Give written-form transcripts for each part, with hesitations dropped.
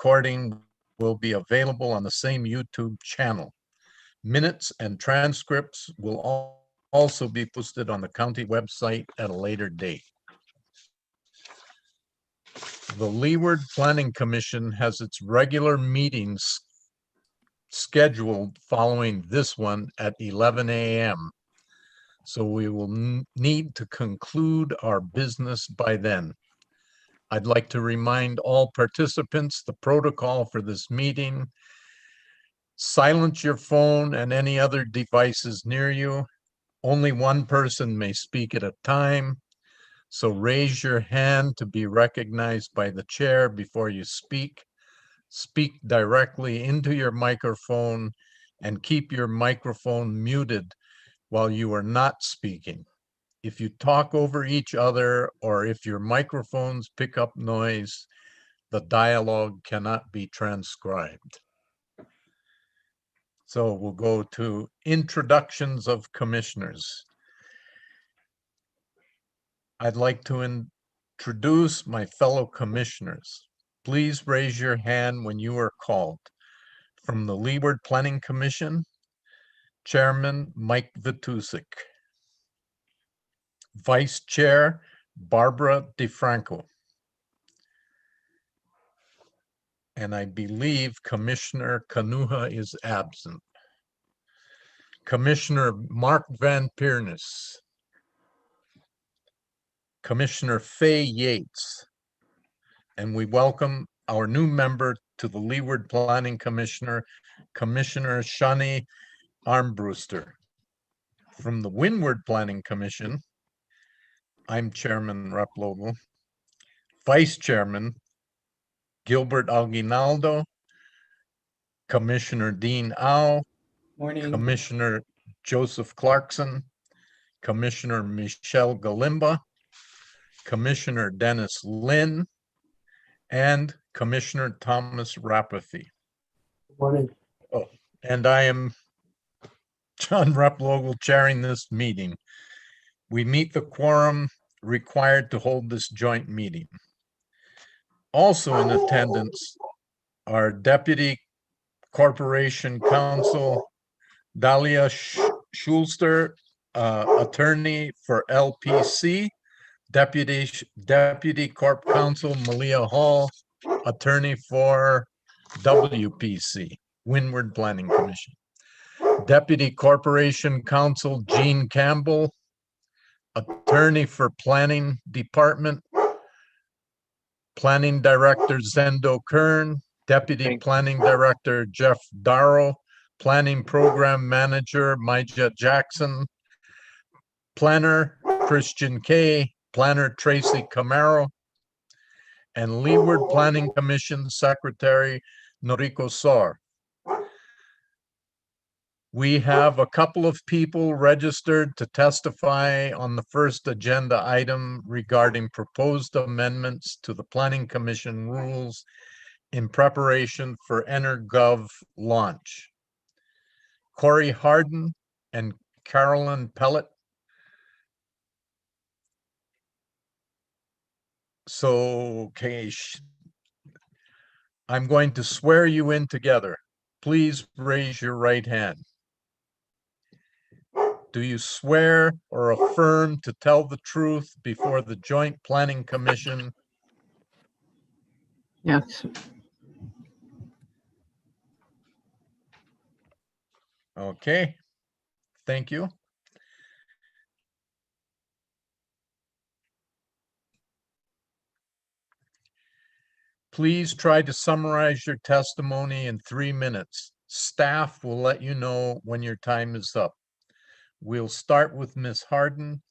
recording will be available on the same YouTube channel. Minutes and transcripts will also be posted on the county website at a later date. The Leeward Planning Commission has its regular meetings scheduled following this one at 11 a.m. So we will need to conclude our business by then. I'd like to remind all participants the protocol for this meeting. Silence your phone and any other devices near you. Only one person may speak at a time. So raise your hand to be recognized by the chair before you speak. Speak directly into your microphone and keep your microphone muted while you are not speaking. If you talk over each other or if your microphones pick up noise, the dialogue cannot be transcribed. So we'll go to introductions of commissioners. I'd like to introduce my fellow commissioners. Please raise your hand when you are called. From the Leeward Planning Commission, Chairman Mike Vitusik. Vice Chair Barbara DeFranco. And I believe Commissioner Kanuha is absent. Commissioner Mark Van Piernis. Commissioner Fay Yates. And we welcome our new member to the Leeward Planning Commissioner, Commissioner Shani Armbruster. From the Windward Planning Commission, I'm Chairman Replogle. Vice Chairman Gilbert Aguinaldo, Commissioner Dean Au, Morning. Commissioner Joseph Clarkson, Commissioner Michelle Galimba, Commissioner Dennis Lynn, and Commissioner Thomas Rapathy. Morning. Oh, and I am John Replogle chairing this meeting. We meet the quorum required to hold this joint meeting. Also in attendance are Deputy Corporation Counsel Dahlia Schulster, attorney for LPC, Deputy Corp Counsel Malia Hall, attorney for WPC, Windward Planning Commission. Deputy Corporation Counsel Jean Campbell, attorney for Planning Department, Planning Director Zendo Kern, Deputy Planning Director Jeff Darrow, Planning Program Manager Maija Jackson, Planner Christian Kay, Planner Tracy Camaro, and Leeward Planning Commission Secretary Noriko Sor. We have a couple of people registered to testify on the first agenda item regarding proposed amendments to the Planning Commission rules in preparation for EnerGov launch. Corey Harden and Carolyn Pellet. So, okay, I'm going to swear you in together. Please raise your right hand. Do you swear or affirm to tell the truth before the Joint Planning Commission? Yes. Okay, thank you. Please try to summarize your testimony in 3 minutes. Staff will let you know when your time is up. We'll start with Ms. Harden.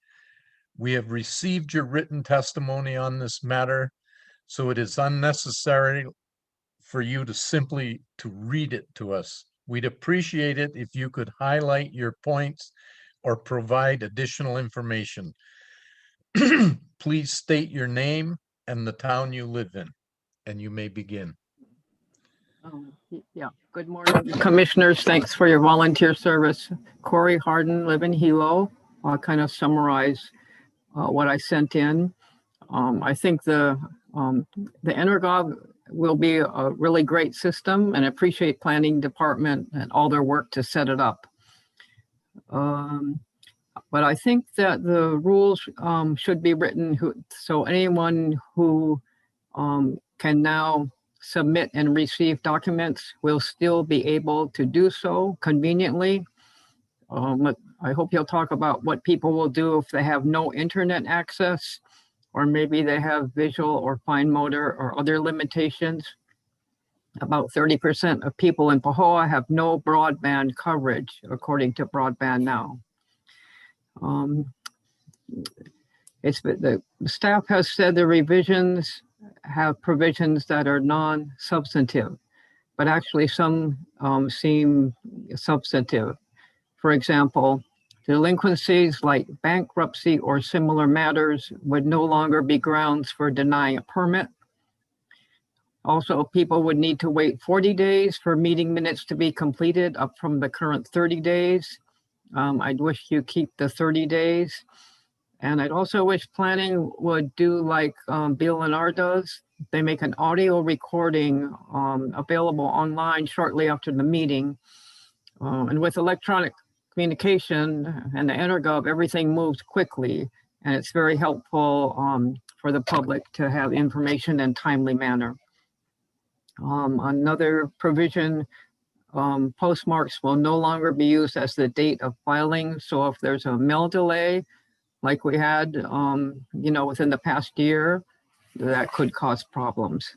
We have received your written testimony on this matter, so it is unnecessary for you to simply read it to us. We'd appreciate it if you could highlight your points or provide additional information. Please state your name and the town you live in, and you may begin. Yeah, good morning, commissioners. Thanks for your volunteer service. Corey Harden, live in Hilo. I'll kind of summarize what I sent in. I think the EnerGov will be a really great system, and appreciate planning department and all their work to set it up. But I think that the rules should be written so anyone who can now submit and receive documents will still be able to do so conveniently. I hope you'll talk about what people will do if they have no internet access, or maybe they have visual or fine motor or other limitations. About 30% of people in Pahoa have no broadband coverage, according to Broadband Now. The staff has said the revisions have provisions that are non-substantive, but actually some seem substantive. For example, delinquencies like bankruptcy or similar matters would no longer be grounds for denying a permit. Also, people would need to wait 40 days for meeting minutes to be completed, up from the current 30 days. I'd wish you keep the 30 days. And I'd also wish planning would do like BLNR does. They make an audio recording available online shortly after the meeting. And with electronic communication and the EnerGov, everything moves quickly, and it's very helpful for the public to have information in a timely manner. Another provision, postmarks will no longer be used as the date of filing. So if there's a mail delay, like we had, within the past year, that could cause problems.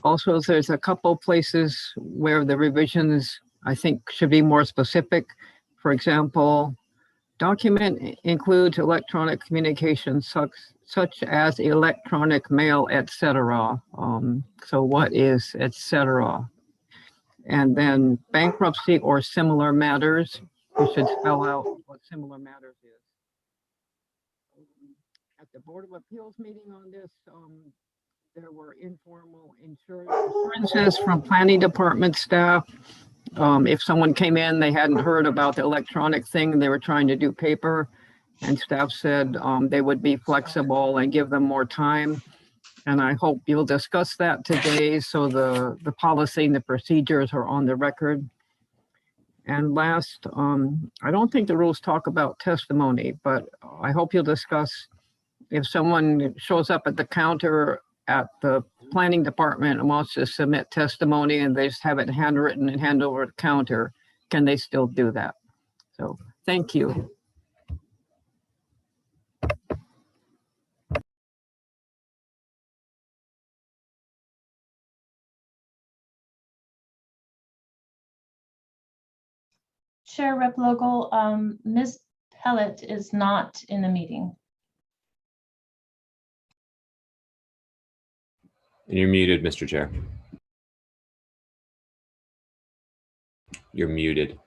Also, there's a couple places where the revisions, I think, should be more specific. For example, document includes electronic communication such as electronic mail, etc. So what is etc.? And then bankruptcy or similar matters, we should spell out what similar matters is. At the Board of Appeals meeting on this, there were informal assurances from planning department staff. If someone came in, they hadn't heard about the electronic thing, they were trying to do paper, and staff said they would be flexible and give them more time. And I hope you'll discuss that today, so the policy and the procedures are on the record. And last, I don't think the rules talk about testimony, but I hope you'll discuss if someone shows up at the counter at the planning department and wants to submit testimony and they just have it handwritten and hand over the counter, can they still do that? So thank you. Chair Rep Logal, Ms. Pellet is not in the meeting. You're muted, Mr. Chair. You're muted.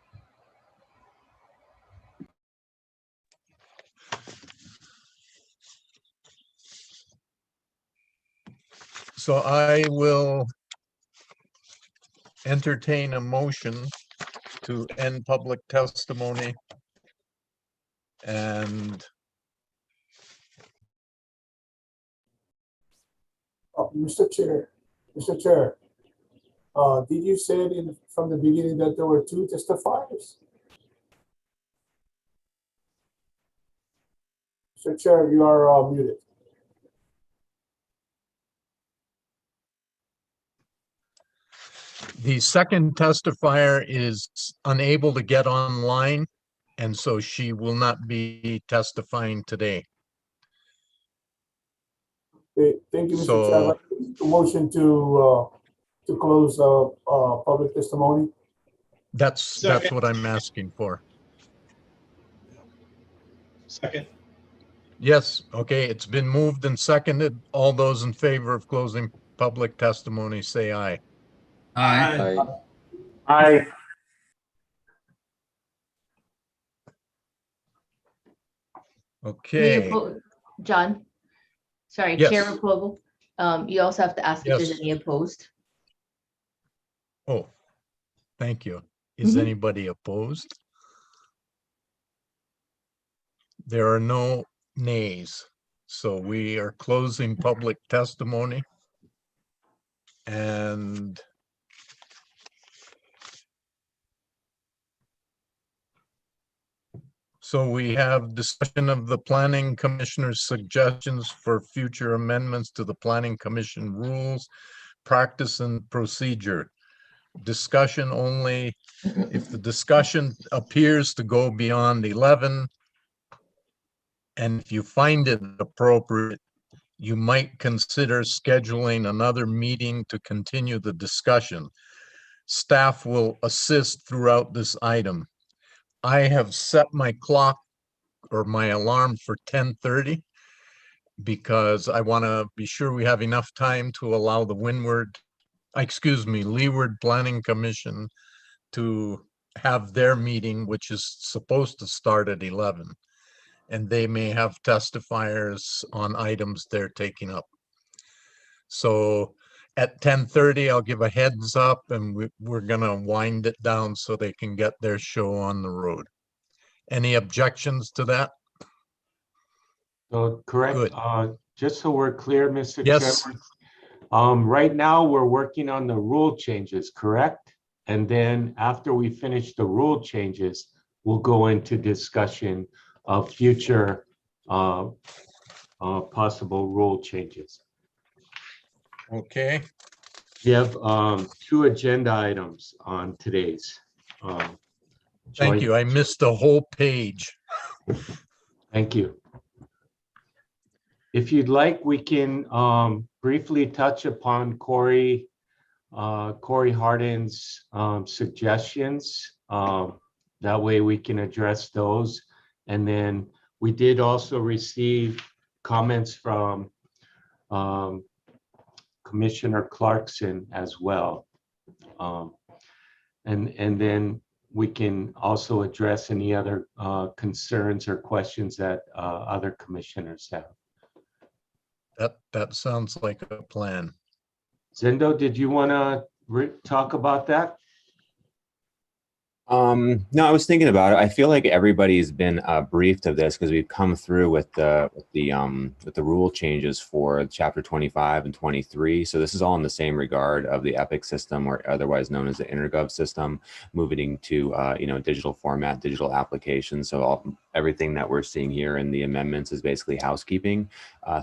So I will entertain a motion to end public testimony and Mr. Chair, did you say from the beginning that there were 2 testifiers? Mr. Chair, you are muted. the second testifier is unable to get online, and so she will not be testifying today. Okay, thank you, Mr. So- Chair. A motion to close public testimony. That's what I'm asking for. Second. Yes, okay, it's been moved and seconded. All those in favor of closing public testimony, say aye. Aye. Aye. Okay, John, sorry, Yes. Chair Rep Logal, you also have to ask if Yes. there's any opposed. oh, thank you. Is Mhm. anybody opposed? There are no nays, so we are closing public testimony. And so we have discussion of the planning commissioner's suggestions for future amendments to the planning commission rules, practice and procedure. Discussion only if the discussion appears to go beyond 11. And if you find it appropriate, you might consider scheduling another meeting to continue the discussion. Staff will assist throughout this item. I have set my clock or my alarm for 10:30 because I want to be sure we have enough time to allow the Leeward Planning Commission to have their meeting, which is supposed to start at 11. And they may have testifiers on items they're taking up. So at 10:30, I'll give a heads up, and we're gonna wind it down so they can get their show on the road. Any objections to that? So correct, Good. just so we're clear, Mr. Yes. Chairman. Right now, we're working on the rule changes, correct? And then after we finish the rule changes, we'll go into discussion of future possible rule changes. Okay, We have 2 agenda items on today's. thank joint- you. I missed a whole page. Thank you. If you'd like, we can briefly touch upon Corey Hardin's suggestions. That way we can address those. And then we did also receive comments from Commissioner Clarkson as well. And then we can also address any other concerns or questions that other commissioners have. That sounds like a plan. Zendo, did you want to talk about that? No, I was thinking about it. I feel like everybody's been briefed of this because we've come through with the rule changes for chapter 25 and 23. So this is all in the same regard of the EPIC system, or otherwise known as the InterGov system, moving to digital format, digital applications. So everything that we're seeing here in the amendments is basically housekeeping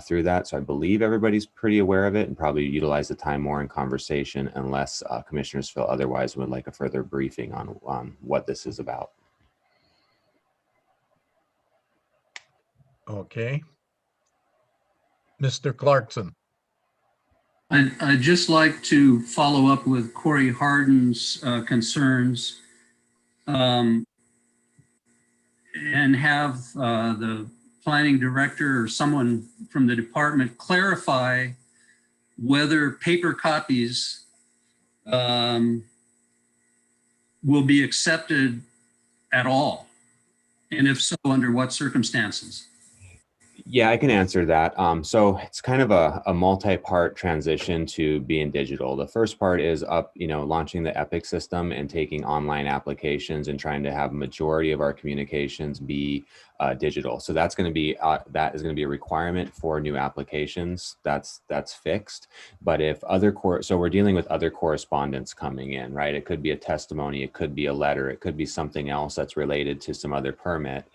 through that. So I believe everybody's pretty aware of it and probably utilize the time more in conversation, unless commissioners feel otherwise would like a further briefing on what this is about. Okay. Mr. Clarkson. I'd just like to follow up with Corey Hardin's concerns and have the planning director or someone from the department clarify whether paper copies will be accepted at all, and if so, under what circumstances? Yeah, I can answer that. So it's kind of a multi-part transition to being digital. The first part is launching the EPIC system and taking online applications and trying to have a majority of our communications be digital. So that's going to be that is going to be a requirement for new applications. That's fixed. But if so we're dealing with other correspondence coming in, right? It could be a testimony, it could be a letter, it could be something else that's related to some other permit.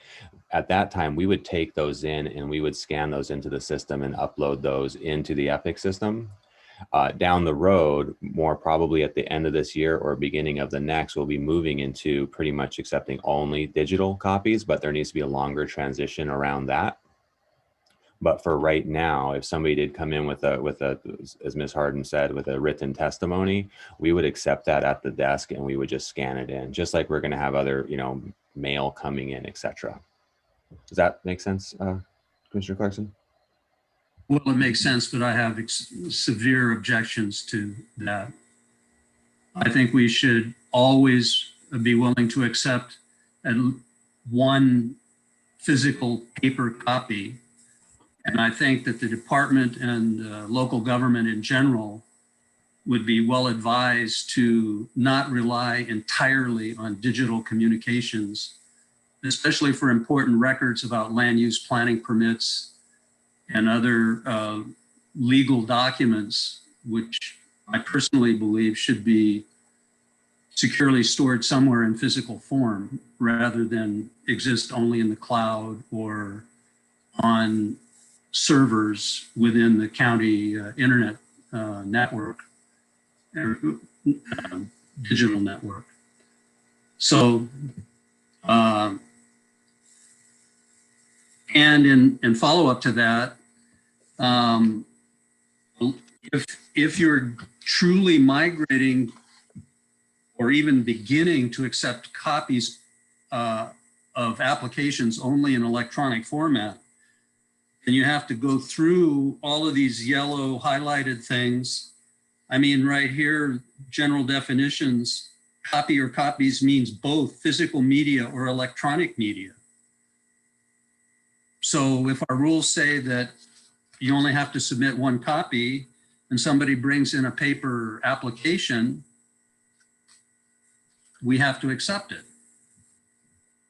At that time, we would take those in and we would scan those into the system and upload those into the EPIC system. Down the road, more probably at the end of this year or beginning of the next, we'll be moving into pretty much accepting only digital copies, but there needs to be a longer transition around that. But for right now, if somebody did come in with a, as Ms. Hardin said, with a written testimony, we would accept that at the desk and we would just scan it in, just like we're going to have other, mail coming in, etc. Does that make sense, Commissioner Clarkson? Well, it makes sense, but I have severe objections to that. I think we should always be willing to accept one physical paper copy. And I think that the department and local government in general would be well advised to not rely entirely on digital communications, especially for important records about land use planning permits and other legal documents, which I personally believe should be securely stored somewhere in physical form rather than exist only in the cloud or on servers within the county internet network, digital network. So, and in follow up to that, if you're truly migrating or even beginning to accept copies of applications only in electronic format, then you have to go through all of these yellow highlighted things. I mean, right here, general definitions, copy or copies means both physical media or electronic media. So if our rules say that you only have to submit one copy and somebody brings in a paper application, we have to accept it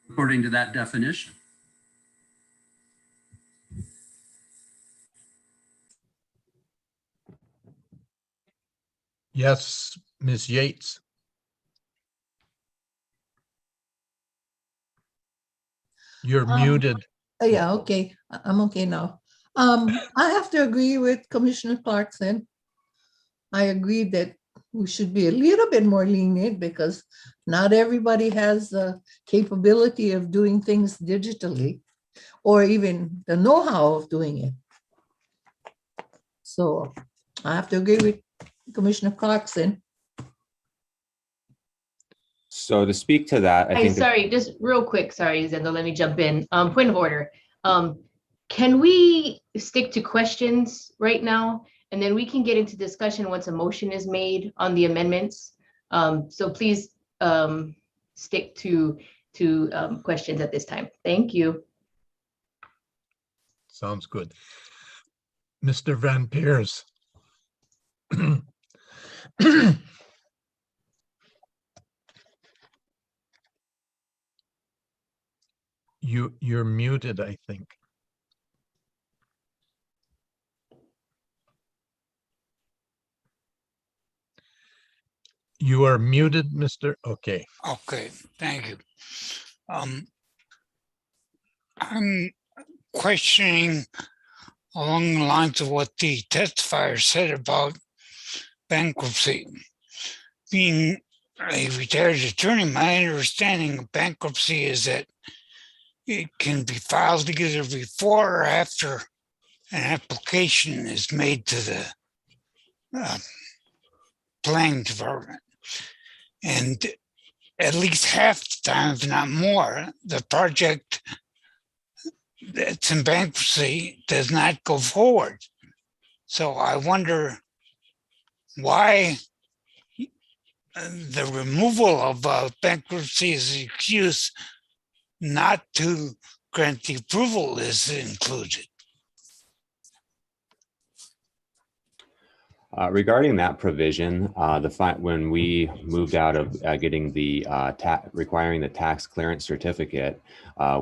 according to that definition. Yes, Ms. Yates. You're muted. Yeah, okay. I'm okay now. I have to agree with Commissioner Clarkson. I agree that we should be a little bit more lenient because not everybody has the capability of doing things digitally or even the know-how of doing it. So I have to agree with Commissioner Clarkson. So to speak to that, I Hey, think sorry, just real quick. Sorry, Zendo, let me jump in. Point of order. Can we stick to questions right now? And then we can get into discussion once a motion is made on the amendments. So please stick to questions at this time. Thank you. Sounds good. Mr. Van Peers. You're muted, I think. You are muted, Mr. Okay. Okay, thank you. I'm questioning along the lines of what the testifier said about bankruptcy. Being a retired attorney, my understanding of bankruptcy is that it can be filed either before or after an application is made to the planning department. And at least half the time, if not more, the project that's in bankruptcy does not go forward. So I wonder why the removal of bankruptcy as an excuse not to grant the approval is included. regarding that provision, when we moved out of getting the requiring the tax clearance certificate,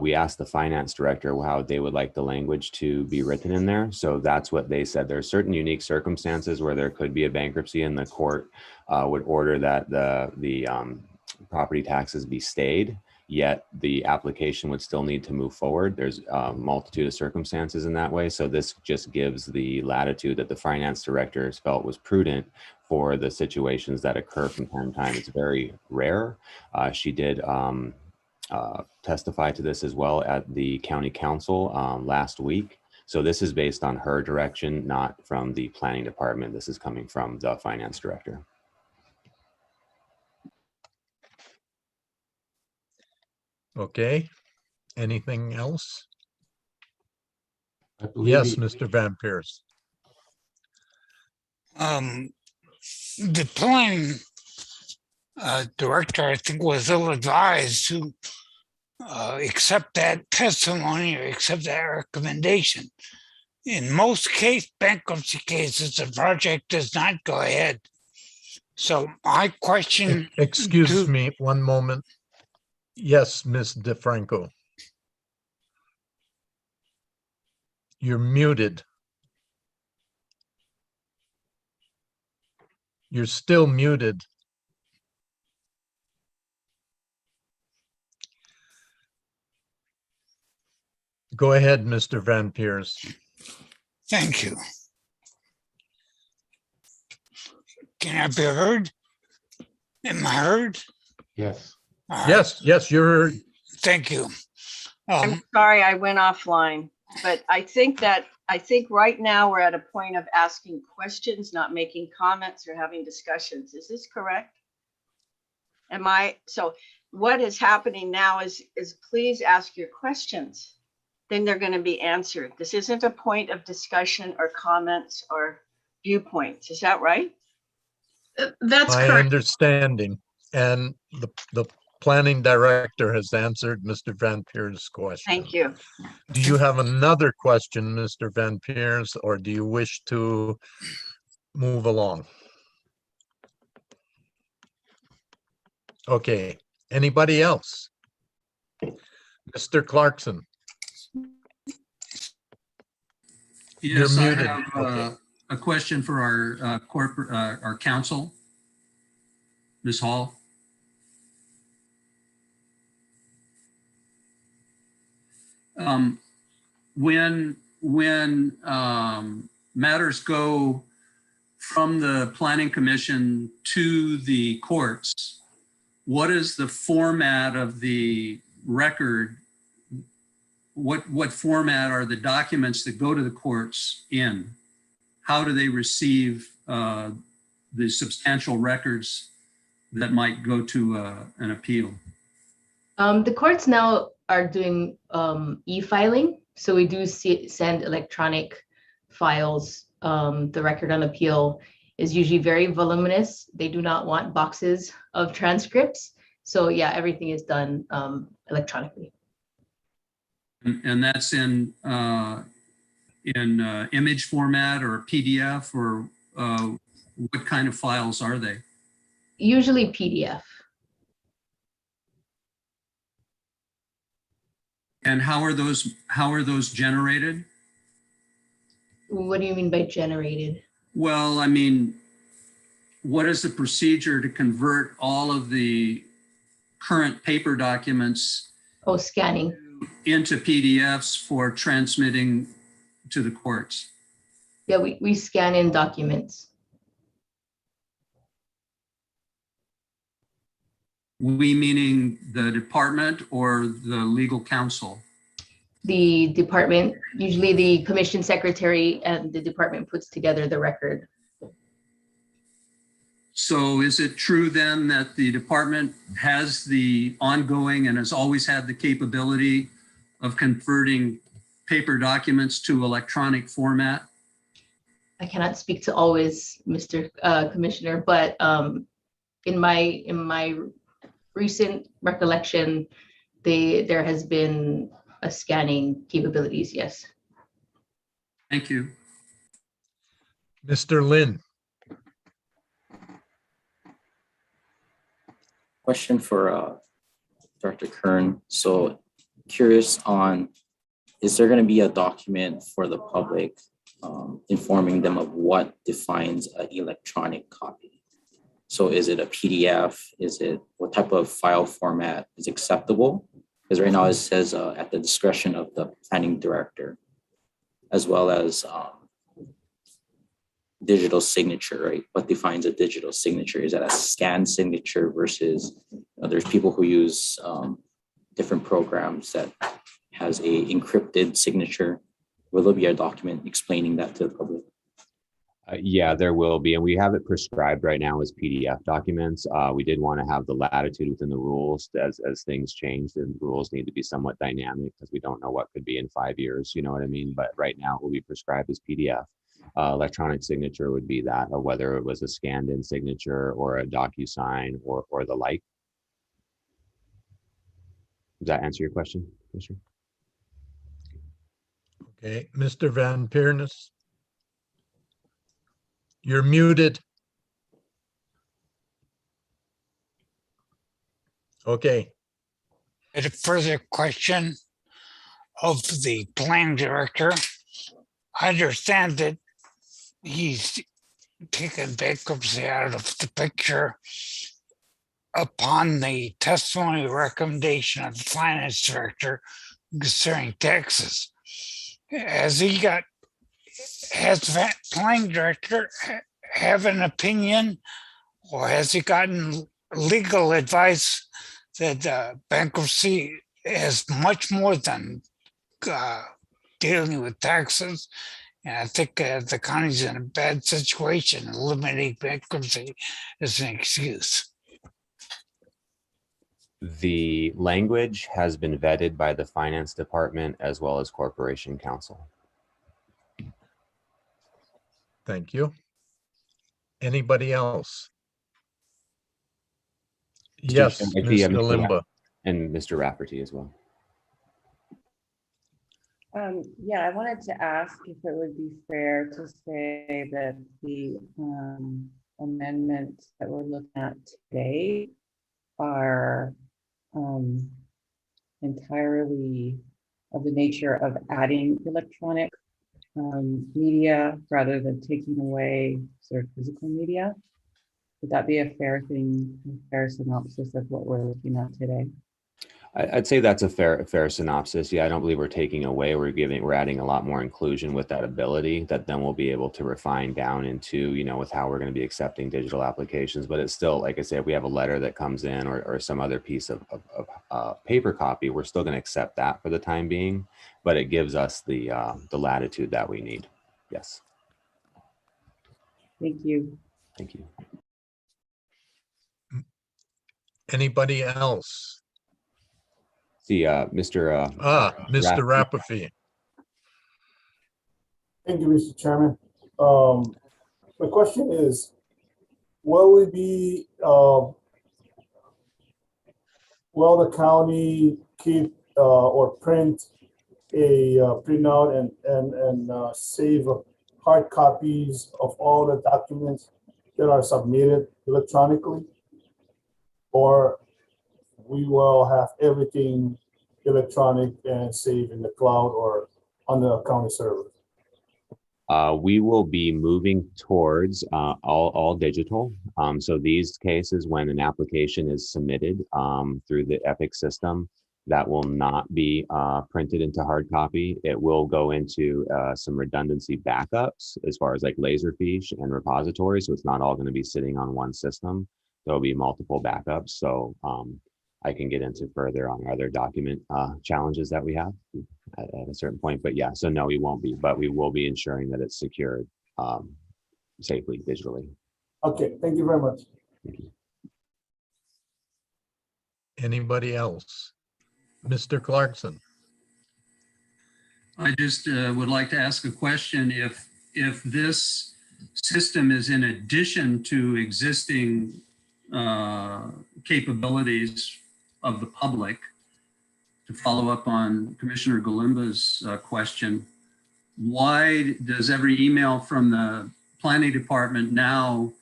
we asked the finance director how they would like the language to be written in there. So that's what they said. There are certain unique circumstances where there could be a bankruptcy and the court would order that the property taxes be stayed, yet the application would still need to move forward. There's a multitude of circumstances in that way. So this just gives the latitude that the finance director felt was prudent for the situations that occur from time to time. It's very rare. She did testify to this as well at the county council last week. So this is based on her direction, not from the planning department. This is coming from the finance director. Okay. Anything else? I believe Yes, he- Mr. Van Peers. The planning director, I think, was ill-advised to accept that testimony or accept that recommendation. In most bankruptcy cases, the project does not go ahead. So my question. Excuse me, one moment. Yes, Ms. DeFranco. You're muted. You're still muted. Go ahead, Mr. Van Peers. Thank you. Can I be heard? Am I heard? Yes. All right. Yes, you're, Thank you. I'm sorry, I went offline, but I think right now we're at a point of asking questions, not making comments or having discussions. Is this correct? So what is happening now is please ask your questions. Then they're going to be answered. This isn't a point of discussion or comments or viewpoints. Is that right? That's my correct. understanding. And the planning director has answered Mr. Van Peers' question. Thank you. Do you have another question, Mr. Van Peers, or do you wish to move along? Okay, anybody else? Mr. Clarkson, Yes, I muted. have Okay. a question for our corporate, our counsel, Ms. Hall. When matters go from the Planning Commission to the courts, what is the format of the record? What format are the documents that go to the courts in? How do they receive the substantial records that might go to an appeal? The courts now are doing e-filing. So we do send electronic files. The record on appeal is usually very voluminous. They do not want boxes of transcripts. So yeah, everything is done electronically. And that's in image format or PDF, or what kind of files are they? Usually PDF. And how are those generated? What do you mean by generated? Well, I mean, what is the procedure to convert all of the current paper documents Oh, scanning. into PDFs for transmitting to the courts? Yeah, we scan in documents. We meaning the department or the legal counsel? The department, usually the commission secretary and the department puts together the record. So is it true then that the department has the ongoing and has always had the capability of converting paper documents to electronic format? I cannot speak to always, Mr. Commissioner, but in my recent recollection, there has been a scanning capabilities, yes. Thank you. Mr. Lin. Question for Director Kern. So curious on, is there going to be a document for the public informing them of what defines an electronic copy? So is it a PDF? Is it what type of file format is acceptable? Because right now it says at the discretion of the planning director, as well as digital signature, right? What defines a digital signature? Is that a scanned signature versus, there's people who use different programs that has a encrypted signature. Will there be a document explaining that to the public? Yeah, there will be, and we have it prescribed right now as PDF documents. We did want to have the latitude within the rules as things change. The rules need to be somewhat dynamic because we don't know what could be in 5 years, you know what I mean? But right now it will be prescribed as PDF. Electronic signature would be that, or whether it was a scanned in signature or a DocuSign or the like. Does that answer your question, Commissioner? Okay, Mr. Van Peers. You're muted. Okay. A further question of the planning director. I understand that he's taken bankruptcy out of the picture upon the testimony recommendation of the finance director concerning taxes. Has the planning director have an opinion, or has he gotten legal advice that bankruptcy is much more than dealing with taxes? And I think the county's in a bad situation. Eliminating bankruptcy is an excuse. The language has been vetted by the finance department as well as corporation counsel. Thank you. Anybody else? Mr. Yes, Chairman, I see, Mr. Mr. Limba. And Mr. Rafferty as well. Yeah, I wanted to ask if it would be fair to say that the amendments that we're looking at today are entirely of the nature of adding electronic media rather than taking away sort of physical media. Would that be a fair thing, a fair synopsis of what we're looking at today? I'd say that's a fair synopsis. Yeah, I don't believe we're taking away. We're adding a lot more inclusion with that ability that then we'll be able to refine down into, you know, with how we're going to be accepting digital applications. But it's still, like I said, if we have a letter that comes in or some other piece of paper copy, we're still going to accept that for the time being. But it gives us the latitude that we need. Yes. Thank you. Thank you. Anybody else? See, Mr. Mr. Rafferty. Thank you, Mr. Chairman. My question is, will we be, will the county keep or print a printout and save hard copies of all the documents that are submitted electronically? Or we will have everything electronic and saved in the cloud or on the county server? We will be moving towards all digital. So these cases, when an application is submitted through the EPIC system, that will not be printed into hard copy. It will go into some redundancy backups as far as like Laserfiche and repositories. So it's not all going to be sitting on one system. There'll be multiple backups. So I can get into further on other document challenges that we have at a certain point. But yeah, so no, we won't be, but we will be ensuring that it's secured safely digitally. Okay, thank you very much. Thank you. Anybody else? Mr. Clarkson. I just would like to ask a question. If this system is in addition to existing capabilities of the public, to follow up on Commissioner Galimba's question, why does every email from the planning department now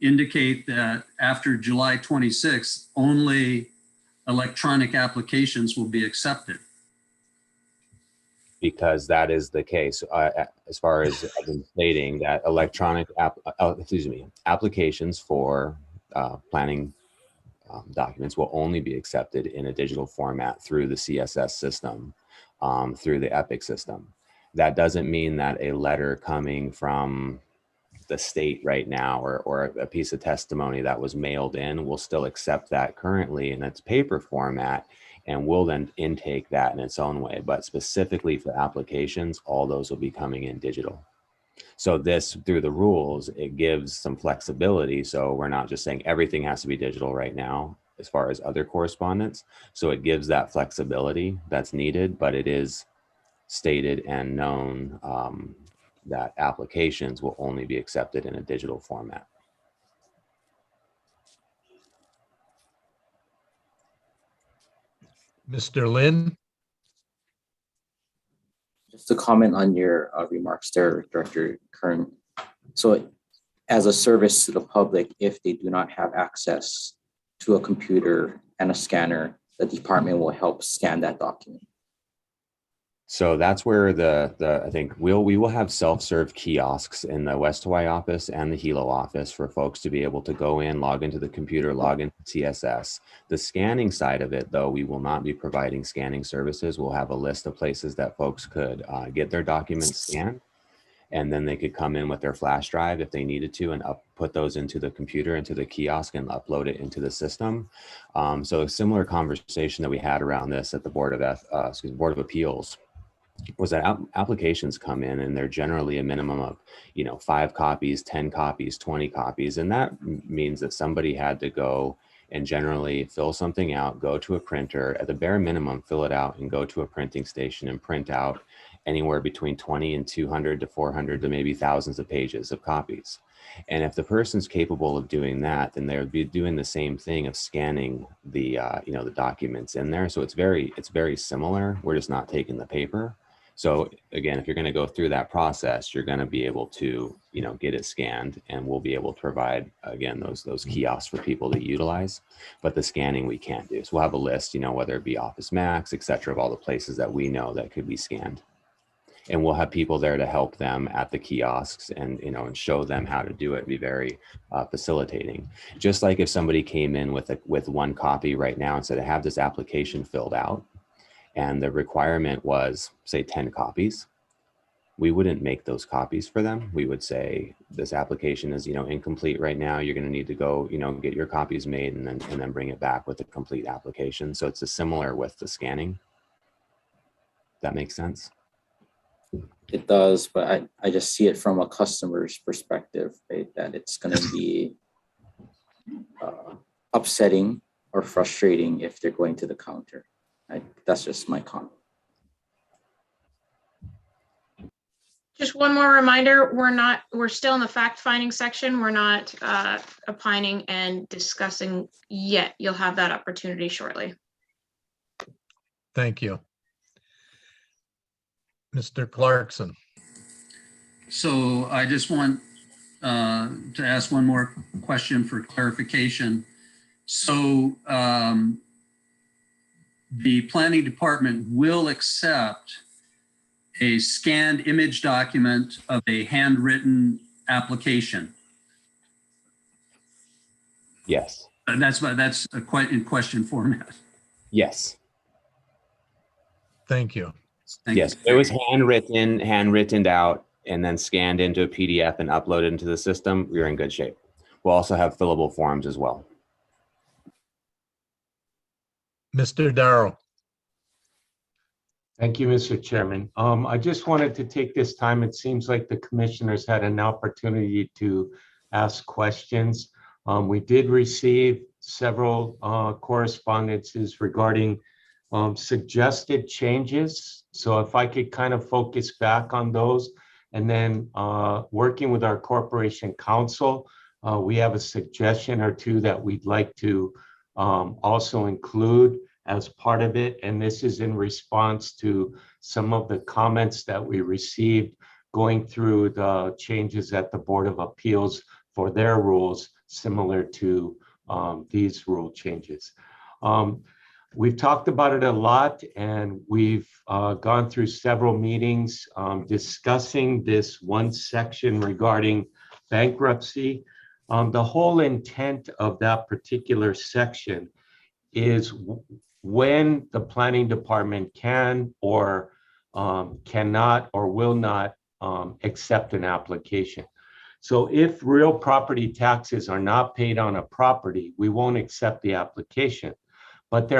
indicate that after July 26th, only electronic applications will be accepted? Because that is the case. As far as I've been stating, that electronic applications for planning documents will only be accepted in a digital format through the CSS system, through the EPIC system. That doesn't mean that a letter coming from the state right now or a piece of testimony that was mailed in will still accept that currently in its paper format, and we'll then intake that in its own way. But specifically for applications, all those will be coming in digital. So this, through the rules, it gives some flexibility. So we're not just saying everything has to be digital right now as far as other correspondence. So it gives that flexibility that's needed, but it is stated and known that applications will only be accepted in a digital format. Mr. Lin. Just to comment on your remarks there, Director Kern. So as a service to the public, if they do not have access to a computer and a scanner, the department will help scan that document. So that's where I think we will have self-serve kiosks in the West Hawaii office and the Hilo office for folks to be able to go in, log into the computer, log into TSS. The scanning side of it, though, we will not be providing scanning services. We'll have a list of places that folks could get their documents scanned, and then they could come in with their flash drive if they needed to and put those into the computer, into the kiosk, and upload it into the system. So a similar conversation that we had around this at the Board of Appeals was that applications come in and they're generally a minimum of 5 copies, 10 copies, 20 copies, and that means that somebody had to go and generally fill something out, go to a printer, at the bare minimum fill it out and go to a printing station and print out anywhere between 20 and 200 to 400 to maybe thousands of pages of copies. And if the person's capable of doing that, then they would be doing the same thing of scanning the the documents in there. So it's very similar. We're just not taking the paper. So again, if you're going to go through that process, you're going to be able to, get it scanned, and we'll be able to provide, again, those kiosks for people to utilize. But the scanning we can't do. So we'll have a list, whether it be Office Max, et cetera, of all the places that we know that could be scanned. And we'll have people there to help them at the kiosks and, and show them how to do it. Be very facilitating. Just like if somebody came in with one copy right now and said, I have this application filled out, and the requirement was, say, 10 copies, we wouldn't make those copies for them. We would say, this application is, incomplete right now. You're going to need to go, get your copies made and then bring it back with a complete application. So it's similar with the scanning. That makes sense? It does, but I just see it from a customer's perspective, right? That it's going to be upsetting or frustrating if they're going to the counter. That's just my comment. Just one more reminder, we're still in the fact-finding section. We're not opining and discussing yet. You'll have that opportunity shortly. Thank you. Mr. Clarkson. So I just want to ask one more question for clarification. So the planning department will accept a scanned image document of a handwritten application. Yes. And that's in question format. Yes. Thank you. Yes, it was handwritten out and then scanned into a PDF and uploaded into the system. We're in good shape. We'll also have fillable forms as well. Mr. Darrow. Thank you, Mr. Chairman. I just wanted to take this time. It seems like the commissioners had an opportunity to ask questions. We did receive several correspondences regarding suggested changes. So if I could kind of focus back on those, and then working with our corporation counsel, we have a suggestion or two that we'd like to also include as part of it. And this is in response to some of the comments that we received going through the changes at the Board of Appeals for their rules, similar to these rule changes. We've talked about it a lot, and we've gone through several meetings discussing this one section regarding bankruptcy. The whole intent of that particular section is when the planning department can or cannot or will not accept an application. So if real property taxes are not paid on a property, we won't accept the application. But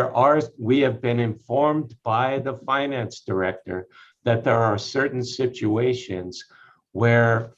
we have been informed by the finance director that there are certain situations where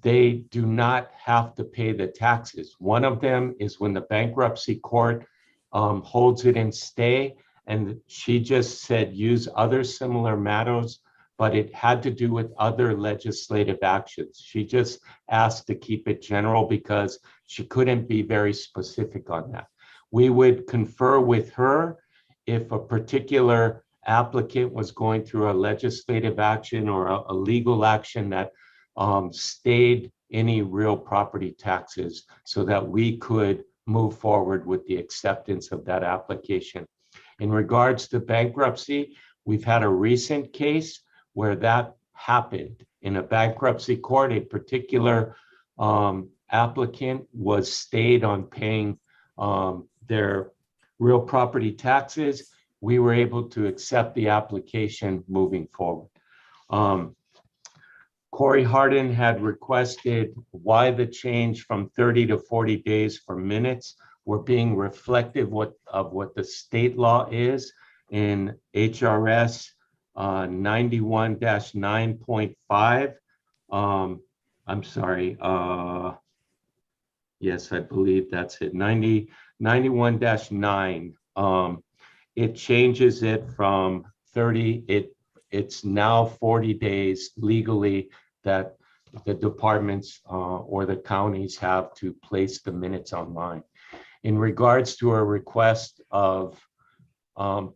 they do not have to pay the taxes. One of them is when the bankruptcy court holds it in stay, and she just said use other similar matters, but it had to do with other legislative actions. She just asked to keep it general because she couldn't be very specific on that. We would confer with her if a particular applicant was going through a legislative action or a legal action that stayed any real property taxes, so that we could move forward with the acceptance of that application. In regards to bankruptcy, We've had a recent case where that happened in a bankruptcy court. A particular applicant was stayed on paying their real property taxes. We were able to accept the application moving forward. Corey Harden had requested why the change from 30 to 40 days for minutes. We're being reflective of what the state law is in HRS 91-9.5. I'm sorry. Yes, I believe that's it. 91-9. It changes it from 30. It's now 40 days legally that the departments or the counties have to place the minutes online. In regards to a request of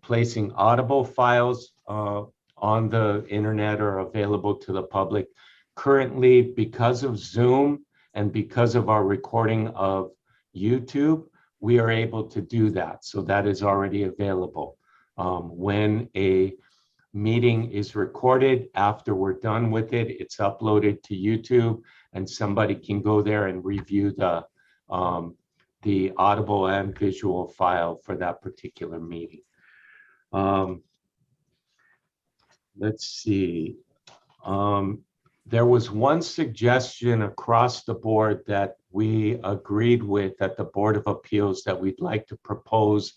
placing audible files on the internet or available to the public, currently, because of Zoom and because of our recording of YouTube, we are able to do that. So that is already available. When a meeting is recorded, after we're done with it, it's uploaded to YouTube, and somebody can go there and review the audible and visual file for that particular meeting. Let's see. There was one suggestion across the board that we agreed with at the Board of Appeals that we'd like to propose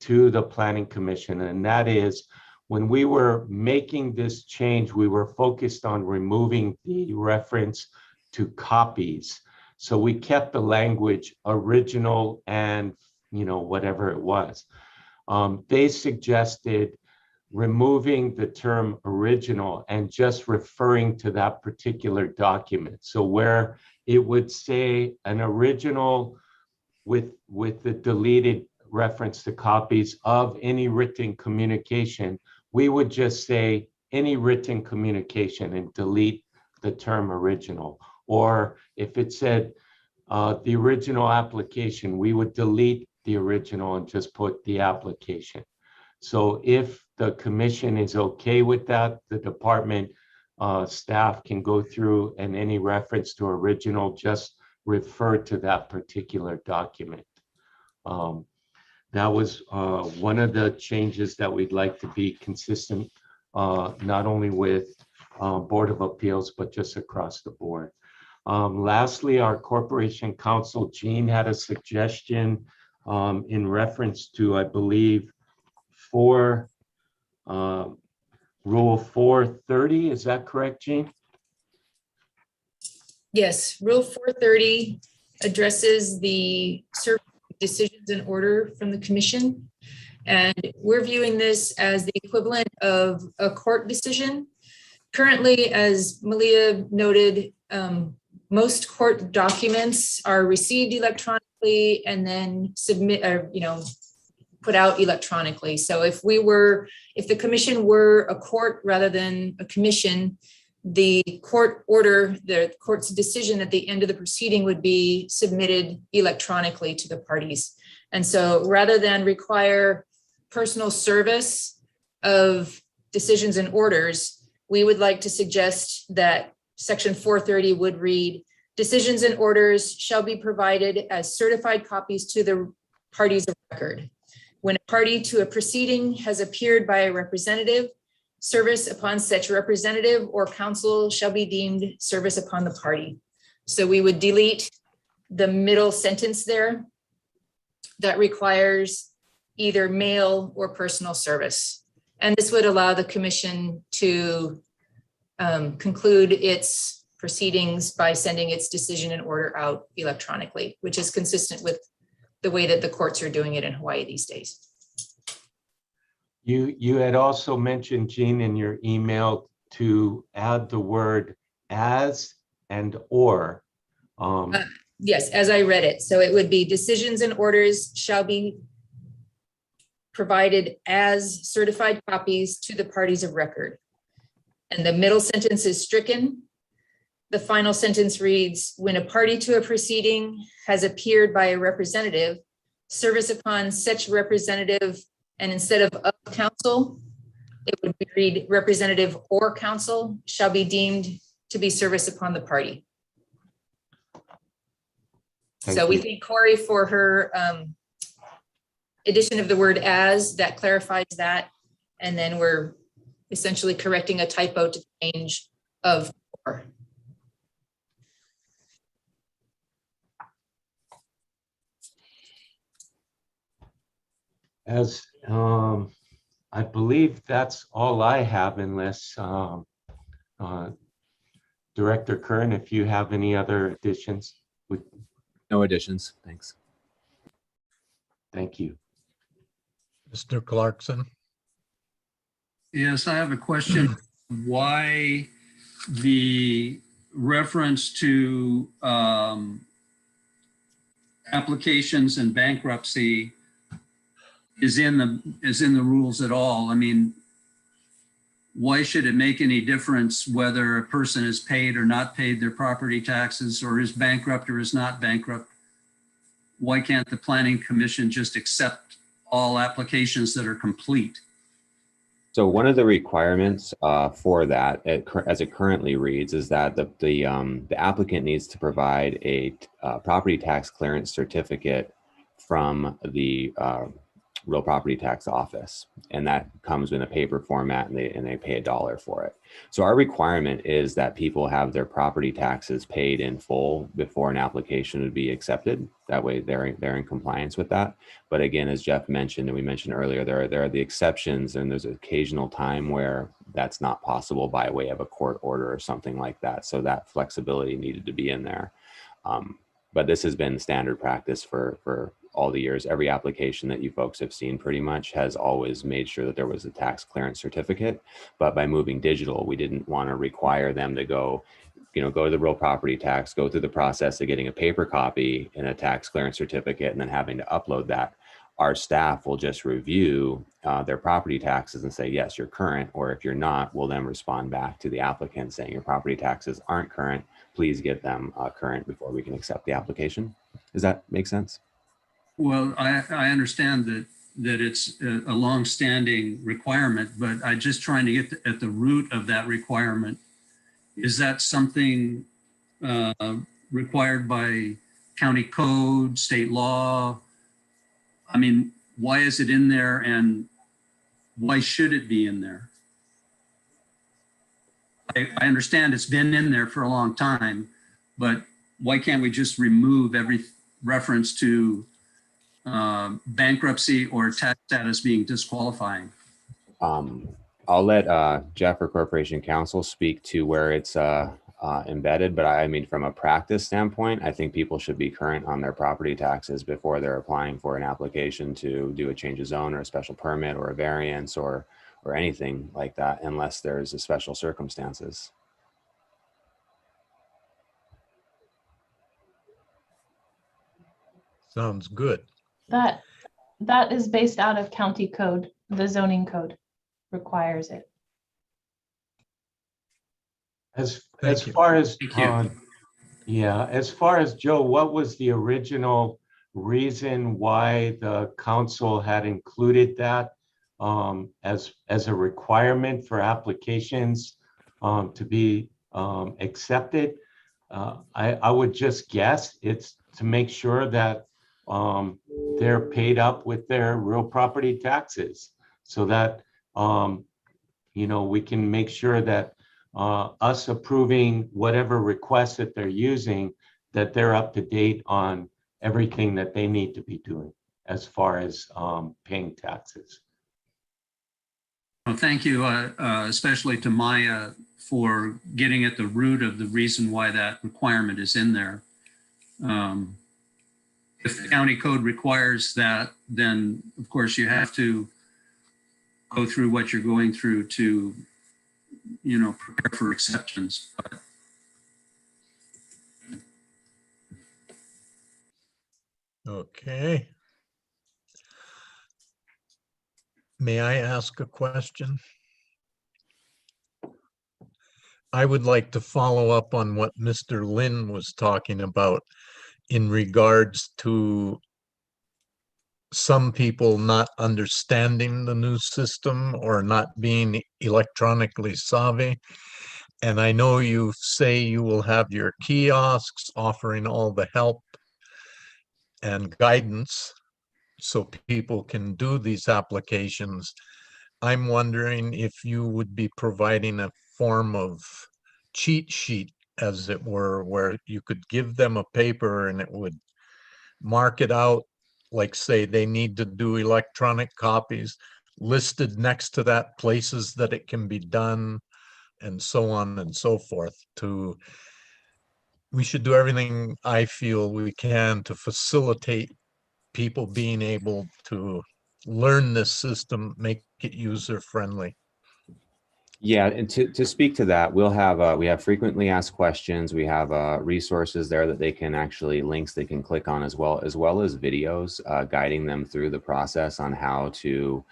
to the Planning Commission, and that is, when we were making this change, we were focused on removing the reference to copies. So we kept the language original and, whatever it was. They suggested removing the term original and just referring to that particular document. So where it would say an original with the deleted reference to copies of any written communication, we would just say any written communication and delete the term original. Or if it said the original application, we would delete the original and just put the application. So if the commission is okay with that, the department staff can go through, and any reference to original, just refer to that particular document. That was one of the changes that we'd like to be consistent, not only with Board of Appeals, but just across the board. Lastly, our Corporation Counsel, Jean, had a suggestion in reference to, I believe, Rule 430. Is that correct, Jean? Yes, Rule 430 addresses the decisions in order from the commission. And we're viewing this as the equivalent of a court decision. Currently, as Malia noted, most court documents are received electronically and then put out electronically. So if the commission were a court rather than a commission, the court order, the court's decision at the end of the proceeding would be submitted electronically to the parties. And so rather than require personal service of decisions and orders, we would like to suggest that Section 430 would read, decisions and orders shall be provided as certified copies to the parties of record. When a party to a proceeding has appeared by a representative, service upon such representative or counsel shall be deemed service upon the party. So we would delete the middle sentence there that requires either mail or personal service. And this would allow the commission to conclude its proceedings by sending its decision and order out electronically, which is consistent with the way that the courts are doing it in Hawaii these days. You had also mentioned, Jean, in your email to add the word as and or. Yes, as I read it. So it would be decisions and orders shall be provided as certified copies to the parties of record. And the middle sentence is stricken. The final sentence reads, when a party to a proceeding has appeared by a representative, service upon such representative, and instead of counsel, it would be read representative or counsel shall be deemed to be service upon the party. So we thank Corey for her addition of the word as, that clarifies that. And then we're essentially correcting a typo to change of or. As I believe that's all I have, unless Director Kern, if you have any other additions. No additions, thanks. Thank you. Mr. Clarkson. Yes, I have a question. Why the reference to applications and bankruptcy is in the rules at all? I mean, why should it make any difference whether a person is paid or not paid their property taxes, or is bankrupt or is not bankrupt? Why can't the Planning Commission just accept all applications that are complete? So one of the requirements for that, as it currently reads, is that the applicant needs to provide a property tax clearance certificate from the real property tax office, and that comes in a paper format, and they pay $1 for it. So our requirement is that people have their property taxes paid in full before an application would be accepted. That way they're in compliance with that. But again, as Jeff mentioned, and we mentioned earlier, there are the exceptions, and there's an occasional time where that's not possible by way of a court order or something like that. So that flexibility needed to be in there. But this has been standard practice for all the years. Every application that you folks have seen pretty much has always made sure that there was a tax clearance certificate. But by moving digital, we didn't want to require them to go to the real property tax, go through the process of getting a paper copy and a tax clearance certificate, and then having to upload that. Our staff will just review their property taxes and say, yes, you're current, or if you're not, we'll then respond back to the applicant saying your property taxes aren't current. Please get them current before we can accept the application. Does that make sense? Well, I understand that it's a longstanding requirement, but I'm just trying to get at the root of that requirement. Is that something required by county code, state law? I mean, why is it in there, and why should it be in there? I understand it's been in there for a long time, but why can't we just remove every reference to bankruptcy or tax status being disqualifying? I'll let Jeff or Corporation Counsel speak to where it's embedded, but I mean, from a practice standpoint, I think people should be current on their property taxes before they're applying for an application to do a change of zone or a special permit or a variance or anything like that, unless there's a special circumstances. Sounds good. That is based out of county code. The zoning code requires it. As far as Joe, what was the original reason why the council had included that as a requirement for applications to be accepted? I would just guess it's to make sure that they're paid up with their real property taxes, so that we can make sure that us approving whatever requests that they're using, that they're up to date on everything that they need to be doing as far as paying taxes. Well, thank you, especially to Maya, for getting at the root of the reason why that requirement is in there. If the county code requires that, then of course you have to go through what you're going through to, prepare for exceptions. But Okay. May I ask a question? I would like to follow up on what Mr. Lin was talking about in regards to some people not understanding the new system or not being electronically savvy. And I know you say you will have your kiosks offering all the help and guidance so people can do these applications. I'm wondering if you would be providing a form of cheat sheet, as it were, where you could give them a paper and it would mark it out, like say they need to do electronic copies, listed next to that places that it can be done, and so on and so forth. We should do everything I feel we can to facilitate people being able to learn this system, make it user friendly. Yeah, and to speak to that, we have frequently asked questions. We have resources there that they can actually, links they can click on, as well as videos guiding them through the process on how to,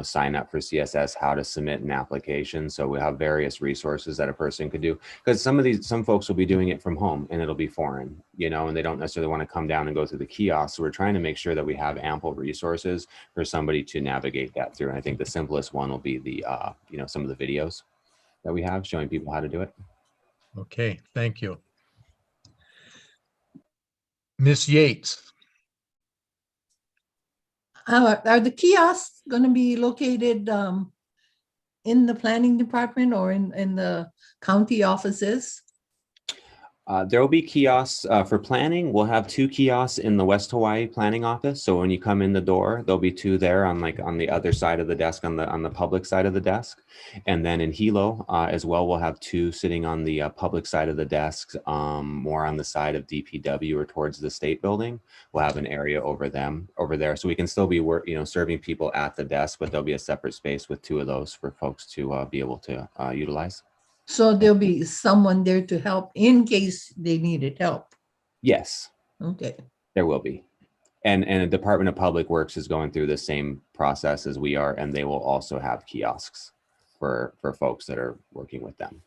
sign up for CSS, how to submit an application. So we have various resources that a person could do, because some folks will be doing it from home and it'll be foreign, and they don't necessarily want to come down and go through the kiosk. So we're trying to make sure that we have ample resources for somebody to navigate that through. And I think the simplest one will be the, some of the videos that we have showing people how to do it. Okay, thank you. Miss Yates. Are the kiosks going to be located in the planning department or in the county offices? There will be kiosks for planning. We'll have 2 kiosks in the West Hawaii planning office. So when you come in the door, there'll be 2 there on the other side of the desk, on the public side of the desk. And then in Hilo as well, we'll have 2 sitting on the public side of the desks, more on the side of DPW or towards the state building. We'll have an area over there. So we can still be serving people at the desk, but there'll be a separate space with 2 of those for folks to be able to utilize. So there'll be someone there to help in case they needed help. Yes. Okay. There will be. And the Department of Public Works is going through the same process as we are, and they will also have kiosks for folks that are working with them.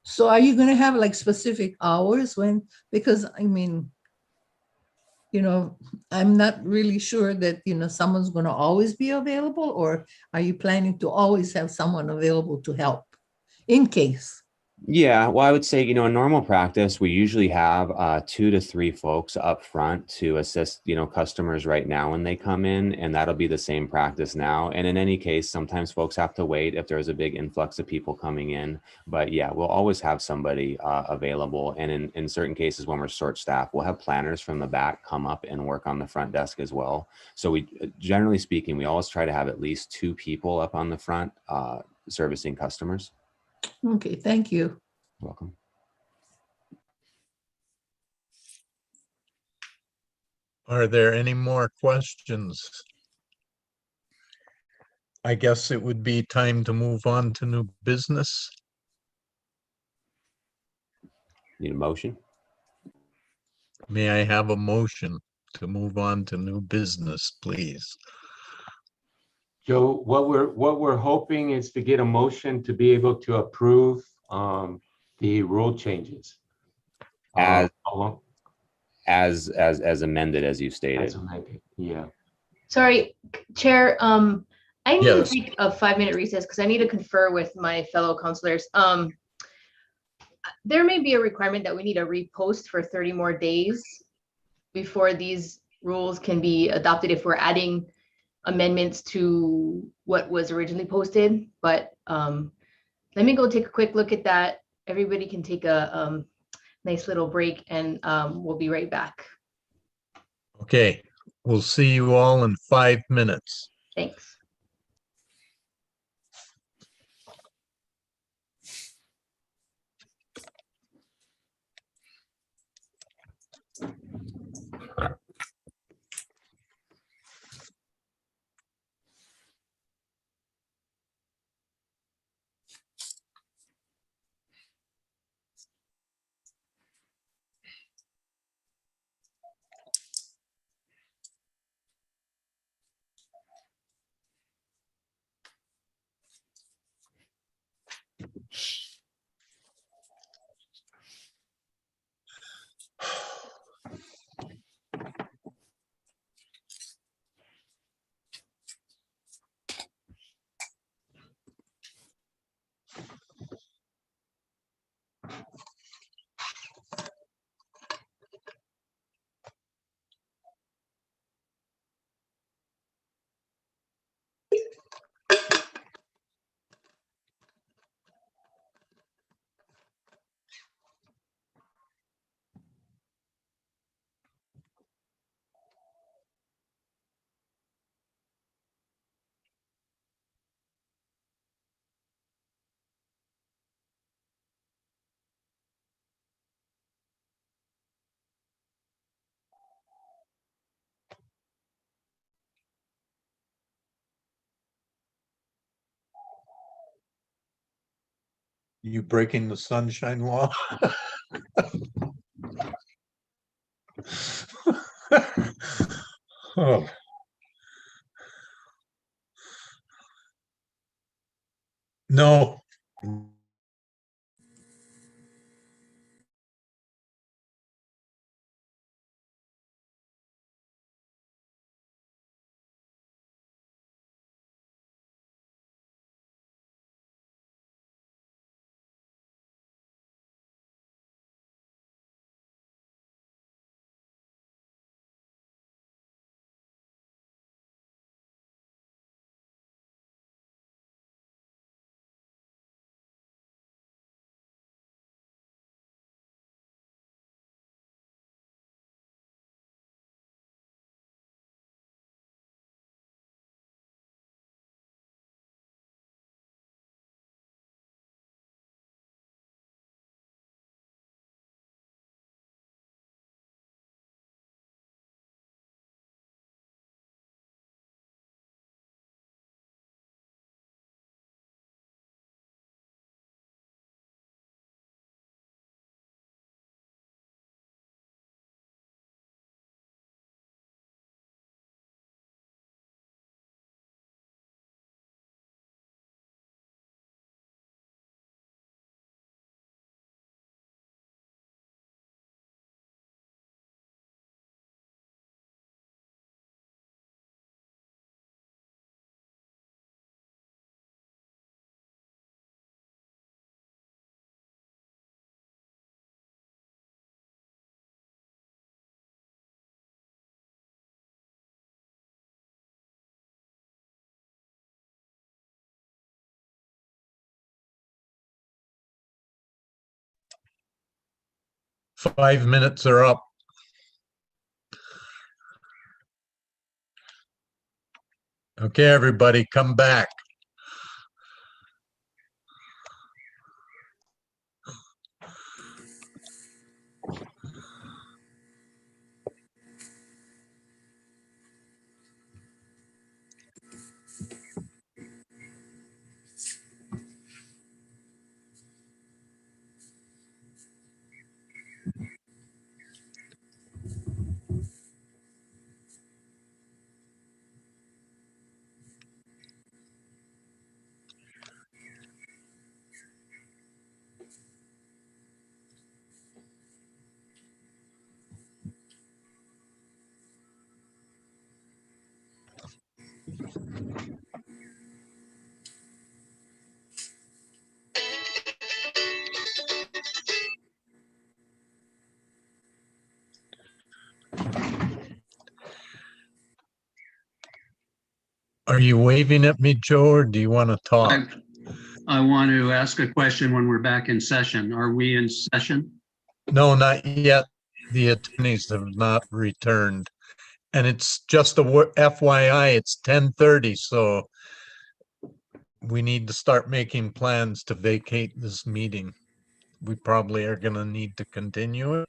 So are you going to have like specific hours when, because I mean, I'm not really sure that, someone's going to always be available, or are you planning to always have someone available to help in case? Yeah, well, I would say, in normal practice, we usually have 2 to 3 folks up front to assist, customers right now when they come in, and that'll be the same practice now. And in any case, sometimes folks have to wait if there's a big influx of people coming in. But yeah, we'll always have somebody available. And in certain cases, when we're short staffed, we'll have planners from the back come up and work on the front desk as well. So we, generally speaking, we always try to have at least 2 people up on the front servicing customers. Okay, thank you. Welcome. Are there any more questions? I guess it would be time to move on to new business. Need a motion? May I have a motion to move on to new business, please? Joe, what we're hoping is to get a motion to be able to approve the rule changes. As amended, as you stated. As amended, yeah. Sorry, Chair, I need Yes. to take a 5-minute recess because I need to confer with my fellow counselors. There may be a requirement that we need a repost for 30 more days before these rules can be adopted if we're adding amendments to what was originally posted. But let me go take a quick look at that. Everybody can take a nice little break, and we'll be right back. Okay, we'll see you all in 5 minutes. Thanks. You breaking the sunshine law? Oh. No. Five minutes are up. Okay, everybody, come back. Are you waving at me, Joe, or do you want to talk? I want to ask a question when we're back in session. Are we in session? No, not yet. The attorneys have not returned. And it's just a FYI, it's 10:30, so we need to start making plans to vacate this meeting. We probably are going to need to continue it.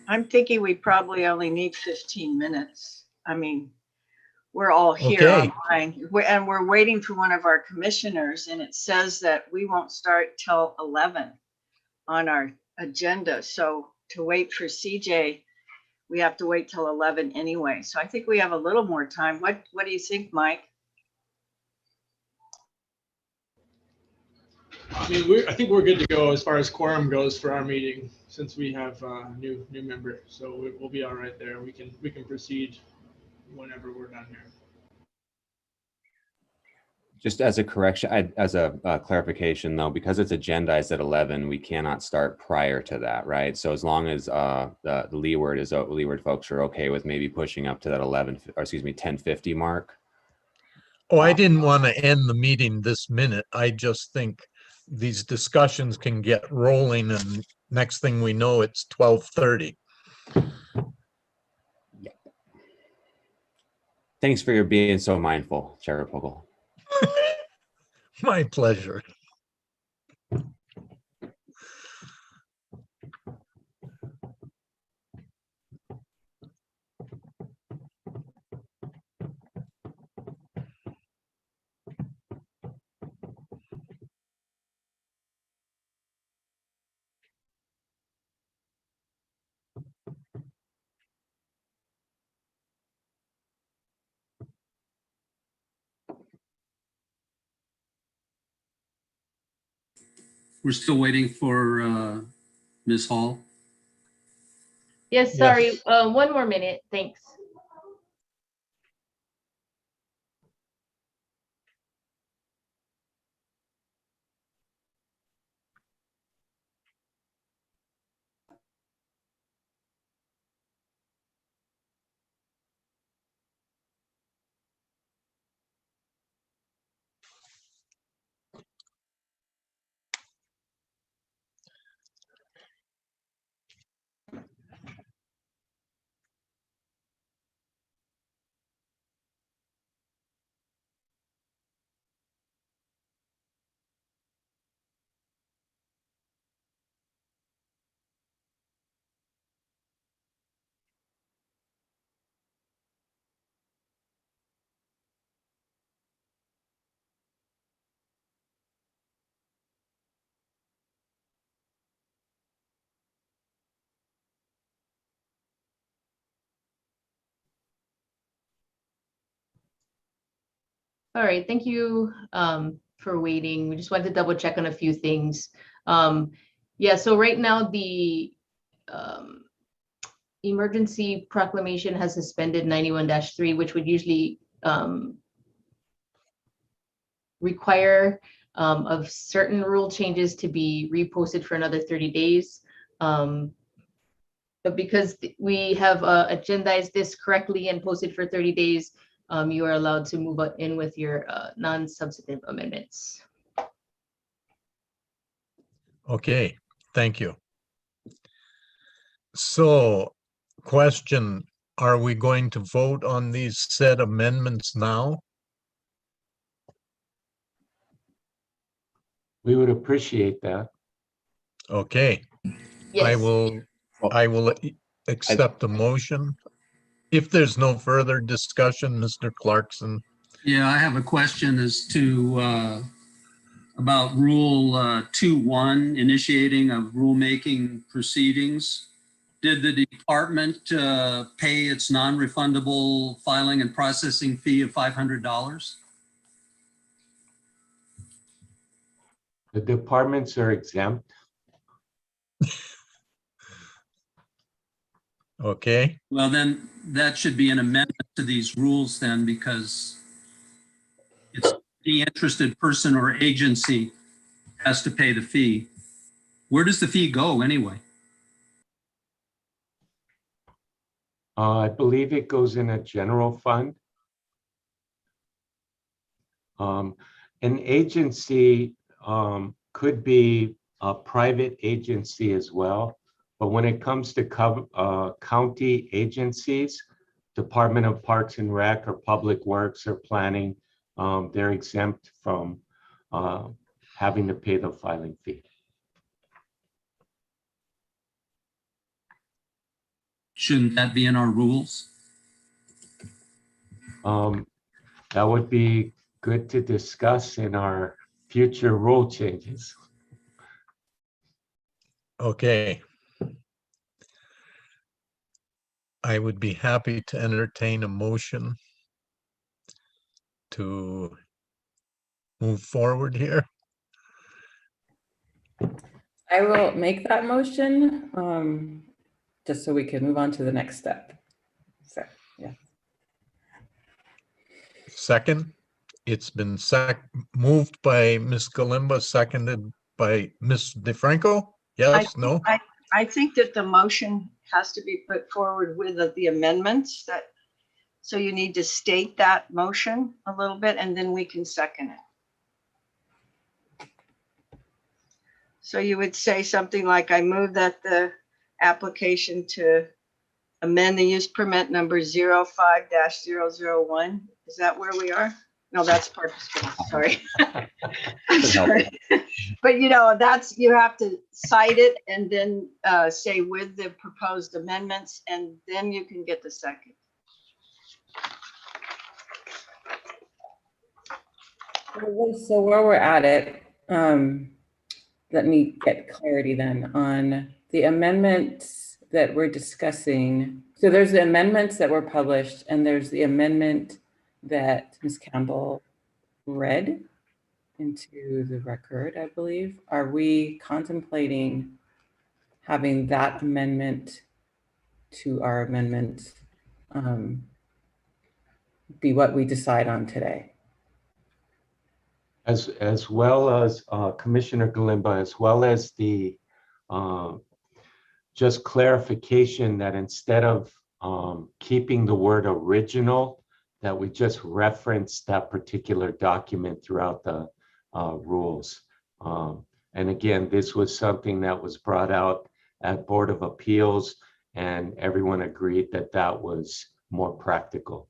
I'm thinking we probably only need 15 minutes. I mean, we're all here Okay. online and we're waiting for one of our commissioners, and it says that we won't start till 11 on our agenda. So to wait for CJ, we have to wait till 11 anyway. So I think we have a little more time. What do you think, Mike? I mean, I think we're good to go as far as quorum goes for our meeting, since we have a new member. So we'll be all right there. We can proceed whenever we're done here. Just as a correction, as a clarification though, because it's agendized at 11, we cannot start prior to that, right? So as long as the Leeward folks are okay with maybe pushing up to that 10:50 mark. Oh, I didn't want to end the meeting this minute. I just think these discussions can get rolling, and next thing we know, it's 12:30. Yeah. Thanks for your being so mindful, Chair Pogel. My pleasure. we're still waiting for Ms. Hall. Yes, sorry, Yes. one more minute, thanks. All right, thank you for waiting. We just wanted to double check on a few things. Yeah, so right now the emergency proclamation has suspended 91-3, which would usually require of certain rule changes to be reposted for another 30 days. But because we have agendized this correctly and posted for 30 days, you are allowed to move in with your non-substantive amendments. Okay, thank you. So, question, are we going to vote on these said amendments now? We would appreciate that. Okay, Yes. I will accept the motion. If there's no further discussion, Mr. Clarkson. Yeah, I have a question as to about Rule 2.1, initiating of rulemaking proceedings. Did the department pay its non-refundable filing and processing fee of $500? The departments are exempt. Okay, Well, then that should be an amendment to these rules then, because it's the interested person or agency has to pay the fee. Where does the fee go anyway? I believe it goes in a general fund. An agency could be a private agency as well, but when it comes to county agencies, Department of Parks and Rec or Public Works or Planning, they're exempt from having to pay the filing fee. Shouldn't that be in our rules? That would be good to discuss in our future rule changes. okay. I would be happy to entertain a motion to move forward here. I will make that motion, just so we can move on to the next step. So, yeah. Second, it's been moved by Ms. Galimba, seconded by Ms. DeFranco. Yes, no? I think that the motion has to be put forward with the amendments that, so you need to state that motion a little bit and then we can second it. So you would say something like, I move that the application to amend the use permit number 05-001. Is that where we are? No, that's purposeful, sorry. I'm sorry. But you know, that's, you have to cite it and then say with the proposed amendments, and then you can get the second. So where we're at it, let me get clarity then on the amendments that we're discussing. So there's the amendments that were published and there's the amendment that Ms. Campbell read into the record, I believe. Are we contemplating having that amendment to our amendment be what we decide on today? As well as Commissioner Galimba, as well as the just clarification that instead of keeping the word original, that we just reference that particular document throughout the rules. And again, this was something that was brought out at Board of Appeals, and everyone agreed that that was more practical.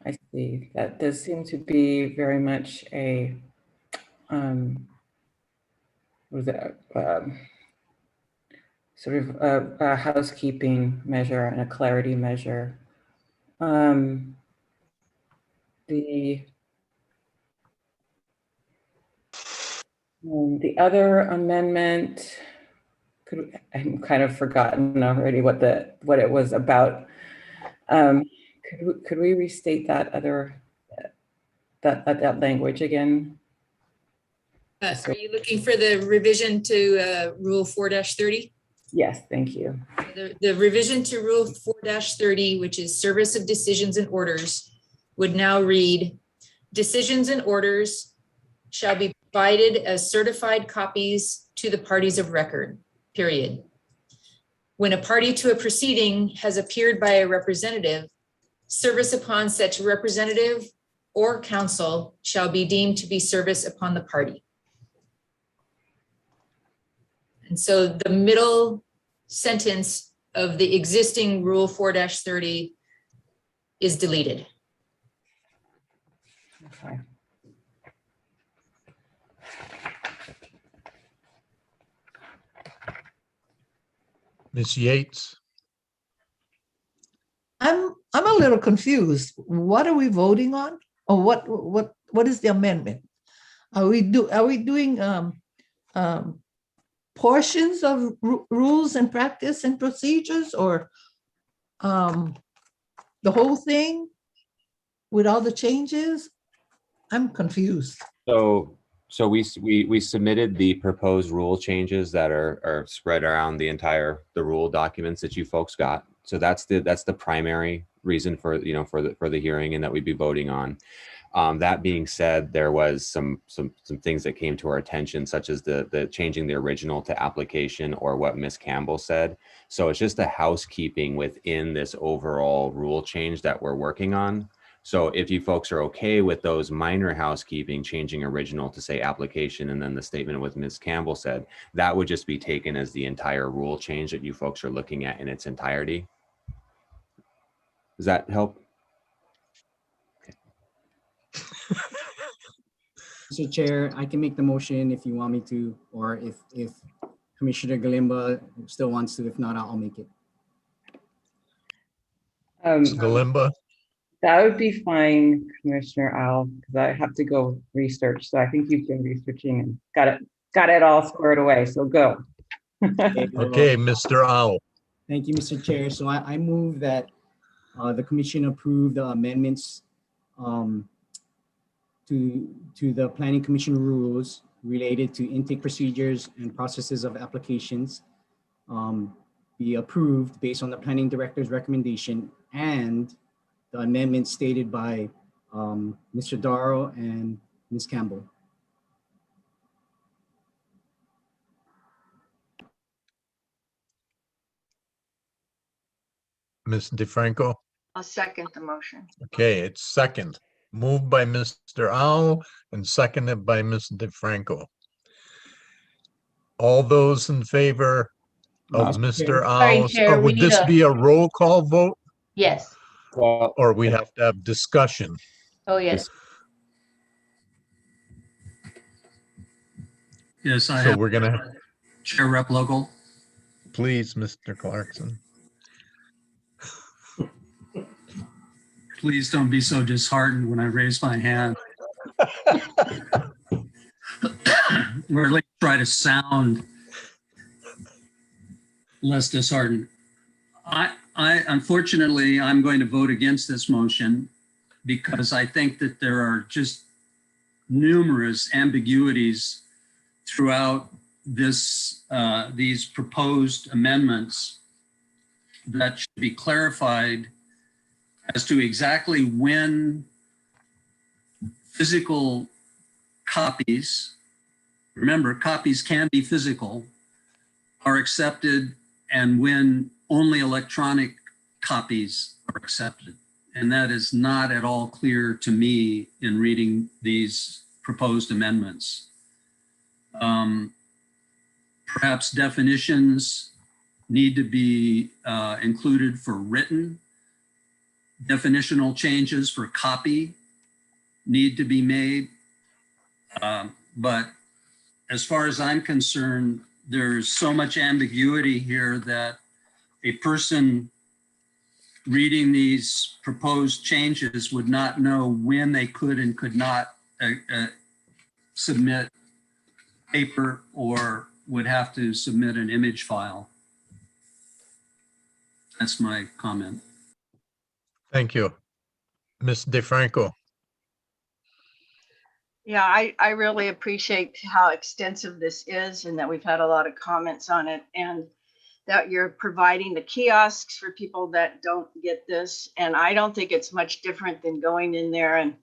I see. That does seem to be very much a sort of a housekeeping measure and a clarity measure. The other amendment, I'm kind of forgotten already what it was about. Could we restate that that language again? Are you looking for the revision to Rule 4-30? Yes, thank you. The revision to Rule 4-30, which is service of decisions and orders, would now read, decisions and orders shall be provided as certified copies to the parties of record, period. When a party to a proceeding has appeared by a representative, service upon such representative or counsel shall be deemed to be service upon the party. And so the middle sentence of the existing Rule 4-30 is deleted. Okay. Ms. Yates? I'm a little confused. What are we voting on? Or what is the amendment? Are we doing portions of rules and practice and procedures, or the whole thing with all the changes? I'm confused. So we submitted the proposed rule changes that are spread around the rule documents that you folks got. So that's the primary reason for the hearing and that we'd be voting on. That being said, there was some things that came to our attention, such as the changing the original to application, or what Ms. Campbell said. So it's just a housekeeping within this overall rule change that we're working on. So if you folks are okay with those minor housekeeping, changing original to say application, and then the statement with Ms. Campbell said, that would just be taken as the entire rule change that you folks are looking at in its entirety. Does that help? Mr. Chair, I can make the motion if you want me to, or if Commissioner Galimba still wants to. If not, I'll make it. Galimba? That would be fine, Commissioner Al, because I have to go research. So I think you've been researching and got it all squared away. So go. Okay, Mr. Al. Thank you, Mr. Chair. So I move that the commission approve the amendments to the Planning Commission rules related to intake procedures and processes of applications be approved based on the Planning Director's recommendation, and the amendments stated by Mr. Darrow and Ms. Campbell. Ms. DeFranco? I'll second the motion. Okay, it's second. Moved by Mr. Al and seconded by Ms. DeFranco. All those in favor of Mr. Al's, or would this be a roll call vote? Yes. Or we have to have discussion? Oh, yes. Yes, I So have. we're gonna, Chair Rep Local. please, Mr. Clarkson. Please don't be so disheartened when I raise my hand. Or at least try to sound less disheartened. Unfortunately, I'm going to vote against this motion because I think that there are just numerous ambiguities throughout these proposed amendments that should be clarified as to exactly when physical copies, remember, copies can be physical, are accepted, and when only electronic copies are accepted. And that is not at all clear to me in reading these proposed amendments. Perhaps definitions need to be included for written. Definitional changes for copy need to be made. But as far as I'm concerned, there's so much ambiguity here that a person reading these proposed changes would not know when they could and could not submit paper or would have to submit an image file. That's my comment. Thank you. Ms. DeFranco. Yeah, I really appreciate how extensive this is and that we've had a lot of comments on it, and that you're providing the kiosks for people that don't get this. And I don't think it's much different than going in there and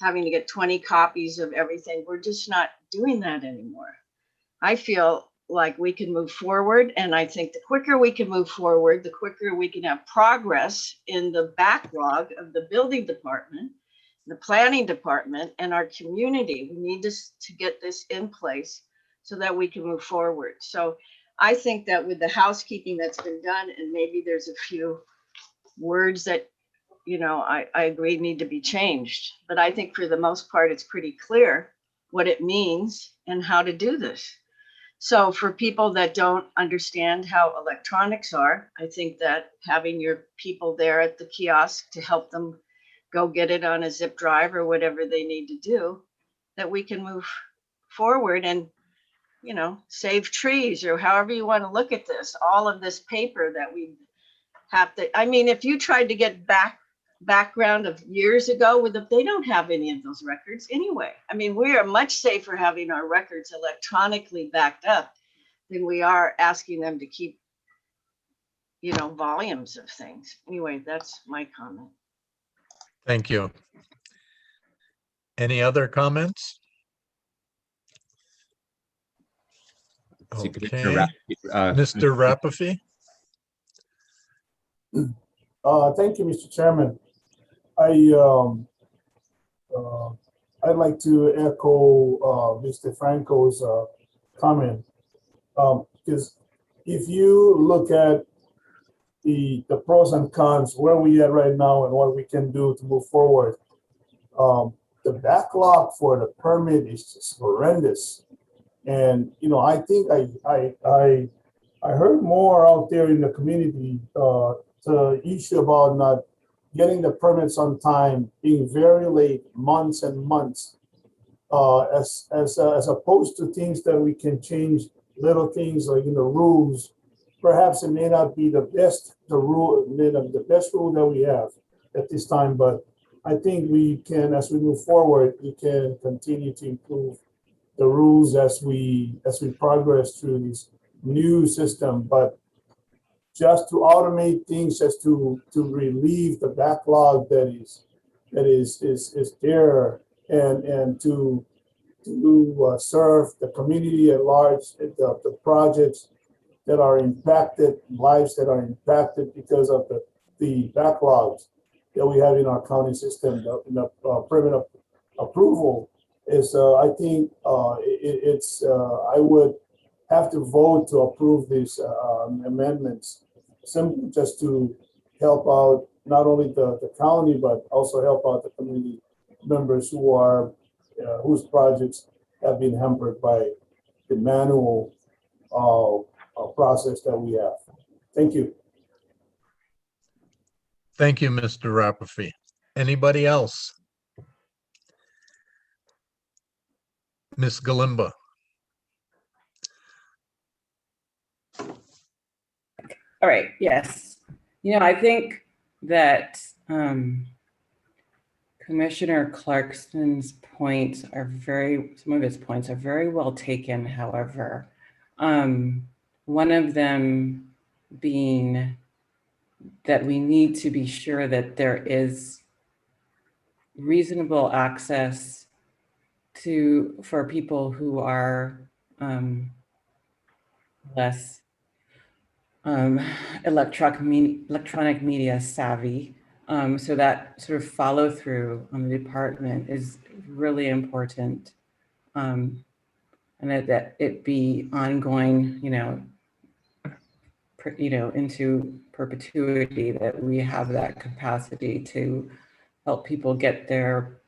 having to get 20 copies of everything. We're just not doing that anymore. I feel like we can move forward, and I think the quicker we can move forward, the quicker we can have progress in the backlog of the building department, the planning department, and our community. We need to get this in place so that we can move forward. So I think that with the housekeeping that's been done, and maybe there's a few words that, you know, I agree need to be changed, but I think for the most part, it's pretty clear what it means and how to do this. So for people that don't understand how electronics are, I think that having your people there at the kiosk to help them go get it on a zip drive or whatever they need to do, that we can move forward and, you know, save trees, or however you want to look at this, all of this paper that we have to, I mean, if you tried to get background of years ago they don't have any of those records anyway. I mean, we are much safer having our records electronically backed up than we are asking them to keep, you know, volumes of things. Anyway, that's my comment. Thank you. Any other comments? Okay. Mr. Rapafy? Thank you, Mr. Chairman. I'd like to echo Mr. Franco's comment, because if you look at the pros and cons, where we at right now and what we can do to move forward, the backlog for the permit is just horrendous. And you know, I think I heard more out there in the community the issue about not getting the permits on time, being very late, months and months, as opposed to things that we can change, little things like, you know, rules. Perhaps it may not be the best rule that we have at this time, but I think we can, as we move forward, we can continue to improve the rules as we progress through this new system. But just to automate things, just to relieve the backlog that is there, and to serve the community at large, the projects that are impacted, lives that are impacted because of the backlogs that we have in our county system, the permit approval is, I think I would have to vote to approve these amendments, simply just to help out not only the county, but also help out the community members who are whose projects have been hampered by the manual process that we have. Thank you. Thank you, Mr. Rapafy. Anybody else? Ms. Galimba. All right, yes. You know, I think that Commissioner Clarkson's points are some of his points are very well taken, however. One of them being that we need to be sure that there is reasonable access for people who are less electronic media savvy. So that sort of follow through on the department is really important. And that it be ongoing, into perpetuity, that we have that capacity to help people get their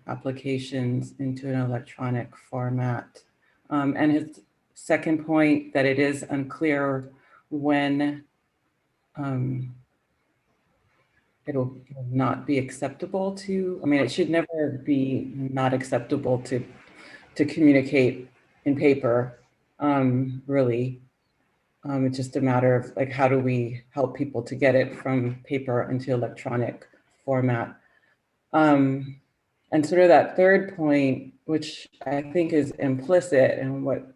applications into an electronic format. And his second point, that it is unclear when it'll not be acceptable to, it should never be not acceptable to communicate in paper, really. It's just a matter of like, how do we help people to get it from paper into electronic format? And sort of that third point, which I think is implicit in what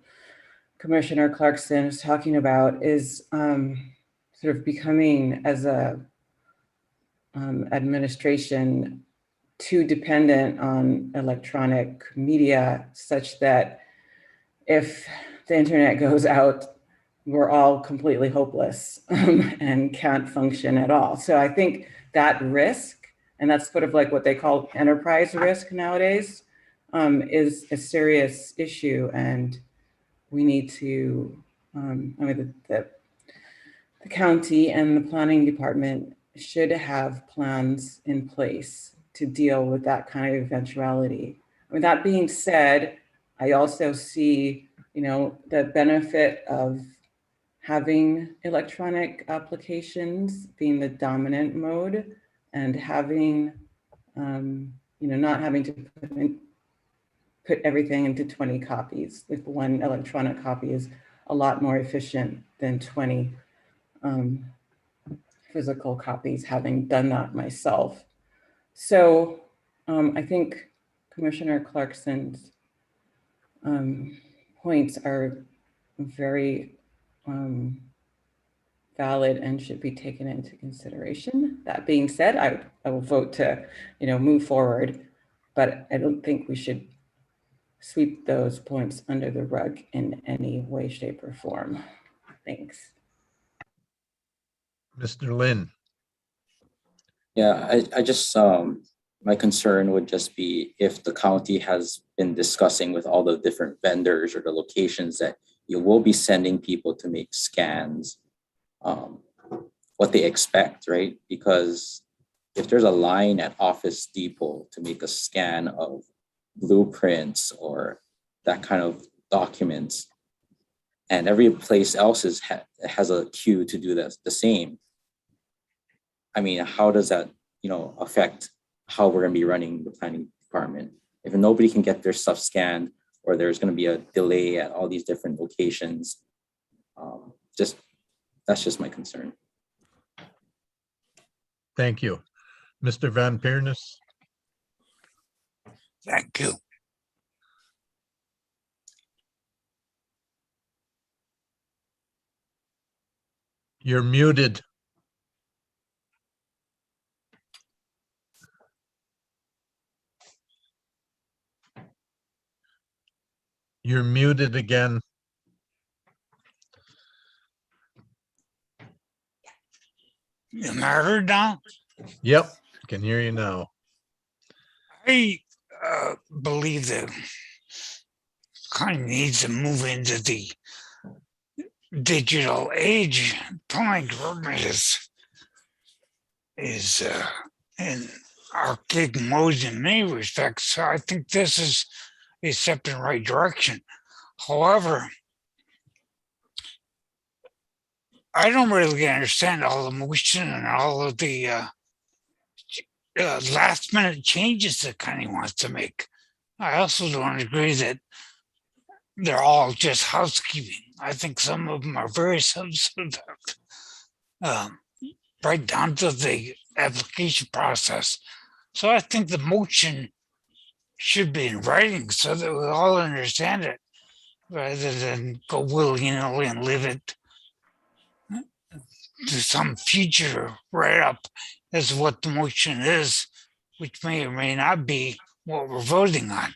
Commissioner Clarkson is talking about, is sort of becoming, as a administration, too dependent on electronic media, such that if the internet goes out, we're all completely hopeless and can't function at all. So I think that risk, and that's sort of like what they call enterprise risk nowadays, is a serious issue. And we need to, the county and the planning department should have plans in place to deal with that kind of eventuality. That being said, I also see, the benefit of having electronic applications being the dominant mode, and having, not having to put everything into 20 copies. If one electronic copy is a lot more efficient than 20 physical copies, having done that myself. So I think Commissioner Clarkson's points are very valid and should be taken into consideration. That being said, I will vote to, move forward, but I don't think we should sweep those points under the rug in any way, shape, or form. Thanks. Mr. Lin. Yeah, I just, my concern would just be if the county has been discussing with all the different vendors or the locations that you will be sending people to make scans, what they expect, right? Because if there's a line at Office Depot to make a scan of blueprints or that kind of documents, and every place else has a queue to do the same. How does that, affect how we're going to be running the planning department? If nobody can get their stuff scanned, or there's going to be a delay at all these different locations, that's just my concern. Thank you. Mr. Van Peernes. Thank you. You're muted. You're muted again. Am I heard now? Yep, can hear you now. I believe that kind of needs to move into the digital age. Planning department is in archaic mode in many respects. So I think this is a step in the right direction. However, I don't really understand all the motion and all of the last minute changes that Connie wants to make. I also don't agree that they're all just housekeeping. I think some of them are very substantive, right down to the application process. So I think the motion should be in writing so that we all understand it, rather than go willy-nilly and leave it to some future write-up as what the motion is, which may or may not be what we're voting on.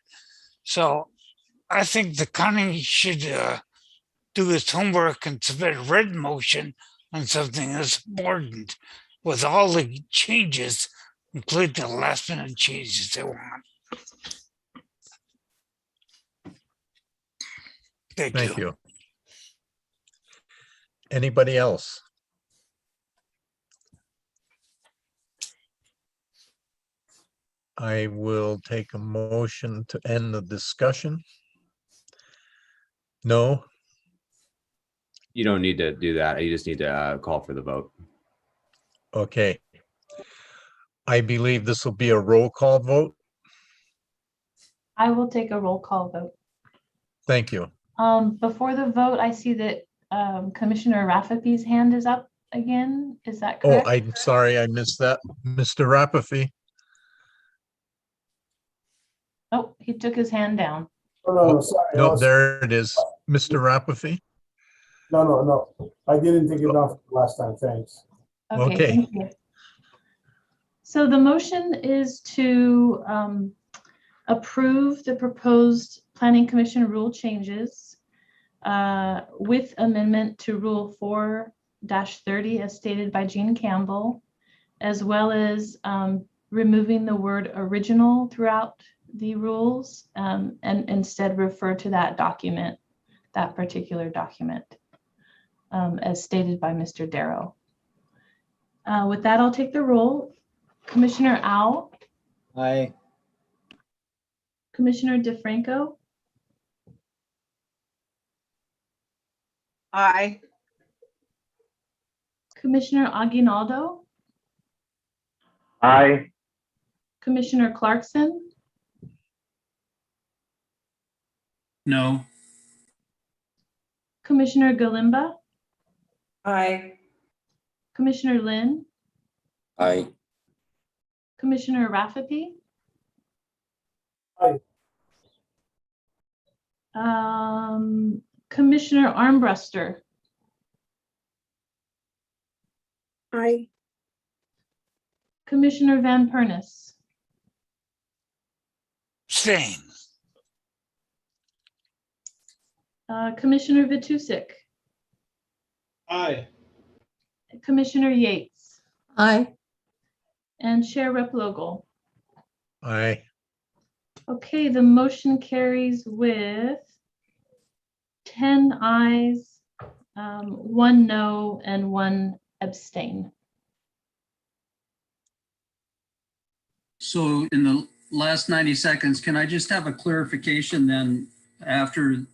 So I think the county should do its homework and submit a written motion on something that's important with all the changes, including the last minute changes they want. Thank you. Anybody else? I will take a motion to end the discussion. No? You don't need to do that. You just need to call for the vote. Okay. I believe this will be a roll call vote. I will take a roll call vote. Thank you. Before the vote, I see that Commissioner Rafferty's hand is up again. Is that Oh, correct? I'm sorry, I missed that. Mr. Rappafi. Oh, he took his hand down. No, sorry. No, there it is. Mr. Rappafi. No. I didn't take it off last time. Thanks. Okay, thank you. So the motion is to approve the proposed Planning Commission rule changes with amendment to Rule 4-30 as stated by Jean Campbell, as well as removing the word original throughout the rules and instead refer to that document, that particular document, as stated by Mr. Darrow. With that, I'll take the roll. Commissioner Au. Aye. Commissioner DeFranco. Aye. Commissioner Aguinaldo. Aye. Commissioner Clarkson. No. Commissioner Galimba. Aye. Commissioner Lin. Aye. Commissioner Rafferty. Aye. Commissioner Armbruster. Aye. Commissioner Van Pernis. Abstain. Commissioner Vitusik. Aye. Commissioner Yates. Aye. And Chair Replogle. Aye. Okay, the motion carries with 10 ayes, 1 no, and 1 abstain. So in the last 90 seconds, can I just have a clarification then after,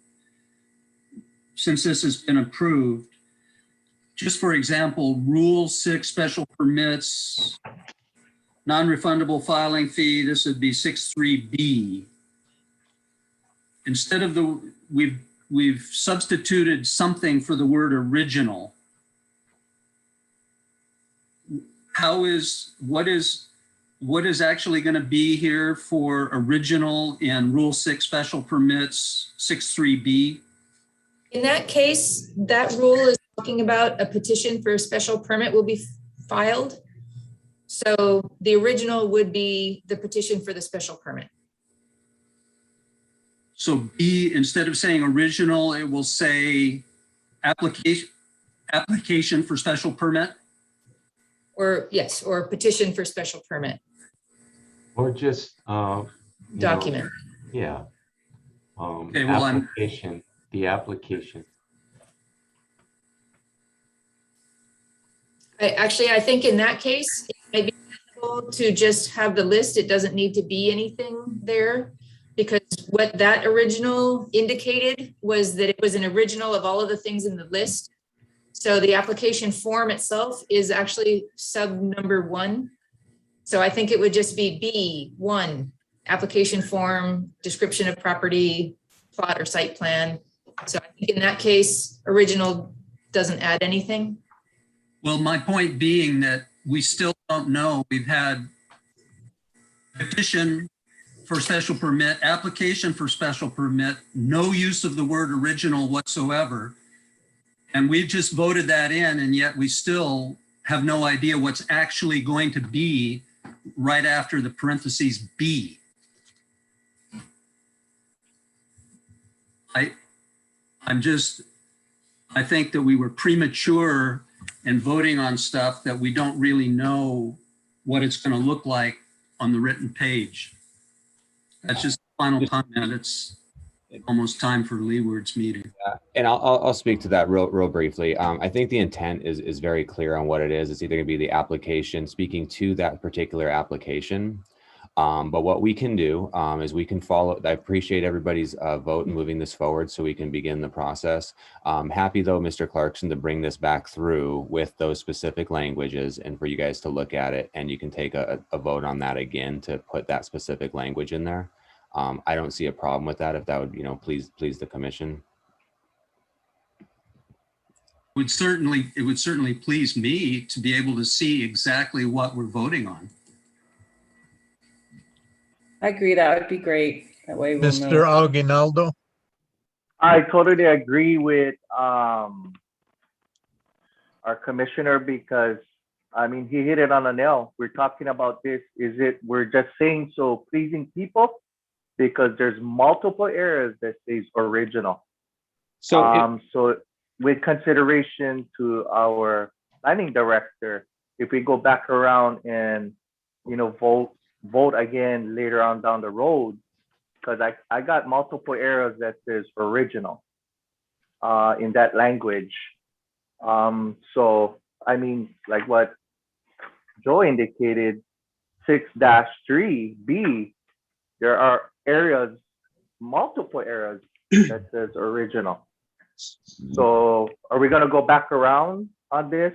since this has been approved? Just for example, Rule 6 special permits, non-refundable filing fee, this would be 6.3B. Instead of we've substituted something for the word original. What is actually going to be here for original in Rule 6 special permits 6.3B? In that case, that rule is talking about a petition for a special permit will be filed. So the original would be the petition for the special permit. So B, instead of saying original, it will say application for special permit? Or yes, or petition for special permit. Or just Document. Yeah. Okay, well, application, the application. I think in that case, it may be helpful to just have the list. It doesn't need to be anything there, because what that original indicated was that it was an original of all of the things in the list. So the application form itself is actually sub number 1. So I think it would just be B1, application form, description of property, plot or site plan. So I think in that case, original doesn't add anything. well, my point being that we still don't know. We've had Petition for special permit, application for special permit, no use of the word original whatsoever. And we've just voted that in, and yet we still have no idea what's actually going to be right after the parentheses B. I think that we were premature in voting on stuff that we don't really know what it's going to look like on the written page. That's just the final comment. It's almost time for Leeward's meeting. And I'll speak to that real briefly. I think the intent is very clear on what it is. It's either going to be the application speaking to that particular application. But what we can do is we can follow. I appreciate everybody's vote in moving this forward so we can begin the process. Happy though, Mr. Clarkson, to bring this back through with those specific languages and for you guys to look at it, and you can take a vote on that again to put that specific language in there. I don't see a problem with that if that would, please the commission. It would certainly please me to be able to see exactly what we're voting on. I agree, that would be great. That way we'll Mr. know. Aguinaldo? I totally agree with our commissioner because, I mean, he hit it on the nail. We're talking about this. We're just saying so pleasing people because there's multiple areas that says original. So, so with consideration to our planning director, if we go back around and, vote again later on down the road, because I got multiple areas that says original in that language. So, I mean, like what Joe indicated, 6-3B, there are areas, multiple areas that says original. So are we going to go back around on this?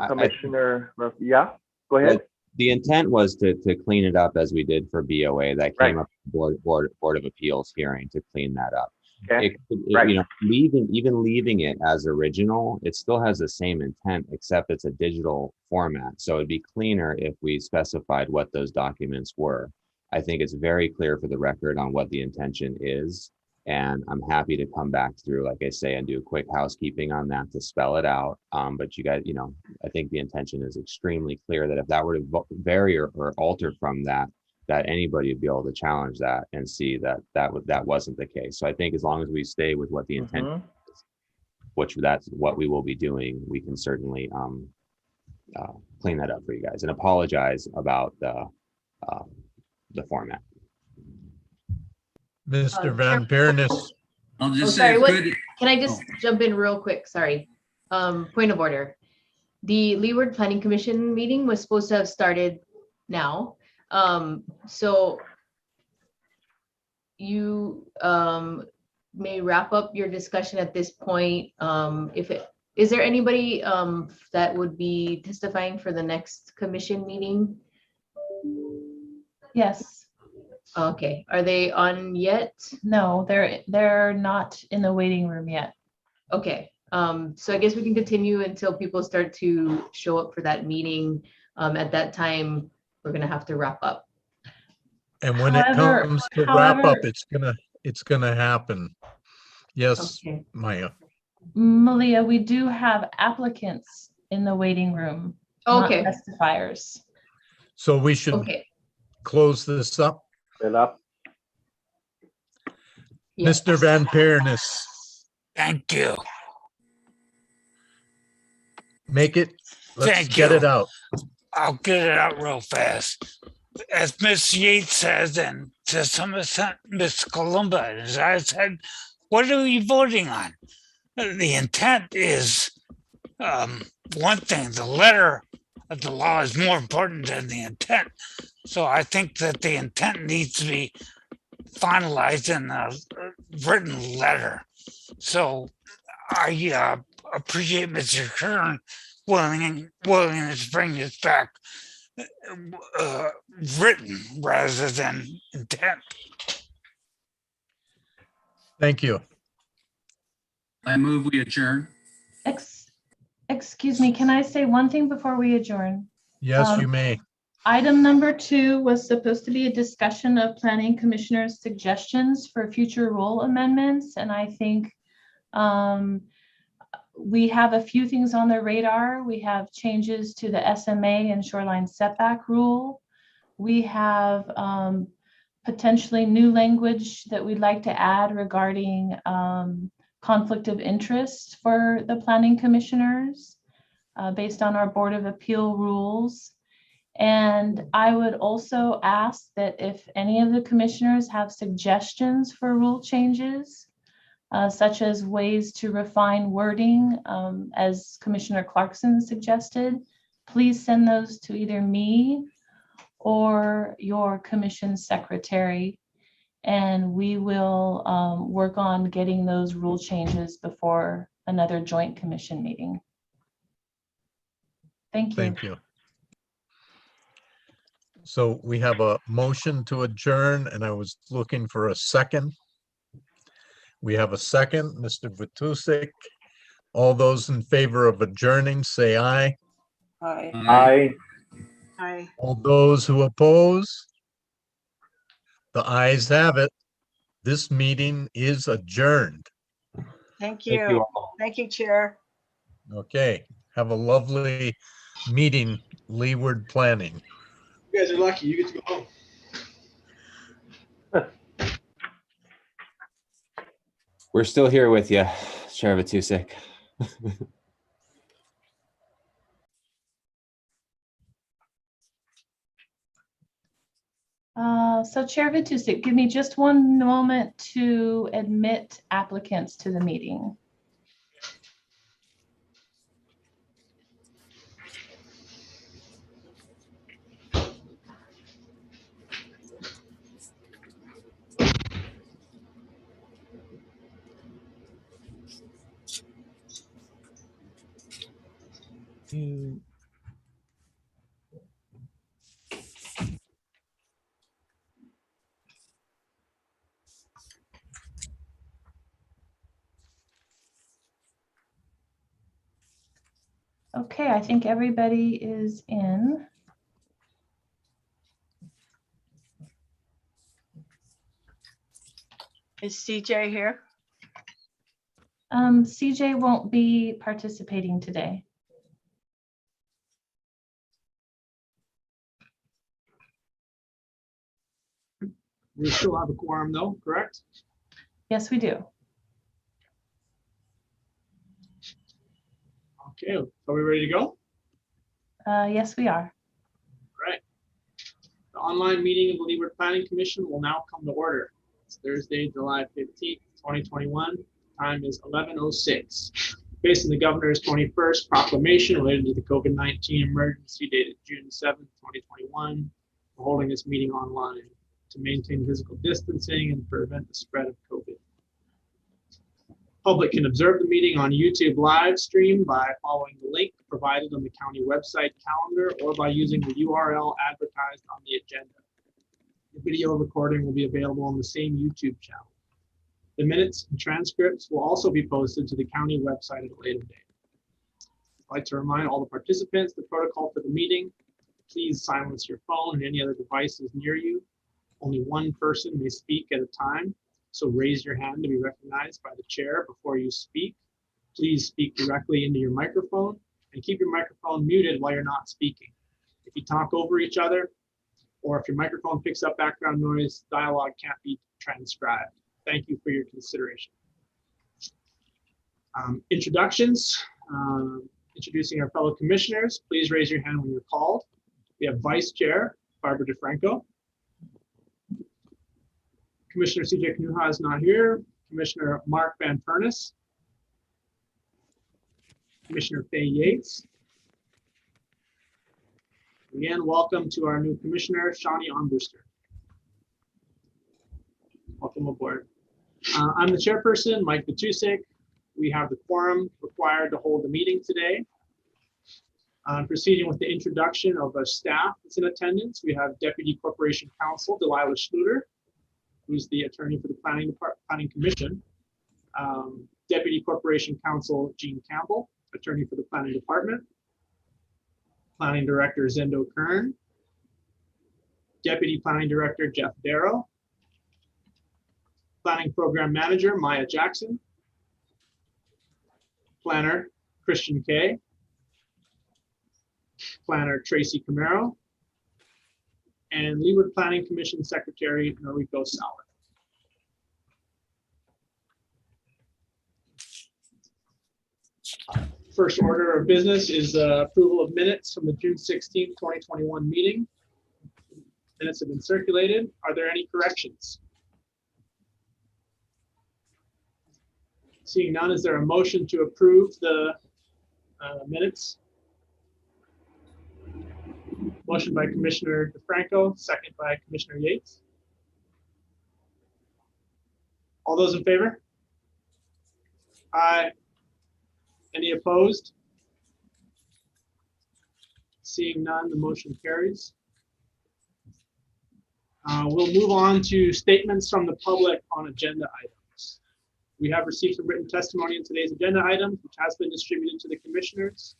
Commissioner, yeah, go ahead. The intent was to clean it up as we did for BOA. That came up Board of Appeals hearing to clean that up. Okay. Even leaving it as original, it still has the same intent, except it's a digital format. So it'd be cleaner if we specified what those documents were. I think it's very clear for the record on what the intention is. And I'm happy to come back through, like I say, and do a quick housekeeping on that to spell it out. But you guys, I think the intention is extremely clear that if that were to vary or alter from that, that anybody would be able to challenge that and see that wasn't the case. So I think as long as we stay with what the intent is, which that's what we will be doing, we can certainly clean that up for you guys and apologize about the format. Mr. Van Peernis. I'll just sorry, say, can I just jump in real quick? Sorry. Point of order. The Leeward Planning Commission meeting was supposed to have started now. So you may wrap up your discussion at this point. Is there anybody that would be testifying for the next commission meeting? Yes. Okay, are they on yet? No, they're not in the waiting room yet. Okay, so I guess we can continue until people start to show up for that meeting. At that time, we're gonna have to wrap up. And when it comes to wrap up, it's gonna happen. Yes, okay. Maya. Malia, we do have applicants in the waiting room. Okay. Not testifiers. So we should close this up. Fill up. Yes. Mr. Van Peernis. Thank you. Make it. Let's Thank get you. it out. I'll get it out real fast. As Miss Yates says, and to some extent, Miss Columba, as I said, what are we voting on? The intent is one thing. The letter of the law is more important than the intent. So I think that the intent needs to be finalized in a written letter. So I appreciate Mr. Kern willing to bring this back written rather than intent. Thank you. I move we adjourn. Excuse me, can I say one thing before we adjourn? Yes, you may. Item number 2 was supposed to be a discussion of planning commissioners' suggestions for future rule amendments. And I think we have a few things on the radar. We have changes to the SMA and shoreline setback rule. We have potentially new language that we'd like to add regarding conflict of interest for the planning commissioners based on our Board of Appeal rules. And I would also ask that if any of the commissioners have suggestions for rule changes, such as ways to refine wording, as Commissioner Clarkson suggested, please send those to either me or your commission secretary, and we will work on getting those rule changes before another joint commission meeting. Thank you. Thank you. So we have a motion to adjourn, and I was looking for a second. We have a second, Mr. Vitusik. All those in favor of adjourning, say aye. Aye. Aye. Aye. All those who oppose? The ayes have it. This meeting is adjourned. Thank Thank you you. all. Thank you, Chair. Okay, have a lovely meeting, Leeward Planning. You guys are lucky. You get to go home. We're still here with you, Chair Vitusik. So Chair Vitusik, give me just one moment to admit applicants to the meeting. Okay, I think everybody is in. Is CJ here? CJ won't be participating today. We still have a quorum though, correct? Yes, we do. Okay, are we ready to go? Yes, we are. All right. The online meeting of the Leeward Planning Commission will now come to order. It's Thursday, July 15th, 2021. Time is 11:06. Based on the governor's 21st proclamation related to the COVID-19 emergency dated June 7th, 2021, we're holding this meeting online to maintain physical distancing and prevent the spread of COVID. Public can observe the meeting on YouTube live stream by following the link provided on the county website calendar or by using the URL advertised on the agenda. The video recording will be available on the same YouTube channel. The minutes and transcripts will also be posted to the county website at a later date. I'd like to remind all the participants the protocol for the meeting. Please silence your phone and any other devices near you. Only one person may speak at a time, so raise your hand to be recognized by the chair before you speak. Please speak directly into your microphone and keep your microphone muted while you're not speaking. If you talk over each other, or if your microphone picks up background noise, dialogue can't be transcribed. Thank you for your consideration. Introductions. Introducing our fellow commissioners. Please raise your hand when you're called. We have Vice Chair Barbara DeFranco. Commissioner CJ Kanuha is not here. Commissioner Mark Van Pernis. Commissioner Faye Yates. Again, welcome to our new commissioner, Shawnee Armbruster. Welcome aboard. I'm the chairperson, Mike Vitusik. We have the quorum required to hold the meeting today. Proceeding with the introduction of our staff that's in attendance, we have Deputy Corporation Counsel Delilah Schluter, who's the attorney for the Planning Commission. Deputy Corporation Counsel Gene Campbell, attorney for the Planning Department. Planning Director Zendo Kern, Deputy Planning Director Jeff Darrow, Planning Program Manager Maya Jackson, Planner Christian Kay, Planner Tracy Camaro, and Leeward Planning Commission Secretary Noriko Sauer. First order of business is approval of minutes from the June 16th, 2021 meeting. Minutes have been circulated. Are there any corrections? Seeing none, is there a motion to approve the minutes? Motion by Commissioner DeFranco, second by Commissioner Yates. All those in favor? Aye. Any opposed? Seeing none, the motion carries. We'll move on to statements from the public on agenda items. We have received some written testimony in today's agenda items, which has been distributed to the commissioners.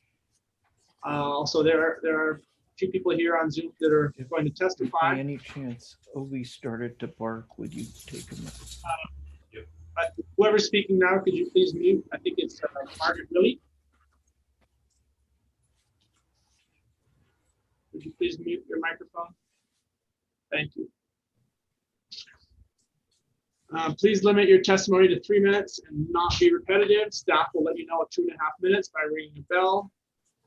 Also, there are two people here on Zoom that are going to testify. By any chance Obi started to bark, would you take him? Whoever's speaking now, could you please mute? I think it's Margaret Willie. Would you please mute your microphone? Thank you. Please limit your testimony to 3 minutes and not be repetitive. Staff will let you know at 2.5 minutes by ringing a bell,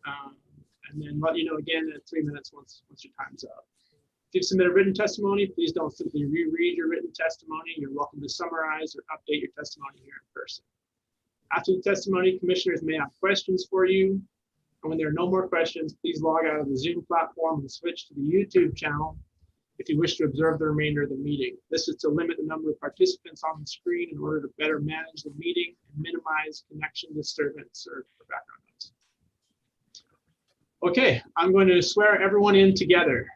and then let you know again at 3 minutes once your time's up. If you've submitted written testimony, please don't simply reread your written testimony. You're welcome to summarize or update your testimony here in person. After the testimony, commissioners may have questions for you. And when there are no more questions, please log out of the Zoom platform and switch to the YouTube channel if you wish to observe the remainder of the meeting. This is to limit the number of participants on the screen in order to better manage the meeting and minimize connection disturbance or background noise. Okay, I'm going to swear everyone in together.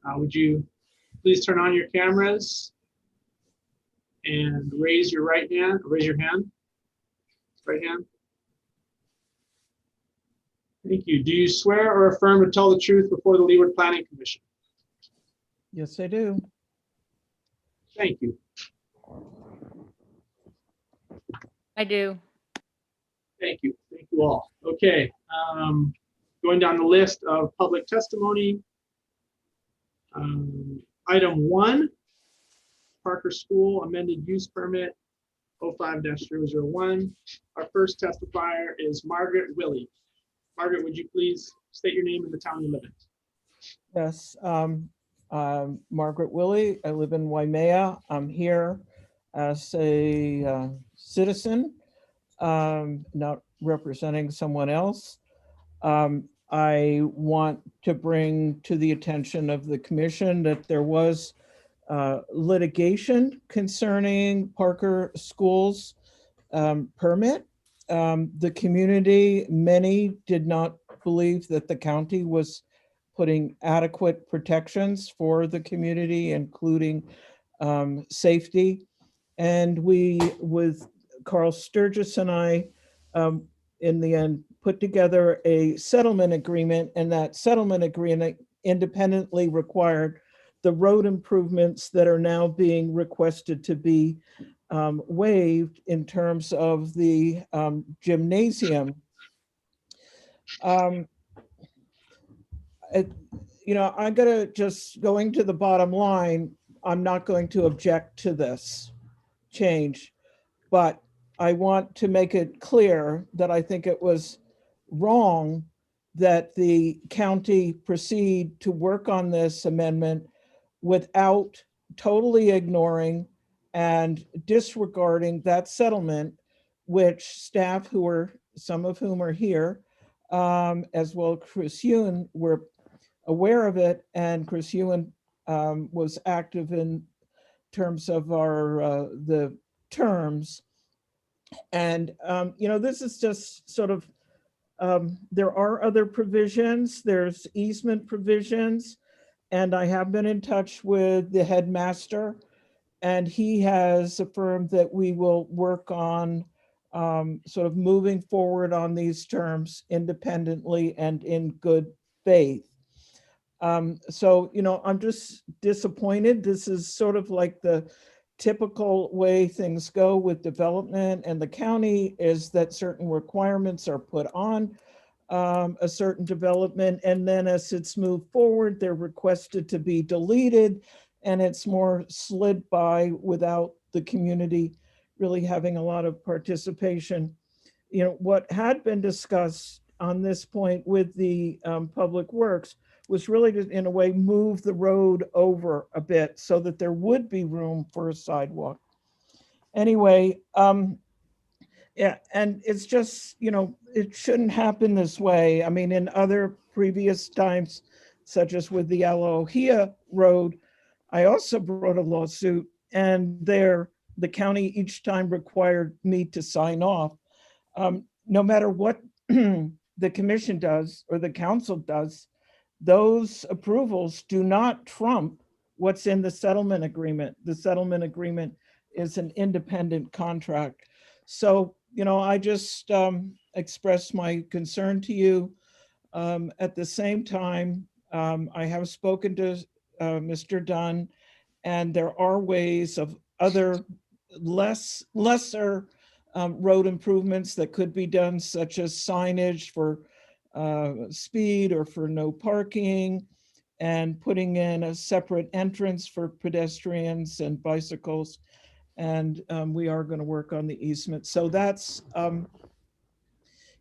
Would you please turn on your cameras and raise your right hand, raise your hand, right hand. Thank you. Do you swear or affirm to tell the truth before the Leeward Planning Commission? Yes, I do. Thank you. I do. Thank you. Thank you all. Okay. Going down the list of public testimony. Item 1, Parker School amended use permit 05-001. Our first testifier is Margaret Willie. Margaret, would you please state your name and the town you live in? Yes, Margaret Willie. I live in Waimea. I'm here as a citizen, not representing someone else. I want to bring to the attention of the commission that there was litigation concerning Parker School's permit. The community, many did not believe that the county was putting adequate protections for the community, including safety. And we, with Carl Sturgis and I, in the end, put together a settlement agreement, and that settlement agreement independently required the road improvements that are now being requested to be waived in terms of the gymnasium. I gotta just going to the bottom line, I'm not going to object to this change, but I want to make it clear that I think it was wrong that the county proceed to work on this amendment without totally ignoring and disregarding that settlement, which staff who are, some of whom are here, as well as Chris Ewan, were aware of it, and Chris Ewan was active in terms of our the terms. And this is just sort of, there are other provisions, there's easement provisions, and I have been in touch with the headmaster, and he has affirmed that we will work on sort of moving forward on these terms independently and in good faith. So, I'm just disappointed. This is sort of like the typical way things go with development and the county, is that certain requirements are put on a certain development, and then as it's moved forward, they're requested to be deleted, and it's more slid by without the community really having a lot of participation. What had been discussed on this point with the Public Works was really to, in a way, move the road over a bit so that there would be room for a sidewalk. Anyway, yeah, and it's just, it shouldn't happen this way. I mean, in other previous times, such as with the Aloha Road, I also brought a lawsuit, and there the county each time required me to sign off. No matter what the commission does or the council does, those approvals do not trump what's in the settlement agreement. The settlement agreement is an independent contract. So, I just expressed my concern to you. At the same time, I have spoken to Mr. Dunn, and there are ways of other lesser road improvements that could be done, such as signage for speed or for no parking, and putting in a separate entrance for pedestrians and bicycles. And we are going to work on the easement. So that's,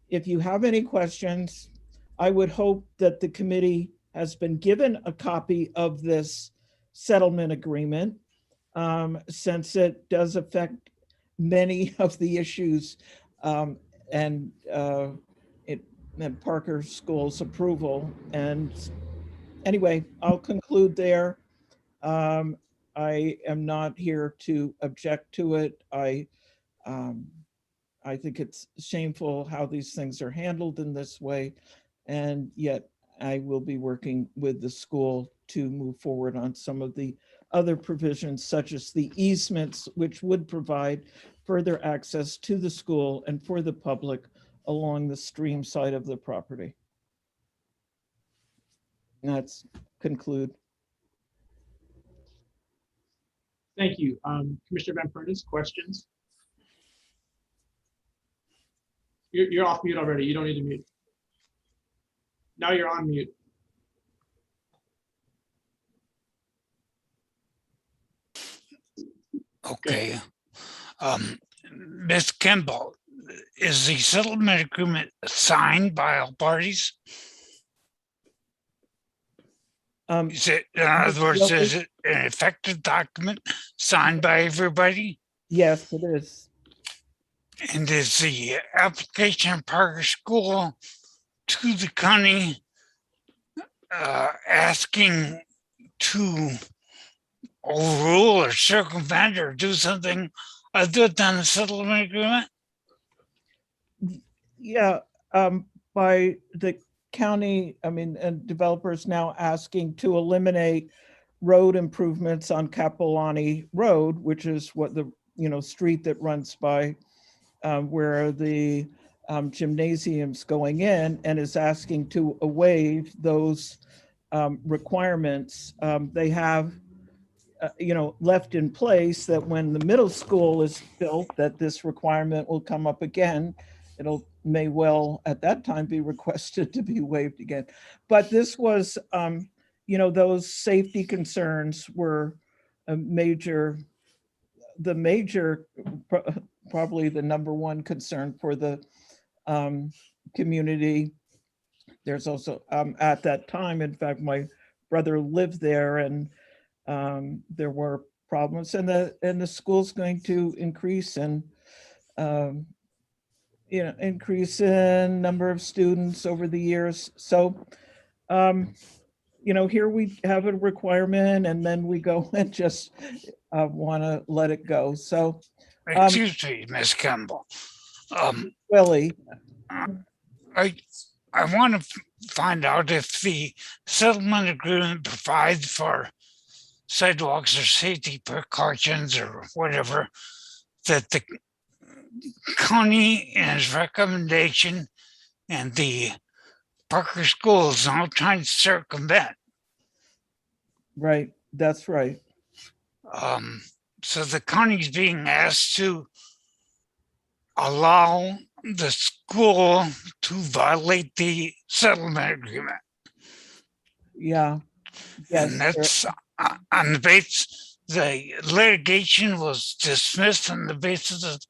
if you have any questions, I would hope that the committee has been given a copy of this settlement agreement, since it does affect many of the issues and Parker School's approval. And anyway, I'll conclude there. I am not here to object to it. I think it's shameful how these things are handled in this way, and yet I will be working with the school to move forward on some of the other provisions, such as the easements, which would provide further access to the school and for the public along the stream side of the property. And that's conclude. Thank you. Commissioner Van Pernis, questions? You're off mute already. You don't need to mute. Now you're on mute. Okay. Ms. Kimball, is the settlement agreement signed by all parties? Is it, in other words, is it an effective document signed by everybody? Yes, it is. And is the application of Parker School to the county asking to overrule or circumvent or do something other than the settlement agreement? Yeah, by the county, and developers now asking to eliminate road improvements on Kapolani Road, which is what the street that runs by where the gymnasium's going in, and is asking to waive those requirements. They have left in place that when the middle school is built, that this requirement will come up again. It'll may well at that time be requested to be waived again. But this was, those safety concerns were probably the number one concern for the community. There's also, at that time, in fact, my brother lived there, and there were problems, and the school's going to increase and increase in number of students over the years. So, here we have a requirement, and then we go and just want to let it go. So, excuse me, Ms. Campbell. Willie, I want to find out if the settlement agreement provides for sidewalks or safety precautions or whatever that county in its recommendation and the Parker School is now trying to circumvent. Right, that's right. So the county is being asked to allow the school to violate the settlement agreement. Yeah. Yes, And that's on the basis, the litigation was dismissed on the basis of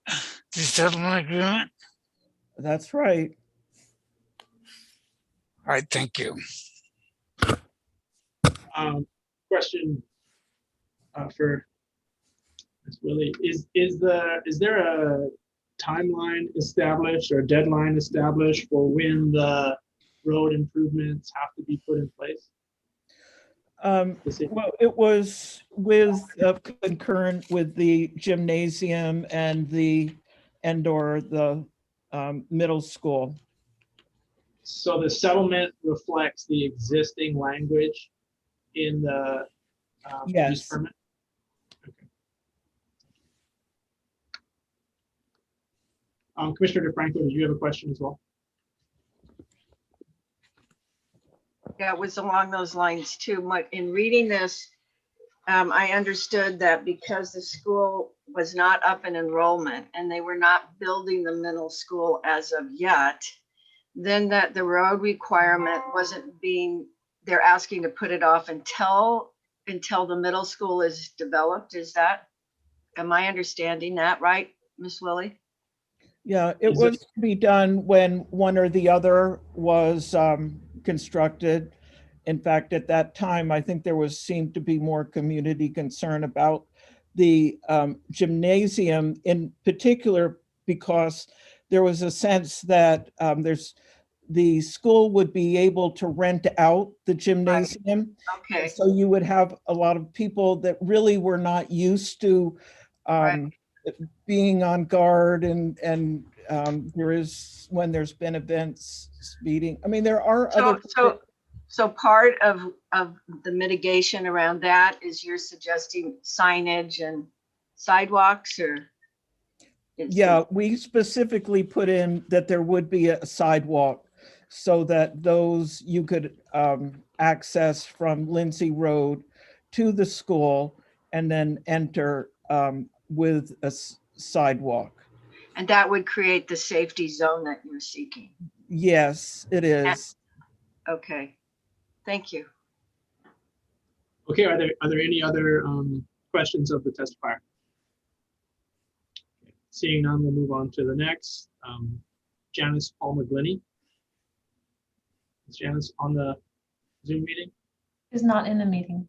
the settlement agreement. that's right. All right, thank you. Question for Ms. Willie, is there a timeline established or deadline established for when the road improvements have to be put in place? Well, it was with concurrent with the gymnasium and or the middle school. So the settlement reflects the existing language in the use Yes. permit? Okay. Commissioner DeFranco, did you have a question as well? Yeah, it was along those lines too. In reading this, I understood that because the school was not up in enrollment and they were not building the middle school as of yet, then that the road requirement wasn't being, they're asking to put it off until the middle school is developed. Am I understanding that right, Ms. Willie? Yeah, it was to be done when one or the other was constructed. In fact, at that time, I think there seemed to be more community concern about the gymnasium in particular, because there was a sense that the school would be able to rent out the gymnasium. Okay. So you would have a lot of people that really were not used to being on guard, and there is, when there's been events, speeding. I mean, there are other. So part of the mitigation around that is you're suggesting signage and sidewalks, or? Yeah, we specifically put in that there would be a sidewalk so that those you could access from Lindsay Road to the school and then enter with a sidewalk. And that would create the safety zone that you're seeking? Yes, it is. Okay, thank you. Okay, are there any other questions of the testifier? Seeing none, we'll move on to the next. Janice Palmer-Glenny. Is Janice on the Zoom meeting? Is not in the meeting.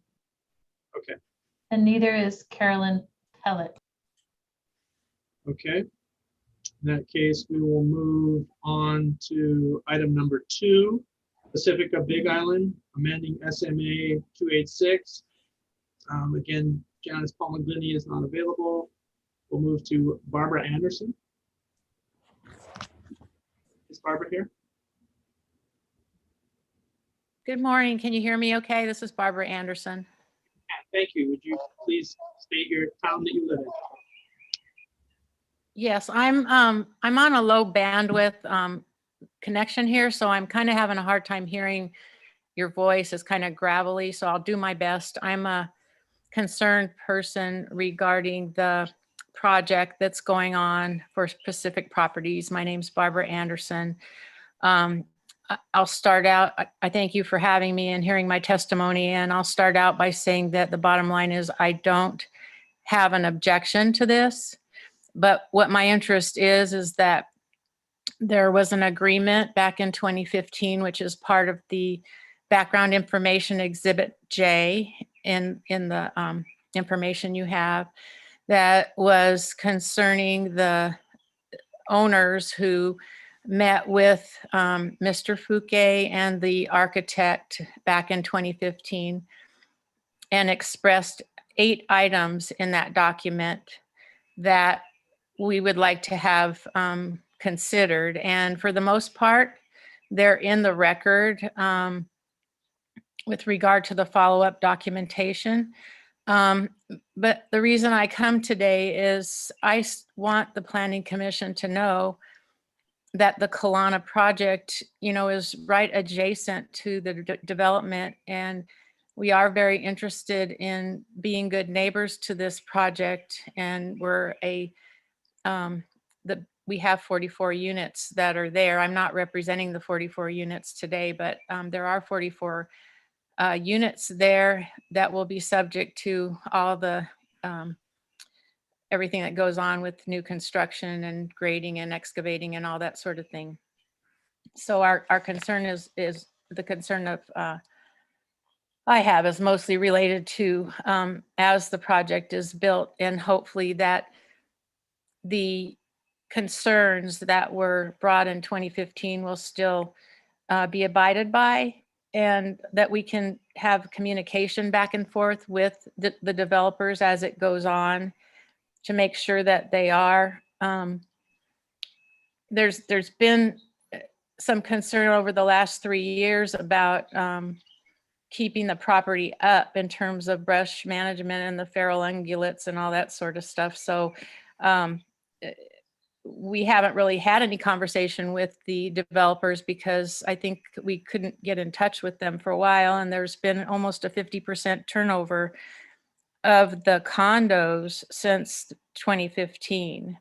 Okay. And neither is Carolyn Pellet. Okay. In that case, we will move on to item number 2, Pacifica Big Island, amending SMA 286. Again, Janice Palmer-Glenny is not available. We'll move to Barbara Anderson. Is Barbara here? Good morning. Can you hear me okay? This is Barbara Anderson. Thank you. Would you please state your town that you live in? Yes, I'm on a low bandwidth connection here, so I'm kind of having a hard time hearing your voice. It's kind of gravelly, so I'll do my best. I'm a concerned person regarding the project that's going on for Pacific Properties. My name's Barbara Anderson. I'll start out, I thank you for having me and hearing my testimony, and I'll start out by saying that the bottom line is I don't have an objection to this, but what my interest is that there was an agreement back in 2015, which is part of the background information exhibit J in the information you have, that was concerning the owners who met with Mr. Fouque and the architect back in 2015 and expressed 8 items in that document that we would like to have considered. And for the most part, they're in the record with regard to the follow-up documentation. But the reason I come today is want the Planning Commission to know that the Kalana project, is right adjacent to the development, and we are very interested in being good neighbors to this project. And we have 44 units that are there. I'm not representing the 44 units today, but there are 44 units there that will be subject to all the everything that goes on with new construction and grading and excavating and all that sort of thing. So our concern is the concern of I have is mostly related to as the project is built, and hopefully that the concerns that were brought in 2015 will still be abided by, and that we can have communication back and forth with the developers as it goes on to make sure that they are. There's been some concern over the last 3 years about keeping the property up in terms of brush management and the feral ungulates and all that sort of stuff. So we haven't really had any conversation with the developers because I think we couldn't get in touch with them for a while. And there's been almost a 50% turnover of the condos since 2015.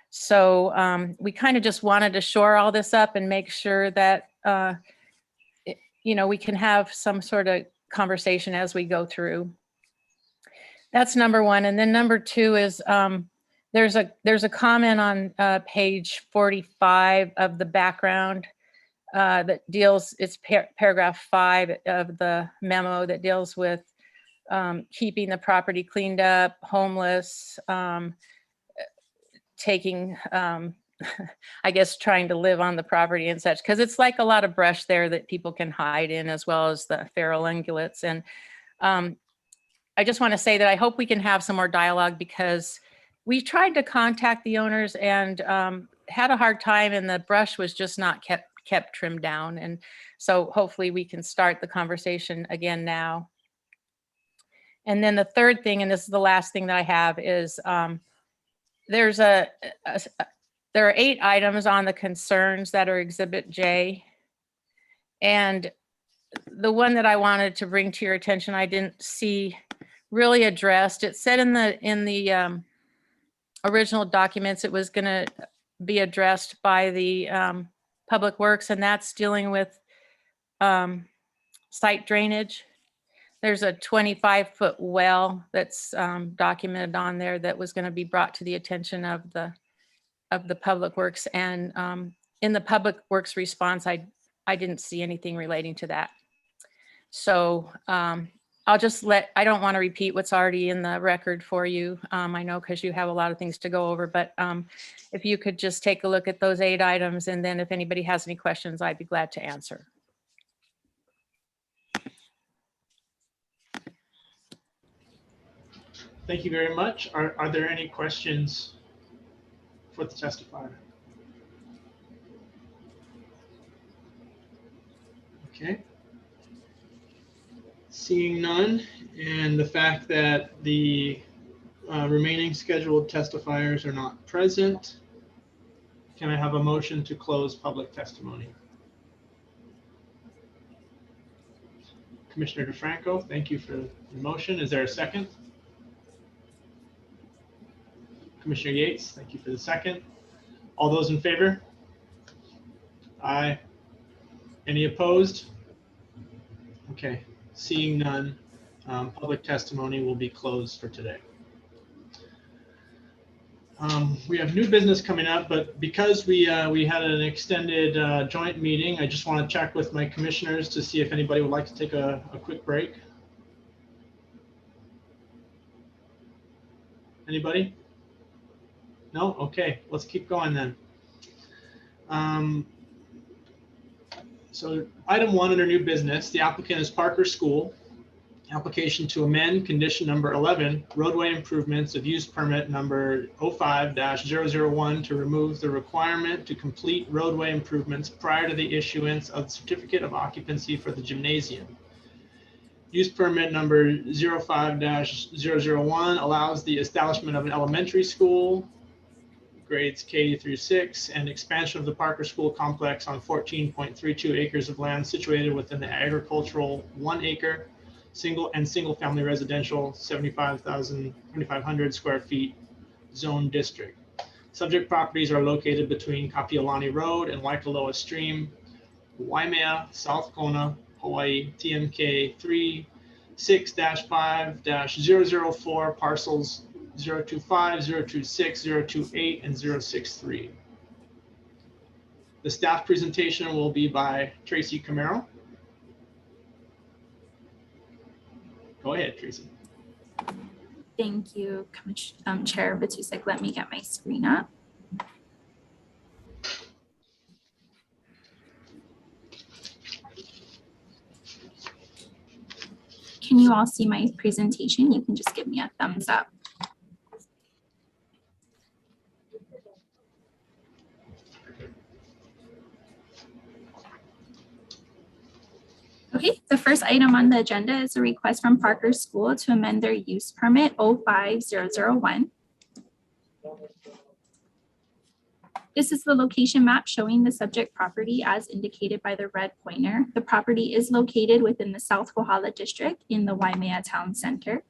So we kind of just wanted to shore all this up and make sure that, we can have some sort of conversation as we go through. That's number one. And then number two is there's a comment on page 45 of the background that deals, it's paragraph 5 of the memo that deals with keeping the property cleaned up, homeless, taking, I guess, trying to live on the property and such, because it's like a lot of brush there that people can hide in, as well as the feral ungulates. And I just want to say that I hope we can have some more dialogue, because we tried to contact the owners and had a hard time, and the brush was just not kept trimmed down. And so hopefully we can start the conversation again now. And then the third thing, and this is the last thing that I have, is there are 8 items on the concerns that are Exhibit J. And the one that I wanted to bring to your attention, I didn't see really addressed. It said in the original documents it was going to be addressed by the Public Works, and that's dealing with site drainage. There's a 25-foot well that's documented on there that was going to be brought to the attention of the Public Works, and in the Public Works response, I didn't see anything relating to that. So I don't want to repeat what's already in the record for you. I know, because you have a lot of things to go over, but if you could just take a look at those 8 items, and then if anybody has any questions, I'd be glad to answer. Thank you very much. Are there any questions for the testifier? Okay. Seeing none, and the fact that the remaining scheduled testifiers are not present, can I have a motion to close public testimony? Commissioner DeFranco, thank you for the motion. Is there a second? Commissioner Yates, thank you for the second. All those in favor? Aye. Any opposed? Okay, seeing none, public testimony will be closed for today. We have new business coming up, but because we had an extended joint meeting, I just want to check with my commissioners to see if anybody would like to take a quick break. Anybody? No? Okay, let's keep going then. So item 1 under new business, the applicant is Parker School. Application to amend condition number 11, roadway improvements of use permit number 05-001 to remove the requirement to complete roadway improvements prior to the issuance of the certificate of occupancy for the gymnasium. Use permit number 05-001 allows the establishment of an elementary school, grades K through 6, and expansion of the Parker School complex on 14.32 acres of land situated within the agricultural 1 acre single family residential 7,500 square feet zone district. Subject properties are located between Kapiolani Road and Waikoloa Stream, Waimea, South Kona, Hawaii, TMK 36-5-004, parcels 025, 026, 028, and 063. The staff presentation will be by Tracy Camaro. Go ahead, Tracy. Thank you, Chair Batusek. Let me get my screen up. Can you all see my presentation? You can just give me a thumbs up. Okay, the first item on the agenda is a request from Parker School to amend their use permit 05001. This is the location map showing the subject property as indicated by the red pointer. The property is located within the South Kohala district in the Waimea Town Center.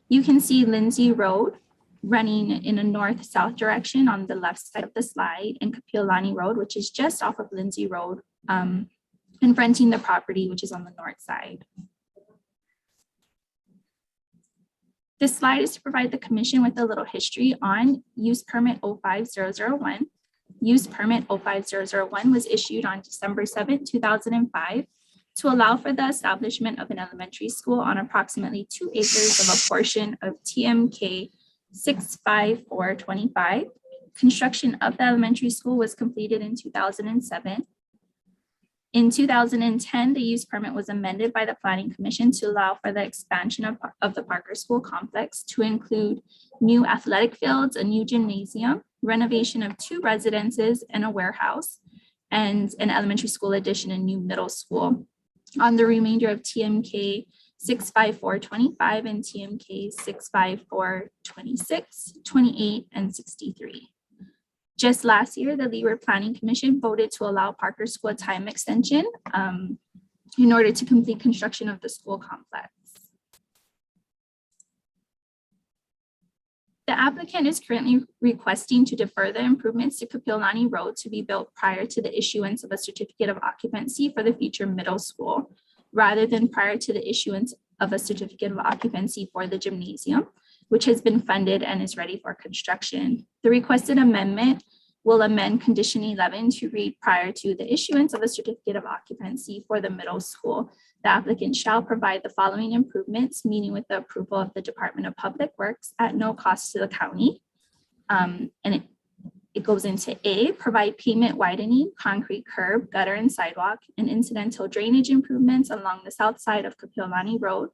You can see Lindsay Road running in a north-south direction on the left side of the slide, and Kapiolani Road, which is just off of Lindsay Road, confronting the property, which is on the north side. This slide is to provide the commission with a little history on use permit 05001. Use permit 05001 was issued on December 7, 2005 to allow for the establishment of an elementary school on approximately 2 acres of a portion of TMK 65425. Construction of the elementary school was completed in 2007. In 2010, the use permit was amended by the Planning Commission to allow for the expansion of the Parker School complex to include new athletic fields, a new gymnasium, renovation of 2 residences and a warehouse, and an elementary school addition and new middle school on the remainder of TMK 65425 and TMK 65426, 28, and 63. Just last year, the Leeward Planning Commission voted to allow Parker School a time extension in order to complete construction of the school complex. The applicant is currently requesting to defer the improvements to Kapiolani Road to be built prior to the issuance of a certificate of occupancy for the future middle school, rather than prior to the issuance of a certificate of occupancy for the gymnasium, which has been funded and is ready for construction. The requested amendment will amend condition 11 to read prior to the issuance of a certificate of occupancy for the middle school. The applicant shall provide the following improvements, meeting with the approval of the Department of Public Works at no cost to the county. And it goes into A, provide pavement widening, concrete curb, gutter and sidewalk, and incidental drainage improvements along the south side of Kapiolani Road,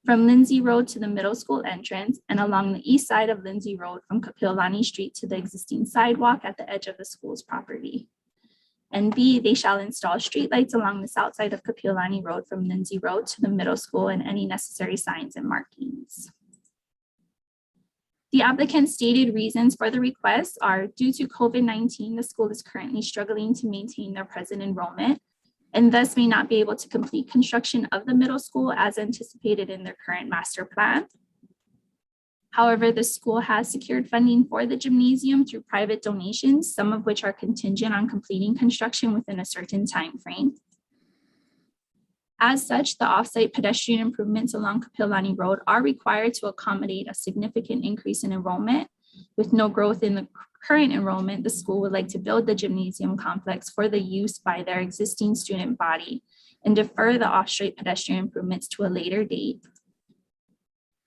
from Lindsay Road to the middle school entrance, and along the east side of Lindsay Road from Kapiolani Street to the existing sidewalk at the edge of the school's property. And B, they shall install streetlights along the south side of Kapiolani Road from Lindsay Road to the middle school and any necessary signs and markings. The applicant's stated reasons for the request are due to COVID-19, the school is currently struggling to maintain their present enrollment and thus may not be able to complete construction of the middle school as anticipated in their current master plan. However, the school has secured funding for the gymnasium through private donations, some of which are contingent on completing construction within a certain time frame. As such, the off-site pedestrian improvements along Kapiolani Road are required to accommodate a significant increase in enrollment. With no growth in the current enrollment, the school would like to build the gymnasium complex for the use by their existing student body and defer the off-street pedestrian improvements to a later date.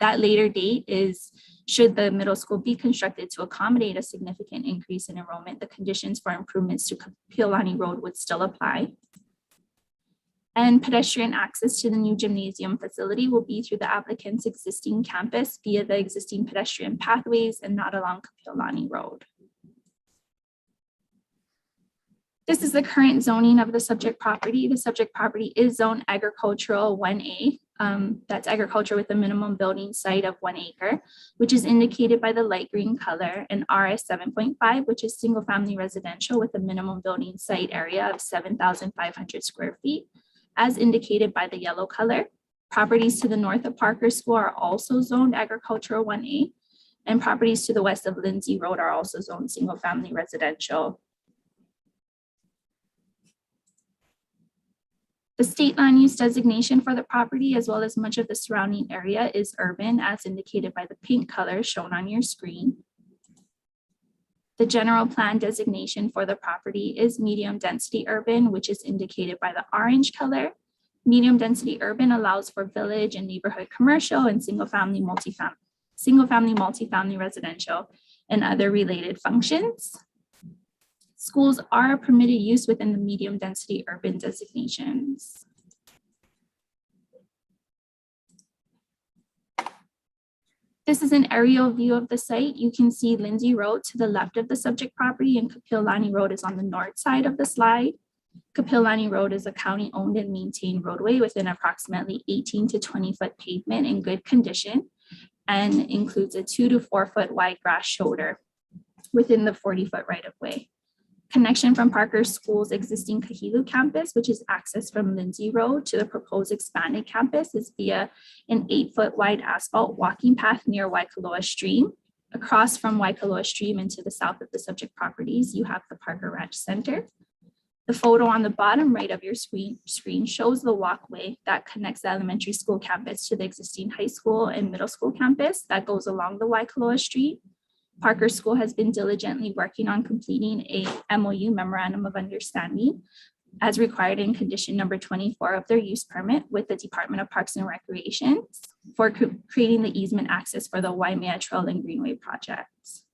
That later date is, should the middle school be constructed to accommodate a significant increase in enrollment, the conditions for improvements to Kapiolani Road would still apply. And pedestrian access to the new gymnasium facility will be through the applicant's existing campus via the existing pedestrian pathways and not along Kapiolani Road. This is the current zoning of the subject property. The subject property is zone agricultural 1A. That's agriculture with a minimum building site of 1 acre, which is indicated by the light green color, and RS 7.5, which is single family residential with a minimum building site area of 7,500 square feet, as indicated by the yellow color. Properties to the north of Parker School are also zoned agricultural 1A, and properties to the west of Lindsay Road are also zoned single family residential. The state land use designation for the property, as well as much of the surrounding area, is urban, as indicated by the pink color shown on your screen. The general plan designation for the property is medium density urban, which is indicated by the orange color. Medium density urban allows for village and neighborhood commercial and single family multifamily residential and other related functions. Schools are permitted use within the medium density urban designations. This is an aerial view of the site. You can see Lindsay Road to the left of the subject property, and Kapilani Road is on the north side of the slide. Kapilani Road is a county-owned and maintained roadway within approximately 18 to 20 foot pavement in good condition, and includes a 2 to 4 foot wide grass shoulder within the 40 foot right of way. Connection from Parker School's existing Kahilu campus, which is access from Lindsay Road to the proposed expanded campus, is via an 8 foot wide asphalt walking path near Waikoloa Stream. Across from Waikoloa Stream and to the south of the subject properties, you have the Parker Ranch Center. The photo on the bottom right of your screen shows the walkway that connects the elementary school campus to the existing high school and middle school campus that goes along the Waikoloa Street. Parker School has been diligently working on completing a MOU, Memorandum of Understanding, as required in condition number 24 of their use permit with the Department of Parks and Recreation for creating the easement access for the Waimea Trail and Greenway projects.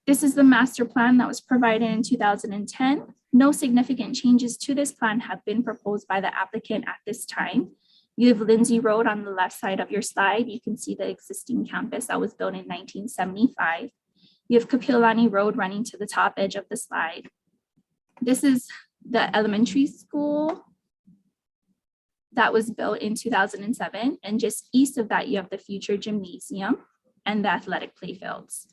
This is the master plan that was provided in 2010. No significant changes to this plan have been proposed by the applicant at this time. You have Lindsay Road on the left side of your slide. You can see the existing campus that was built in 1975. You have Kapilani Road running to the top edge of the slide. This is the elementary school that was built in 2007. And just east of that, you have the future gymnasium and the athletic playfields.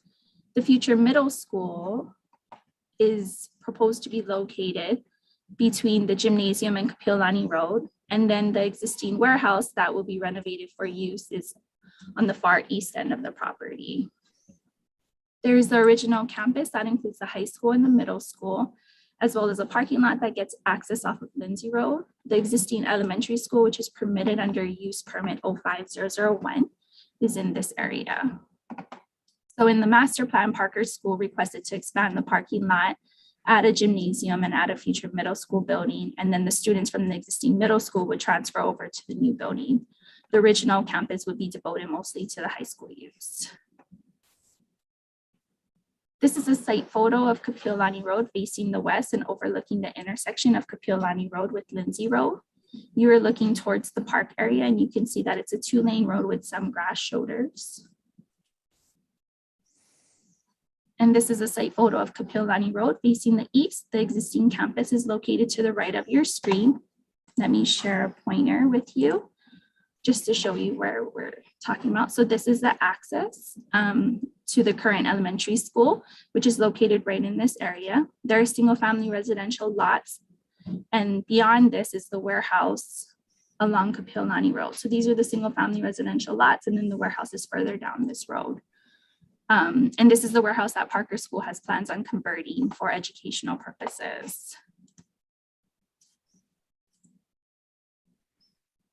The future middle school is proposed to be located between the gymnasium and Kapilani Road. And then the existing warehouse that will be renovated for use is on the far east end of the property. There's the original campus that includes the high school and the middle school, as well as a parking lot that gets access off of Lindsay Road. The existing elementary school, which is permitted under use permit 05001, is in this area. So in the master plan, Parker School requested to expand the parking lot, add a gymnasium, and add a future middle school building. And then the students from the existing middle school would transfer over to the new building. The original campus would be devoted mostly to the high school use. This is a site photo of Kapilani Road facing the west and overlooking the intersection of Kapilani Road with Lindsay Road. You are looking towards the park area, and you can see that it's a 2-lane road with some grass shoulders. And this is a site photo of Kapilani Road facing the east. The existing campus is located to the right of your screen. Let me share a pointer with you just to show you where we're talking about. So this is the access to the current elementary school, which is located right in this area. There are single family residential lots. And beyond this is the warehouse along Kapilani Road. So these are the single family residential lots, and then the warehouse is further down this road. And this is the warehouse that Parker School has plans on converting for educational purposes.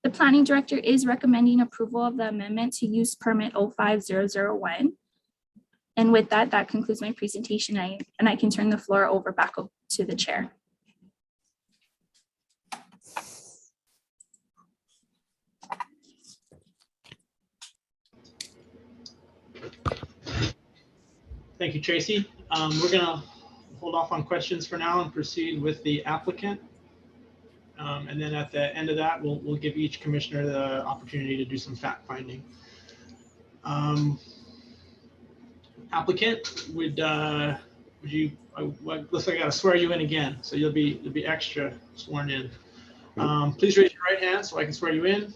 The planning director is recommending approval of the amendment to use permit 05001. And with that, that concludes my presentation. And I can turn the floor over back to the chair. Thank you, Tracy. We're gonna hold off on questions for now and proceed with the applicant. And then at the end of that, we'll give each commissioner the opportunity to do some fact finding. Applicant, would you? Looks like I gotta swear you in again, so you'll be extra sworn in. Please raise your right hand so I can swear you in.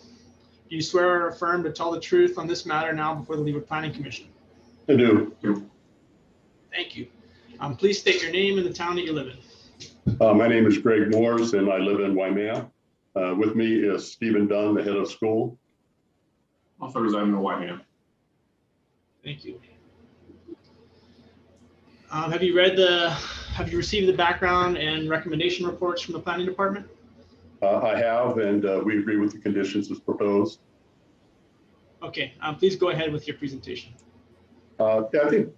Do you swear or affirm to tell the truth on this matter now before the Leeward Planning Commission? I do. Thank you. Please state your name and the town that you live in. My name is Greg Moores and I live in Waimea. With me is Stephen Dunn, the head of school. Also reside in Waimea. Thank you. Have you received the background and recommendation reports from the planning department? I have, and we agree with the conditions as proposed. Okay, please go ahead with your presentation. I think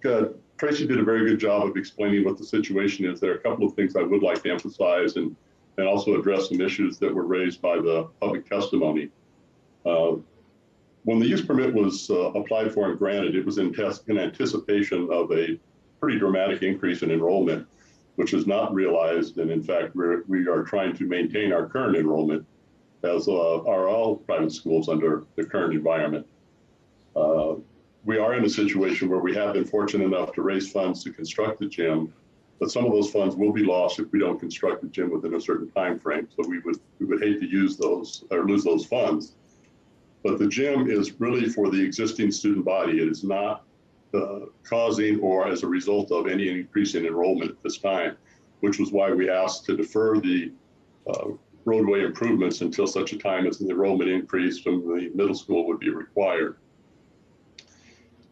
Tracy did a very good job of explaining what the situation is. There are a couple of things I would like to emphasize and also address some issues that were raised by the public testimony. When the use permit was applied for and granted, it was in anticipation of a pretty dramatic increase in enrollment, which is not realized. And in fact, we are trying to maintain our current enrollment, as are all private schools under the current environment. We are in a situation where we have been fortunate enough to raise funds to construct the gym, but some of those funds will be lost if we don't construct the gym within a certain time frame. So we would hate to use those or lose those funds. But the gym is really for the existing student body. It is not causing or as a result of any increase in enrollment at this time, which was why we asked to defer the roadway improvements until such a time as the enrollment increase from the middle school would be required.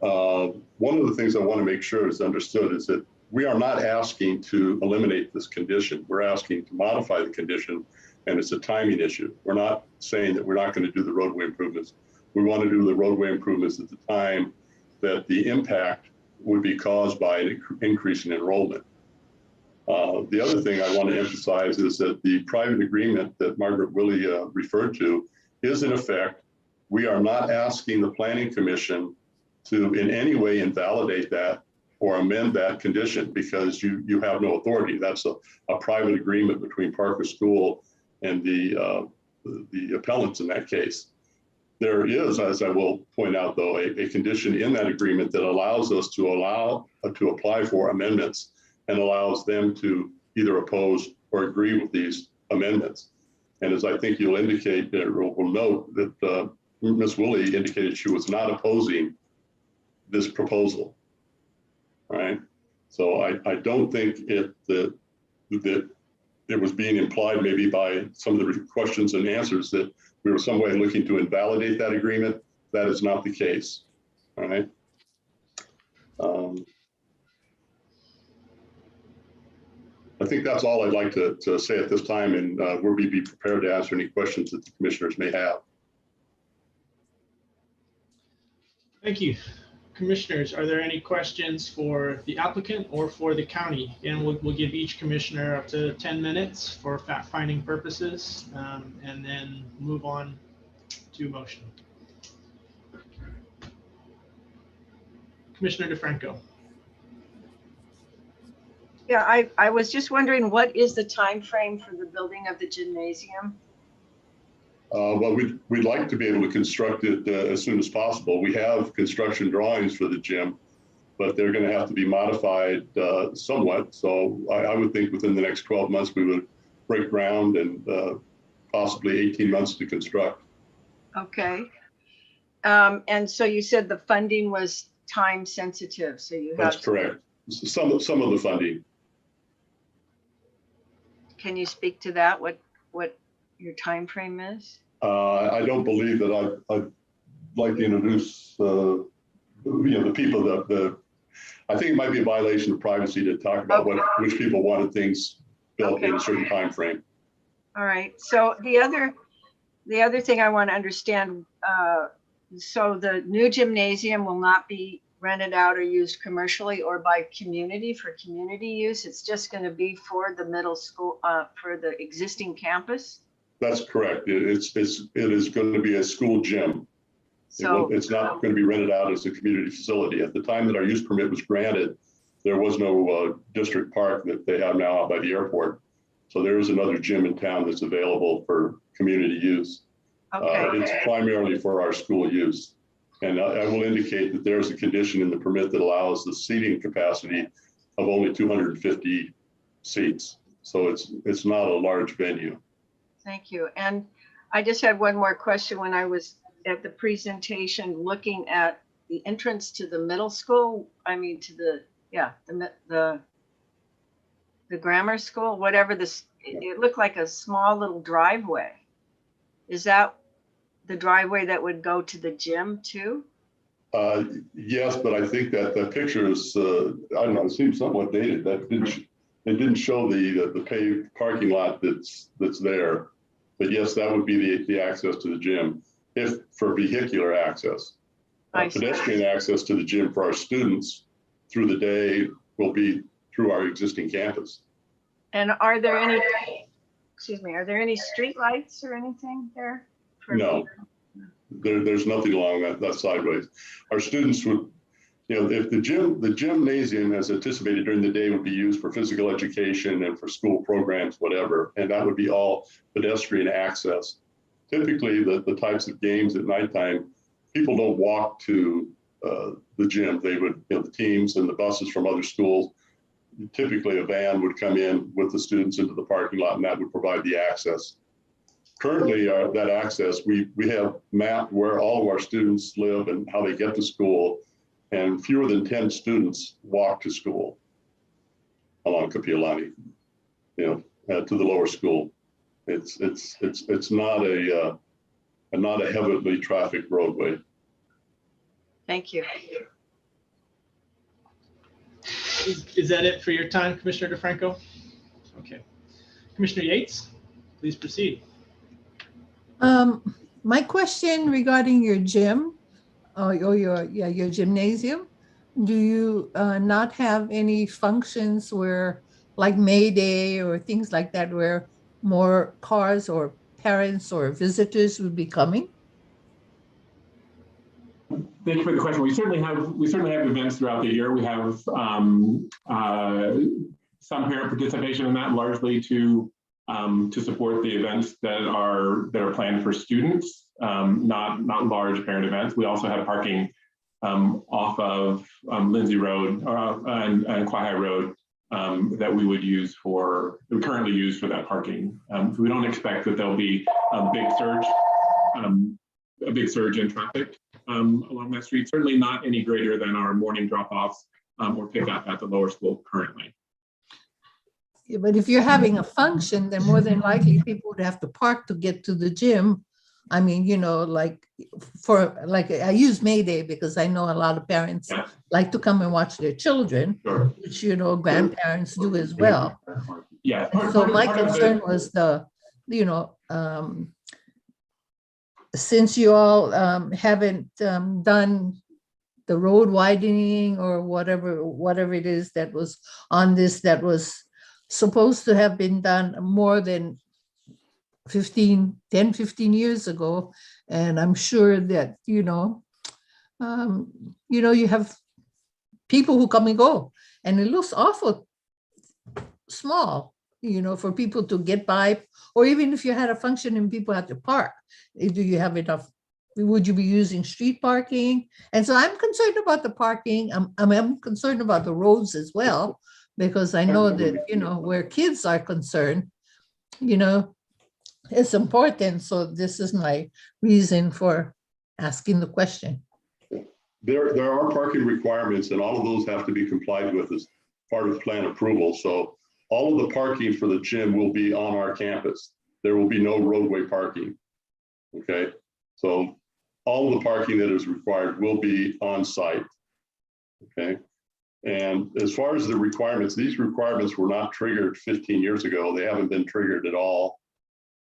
One of the things I want to make sure is understood is that we are not asking to eliminate this condition. We're asking to modify the condition, and it's a timing issue. We're not saying that we're not going to do the roadway improvements. We want to do the roadway improvements at the time that the impact would be caused by an increase in enrollment. The other thing I want to emphasize is that the private agreement that Margaret Willie referred to is in effect. We are not asking the Planning Commission to in any way invalidate that or amend that condition, because you have no authority. That's a private agreement between Parker School and the appellants in that case. There is, as I will point out though, a condition in that agreement that allows us to apply for amendments and allows them to either oppose or agree with these amendments. And as I think you'll indicate, we'll note that Ms. Willie indicated she was not opposing this proposal, right? So I don't think that it was being implied maybe by some of the questions and answers that we were some way looking to invalidate that agreement. That is not the case, all right? I think that's all I'd like to say at this time, and we'll be prepared to answer any questions that the commissioners may have. Thank you. Commissioners, are there any questions for the applicant or for the county? And we'll give each commissioner up to 10 minutes for fact-finding purposes, and then move on to motion. Commissioner DeFranco. Yeah, I was just wondering, what is the time frame for the building of the gymnasium? Well, we'd like to be able to construct it as soon as possible. We have construction drawings for the gym, but they're going to have to be modified somewhat. So I would think within the next 12 months, we would break ground and possibly 18 months to construct. Okay. And so you said the funding was time sensitive. So you have. That's correct. Some of the funding. Can you speak to that? What your time frame is? I don't believe that I'd like to introduce the people that I think it might be a violation of privacy to talk about which people wanted things built in a certain time frame. All right. So the other thing I want to understand, so the new gymnasium will not be rented out or used commercially or by community for community use. It's just going to be for the middle school, for the existing campus. That's correct. It is going to be a school gym. So it's not going to be rented out as a community facility. At the time that our use permit was granted, there was no district park that they have now out by the airport. So there is another gym in town that's available for community use. Okay. It's primarily for our school use. And I will indicate that there's a condition in the permit that allows the seating capacity of only 250 seats. So it's not a large venue. Thank you. And I just had one more question. When I was at the presentation looking at the entrance to the middle school, I mean to the, yeah, the grammar school, whatever this, it looked like a small little driveway. Is that the driveway that would go to the gym too? Yes, but I think that the picture is, I don't know, it seems somewhat dated. That it didn't show the paved parking lot that's there. But yes, that would be the access to the gym, if for vehicular access. Pedestrian access to the gym for our students through the day will be through our existing campus. And are there any, excuse me, are there any street lights or anything there? No, there's nothing along that sideways. Our students would, you know, if the gymnasium as anticipated during the day would be used for physical education and for school programs, whatever, and that would be all pedestrian access. Typically, the types of games at nighttime, people don't walk to the gym. They would, you know, the teams and the buses from other schools, typically a van would come in with the students into the parking lot, and that would provide the access. Currently, that access, we have mapped where all of our students live and how they get to school, and fewer than 10 students walk to school along Kapiolani, you know, to the lower school. It's not a heavily trafficked roadway. Thank you. Is that it for your time, Commissioner DeFranco? Okay. Commissioner Yates, please proceed. My question regarding your gym, or your gymnasium, do you not have any functions where, like May Day or things like that, where more cars or parents or visitors would be coming? Thank you for the question. We certainly have events throughout the year. We have some parent participation in that, largely to support the events that are planned for students, not large parent events. We also have parking off of Lindsay Road and Quahai Road that we currently use for that parking. So we don't expect that there'll be a big surge in traffic along that street. Certainly not any greater than our morning drop-offs or pickup at the lower school currently. Yeah, but if you're having a function, then more than likely people would have to park to get to the gym. I mean, you know, like I use May Day because I know a lot of parents like to come and watch their children, which, you know, grandparents do as well. Yeah. So my concern was since you all haven't done the road widening or whatever it is that was on this, that was supposed to have been done more than 10, 15 years ago. And I'm sure that, you have people who come and go, and it looks awful small, for people to get by, or even if you had a function and people had to park, do you have enough? Would you be using street parking? And so I'm concerned about the parking. I'm concerned about the roads as well, because I know that, where kids are concerned, it's important. So this is my reason for asking the question. There are parking requirements, and all of those have to be complied with as part of plan approval. So all of the parking for the gym will be on our campus. There will be no roadway parking. Okay, so all of the parking that is required will be on site. Okay, and as far as the requirements, these requirements were not triggered 15 years ago. They haven't been triggered at all.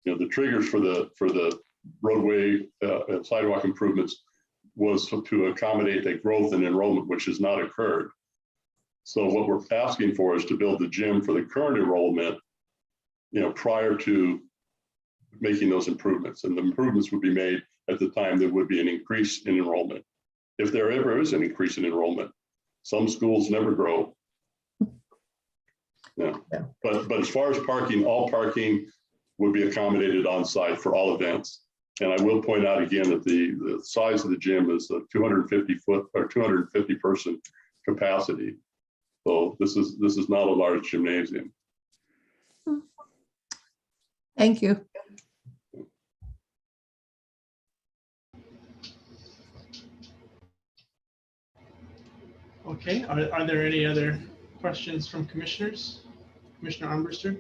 The triggers for the roadway and sidewalk improvements was to accommodate a growth in enrollment, which has not occurred. So what we're asking for is to build the gym for the current enrollment, prior to making those improvements. And the improvements would be made at the time there would be an increase in enrollment. If there ever is an increase in enrollment, some schools never grow. Yeah. But as far as parking, all parking would be accommodated on site for all events. And I will point out again that the size of the gym is a 250 person capacity. So this is not a large gymnasium. Thank you. Okay, are there any other questions from commissioners? Commissioner Armbruster?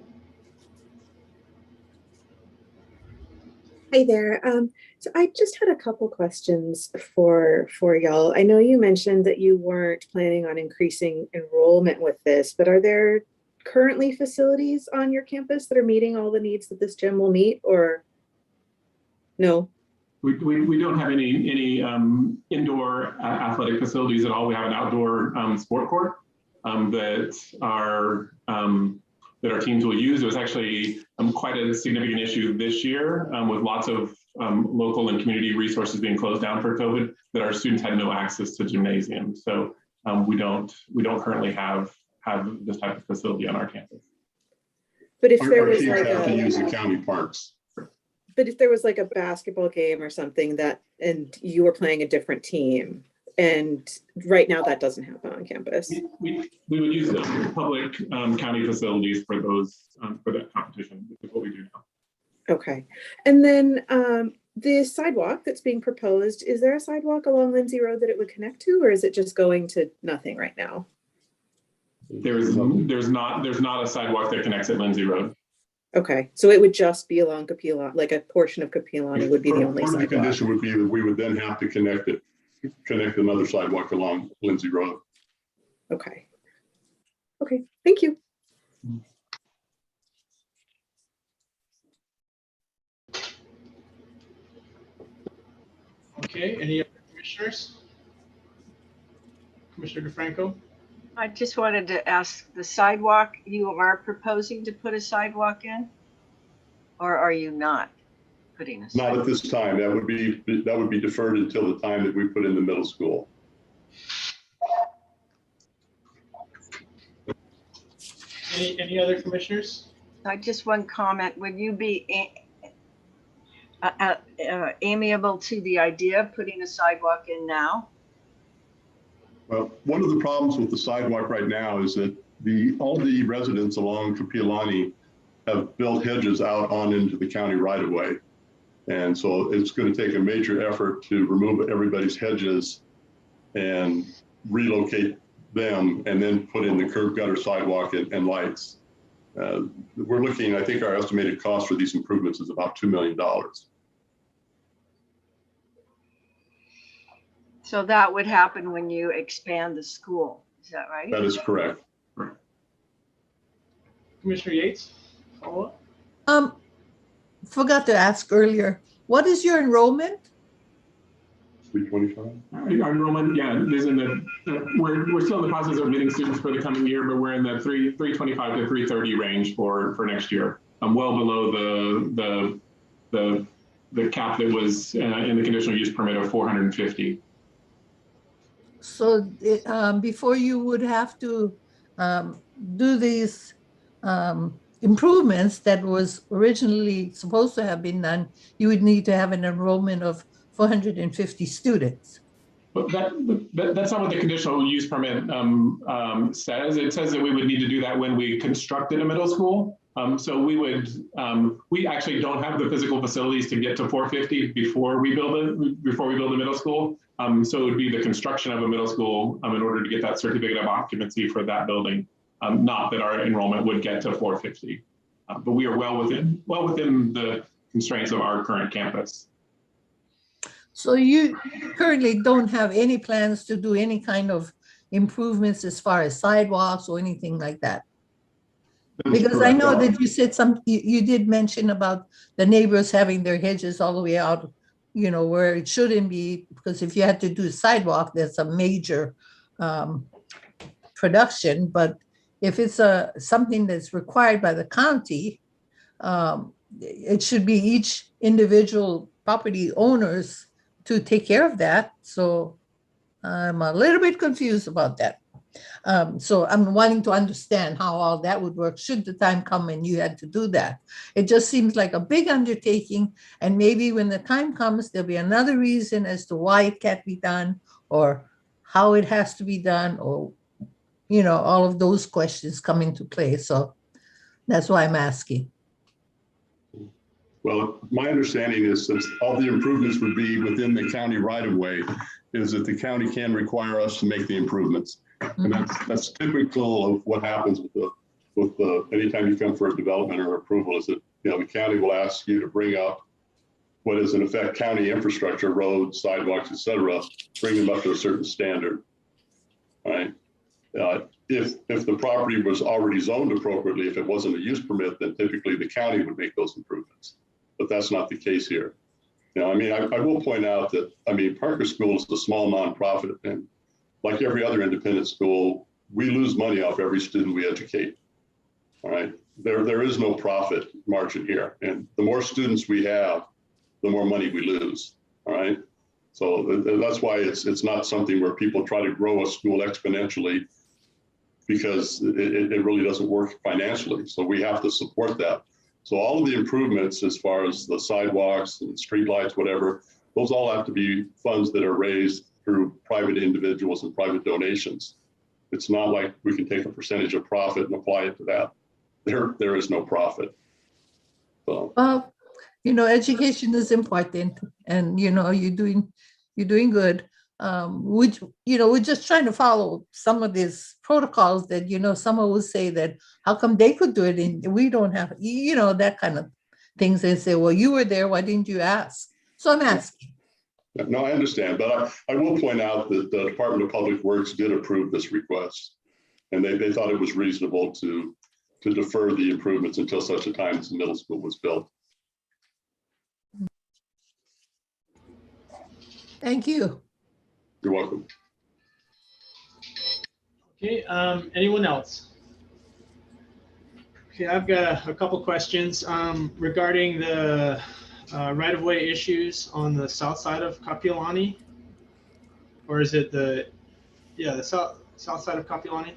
Hi there. So I just had a couple questions for y'all. I know you mentioned that you weren't planning on increasing enrollment with this, but are there currently facilities on your campus that are meeting all the needs that this gym will meet, or no? We don't have any indoor athletic facilities at all. We have an outdoor sport court that our teams will use. It was actually quite a significant issue this year with lots of local and community resources being closed down for COVID, that our students had no access to gymnasium. So we don't currently have this type of facility on our campus. But if Our there was teams like have to use the county parks. but if there was like a basketball game or something and you were playing a different team, and right now that doesn't happen on campus. We would use the public county facilities for those for that competition, which is what we do now. Okay. And then the sidewalk that's being proposed, is there a sidewalk along Lindsay Road that it would connect to, or is it just going to nothing right now? There's not a sidewalk that connects at Lindsay Road. Okay, so it would just be along Capilani, like a portion of Capilani would be the only Part of the sidewalk. condition would be that we would then have to connect another sidewalk along Lindsay Road. Okay. Okay, thank you. Okay, any other commissioners? Commissioner DeFranco? I just wanted to ask, the sidewalk, you are proposing to put a sidewalk in? Or are you not putting a sidewalk? Not at this time. That would be deferred until the time that we put in the middle school. Any other commissioners? I just one comment. Would you be amiable to the idea of putting a sidewalk in now? Well, one of the problems with the sidewalk right now is that all the residents along Capilani have built hedges out on into the county right of way. And so it's going to take a major effort to remove everybody's hedges and relocate them and then put in the curb gutter sidewalk and lights. We're looking, I think our estimated cost for these improvements is about $2 million. So that would happen when you expand the school. Is that right? That is correct. Commissioner Yates, follow up? Forgot to ask earlier, what is your enrollment? 325. Our enrollment, yeah, is in we're still in the process of admitting students for the coming year, but we're in the 325 to 330 range for next year. I'm well below the cap that was in the conditional use permit of 450. So before you would have to do these improvements that was originally supposed to have been done, you would need to have an enrollment of 450 students. But that's not what the conditional use permit says. It says that we would need to do that when we constructed a middle school. So we actually don't have the physical facilities to get to 450 before we build a middle school. So it would be the construction of a middle school in order to get that certificate of occupancy for that building. Not that our enrollment would get to 450, but we are well within the constraints of our current campus. So you currently don't have any plans to do any kind of improvements as far as sidewalks or anything like that? Because I know that you said you did mention about the neighbors having their hedges all the way out, you know, where it shouldn't be, because if you had to do a sidewalk, that's a major production. But if it's something that's required by the county, it should be each individual property owners to take care of that. So I'm a little bit confused about that. So I'm wanting to understand how all that would work should the time come when you had to do that. It just seems like a big undertaking, and maybe when the time comes, there'll be another reason as to why it can't be done or how it has to be done, or, you know, all of those questions come into play. So that's why I'm asking. Well, my understanding is, since all the improvements would be within the county right of way, is that the county can require us to make the improvements. And that's typical of what happens with the anytime you come for a development or approval is that, you know, the county will ask you to bring up what is in effect county infrastructure, roads, sidewalks, et cetera, bring them up to a certain standard, right? If the property was already zoned appropriately, if it wasn't a use permit, then typically the county would make those improvements. But that's not the case here. You know, I mean, I will point out that, I mean, Parker School is a small nonprofit, and like every other independent school, we lose money off every student we educate. All right, there is no profit margin here, and the more students we have, the more money we lose. All right, so that's why it's not something where people try to grow a school exponentially, because it really doesn't work financially. So we have to support that. So all of the improvements, as far as the sidewalks and streetlights, whatever, those all have to be funds that are raised through private individuals and private donations. It's not like we can take a percentage of profit and apply it to that. There is no profit. So. Well, you know, education is important, and you know, you're doing good. We're just trying to follow some of these protocols that, you know, someone will say that how come they could do it and we don't have, you know, that kind of things. They say, well, you were there, why didn't you ask? So I'm asking. No, I understand, but I will point out that the Department of Public Works did approve this request, and they thought it was reasonable to defer the improvements until such a time as the middle school was built. Thank you. You're welcome. Okay, anyone else? Okay, I've got a couple questions regarding the right-of-way issues on the south side of Kapiolani, or is it the south side of Kapiolani?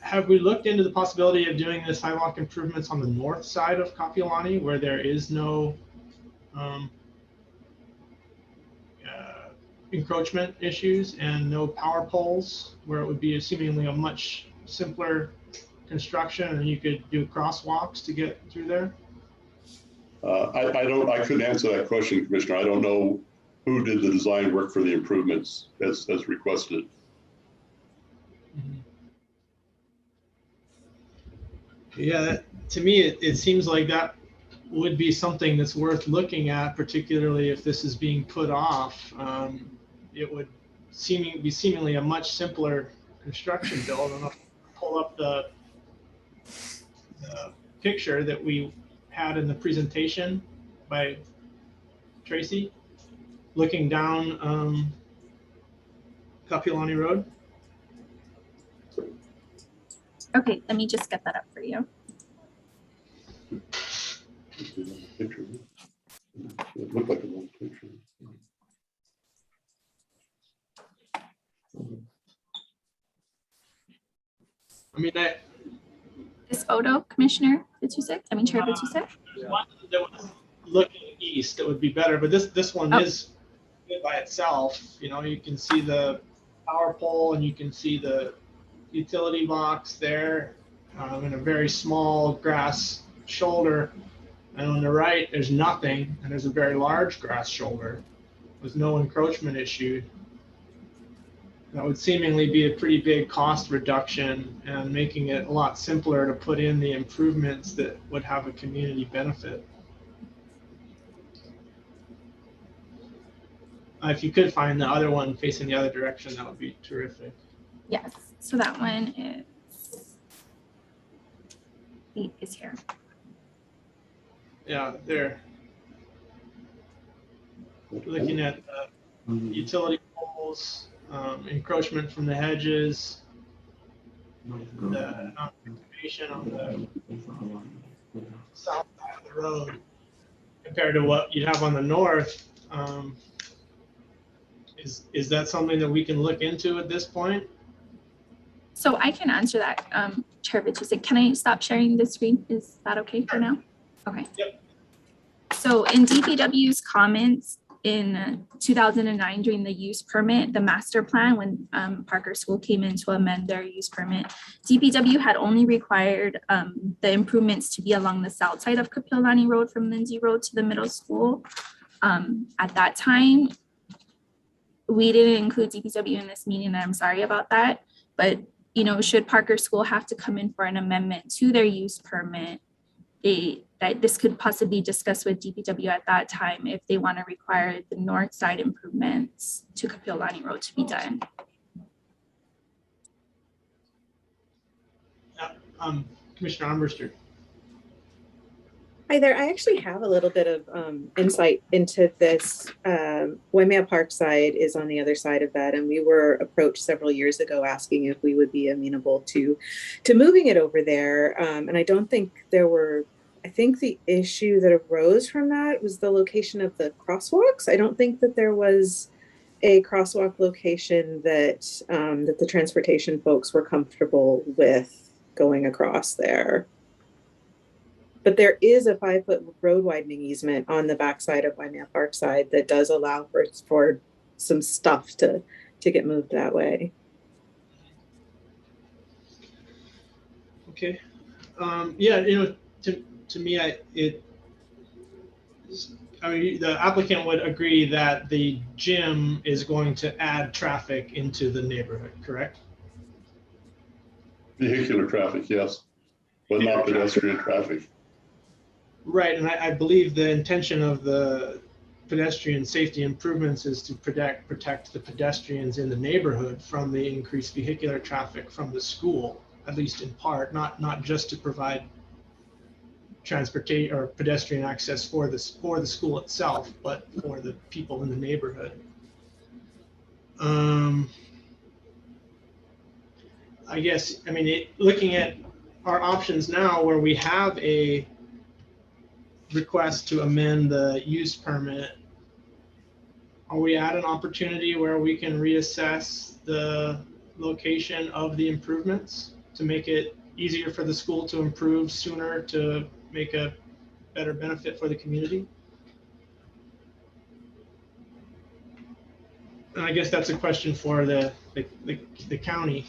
Have we looked into the possibility of doing the sidewalk improvements on the north side of Kapiolani, where there is no encroachment issues and no power poles, where it would be seemingly a much simpler construction and you could do crosswalks to get through there? I couldn't answer that question, Commissioner. I don't know who did the design work for the improvements as requested. Mm-hmm. Yeah, to me, it seems like that would be something that's worth looking at, particularly if this is being put off. It would be seemingly a much simpler construction build. And I'll pull up the picture that we had in the presentation by Tracy, looking down Kapiolani Road. Okay, let me just get that up for you. It looked like a little picture. I mean, This photo, Commissioner Vitusek, Chair Vitusek. One that was looking east, it would be better, but this one is good by itself. You know, you can see the power pole and you can see the utility box there in a very small grass shoulder. And on the right, there's nothing, and there's a very large grass shoulder with no encroachment issued. That would seemingly be a pretty big cost reduction and making it a lot simpler to put in the improvements that would have a community benefit. If you could find the other one facing the other direction, that would be terrific. Yes, so that one is here. Yeah, there. Looking at utility poles, encroachment from the hedges, the non-excavation on the south side of the road compared to what you'd have on the north. Is that something that we can look into at this point? So I can answer that, Chair Vitusek. Can I stop sharing the screen? Is that okay for now? Okay. Yep. So in DPW's comments in 2009 during the use permit, the master plan, when Parker School came in to amend their use permit, DPW had only required the improvements to be along the south side of Kapiolani Road from Lindsay Road to the middle school. At that time, we didn't include DPW in this meeting, and I'm sorry about that. But, you know, should Parker School have to come in for an amendment to their use permit, that this could possibly discuss with DPW at that time if they want to require the north side improvements to Kapiolani Road to be done. Commissioner Armbruster. Hi there. I actually have a little bit of insight into this. Waimea Parkside is on the other side of that, and we were approached several years ago asking if we would be amenable to moving it over there. And I don't think there were. I think the issue that arose from that was the location of the crosswalks. I don't think that there was a crosswalk location that that the transportation folks were comfortable with going across there. But there is a 5-foot road widening easement on the backside of Waimea Parkside that does allow for some stuff to get moved that way. Okay. Yeah, you know, to me, I mean, the applicant would agree that the gym is going to add traffic into the neighborhood, correct? Vehicular traffic, yes, but not pedestrian traffic. Right, and I believe the intention of the pedestrian safety improvements is to protect the pedestrians in the neighborhood from the increased vehicular traffic from the school, at least in part, not just to provide transportation or pedestrian access for the school itself, but for the people in the neighborhood. I guess, I mean, looking at our options now where we have a request to amend the use permit, are we at an opportunity where we can reassess the location of the improvements to make it easier for the school to improve sooner to make a better benefit for the community? And I guess that's a question for the county.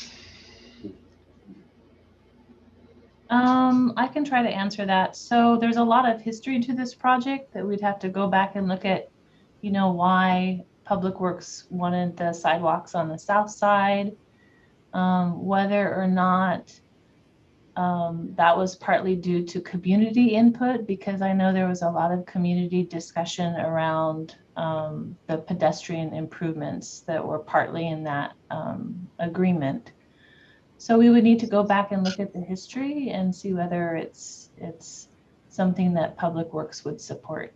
I can try to answer that. So there's a lot of history to this project that we'd have to go back and look at, you know, why Public Works wanted the sidewalks on the south side, whether or not that was partly due to community input, because I know there was a lot of community discussion around the pedestrian improvements that were partly in that agreement. So we would need to go back and look at the history and see whether it's something that Public Works would support.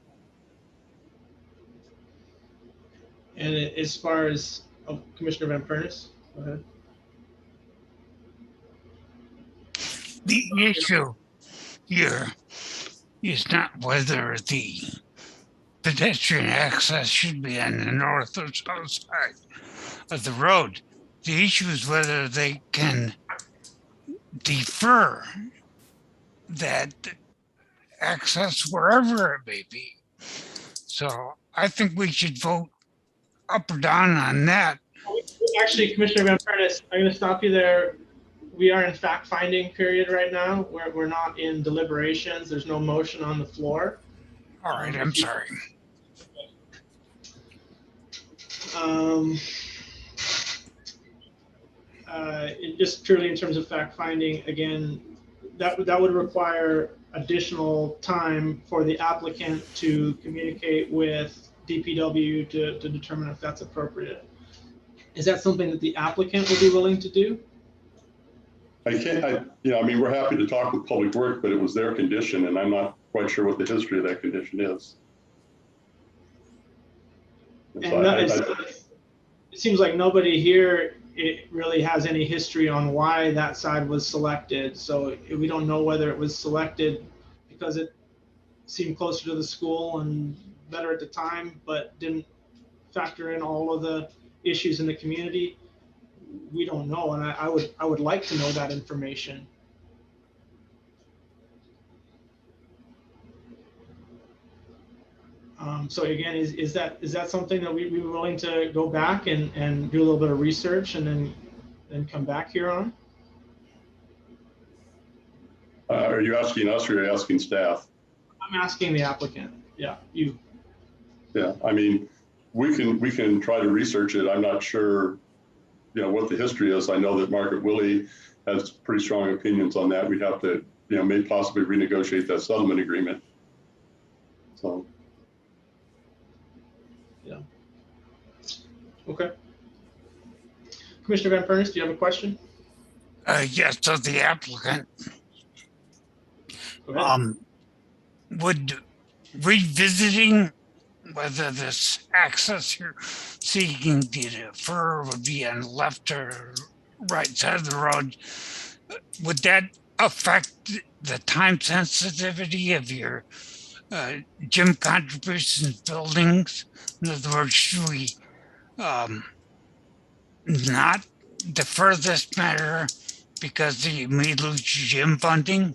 And as far as Commissioner Van Pernis, go ahead. The issue here is not whether the pedestrian access should be on the north or south side of the road. The issue is whether they can defer that access wherever it may be. So I think we should vote up or down on that. Actually, Commissioner Van Pernis, I'm going to stop you there. We are in fact-finding period right now, where we're not in deliberations. There's no motion on the floor. All right, I'm sorry. Just purely in terms of fact-finding, again, that would require additional time for the applicant to communicate with DPW to determine if that's appropriate. Is that something that the applicant would be willing to do? I mean, we're happy to talk with Public Works, but it was their condition, and I'm not quite sure what the history of that condition is. And it seems like nobody here really has any history on why that side was selected. So we don't know whether it was selected because it seemed closer to the school and better at the time, but didn't factor in all of the issues in the community. We don't know, and I would like to know that information. So again, is that something that we were willing to go back and do a little bit of research and then come back here on? Are you asking us or are you asking staff? I'm asking the applicant. Yeah, you. Yeah, I mean, we can try to research it. I'm not sure, what the history is. I know that Margaret Willey has pretty strong opinions on that. We'd have to, maybe possibly renegotiate that settlement agreement. So. Yeah. Okay. Commissioner Van Furnace, do you have a question? Yes, to the applicant. Would revisiting whether this access you're seeking to defer would be on left or right side of the road, would that affect the time sensitivity of your gym contributions buildings? In other words, should we not defer this matter because you may lose gym funding?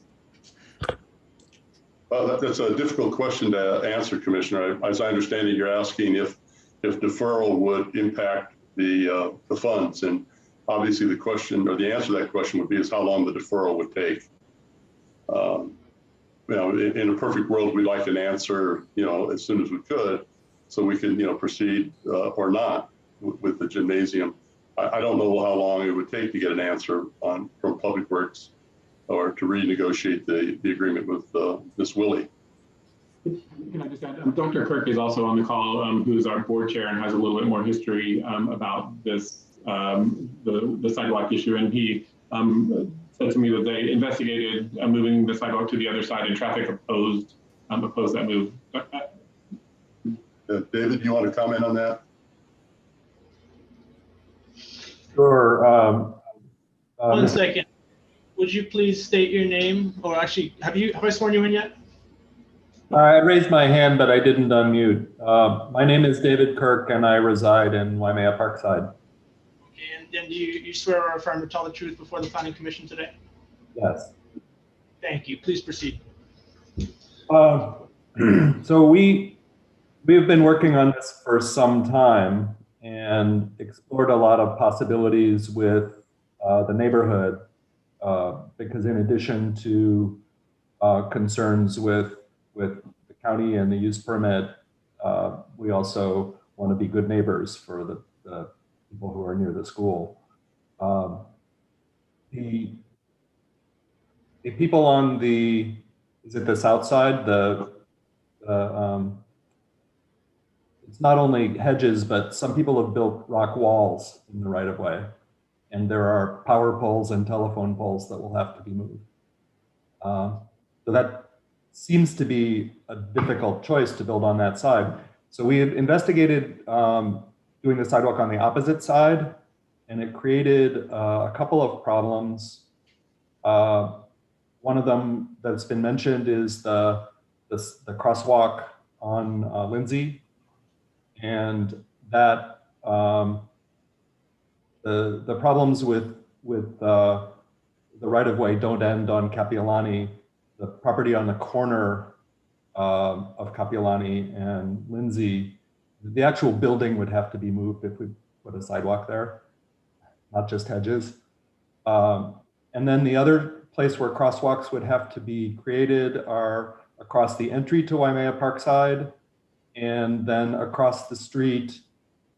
Well, that's a difficult question to answer, Commissioner. As I understand it, you're asking if deferral would impact the funds, and obviously the question or the answer to that question would be is how long the deferral would take. In a perfect world, we'd like an answer, as soon as we could, so we can, proceed or not with the gymnasium. I don't know how long it would take to get an answer from Public Works or to renegotiate the agreement with Ms. Willey. Can I just add, Dr. Kirk is also on the call, who's our board chair and has a little bit more history about this, the sidewalk issue. And he said to me that they investigated moving the sidewalk to the other side, and traffic opposed that move. David, do you want to comment on that? Sure. One second. Would you please state your name, or actually, have I sworn you in yet? I raised my hand, but I didn't unmute. My name is David Kirk, and I reside in Waimea Parkside. Okay, and do you swear or affirm to tell the truth before the Planning Commission today? Yes. Thank you. Please proceed. So we've been working on this for some time and explored a lot of possibilities with the neighborhood. Because in addition to concerns with the county and the use permit, we also want to be good neighbors for the people who are near the school. The people on is it the south side? It's not only hedges, but some people have built rock walls in the right of way. And there are power poles and telephone poles that will have to be moved. So that seems to be a difficult choice to build on that side. So we have investigated doing the sidewalk on the opposite side, and it created a couple of problems. One of them that's been mentioned is the crosswalk on Lindsay, and that the problems with the right-of-way don't end on Kapiolani. The property on the corner of Kapiolani and Lindsay, the actual building would have to be moved if we put a sidewalk there, not just hedges. And then the other place where crosswalks would have to be created are across the entry to Waimea Parkside, and then across the street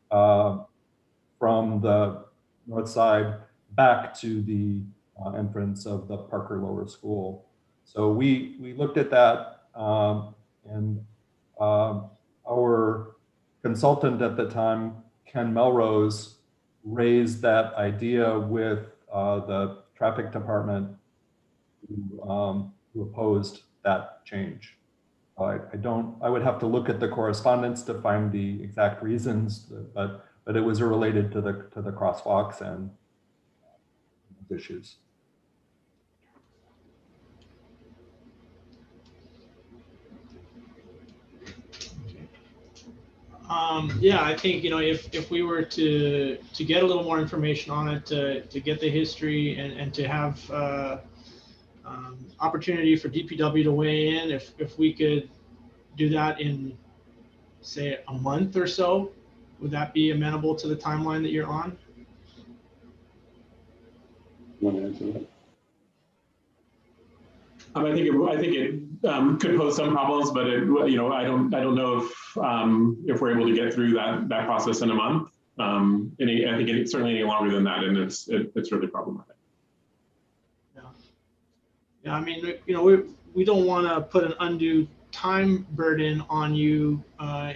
from the north side back to the entrance of the Parker Lower School. So we looked at that, and our consultant at the time, Ken Melrose, raised that idea with the traffic department who opposed that change. I would have to look at the correspondence to find the exact reasons, but it was related to the crosswalks and issues. Yeah, I think, if we were to get a little more information on it, to get the history and to have opportunity for DPW to weigh in, if we could do that in, say, a month or so, would that be amenable to the timeline that you're on? You want to answer that? I think it could pose some problems, but I don't know if we're able to get through that process in a month. I think it's certainly any longer than that, and it's really problematic. Yeah, I mean, we don't want to put an undue time burden on you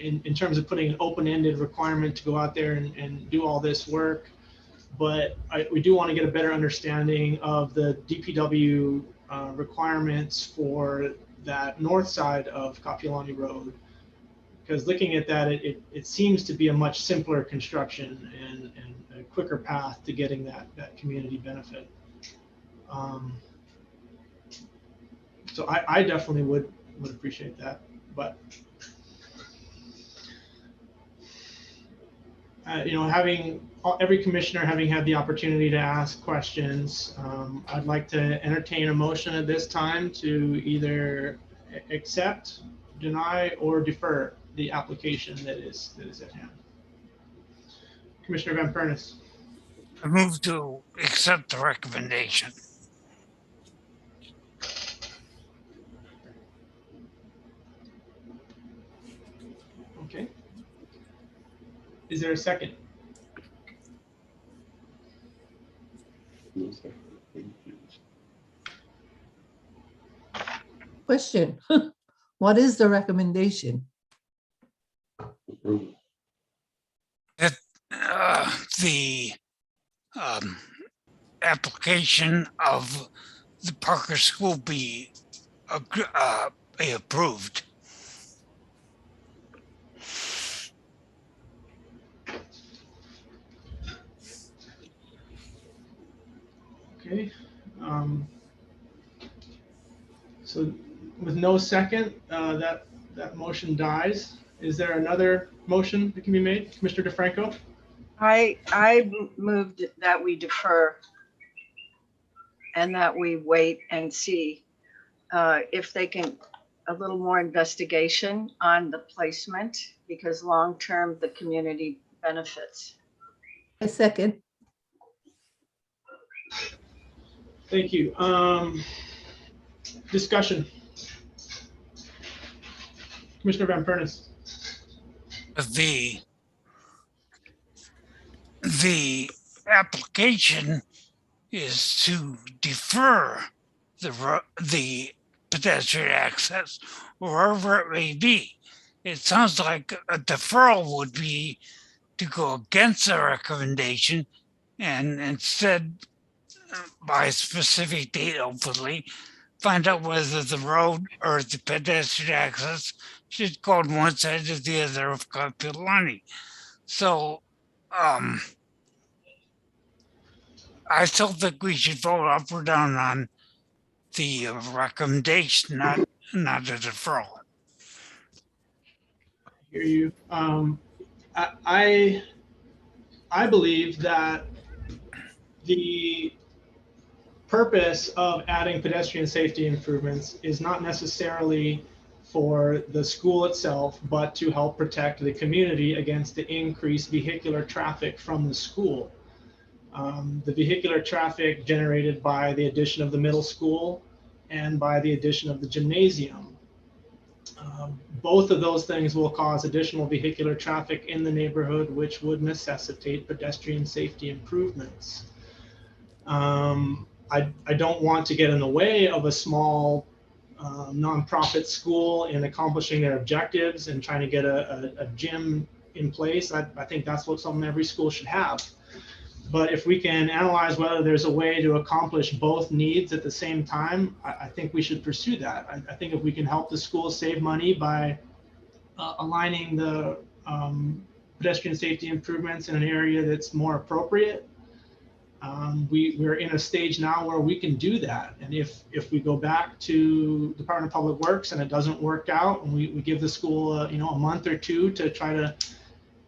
in terms of putting an open-ended requirement to go out there and do all this work. But we do want to get a better understanding of the DPW requirements for that north side of Kapiolani Road. Because looking at that, it seems to be a much simpler construction and a quicker path to getting that community benefit. So I definitely would appreciate that, but having every commissioner having had the opportunity to ask questions, I'd like to entertain a motion at this time to either accept, deny, or defer the application that is at hand. Commissioner Van Pernis. I move to accept the recommendation. Okay. Is there a second? Question. What is the recommendation? That the application of the Parker School be approved. Okay. So with no second, that motion dies. Is there another motion that can be made, Commissioner DeFranco? I moved that we defer and that we wait and see if they can a little more investigation on the placement, because long-term the community benefits. A second. Thank you. Discussion. Commissioner Van Pernis. The application is to defer the pedestrian access wherever it may be. It sounds like a deferral would be to go against the recommendation and instead, by a specific date, hopefully, find out whether the road or the pedestrian access should go on one side or the other of Kapiolani. So, I still think we should vote up or down on the recommendation, not a deferral. I hear you. I believe that the purpose of adding pedestrian safety improvements is not necessarily for the school itself, but to help protect the community against the increased vehicular traffic from the school. The vehicular traffic generated by the addition of the middle school and by the addition of the gymnasium. Both of those things will cause additional vehicular traffic in the neighborhood, which would necessitate pedestrian safety improvements. I don't want to get in the way of a small nonprofit school in accomplishing their objectives and trying to get a gym in place. I think that's what something every school should have. But if we can analyze whether there's a way to accomplish both needs at the same time, I think we should pursue that. I think if we can help the schools save money by aligning the pedestrian safety improvements in an area that's more appropriate, we're in a stage now where we can do that. And if we go back to Department of Public Works and it doesn't work out, and we give the school a month or two to try to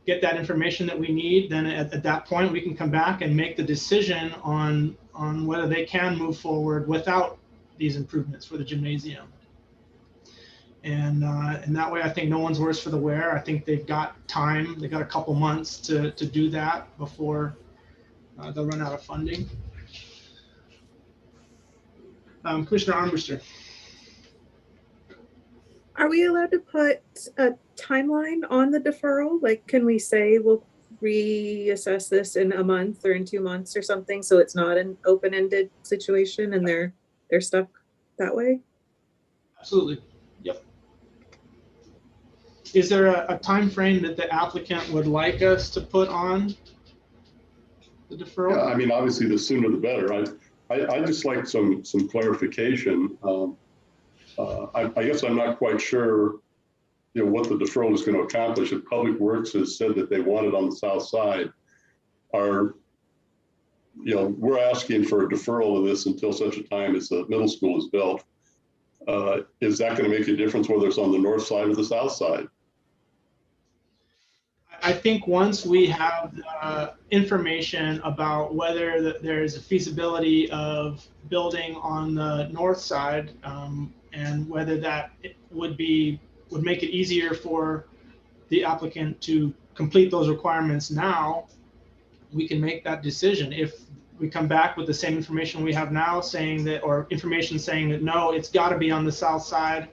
get that information that we need, then at that point we can come back and make the decision on whether they can move forward without these improvements for the gymnasium. And that way I think no one's worse for the wear. I think they've got time, they've got a couple months to do that before they'll run out of funding. Commissioner Armbruster. Are we allowed to put a timeline on the deferral? Like, can we say we'll reassess this in a month or in 2 months or something, so it's not an open-ended situation and they're stuck that way? Absolutely. Yep. Is there a time frame that the applicant would like us to put on the deferral? Yeah, I mean, obviously, the sooner the better. I just like some clarification. I guess I'm not quite sure, what the deferral is going to accomplish. If Public Works has said that they want it on the south side, we're asking for a deferral of this until such a time as the middle school is built. Is that going to make a difference whether it's on the north side or the south side? I think once we have information about whether there's a feasibility of building on the north side, and whether that would make it easier for the applicant to complete those requirements now, we can make that decision. If we come back with the same information we have now saying that, or information saying that no, it's got to be on the south side,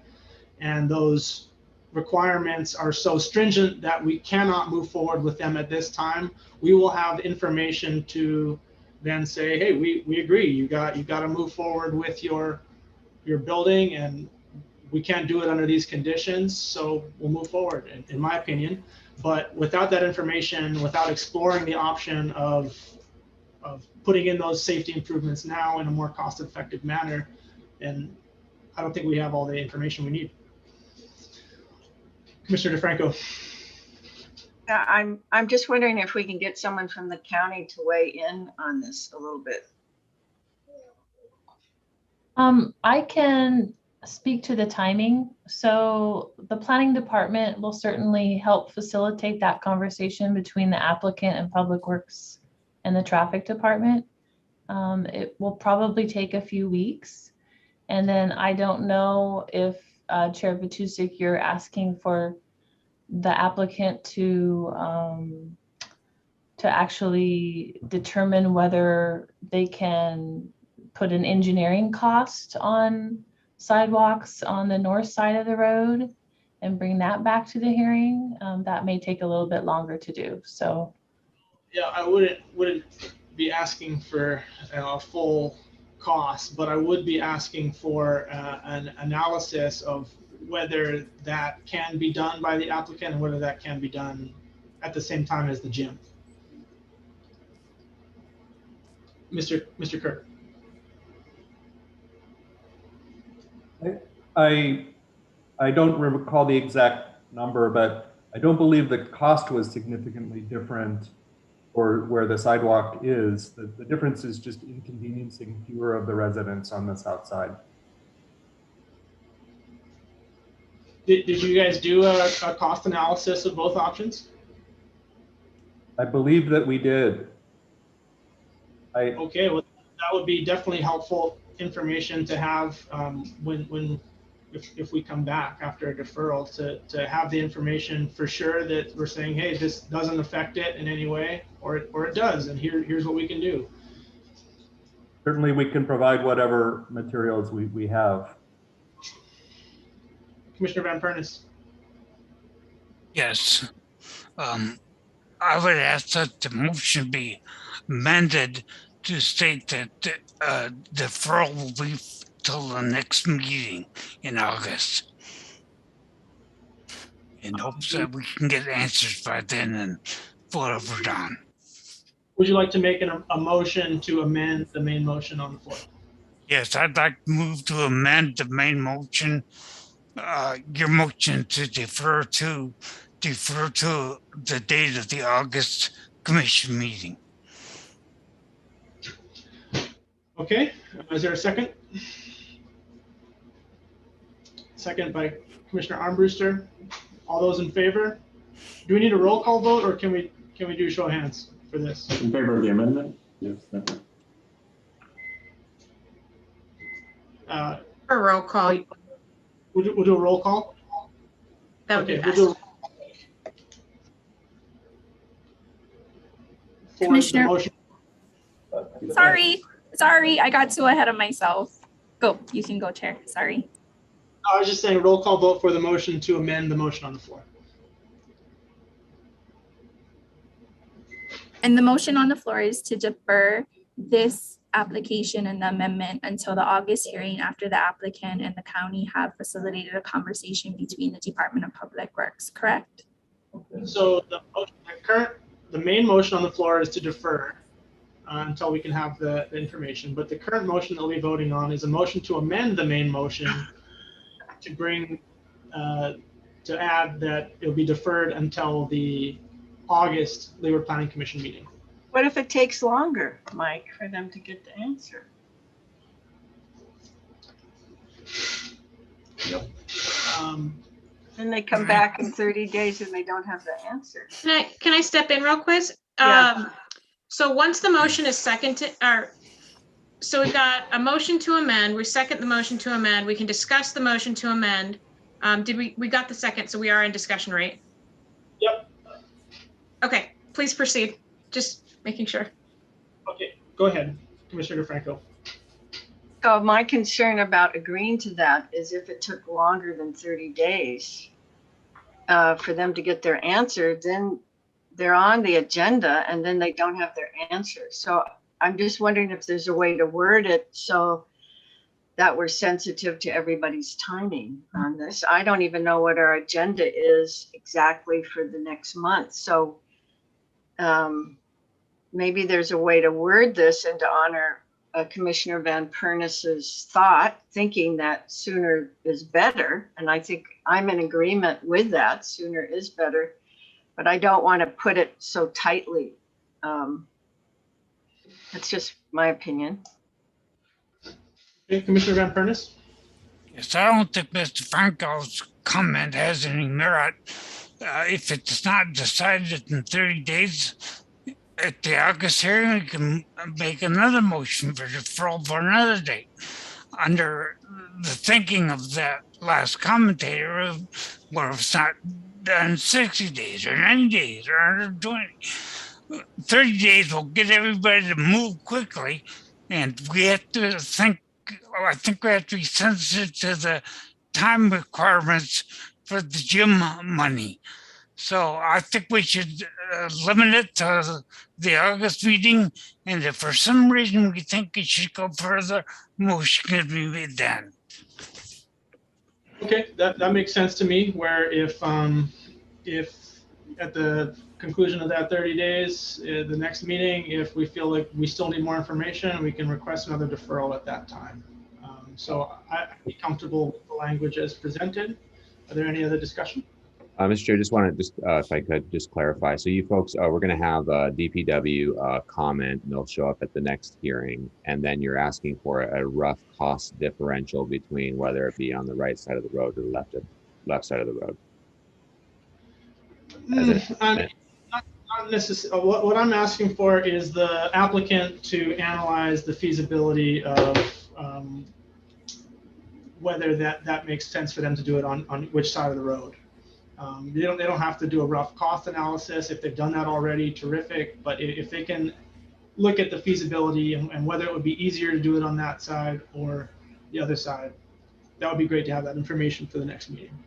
and those requirements are so stringent that we cannot move forward with them at this time, we will have information to then say, hey, we agree, you got to move forward with your building, and we can't do it under these conditions, so we'll move forward, in my opinion. But without that information, without exploring the option of putting in those safety improvements now in a more cost-effective manner, and I don't think we have all the information we need. Commissioner DeFranco. I'm just wondering if we can get someone from the county to weigh in on this a little bit. I can speak to the timing. So the planning department will certainly help facilitate that conversation between the applicant and Public Works and the traffic department. It will probably take a few weeks. And then I don't know if Chair Batusik, you're asking for the applicant to actually determine whether they can put an engineering cost on sidewalks on the north side of the road and bring that back to the hearing. That may take a little bit longer to do. So, yeah, I wouldn't be asking for a full cost, but I would be asking for an analysis of whether that can be done by the applicant and whether that can be done at the same time as the gym. Mr. Kirk. I don't recall the exact number, but I don't believe the cost was significantly different for where the sidewalk is. The difference is just inconveniencing fewer of the residents on the south side. Did you guys do a cost analysis of both options? I believe that we did. Okay, well, that would be definitely helpful information to have if we come back after a deferral, to have the information for sure that we're saying, hey, this doesn't affect it in any way, or it does, and here's what we can do. Certainly we can provide whatever materials we have. Commissioner Van Pernis. Yes. I would ask that the motion be amended to state that deferral will be till the next meeting in August, in hopes that we can get answers by then and vote over down. Would you like to make a motion to amend the main motion on the floor? Yes, I'd like to move to amend the main motion, your motion to defer to the date of the August commission meeting. Okay, is there a second? Second by Commissioner Armbruster. All those in favor? Do we need a roll call vote, or can we do a show of hands for this? In favor of the amendment? Yes. A roll call. We'll do a roll call. That would be we'll fast. Commissioner, sorry, I got too ahead of myself. Go, you can go, Chair. Sorry. I was just saying roll call vote for the motion to amend the motion on the floor. And the motion on the floor is to defer this application and the amendment until the August hearing after the applicant and the county have facilitated a conversation between the Department of Public Works, correct? So the main motion on the floor is to defer until we can have the information. But the current motion that we'll be voting on is a motion to amend the main motion to bring, to add that it'll be deferred until the August Leeward Planning Commission meeting. What if it takes longer, Mike, for them to get the answer? Yep. Then they come back in 30 days and they don't have the answer. Can I step in real quick? Yeah. So once the motion is seconded, so we've got a motion to amend, we second the motion to amend, we can discuss the motion to amend. We got the second, so we are in discussion, right? Yep. Okay, please proceed. Just making sure. Okay, go ahead, Commissioner DeFranco. So my concern about agreeing to that is if it took longer than 30 days for them to get their answer, then they're on the agenda and then they don't have their answer. So I'm just wondering if there's a way to word it so that we're sensitive to everybody's timing on this. I don't even know what our agenda is exactly for the next month. So maybe there's a way to word this and to honor Commissioner Van Pernis's thought, thinking that sooner is better. And I think I'm in agreement with that. Sooner is better. But I don't want to put it so tightly. That's just my opinion. Okay, Commissioner Van Pernis? Yes, I don't think Mr. Franco's comment has any merit. If it's not decided in 30 days, at the August hearing, we can make another motion for deferral for another date. Under the thinking of that last commentator, where it's not done 60 days or 90 days or 120. 30 days will get everybody to move quickly, and we have to think, I think we have to be sensitive to the time requirements for the gym money. So I think we should limit it to the August meeting, and if for some reason we think it should go further, motion can be made then. Okay, that makes sense to me, where if at the conclusion of that 30 days, the next meeting, if we feel like we still need more information, we can request another deferral at that time. So I'd be comfortable with the language as presented. Are there any other discussion? Mr. Chair, just want to if I could just clarify. So you folks, we're going to have a DPW comment, and they'll show up at the next hearing. And then you're asking for a rough cost differential between whether it be on the right side of the road or the left side of the road. Not necessarily. What I'm asking for is the applicant to analyze the feasibility of whether that makes sense for them to do it on which side of the road. They don't have to do a rough cost analysis. If they've done that already, terrific. But if they can look at the feasibility and whether it would be easier to do it on that side or the other side, that would be great to have that information for the next meeting.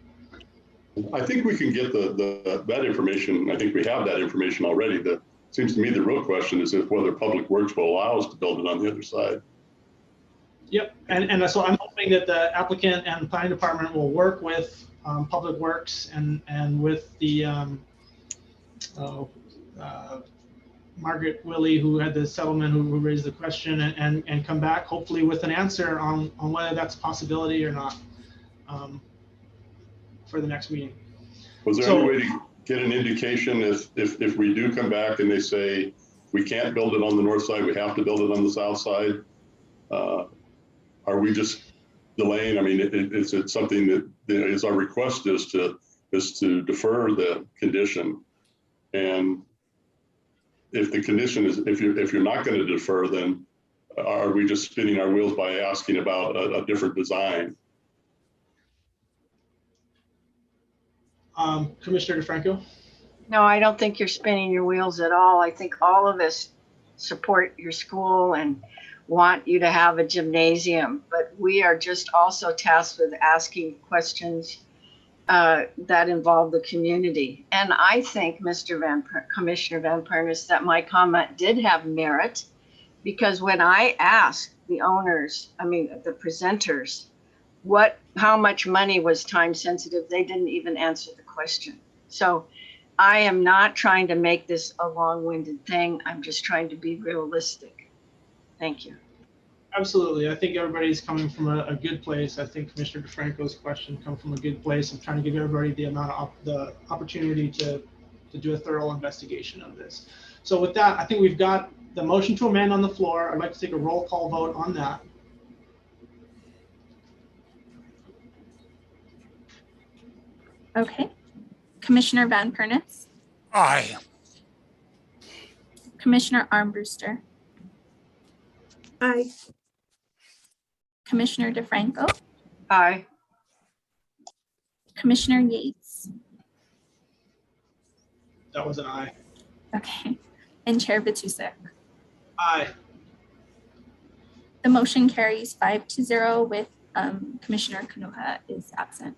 I think we can get that information. I think we have that information already. That seems to me the real question is if whether Public Works will allow us to build it on the other side. Yep, and so I'm hoping that the applicant and the planning department will work with Public Works and with the Margaret Willie, who had the settlement, who raised the question, and come back hopefully with an answer on whether that's a possibility or not for the next meeting. Was there any way to get an indication if we do come back and they say we can't build it on the north side, we have to build it on the south side? Are we just delaying? I mean, is it something that is our request is to defer the condition? And if the condition is, if you're not going to defer, then are we just spinning our wheels by asking about a different design? Commissioner DeFranco? No, I don't think you're spinning your wheels at all. I think all of us support your school and want you to have a gymnasium, but we are just also tasked with asking questions that involve the community. And I think, Commissioner Van Pernis, that my comment did have merit, because when I asked the the presenters, how much money was time sensitive, they didn't even answer the question. So I am not trying to make this a long-winded thing. I'm just trying to be realistic. Thank you. Absolutely. I think everybody's coming from a good place. I think Commissioner DeFranco's question come from a good place of trying to give everybody the opportunity to do a thorough investigation of this. So with that, I think we've got the motion to amend on the floor. I'd like to take a roll call vote on that. Okay. Commissioner Van Pernis, Aye. Commissioner Armbruster, Aye. Commissioner DeFranco, Aye. Commissioner Yates. That was an aye. Okay. And Chair Batusek. Aye. The motion carries 5-0 with Commissioner Kanuha is absent.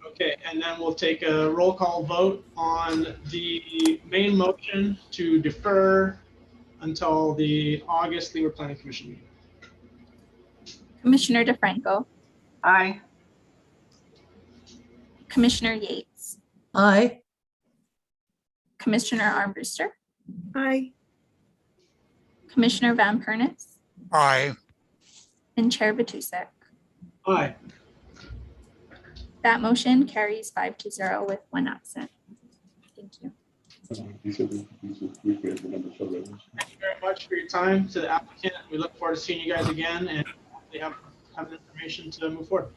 Okay, and then we'll take a roll call vote on the main motion to defer until the August Leeward Planning Commission meeting. Commissioner DeFranco, Aye. Commissioner Yates, Aye. Commissioner Armbruster, Aye. Commissioner Van Pernis, Aye. and Chair Batusek. Aye. That motion carries 5-0 with 1 absent. Thank you. Thank you very much for your time to the applicant. We look forward to seeing you guys again and hopefully have the information to move forward.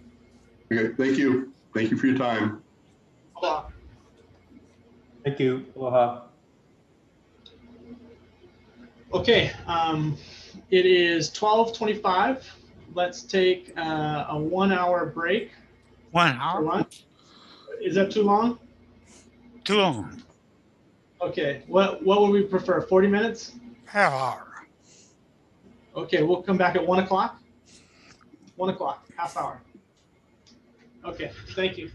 Okay, thank you. Thank you for your time. Aloha. Thank you. Aloha. Okay, it is 12:25. Let's take a 1 hour break. 1 for hour? lunch. Is that too long? Too long. Okay, what would we prefer, 40 minutes? Half hour. Okay, we'll come back at 1 o'clock. 1 o'clock, half hour. Okay, thank you.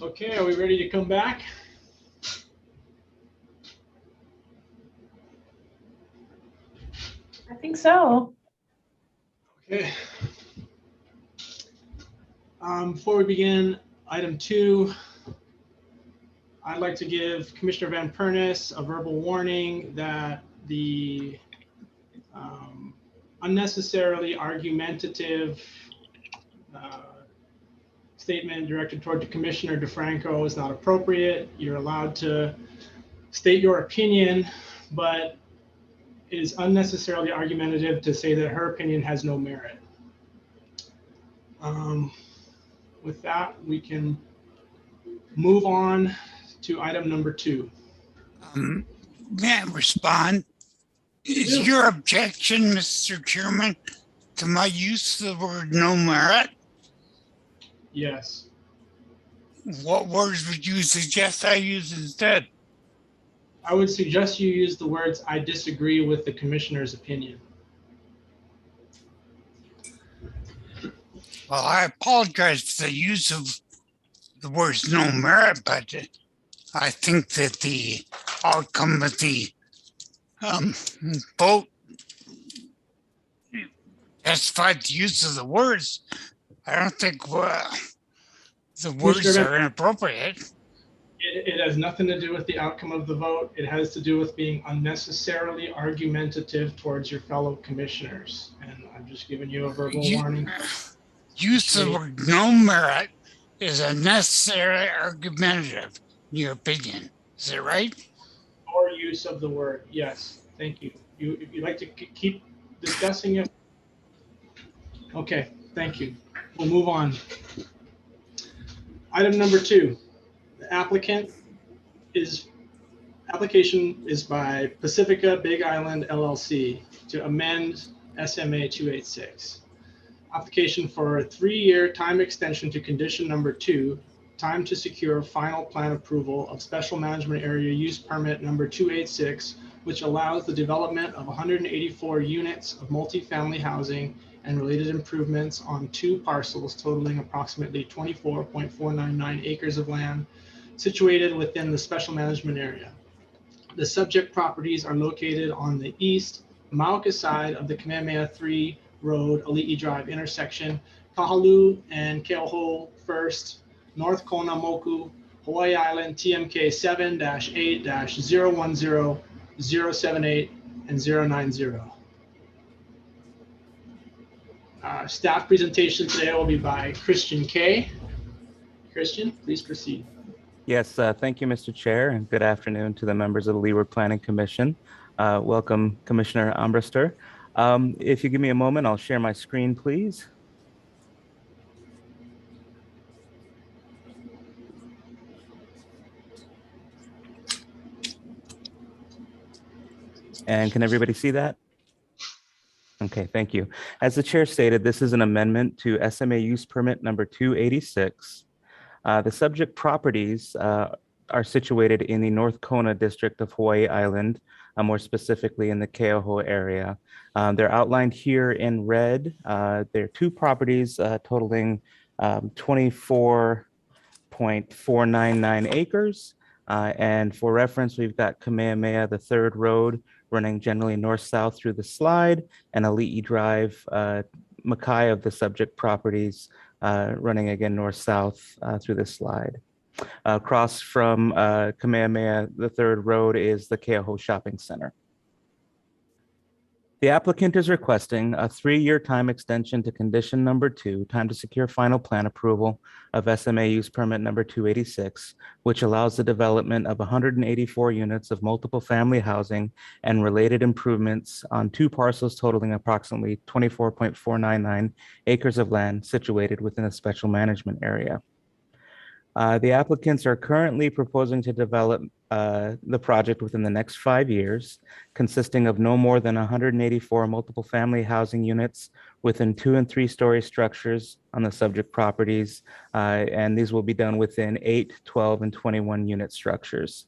Okay, are we ready to come back? I think so. Okay. Before we begin, item 2, I'd like to give Commissioner Van Pernis a verbal warning that the unnecessarily argumentative statement directed toward the Commissioner DeFranco is not appropriate. You're allowed to state your opinion, but it is unnecessarily argumentative to say that her opinion has no merit. With that, we can move on to item number 2. May I respond? Is your objection, Mr. Chairman, to my use of the word no merit? Yes. What words would you suggest I use instead? I would suggest you use the words, I disagree with the Commissioner's opinion. Well, I apologize for the use of the words no merit, but I think that the outcome of the vote testified the use of the words. I don't think the words are inappropriate. It has nothing to do with the outcome of the vote. It has to do with being unnecessarily argumentative towards your fellow commissioners. And I'm just giving you a verbal warning. Use of the word no merit is unnecessarily argumentative, in your opinion. Is that right? Or use of the word, yes. Thank you. If you'd like to keep discussing it. Okay, thank you. We'll move on. Item number 2. The application is by Pacifica Big Island LLC to amend SMA 286. Application for a 3-year time extension to condition number 2, time to secure final plan approval of special management area use permit number 286, which allows the development of 184 units of multifamily housing and related improvements on 2 parcels totaling approximately 24.499 acres of land situated within the special management area. The subject properties are located on the east Mauka side of the Kamehameha 3 Road, Ali'i Drive intersection, Kahalu and Keoho First, North Kona Moku, Hawaii Island, TMK 7-8-010, 078, and 090. Staff presentation today will be by Christian K. Christian, please proceed. Yes, thank you, Mr. Chair, and good afternoon to the members of the Leeward Planning Commission. Welcome, Commissioner Ambrister. If you give me a moment, I'll share my screen, please. And can everybody see that? Okay, thank you. As the chair stated, this is an amendment to SMA use permit number 286. The subject properties are situated in the North Kona district of Hawaii Island, more specifically in the Keoho area. They're outlined here in red. There are 2 properties totaling 24.499 acres. And for reference, we've got Kamehameha, the 3rd Road, running generally north-south through the slide, and Ali'i Drive, Makai of the subject properties, running again north-south through the slide. Across from Kamehameha, the 3rd Road, is the Keoho Shopping Center. The applicant is requesting a 3-year time extension to condition number 2, time to secure final plan approval of SMA use permit number 286, which allows the development of 184 units of multiple family housing and related improvements on 2 parcels totaling approximately 24.499 acres of land situated within a special management area. The applicants are currently proposing to develop the project within the next 5 years, consisting of no more than 184 multiple family housing units within 2- and 3-story structures on the subject properties, and these will be done within 8, 12, and 21 unit structures.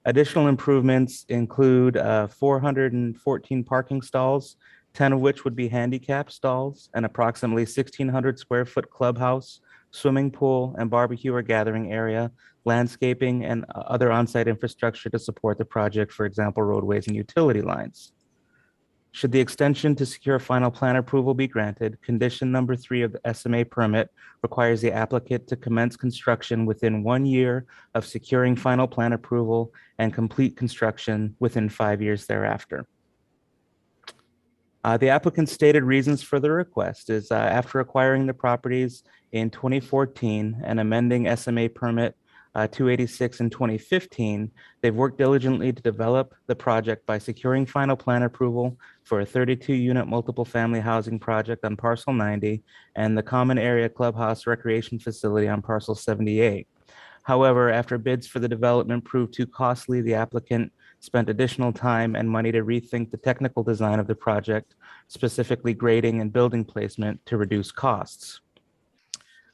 Additional improvements include 414 parking stalls, 10 of which would be handicap stalls, an approximately 1,600 square foot clubhouse swimming pool, and barbecue or gathering area, landscaping, and other on-site infrastructure to support the project, for example, roadways and utility lines. Should the extension to secure final plan approval be granted, condition number 3 of the SMA permit requires the applicant to commence construction within 1 year of securing final plan approval and complete construction within 5 years thereafter. The applicant's stated reasons for the request is after acquiring the properties in 2014 and amending SMA permit 286 in 2015, they've worked diligently to develop the project by securing final plan approval for a 32-unit multiple family housing project on parcel 90 and the common area clubhouse recreation facility on parcel 78. However, after bids for the development proved too costly, the applicant spent additional time and money to rethink the technical design of the project, specifically grading and building placement to reduce costs.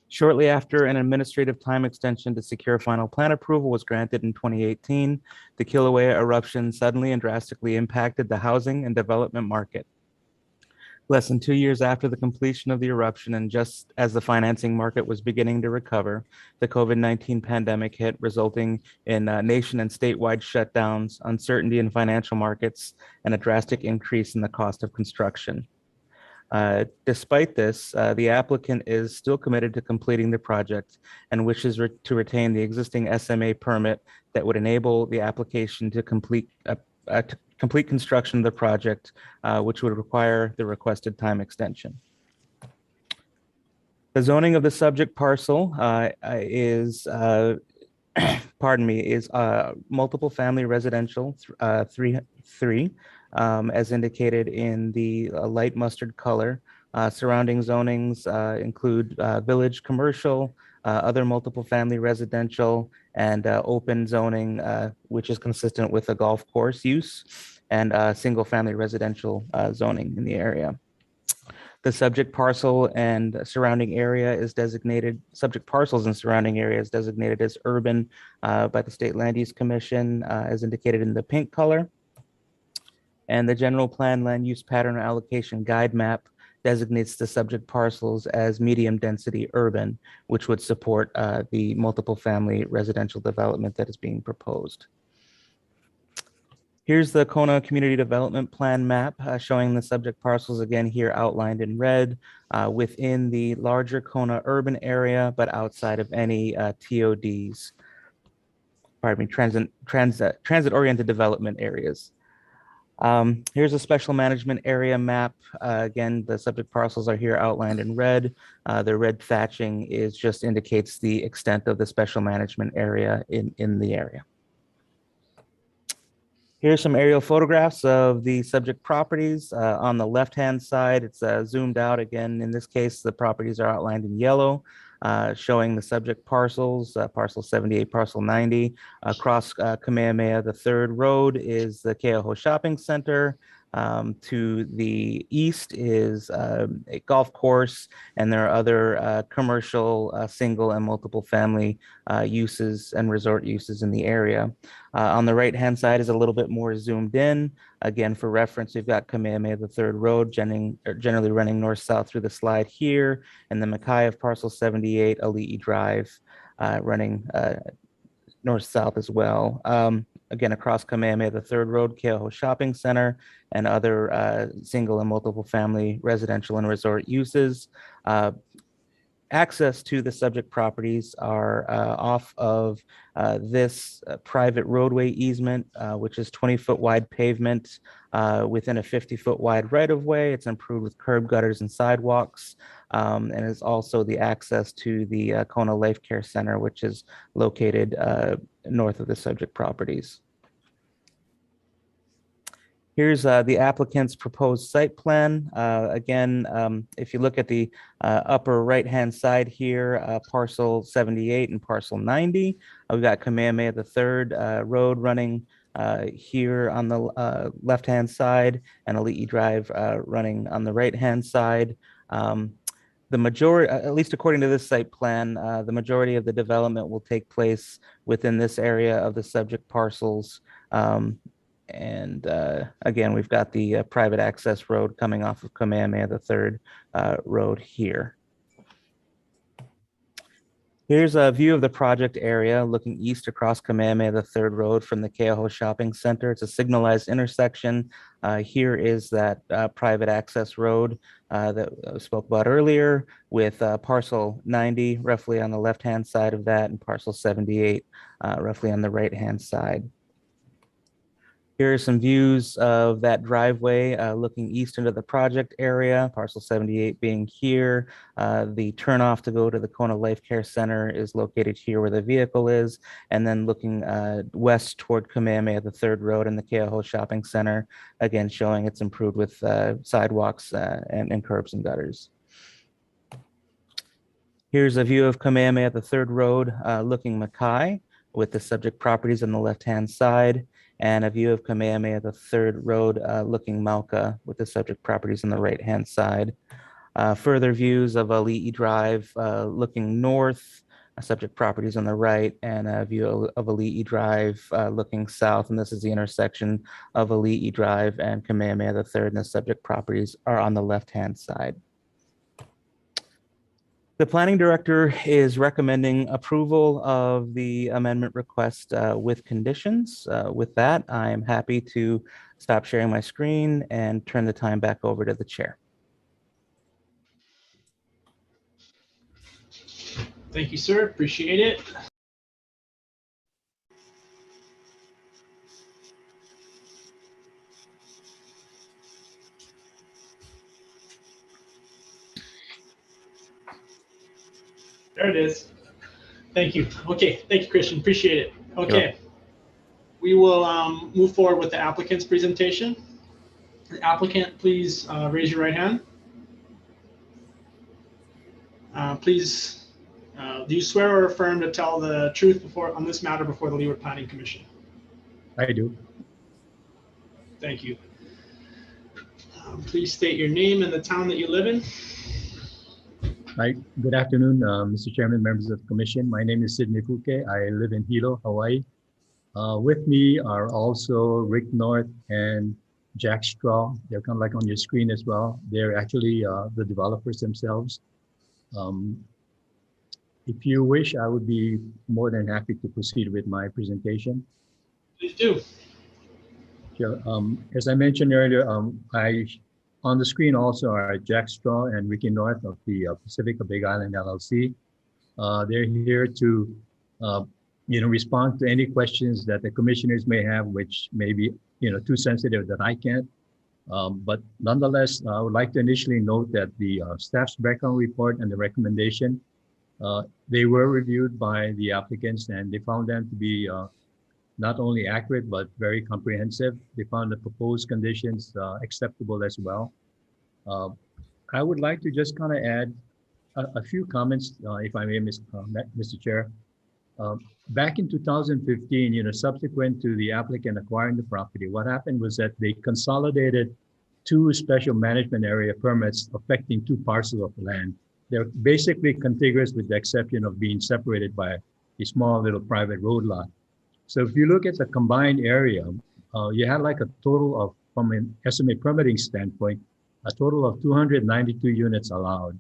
Shortly after an administrative time extension to secure final plan approval was granted in 2018, the Kilauea eruption suddenly and drastically impacted the housing and development market. Less than 2 years after the completion of the eruption, and just as the financing market was beginning to recover, the COVID-19 pandemic hit, resulting in nation and statewide shutdowns, uncertainty in financial markets, and a drastic increase in the cost of construction. Despite this, the applicant is still committed to completing the project and wishes to retain the existing SMA permit that would enable the application to complete construction of the project, which would require the requested time extension. The zoning of the subject parcel is multiple family residential 3 as indicated in the light mustard color. Surrounding zonings include village commercial, other multiple family residential, and open zoning, which is consistent with a golf course use, and single family residential zoning in the area. The subject parcel and surrounding area is designated, subject parcels and surrounding area is designated as urban by the State Land Use Commission, as indicated in the pink color. And the general plan land use pattern allocation guide map designates the subject parcels as medium density urban, which would support the multiple family residential development that is being proposed. Here's the Kona Community Development Plan map showing the subject parcels again here outlined in red within the larger Kona urban area, but outside of any TODs, pardon me, transit-oriented development areas. Here's a special management area map. Again, the subject parcels are here outlined in red. The red thatching just indicates the extent of the special management area in the area. Here's some aerial photographs of the subject properties. On the left-hand side, it's zoomed out again. In this case, the properties are outlined in yellow, showing the subject parcels, parcel 78, parcel 90. Across Kamehameha, the third road is the Keauhou Shopping Center. To the east is a golf course, and there are other commercial, single and multiple family uses and resort uses in the area. On the right-hand side is a little bit more zoomed in. Again, for reference, we've got Kamehameha, the third road, generally running north-south through the slide here, and the Mackay of parcel 78, Ali'i Drive, running north-south as well. Again, across Kamehameha, the third road, Keauhou Shopping Center, and other single and multiple family residential and resort uses. Access to the subject properties are off of this private roadway easement, which is 20-foot wide pavement within a 50-foot wide right-of-way. It's improved with curb gutters and sidewalks, and is also the access to the Kona Life Care Center, which is located north of the subject properties. Here's the applicant's proposed site plan. Again, if you look at the upper right-hand side here, parcel 78 and parcel 90, we've got Kamehameha the third road running here on the left-hand side, and Ali'i Drive running on the right-hand side. The majority, at least according to this site plan, the majority of the development will take place within this area of the subject parcels. And again, we've got the private access road coming off of Kamehameha the third road here. Here's a view of the project area looking east across Kamehameha the Third Road from the Keoho Shopping Center. It's a signalized intersection. Here is that private access road that I spoke about earlier, with parcel 90 roughly on the left-hand side of that and parcel 78 roughly on the right-hand side. Here are some views of that driveway looking east into the project area, parcel 78 being here. The turnoff to go to the Kona Life Care Center is located here where the vehicle is, and then looking west toward Kamehameha the Third Road and the Keoho Shopping Center, again showing it's improved with sidewalks and curbs and gutters. Here's a view of Kamehameha the Third Road looking Mackay, with the subject properties on the left-hand side, and a view of Kamehameha the Third Road looking Mauka, with the subject properties on the right-hand side. Further views of Ali'i Drive looking north, subject properties on the right, and a view of Ali'i Drive looking south, and this is the intersection of Ali'i Drive and Kamehameha the Third, and the subject properties are on the left-hand side. The planning director is recommending approval of the amendment request with conditions. With that, I am happy to stop sharing my screen and turn the time back over to the chair. Thank you, sir. Appreciate it. There it is. Thank you. Okay, thank you, Christian. Appreciate it. Okay, we will move forward with the applicant's presentation. The applicant, please raise your right hand. Please, do you swear or affirm to tell the truth on this matter before the Leeward Planning Commission? I do. Thank you. Please state your name and the town that you live in. Hi, good afternoon, Mr. Chairman, members of the commission. My name is Sidney Fuke. I live in Hilo, Hawaii. With me are also Rick North and Jack Straw. They're kind of like on your screen as well. They're actually the developers themselves. If you wish, I would be more than happy to proceed with my presentation. Please do. Sure. As I mentioned earlier, on the screen also are Jack Straw and Ricky North of the Pacifica Big Island LLC. They're here to respond to any questions that the commissioners may have, which may be too sensitive that I can't. But nonetheless, I would like to initially note that the staff's background report and the recommendation, they were reviewed by the applicants, and they found them to be not only accurate, but very comprehensive. They found the proposed conditions acceptable as well. I would like to just kind of add a few comments, if I may, Mr. Chair. Back in 2015, subsequent to the applicant acquiring the property, what happened was that they consolidated two special management area permits affecting two parcels of land. They're basically contiguous with the exception of being separated by a small little private road lot. So if you look at the combined area, you had like a total of, from an SMA permitting standpoint, a total of 292 units allowed,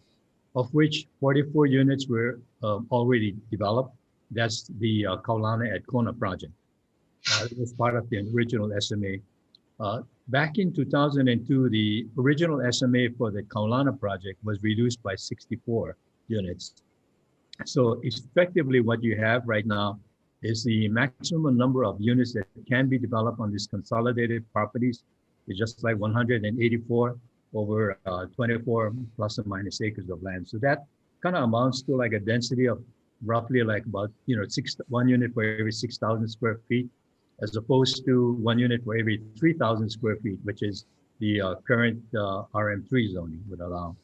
of which 44 units were already developed. That's the Kaulana at Kona project. It was part of the original SMA. Back in 2002, the original SMA for the Kaulana project was reduced by 64 units. So effectively what you have right now is the maximum number of units that can be developed on these consolidated properties is just like 184 over 24 plus or minus acres of land. So that kind of amounts to like a density of roughly like about, 1 unit for every 6,000 square feet, as opposed to 1 unit for every 3,000 square feet, which is the current RM3 zoning would allow.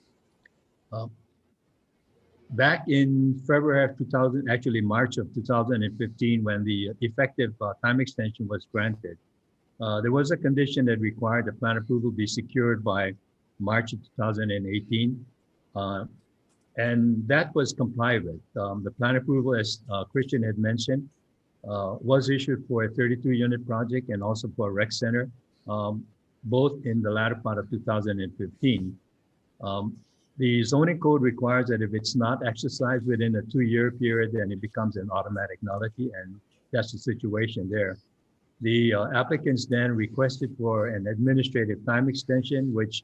Back in February of 2000, actually March of 2015, when the effective time extension was granted, there was a condition that required the plan approval be secured by March of 2018. And that was complied with. The plan approval, as Christian had mentioned, was issued for a 32-unit project and also for a rec center, both in the latter part of 2015. The zoning code requires that if it's not exercised within a 2-year period, then it becomes an automatic nullity, and that's the situation there. The applicants then requested for an administrative time extension, which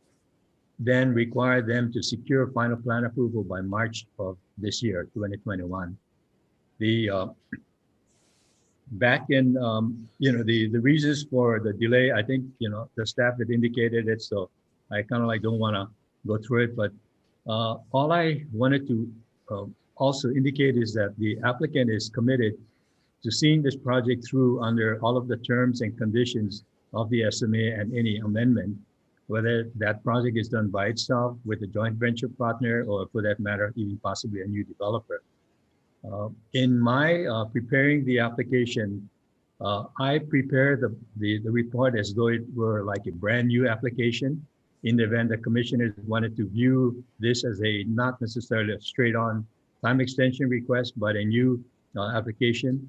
then required them to secure final plan approval by March of this year, 2021. The back in, the reasons for the delay, I think, the staff had indicated it, so I kind of like don't want to go through it, but all I wanted to also indicate is that the applicant is committed to seeing this project through under all of the terms and conditions of the SMA and any amendment, whether that project is done by itself with a joint venture partner, or for that matter, even possibly a new developer. In my preparing the application, I prepared the report as though it were like a brand new application. In the event the commissioners wanted to view this as a not necessarily a straight on time extension request, but a new application.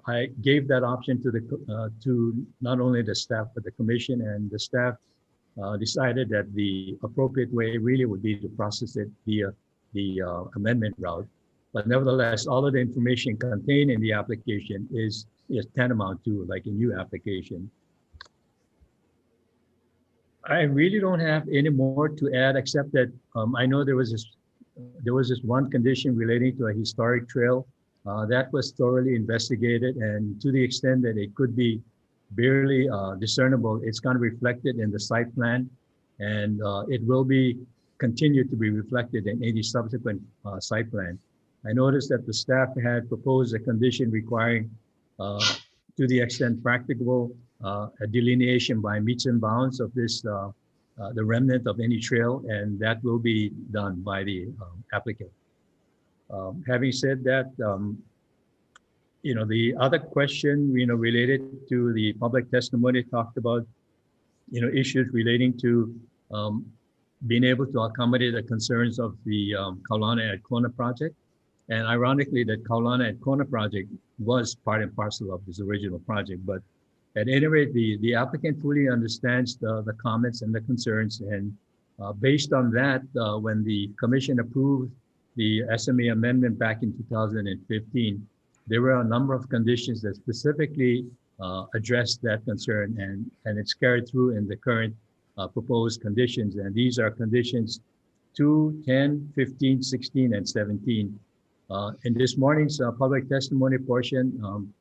I gave that option to not only the staff, but the commission, and the staff decided that the appropriate way really would be to process it via the amendment route. But nevertheless, all of the information contained in the application is tantamount to like a new application. I really don't have any more to add, except that I know there was this one condition relating to a historic trail that was thoroughly investigated, and to the extent that it could be barely discernible, it's kind of reflected in the site plan, and it will be continued to be reflected in any subsequent site plan. I noticed that the staff had proposed a condition requiring, to the extent practicable, a delineation by meets and bounds of this, the remnant of any trail, and that will be done by the applicant. Having said that, the other question, related to the public testimony talked about, issues relating to being able to accommodate the concerns of the Kaulana at Kona project. And ironically, that Kaulana at Kona project was part and parcel of this original project. But at any rate, the applicant fully understands the comments and the concerns. And based on that, when the commission approved the SMA amendment back in 2015, there were a number of conditions that specifically addressed that concern, and it's carried through in the current proposed conditions. And these are conditions 2, 10, 15, 16, and 17. In this morning's public testimony portion,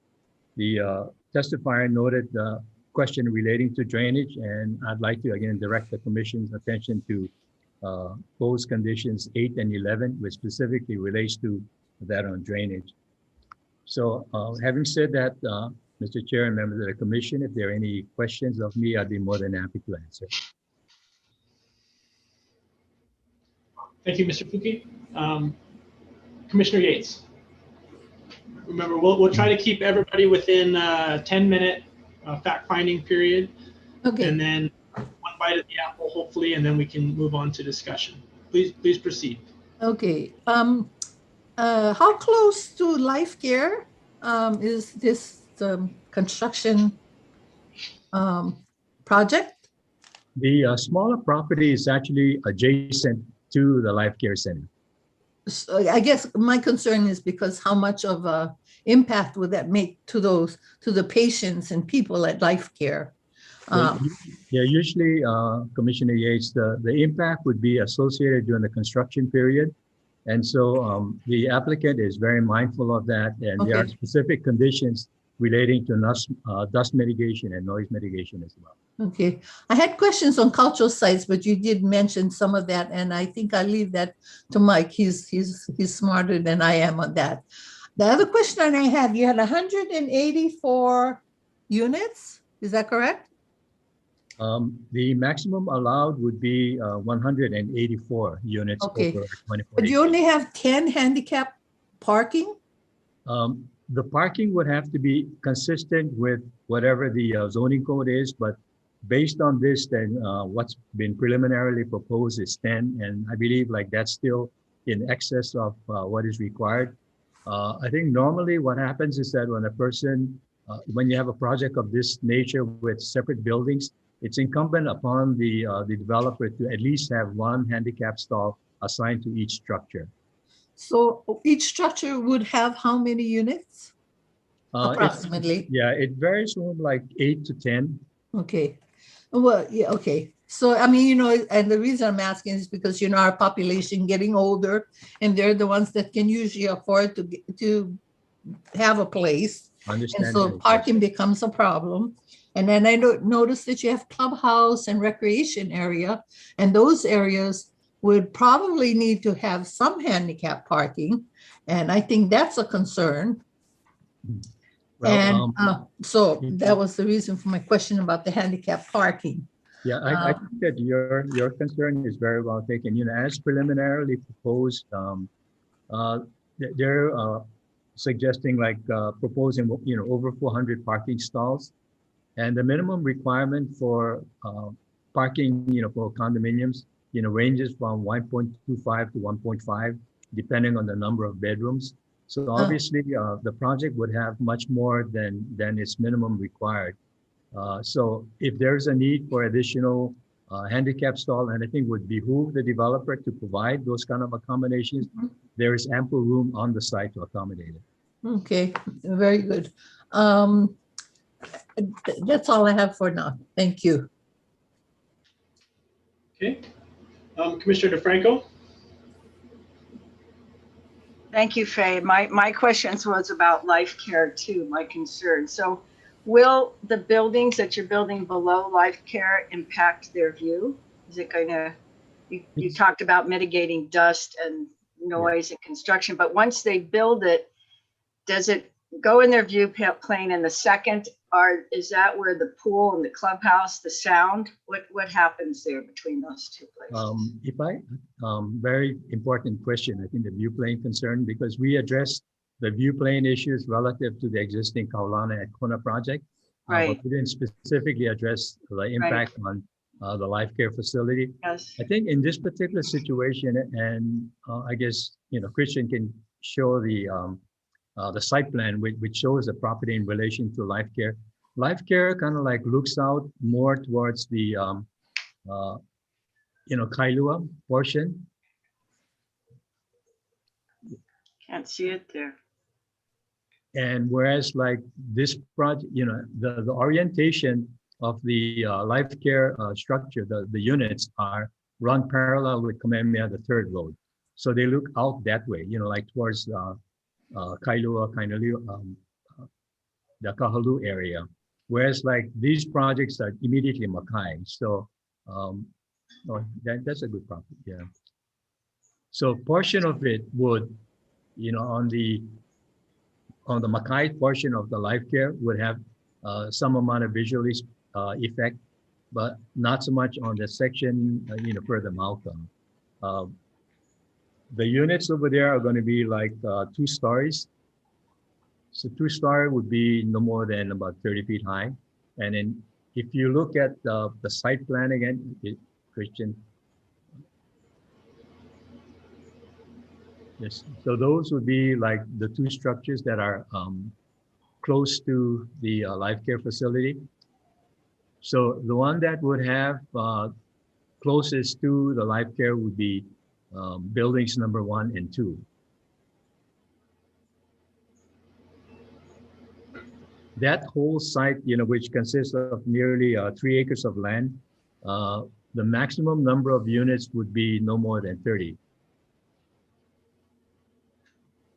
the testifier noted the question relating to drainage, and I'd like to again direct the commission's attention to proposed conditions 8 and 11, which specifically relates to that on drainage. So having said that, Mr. Chair and members of the commission, if there are any questions of me, I'd be more than happy to answer. Thank you, Mr. Fuki. Commissioner Yates. Remember, we'll try to keep everybody within a 10-minute fact-finding period. Okay. And then one bite at the apple, hopefully, and then we can move on to discussion. Please proceed. Okay. How close to Life Care is this construction project? The smaller property is actually adjacent to the Life Care Center. So I guess my concern is because how much of a impact would that make to the patients and people at Life Care? Yeah, usually, Commissioner Yates, the impact would be associated during the construction period. And so the applicant is very mindful of that. And Okay. there are specific conditions relating to dust mitigation and noise mitigation as well. Okay, I had questions on cultural sites, but you did mention some of that, and I think I'll leave that to Mike. He's smarter than I am on that. The other question I had, you had 184 units, is that correct? The maximum allowed would be 184 units Okay. over 24. But you only have 10 handicap parking? The parking would have to be consistent with whatever the zoning code is, but based on this, then what's been preliminarily proposed is 10, and I believe like that's still in excess of what is required. I think normally what happens is that when a person, when you have a project of this nature with separate buildings, it's incumbent upon the developer to at least have one handicap stall assigned to each structure. So each structure would have how many units? It- Approximately. Yeah, it varies from like 8 to 10. Okay. Well, yeah, okay. So, I mean, and the reason I'm asking is because, our population getting older and they're the ones that can usually afford to have a place. And Understand so that, parking becomes a problem. And then I noticed that you have clubhouse and recreation area, and those areas would probably need to have some handicap parking. And I think that's a concern. Well, And so that was the reason for my question about the handicap parking. Yeah, I think that your concern is very well taken. As preliminarily proposed, they're suggesting like proposing over 400 parking stalls, and the minimum requirement for parking for condominiums ranges from 1.25 to 1.5 depending on the number of bedrooms. So obviously the project would have much more than its minimum required. So if there's a need for additional handicap stall, and I think would behoove the developer to provide those kind of accommodations, there is ample room on the site to accommodate it. Okay, very good. That's all I have for now. Thank you. Okay. Commissioner DeFranco? Thank you, Faye. My questions was about life care too, my concern. So will the buildings that you're building below life care impact their view? Is it going to, you talked about mitigating dust and noise and construction, but once they build it, does it go in their view plane in the second, or is that where the pool and the clubhouse, the sound, what happens there between those two places? Very important question, I think, the view plane concern, because we addressed the view plane issues relative to the existing Kaulana at Kona project. Right. But we didn't specifically address the impact on the life care facility. Yes. I think in this particular situation, and I guess, Christian can show the site plan, which shows the property in relation to life care. Life care kind of like looks out more towards the, Kailua portion. Can't see it there. And whereas like this project, the orientation of the life care structure, the units are run parallel with Kamehameha, the third road. So they look out that way, like towards Kailua, the Kahalu area. Whereas like these projects are immediately Makai. So that's a good property, yeah. So portion of it would, on the Makai portion of the life care would have some amount of visual effect, but not so much on the section, further Malcolm. The units over there are going to be like 2 stories. So 2-story would be no more than about 30 feet high. And then if you look at the site plan again, Christian. Yes, so those would be like the 2 structures that are close to the life care facility. So the one that would have closest to the life care would be buildings number 1 and 2. That whole site, which consists of nearly 3 acres of land, the maximum number of units would be no more than 30.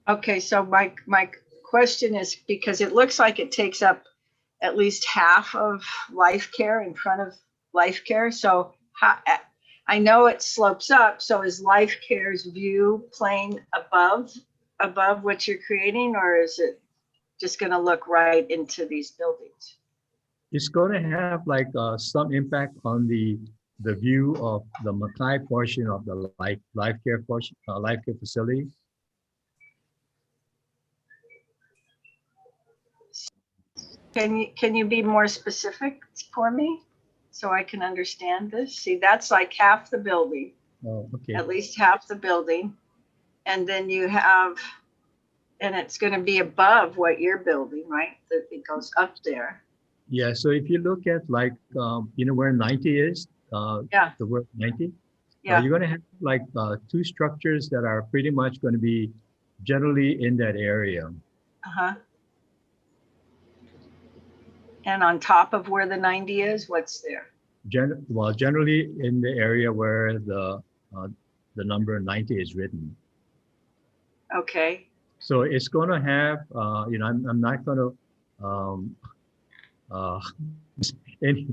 Okay, so my question is, because it looks like it takes up at least half of life care in front of life care. So I know it slopes up. So is life care's view plane above what you're creating, or is it just going to look right into these buildings? It's going to have like some impact on the view of the Makai portion of the life care portion, life care facility. Can you be more specific for me so I can understand this? See, that's like half the building. Oh, okay. At least half the building. And then you have, and it's going to be above what you're building, right? That it goes up there. Yeah, so if you look at like, where 90 is, yeah, the word 90, Yeah. You're going to have like two structures that are pretty much going to be generally in that area. Uh-huh. And on top of where the 90 is, what's there? Generally in the area where the number 90 is written. Okay. So it's going to have, I'm not going to any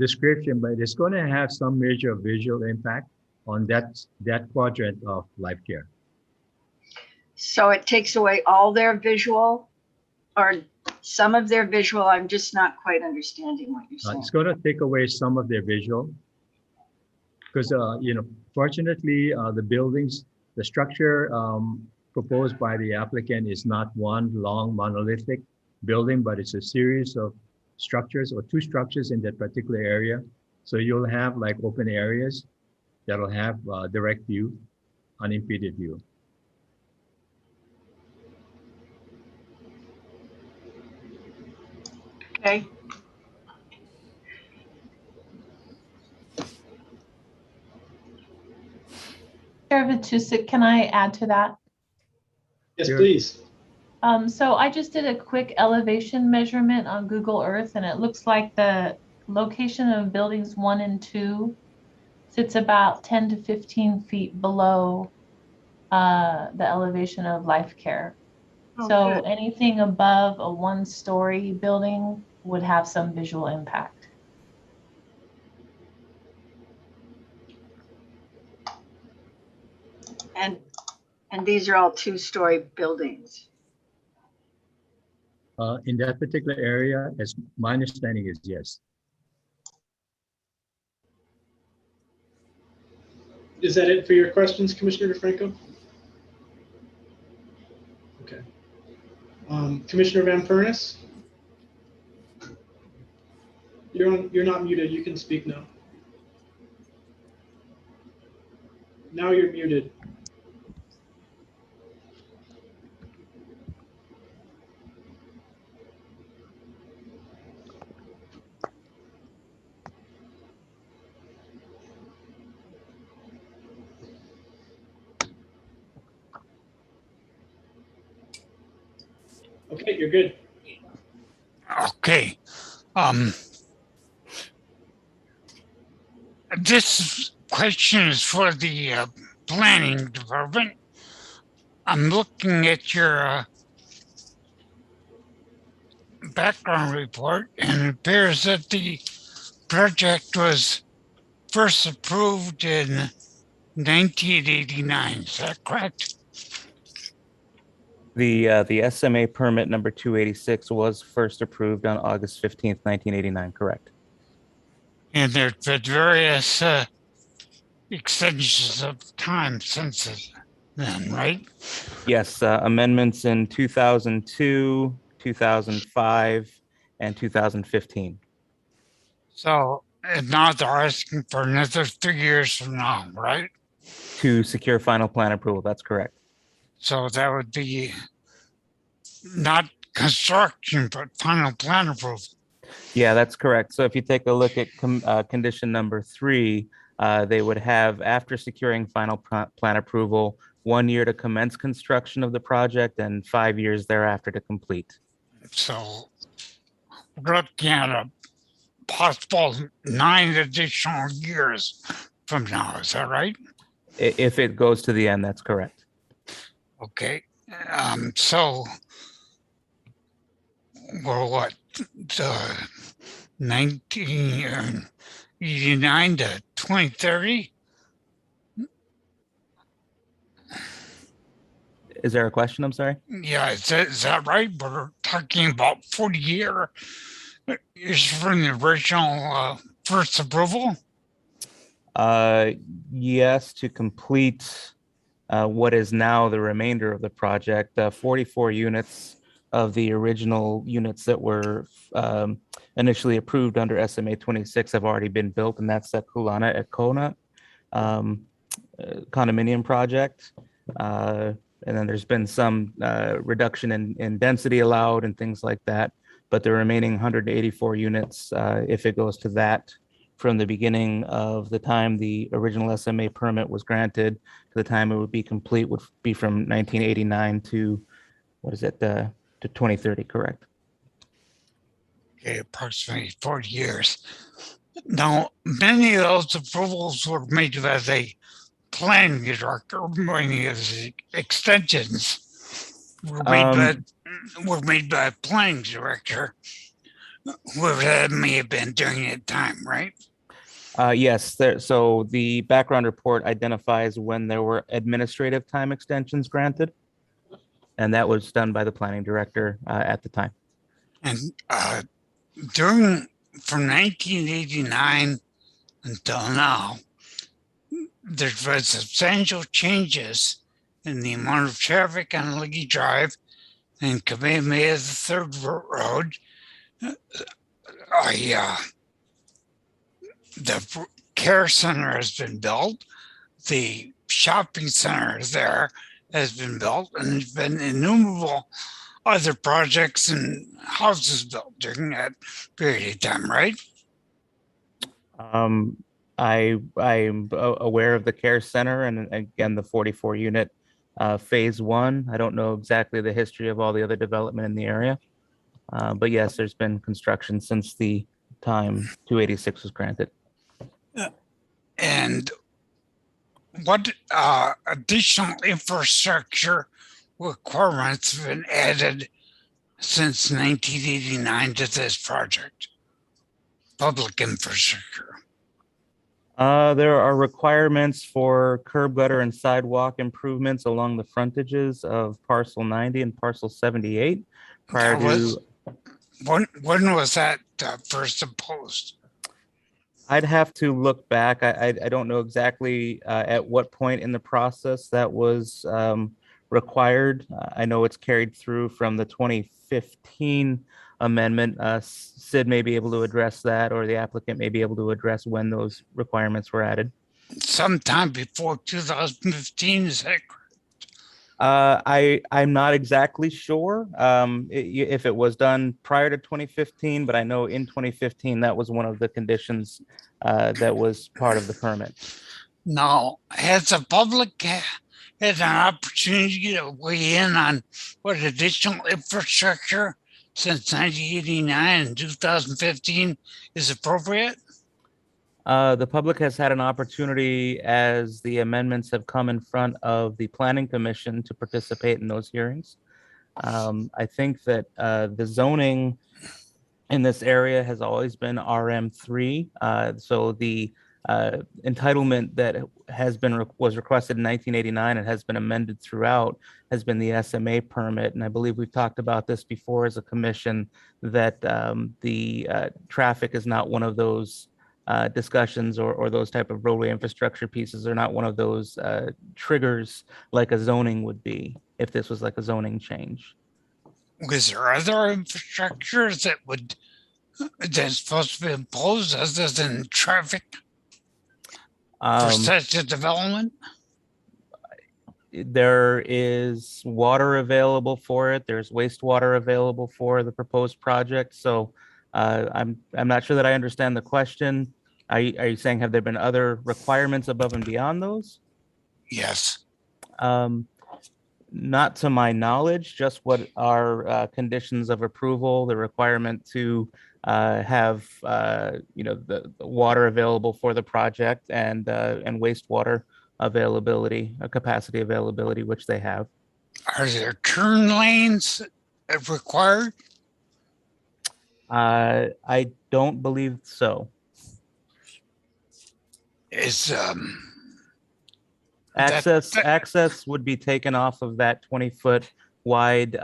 description, but it's going to have some major visual impact on that quadrant of life care. So it takes away all their visual or some of their visual? I'm just not quite understanding what you're saying. It's going to take away some of their visual because, fortunately, the buildings, the structure proposed by the applicant is not one long monolithic building, but it's a series of structures or two structures in that particular area. So you'll have like open areas that'll have direct view, unimpeded view. Okay. Chair Matusik, can I add to that? Yes, please. So I just did a quick elevation measurement on Google Earth, and it looks like the location of buildings 1 and 2 sits about 10 to 15 feet below the elevation of life care. So good. anything above a 1-story building would have some visual impact. And these are all 2-story buildings. In that particular area, as my understanding is yes. Is that it for your questions, Commissioner DeFranco? Okay. Commissioner Van Furnace? You're not muted. You can speak now. Now you're muted. Okay, you're good. Okay. This question is for the planning department. I'm looking at your background report, and it appears that the project was first approved in 1989. Is that correct? The SMA permit number 286 was first approved on August 15th, 1989, correct? And there's been various extensions of time since then, right? Yes, amendments in 2002, 2005, and 2015. So, and now they're asking for another 3 years from now, right? To secure final plan approval, that's correct. So that would be not construction, but final plan approval. Yeah, that's correct. So if you take a look at condition number 3, they would have, after securing final plan approval, 1 year to commence construction of the project and 5 years thereafter to complete. So we're looking at a possible 9 additional years from now. Is that right? If it goes to the end, that's correct. Okay. So we're what? 1989 to 2030? Is there a question? I'm sorry. Yeah, is that right? We're talking about 40 years from the original first approval? Yes, to complete what is now the remainder of the project. 44 units of the original units that were initially approved under SMA 26 have already been built, and that's the Kulana at Kona condominium project. And then there's been some reduction in density allowed and things like that. But the remaining 184 units, if it goes to that from the beginning of the time the original SMA permit was granted to the time it would be complete would be from 1989 to, what is it, to 2030, correct? Okay, approximately 40 years. Now, many of those approvals were made by the planning director. Many of the extensions were made by a planning director, whoever that may have been during that time, right? Yes, so the background report identifies when there were administrative time extensions granted, and that was done by the planning director at the time. And from 1989 until now, there's been substantial changes in the amount of traffic on Leggy Drive and Kamehameha the Third Road. The care center has been built. The shopping center there has been built, and there's been innumerable other projects and houses built during that period of time, right? I'm aware of the care center and again the 44 unit phase one. I don't know exactly the history of all the other development in the area, but yes, there's been construction since the time 286 was granted. And what additional infrastructure requirements have been added since 1989 to this project? Public infrastructure. There are requirements for curb, gutter, and sidewalk improvements along the frontages of parcel 90 and parcel 78 prior to. When was that first imposed? I'd have to look back. I don't know exactly at what point in the process that was required. I know it's carried through from the 2015 amendment. Sid may be able to address that, or the applicant may be able to address when those requirements were added. Sometime before 2015, is that correct? I'm not exactly sure if it was done prior to 2015, but I know in 2015 that was one of the conditions that was part of the permit. Now, has the public had an opportunity to weigh in on what additional infrastructure since 1989 and 2015 is appropriate? The public has had an opportunity, as the amendments have come in front of the Planning Commission, to participate in those hearings. I think that the zoning in this area has always been RM3. So the entitlement that was requested in 1989 and has been amended throughout has been the SMA permit. And I believe we've talked about this before as a commission, that the traffic is not one of those discussions, or those type of roadway infrastructure pieces are not one of those triggers like a zoning would be if this was like a zoning change. Was there other infrastructures that's supposed to be imposed other than traffic for such a development? There is water available for it. There's wastewater available for the proposed project. So I'm not sure that I understand the question. Are you saying, have there been other requirements above and beyond those? Yes. Not to my knowledge, just what are conditions of approval, the requirement to have the water available for the project and wastewater availability, capacity availability, which they have. Are there turn lanes required? I don't believe so. Is access would be taken off of that 20-foot wide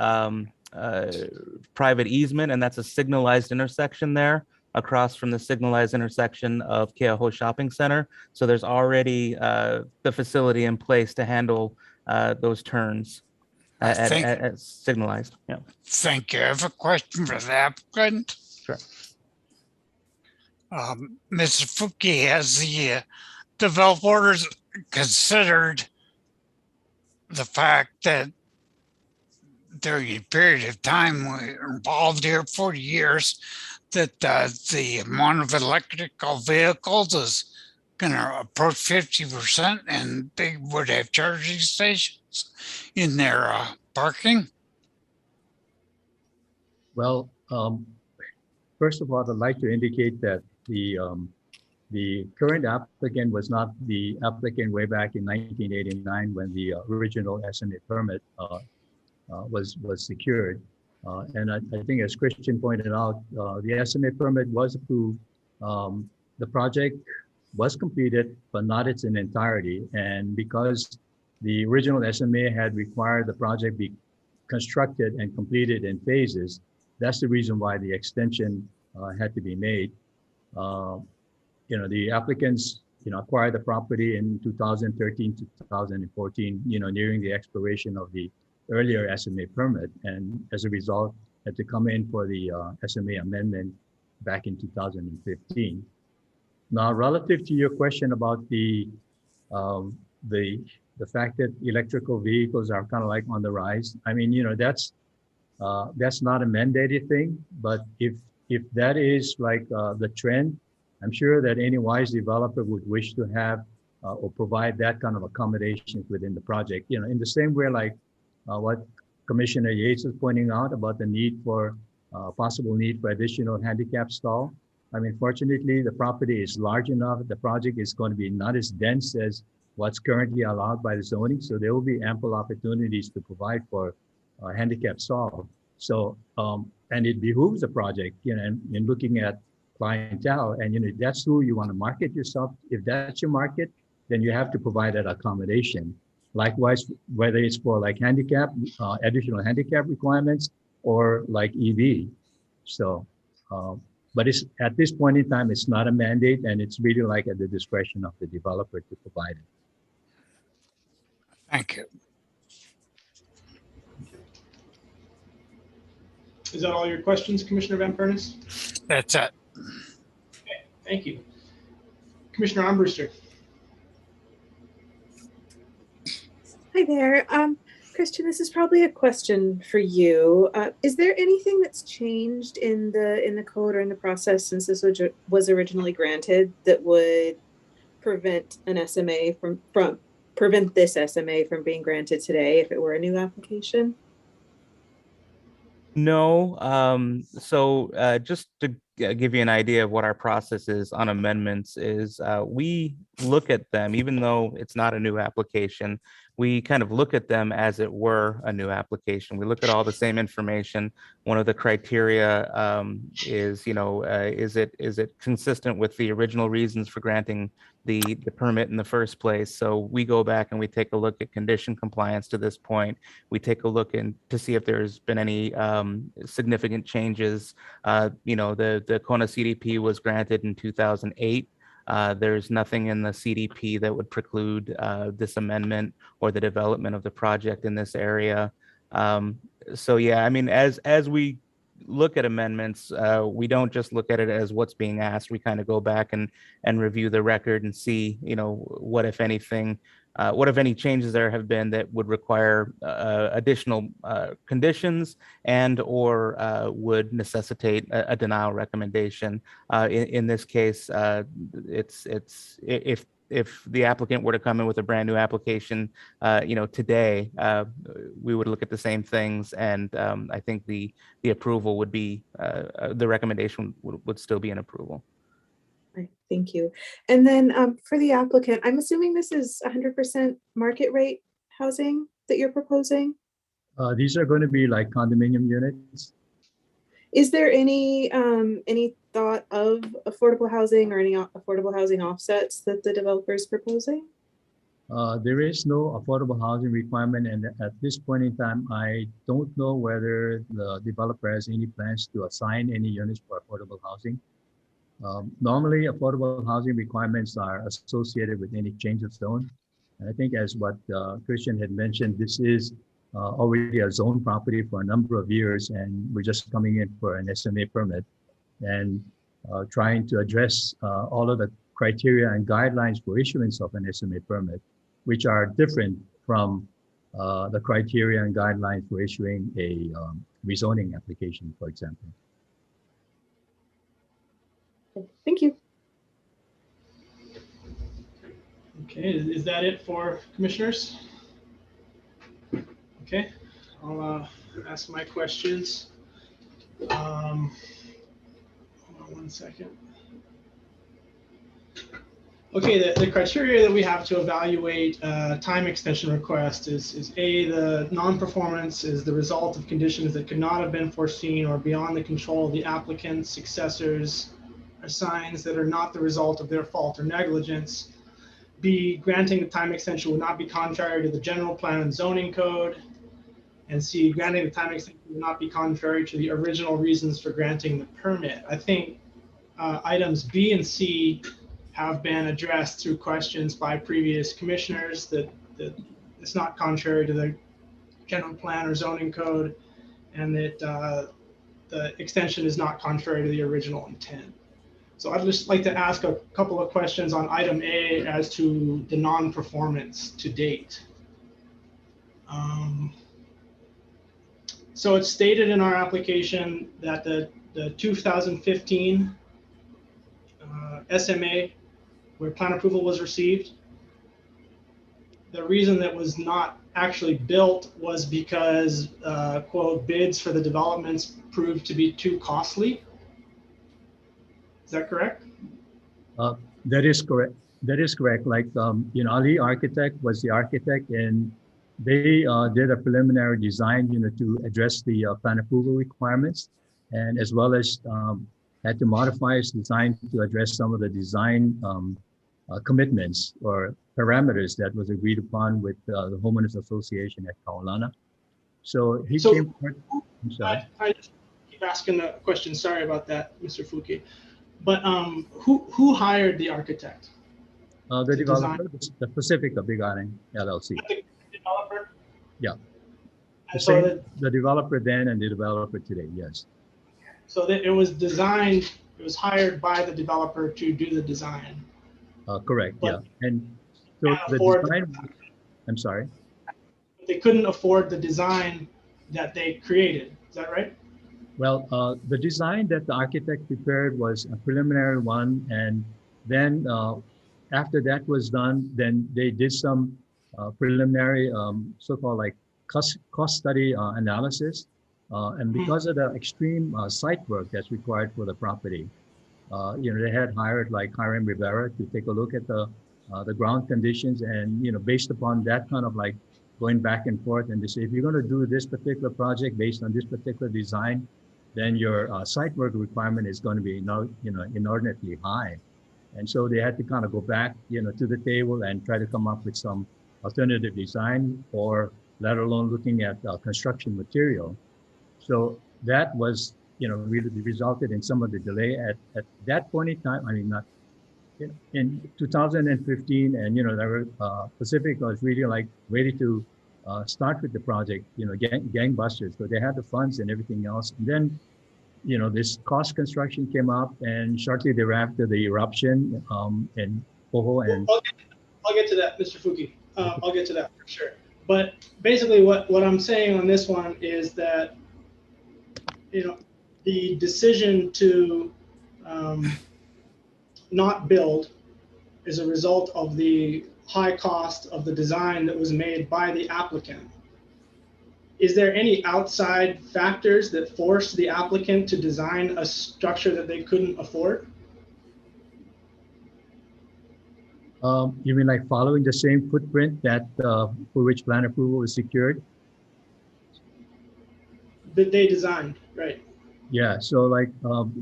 private easement, and that's a signalized intersection there across from the signalized intersection of Keauhou Shopping Center. So there's already the facility in place to handle those turns at signalized. Yeah. Thank you. I have a question for the applicant. Sure. Mr. Fuki, has the developers considered the fact that during a period of time we're involved here 40 years, that the amount of electrical vehicles is going to approach 50% and they would have charging stations in their parking? Well, first of all, I'd like to indicate that the current applicant was not the applicant way back in 1989 when the original SMA permit was secured. And I think as Christian pointed out, the SMA permit was approved. The project was completed, but not its in entirety. And because the original SMA had required the project be constructed and completed in phases, that's the reason why the extension had to be made. The applicants, acquired the property in 2013 to 2014, nearing the expiration of the earlier SMA permit, and as a result, had to come in for the SMA amendment back in 2015. Now, relative to your question about the fact that electrical vehicles are kind of like on the rise, I mean, that's not a mandated thing, but if that is like the trend, I'm sure that any wise developer would wish to have or provide that kind of accommodations within the project. In the same way, like what Commissioner Yates is pointing out about the need for possible need for additional handicap stall. I mean, fortunately, the property is large enough. The project is going to be not as dense as what's currently allowed by the zoning. So there will be ample opportunities to provide for handicap stall. So, and it behooves the project, in looking at clientele, and that's who you want to market yourself. If that's your market, then you have to provide that accommodation. Likewise, whether it's for like handicap, additional handicap requirements, or like EV. So, but it's at this point in time, it's not a mandate, and it's really like at the discretion of the developer to provide it. Thank you. Is that all your questions, Commissioner Van Pernis? That's it. Okay, thank you. Commissioner Armbruster. Hi there. Christian, this is probably a question for you. Is there anything that's changed in the code or in the process since this was originally granted that would prevent an SMA prevent this SMA from being granted today if it were a new application? No. So just to give you an idea of what our process is on amendments is we look at them, even though it's not a new application, we kind of look at them as it were a new application. We look at all the same information. One of the criteria is, is it consistent with the original reasons for granting the permit in the first place? So we go back and we take a look at condition compliance to this point. We take a look to see if there's been any significant changes. The Kona CDP was granted in 2008. There's nothing in the CDP that would preclude this amendment or the development of the project in this area. So yeah, I mean, as we look at amendments, we don't just look at it as what's being asked. We kind of go back and review the record and see, what if anything, what if any changes there have been that would require additional conditions and or would necessitate a denial recommendation. In this case, it's if the applicant were to come in with a brand new application, today, we would look at the same things, and I think the approval would be the recommendation would still be an approval. Right, thank you. And then for the applicant, I'm assuming this is 100% market rate housing that you're proposing? These are going to be like condominium units. Is there any thought of affordable housing or any affordable housing offsets that the developer is proposing? There is no affordable housing requirement, and at this point in time, I don't know whether the developer has any plans to assign any units for affordable housing. Normally, affordable housing requirements are associated with any change of zone. And I think as what Christian had mentioned, this is already a zone property for a number of years, and we're just coming in for an SMA permit and trying to address all of the criteria and guidelines for issuance of an SMA permit, which are different from the criteria and guidelines for issuing a rezoning application, for example. Okay, is that it for commissioners? Okay, I'll ask my questions. Hold on one second. Okay, the criteria that we have to evaluate time extension request is A, the non-performance is the result of conditions that could not have been foreseen or beyond the control of the applicant's successors, or signs that are not the result of their fault or negligence. B, granting the time extension would not be contrary to the general plan and zoning code. And C, granting the time extension would not be contrary to the original reasons for granting the permit. I think items B and C have been addressed through questions by previous commissioners that it's not contrary to the general plan or zoning code, and that the extension is not contrary to the original intent. So I'd just like to ask a couple of questions on item A as to the non-performance to date. So it's stated in our application that the 2015 SMA, where plan approval was received, the reason that was not actually built was because, quote, bids for the developments proved to be too costly. Is that correct? That is correct. That is correct. Like, Ali Architect was the architect, and they did a preliminary design, to address the plan approval requirements, and as well as had to modify its design to address some of the design commitments or parameters that was agreed upon with the Homeowners Association at Kaulana. So he came. I'm sorry. I just keep asking the question. Sorry about that, Mr. Fuki. But who hired the architect? The developer, the Pacifica Big Island LLC. The developer? Yeah. So the developer then and the developer today, yes. So that it was designed, it was hired by the developer to do the design. Correct, But yeah. And so the design, I'm sorry? They couldn't afford the design that they created. Is that right? Well, the design that the architect prepared was a preliminary one. And then after that was done, then they did some preliminary so-called like cost study analysis. And because of the extreme site work that's required for the property, they had hired like Hiram Rivera to take a look at the ground conditions, and based upon that kind of like going back and forth, and they say, if you're going to do this particular project based on this particular design, then your site work requirement is going to be inordinately high. And so they had to kind of go back to the table and try to come up with some alternative design, or let alone looking at construction material. So that was, really resulted in some of the delay at that point in time. I mean, not in 2015, and Pacific was really like ready to start with the project, gangbusters. So they had the funds and everything else. And then, this cost construction came up, and shortly thereafter, the eruption in Poho and. I'll get to that, Mr. Fuki. I'll get to that for sure. But basically, what I'm saying on this one is that, the decision to not build is a result of the high cost of the design that was made by the applicant. Is there any outside factors that forced the applicant to design a structure that they couldn't afford? You mean like following the same footprint that for which plan approval was secured? That they designed, right? Yeah, so like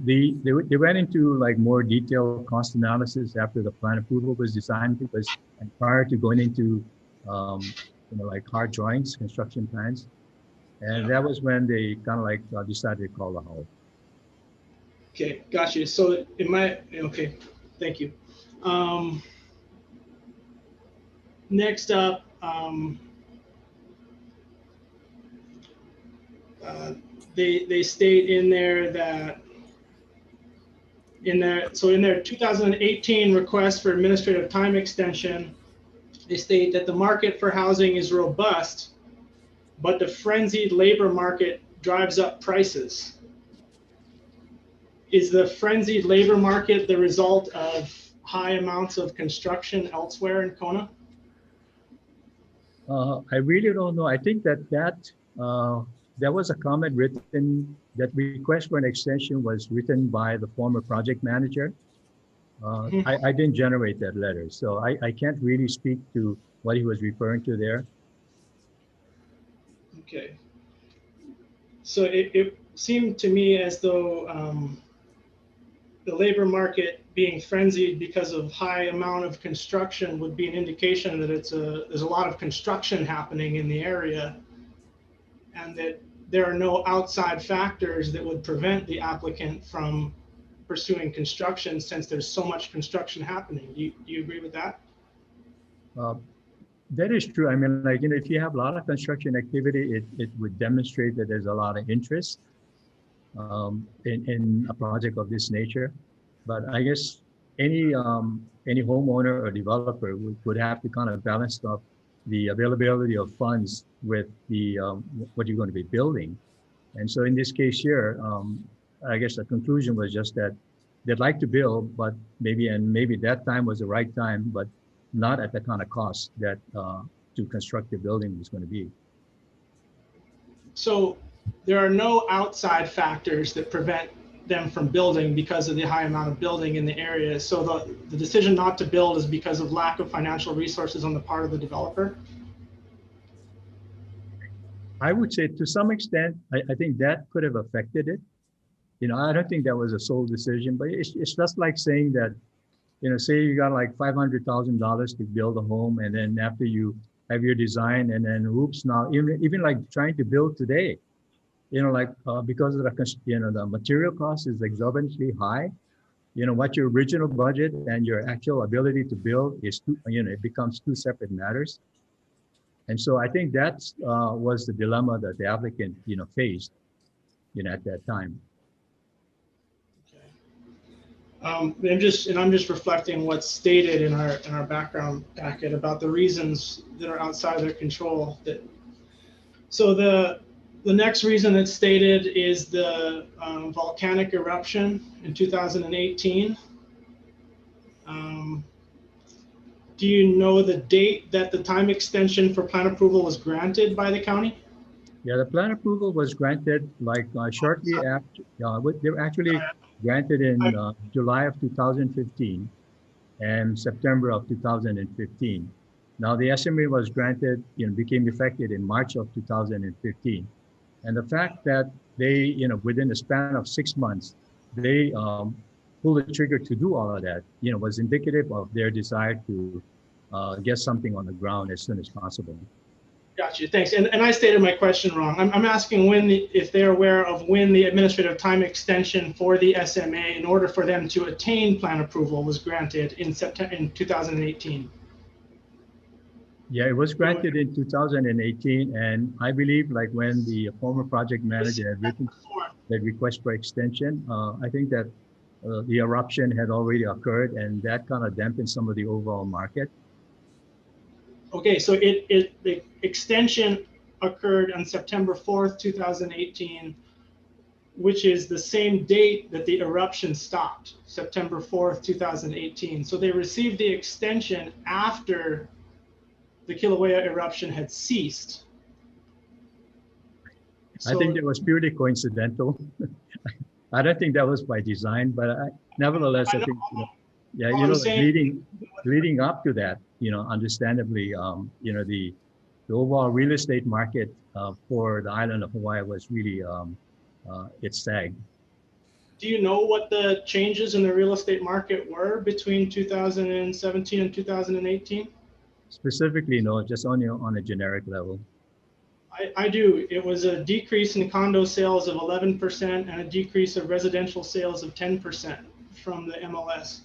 they went into like more detailed cost analysis after the plan approval was designed, because prior to going into like hard drawings, construction plans, and that was when they kind of like decided to call a halt. Okay, got you. So okay, thank you. Next up, they state in there that in their 2018 request for administrative time extension, they state that the market for housing is robust, but the frenzied labor market drives up prices. Is the frenzied labor market the result of high amounts of construction elsewhere in Kona? I really don't know. I think that there was a comment written, that request for an extension was written by the former project manager. I didn't generate that letter, so I can't really speak to what he was referring to there. Okay. So it seemed to me as though the labor market being frenzied because of high amount of construction would be an indication that there's a lot of construction happening in the area, and that there are no outside factors that would prevent the applicant from pursuing construction, since there's so much construction happening. Do you agree with that? That is true. I mean, like, if you have a lot of construction activity, it would demonstrate that there's a lot of interest in a project of this nature. But I guess any homeowner or developer would have to kind of balance the availability of funds with the what you're going to be building. And so in this case here, I guess the conclusion was just that they'd like to build, but maybe that time was the right time, but not at the kind of cost that to construct the building was going to be. So there are no outside factors that prevent them from building because of the high amount of building in the area. So the decision not to build is because of lack of financial resources on the part of the developer? I would say to some extent, I think that could have affected it. I don't think that was a sole decision, but it's just like saying that, say you got like $500,000 to build a home, and then after you have your design, and then oops, now even like trying to build today, because of the material cost is exorbitantly high. What your original budget and your actual ability to build is it becomes two separate matters. And so I think that was the dilemma that the applicant faced at that time. I'm just reflecting what's stated in our background packet about the reasons that are outside their control. So the next reason that's stated is the volcanic eruption in 2018. Do you know the date that the time extension for plan approval was granted by the county? Yeah, the plan approval was granted like shortly after. They were actually granted in July of 2015 and September of 2015. Now the SMA was granted, became effective in March of 2015. And the fact that they, within the span of 6 months, they pulled the trigger to do all of that, was indicative of their desire to get something on the ground as soon as possible. Gotcha, thanks. And I stated my question wrong. I'm asking if they're aware of when the administrative time extension for the SMA in order for them to attain plan approval was granted in 2018. Yeah, it was granted in 2018, and I believe like when the former project manager had written the request for extension, I think that the eruption had already occurred, and that kind of dampened some of the overall market. Okay, so the extension occurred on September 4th, 2018, which is the same date that the eruption stopped, September 4th, 2018. So they received the extension after the Kilauea eruption had ceased. I think it was purely coincidental. I don't think that was by design, but nevertheless, I think, leading up to that, understandably, the overall real estate market for the island of Hawaii was really, it sagged. Do you know what the changes in the real estate market were between 2017 and 2018? Specifically, no, just only on a generic level. I do. It was a decrease in condo sales of 11% and a decrease of residential sales of 10% from the MLS.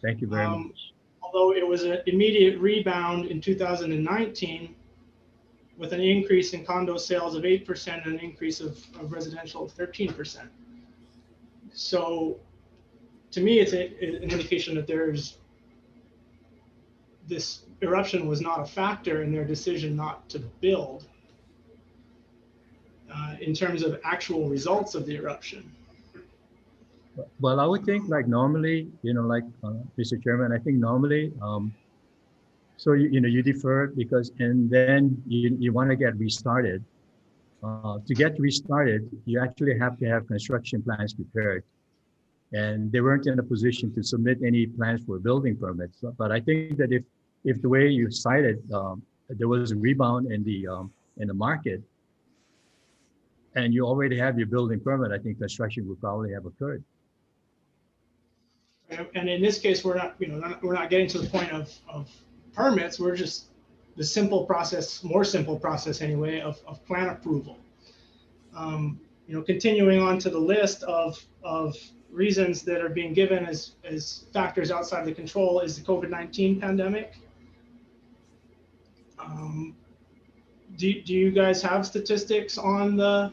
Thank you very much. Although it was an immediate rebound in 2019 with an increase in condo sales of 8% and an increase of residential of 13%. So to me, it's an indication that this eruption was not a factor in their decision not to build in terms of actual results of the eruption. Well, I would think like normally, like Mr. Chairman, I think normally, so you defer it because, and then you want to get restarted. To get restarted, you actually have to have construction plans prepared. And they weren't in a position to submit any plans for building permits. But I think that if the way you cited, there was a rebound in the market, and you already have your building permit, I think construction would probably have occurred. And in this case, we're not, we're not getting to the point of permits. We're just the simple process, more simple process anyway, of plan approval. Continuing on to the list of reasons that are being given as factors outside the control is the COVID-19 pandemic. Do you guys have statistics on the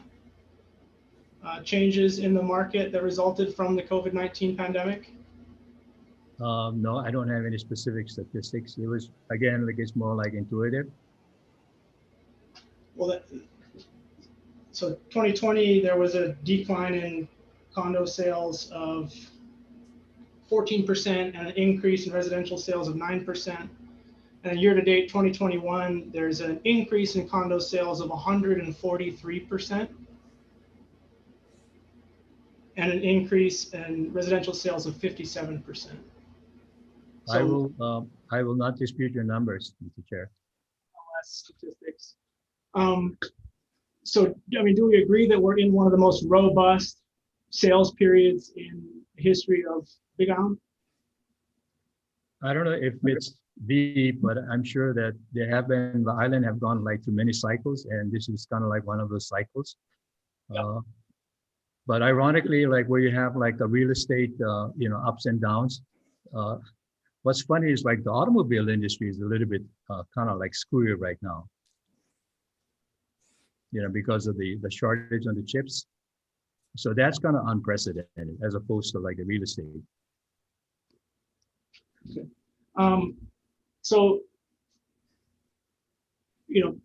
changes in the market that resulted from the COVID-19 pandemic? No, I don't have any specific statistics. It was, again, like it's more like intuitive. Well, so 2020, there was a decline in condo sales of 14% and an increase in residential sales of 9%. And year to date, 2021, there's an increase in condo sales of 143% and an increase in residential sales of 57%. So, I will not dispute your numbers, Mr. Chair. Statistics. So, I mean, do we agree that we're in one of the most robust sales periods in the history of Big Island? I don't know if it's but I'm sure that the island have gone like through many cycles, and this is kind of like one of those cycles. But ironically, like where you have like the real estate, ups and downs. What's funny is like the automobile industry is a little bit kind of like screwy right now. Because of the shortage on the chips. So that's kind of unprecedented as opposed to like the real estate. Okay. So,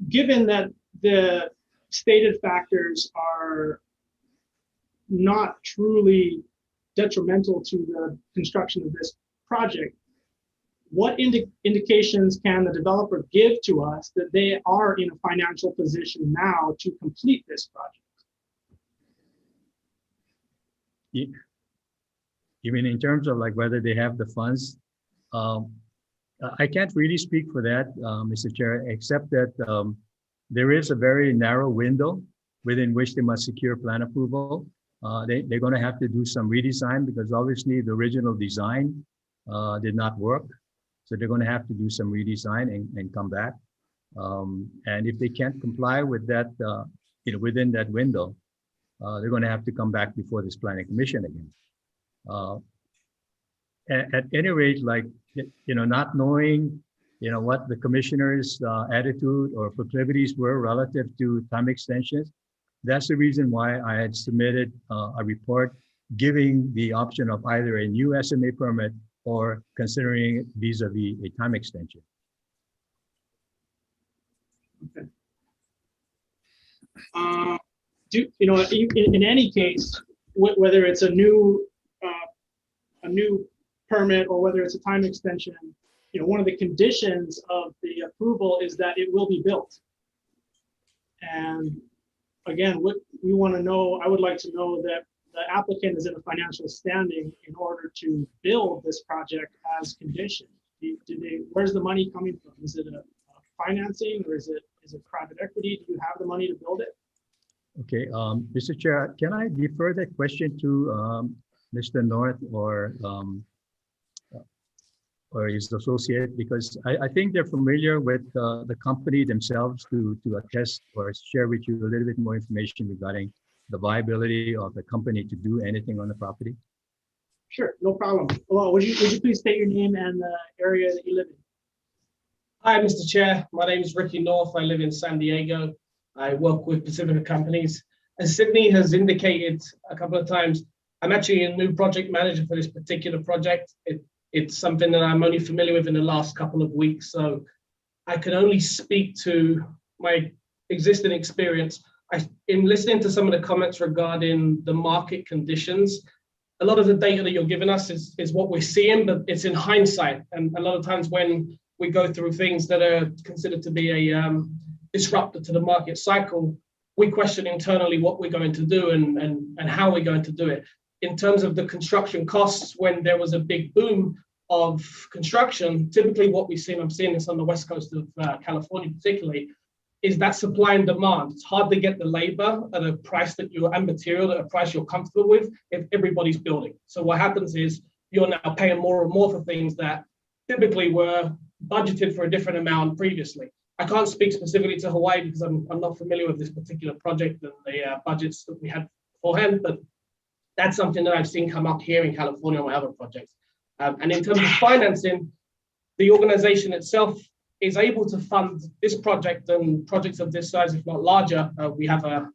given that the stated factors are not truly detrimental to the construction of this project, what indications can the developer give to us that they are in a financial position now to complete this project? You mean in terms of like whether they have the funds? I can't really speak for that, Mr. Chair, except that there is a very narrow window within which they must secure plan approval. They're going to have to do some redesign because obviously the original design did not work. So they're going to have to do some redesign and come back. And if they can't comply with that, within that window, they're going to have to come back before this planning commission again. At any rate, like, not knowing, what the commissioner's attitude or proclivities were relative to time extensions, that's the reason why I had submitted a report giving the option of either a new SMA permit or considering it vis-a-vis a time extension. Okay. In any case, whether it's a new permit or whether it's a time extension, one of the conditions of the approval is that it will be built. And again, what we want to know, I would like to know that the applicant is in a financial standing in order to build this project as conditioned. Where's the money coming from? Is it a financing or is it private equity? Do you have the money to build it? Okay, Mr. Chair, can I defer that question to Mr. North or his associate, because I think they're familiar with the company themselves to attest or share with you a little bit more information regarding the viability of the company to do anything on the property. Sure, no problem. Well, would you please state your name and the area that you live in? Hi, Mr. Chair. My name is Ricky North. I live in San Diego. I work with Pacifica Companies. As Sydney has indicated a couple of times, I'm actually a new project manager for this particular project. It's something that I'm only familiar with in the last couple of weeks, so I can only speak to my existing experience. In listening to some of the comments regarding the market conditions, a lot of the data that you're giving us is what we're seeing, but it's in hindsight. And a lot of times when we go through things that are considered to be a disruptor to the market cycle, we question internally what we're going to do and how we're going to do it. In terms of the construction costs, when there was a big boom of construction, typically what we've seen, I'm seeing this on the west coast of California particularly, is that supply and demand. It's hard to get the labor at a price and material at a price you're comfortable with if everybody's building. So what happens is you're now paying more and more for things that typically were budgeted for a different amount previously. I can't speak specifically to Hawaii because I'm not familiar with this particular project and the budgets that we had beforehand, but that's something that I've seen come up here in California on my other projects. And in terms of financing, the organization itself is able to fund this project and projects of this size, if not larger. We have a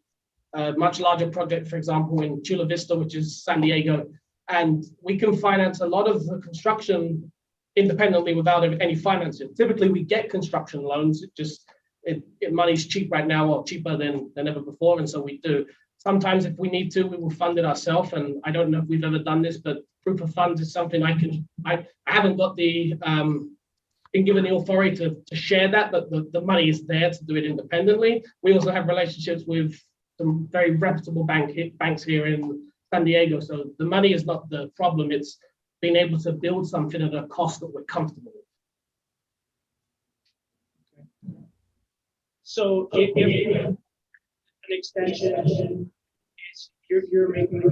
much larger project, for example, in Chula Vista, which is San Diego, and we can finance a lot of the construction independently without any financing. Typically, we get construction loans. Money's cheap right now, or cheaper than ever before, and so we do. Sometimes if we need to, we will fund it ourselves. And I don't know if we've ever done this, but proof of funds is something I haven't got been given the authority to share that, but the money is there to do it independently. We also have relationships with some very reputable banks here in San Diego. So the money is not the problem. It's being able to build something at a cost that we're comfortable with. So if an extension is you're making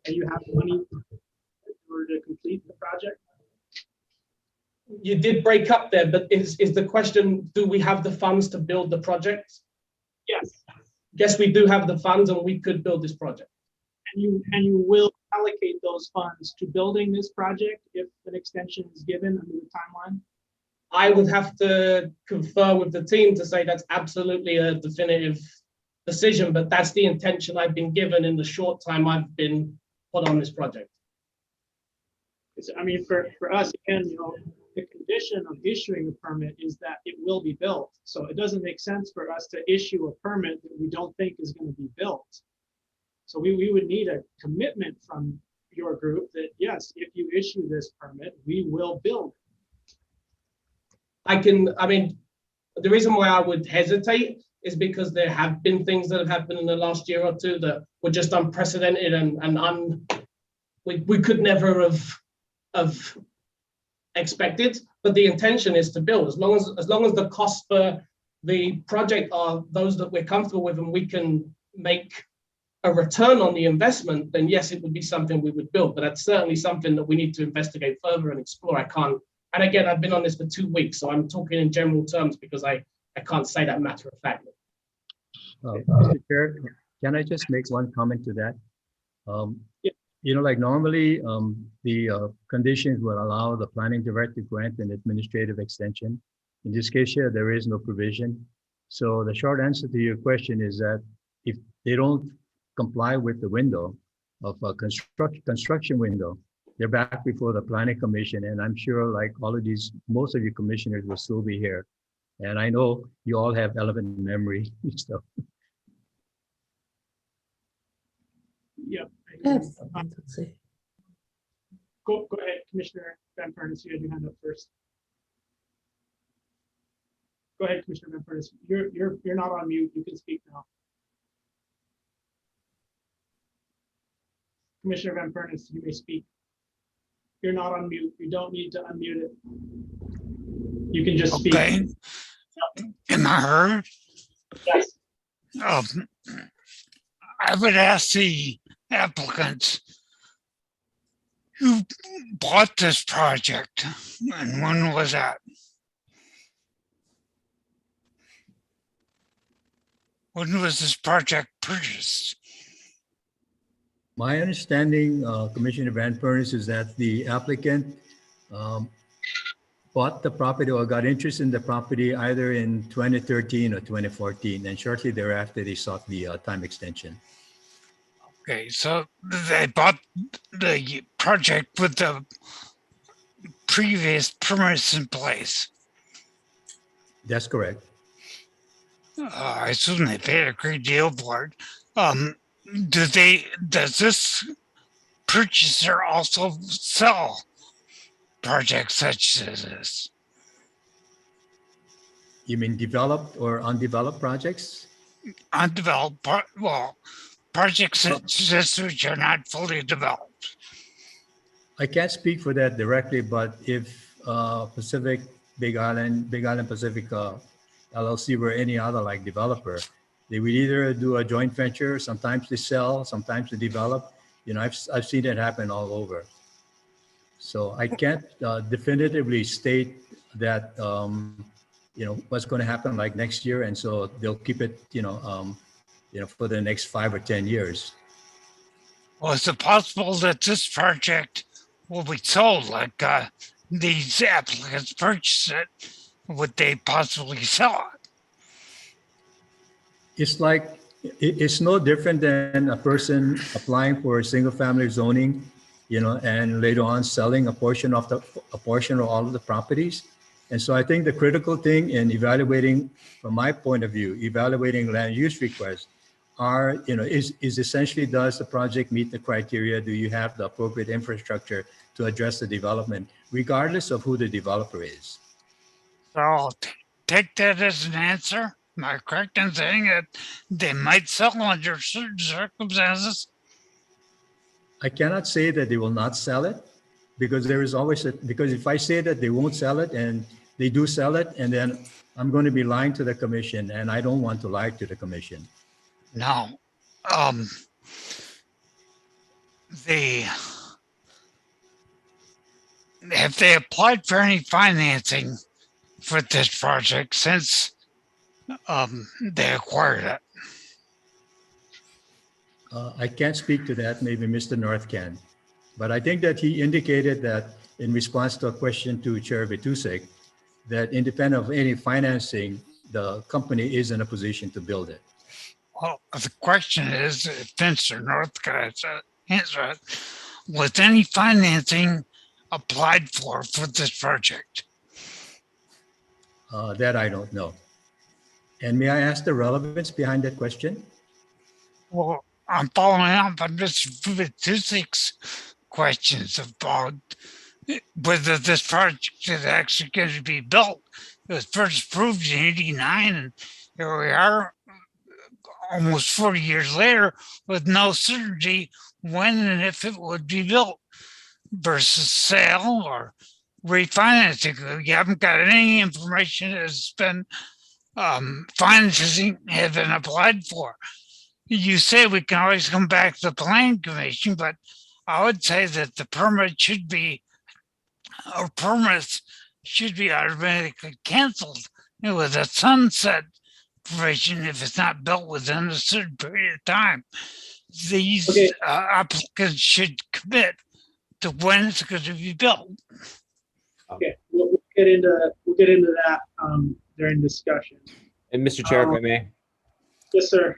and you have money in order to complete the project? You did break up there, but is the question, do we have the funds to build the project? Yes. Yes, we do have the funds and we could build this project. And you will allocate those funds to building this project if an extension is given under the timeline? I would have to confer with the team to say that's absolutely a definitive decision, but that's the intention I've been given in the short time I've been put on this project. I mean, for us, again, the condition of issuing a permit is that it will be built. So it doesn't make sense for us to issue a permit that we don't think is going to be built. So we would need a commitment from your group that, yes, if you issue this permit, we will build. The reason why I would hesitate is because there have been things that have happened in the last year or two that were just unprecedented and we could never have expected, but the intention is to build. As long as the costs for the project are those that we're comfortable with and we can make a return on the investment, then yes, it would be something we would build. But that's certainly something that we need to investigate further and explore. I can't, and again, I've been on this for 2 weeks, so I'm talking in general terms because I can't say that matter of fact. Mr. Chair, can I just make one comment to that? Like normally, the conditions will allow the planning director to grant an administrative extension. In this case here, there is no provision. So the short answer to your question is that if they don't comply with the window of a construction window, they're back before the planning commission. And I'm sure like all of these, most of you commissioners will still be here. And I know you all have relevant memory stuff. Yep. Yes. Go ahead, Commissioner Van Furnace. You had your hand up first. Go ahead, Commissioner Van Furnace. You're not on mute. You can speak now. Commissioner Van Furnace, you may speak. You're not on mute. You don't need to unmute it. You can just speak. Okay. Am I heard? Yes. I would ask the applicants who bought this project and when was that? When was this project purchased? My understanding, Commissioner Van Furnace, is that the applicant bought the property or got interest in the property either in 2013 or 2014, and shortly thereafter they sought the time extension. Okay, so they bought the project with the previous permits in place. That's correct. I assume they paid a great deal for it. does this purchaser also sell projects such as this? You mean developed or undeveloped projects? Undeveloped, projects such as this which are not fully developed. I can't speak for that directly, but if Pacific Big Island Pacific LLC were any other like developer, they would either do a joint venture. Sometimes they sell, sometimes they develop. You know, I've seen it happen all over. So I can't definitively state that you know what's going to happen like next year, and so they'll keep it for the next 5 or 10 years. Well, is it possible that this project will be sold? Like these applicants purchase it, would they possibly sell it? It's like it's no different than a person applying for a single-family zoning, you know, and later on selling a portion of all of the properties. And so I think the critical thing in evaluating, from my point of view, evaluating land use requests are, you know, is essentially, does the project meet the criteria? Do you have the appropriate infrastructure to address the development, regardless of who the developer is? So I'll take that as an answer. Am I correct in saying that they might sell under certain circumstances? I cannot say that they will not sell it, because there is always because if I say that they won't sell it and they do sell it, and then I'm going to be lying to the commission, and I don't want to lie to the commission. No. Have they applied for any financing for this project since they acquired it? I can't speak to that. Maybe Mr. North can. But I think that he indicated that in response to a question to Chair Vitusek, that independent of any financing, the company is in a position to build it. Well, the question is, if Mr. North can answer it, was any financing applied for this project? That I don't know. And may I ask the relevance behind that question? Well, I'm following up on Mr. Vitusek's questions about whether this project is actually going to be built. It was first approved in '89, and here we are almost 40 years later with no certainty when and if it would be built versus sale or refinancing. You haven't got any information that's been financing have been applied for. You say we can always come back to the planning commission, but I would say that the permit should be, or permits should be automatically canceled with a sunset provision if it's not built within a certain period of time. These applicants should commit to when it's going to be built. Okay, we'll get into that during discussion. And Mr. Chair, if I may. Yes, sir.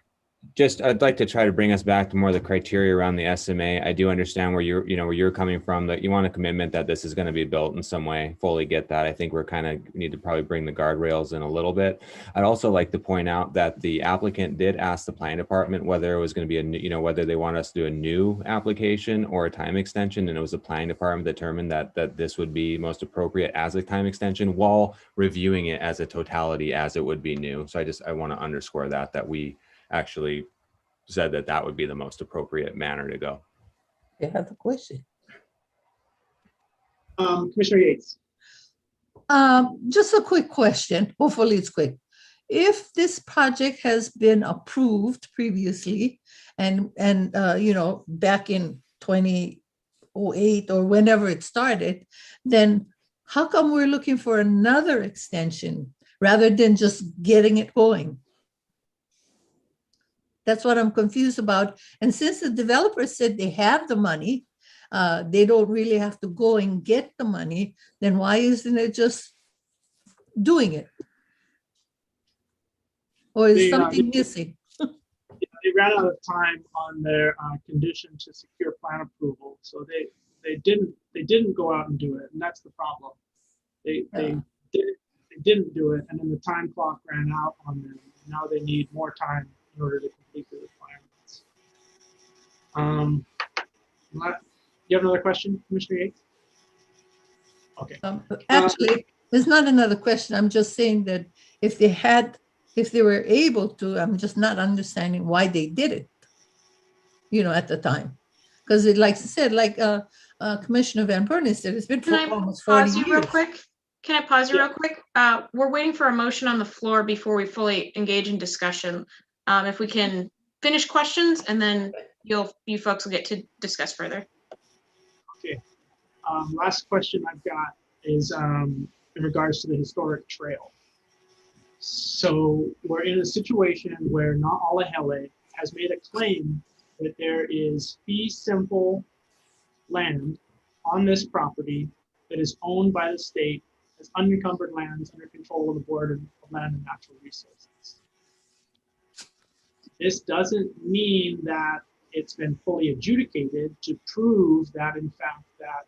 Just, I'd like to try to bring us back to more of the criteria around the SMA. I do understand where you're coming from, that you want a commitment that this is going to be built in some way. Fully get that. I think we're need to probably bring the guardrails in a little bit. I'd also like to point out that the applicant did ask the planning department whether it was going to be a new, whether they want us to do a new application or a time extension, and it was the planning department that determined that this would be most appropriate as a time extension while reviewing it as a totality as it would be new. So I want to underscore that we actually said that would be the most appropriate manner to go. I have a question. Commissioner Yates. Just a quick question. Hopefully it's quick. If this project has been approved previously and back in 2008 or whenever it started, then how come we're looking for another extension rather than just getting it going? That's what I'm confused about. And since the developer said they have the money, they don't really have to go and get the money, then why isn't it just doing it? Or is something missing? They ran out of time on their condition to secure plan approval, so they didn't go out and do it, and that's the problem. They didn't do it, and then the time clock ran out on them. Now they need more time in order to complete the requirements. You have another question, Commissioner Yates? Okay. Actually, there's not another question. I'm just saying that if they were able to, I'm just not understanding why they did it, at the time. Because like I said, like Commissioner Van Perny said, it's been Can I almost 40 pause you years. real quick? Can I pause you real quick? We're waiting for a motion on the floor before we fully engage in discussion. If we can finish questions and then you folks will get to discuss further. Okay. Last question I've got is in regards to the historic trail. So we're in a situation where Na'alahele has made a claim that there is fee simple land on this property that is owned by the state as unencumbered lands under control of the Board of Land and Natural Resources. This doesn't mean that it's been fully adjudicated to prove that in fact that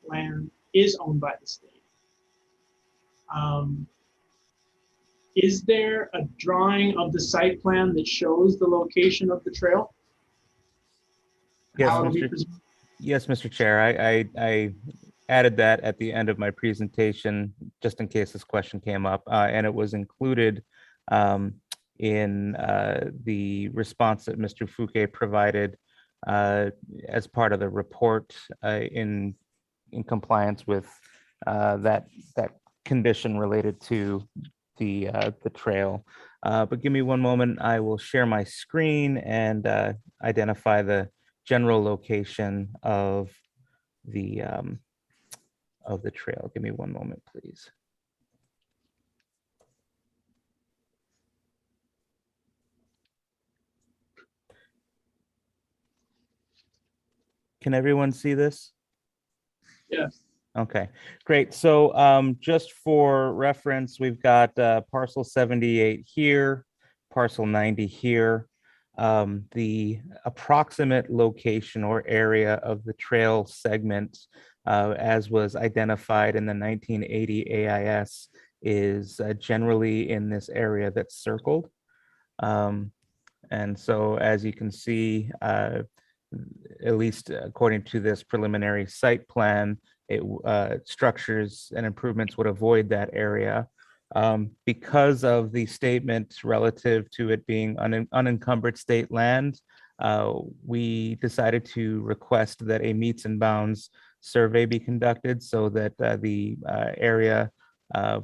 land is owned by the state. Is there a drawing of the site plan that shows the location of the trail? Yes, Mr. Chair, I added that at the end of my presentation, just in case this question came up, and it was included in the response that Mr. Fouquet provided as part of the report in compliance with that condition related to the trail. But give me one moment. I will share my screen and identify the general location of the trail. Give me one moment, please. Can everyone see this? Yes. Okay, great. So just for reference, we've got parcel 78 here, parcel 90 here. The approximate location or area of the trail segment as was identified in the 1980 AIS is generally in this area that's circled. And so as you can see, at least according to this preliminary site plan, structures and improvements would avoid that area. Because of the statement relative to it being unencumbered state land, we decided to request that a meets and bounds survey be conducted so that the area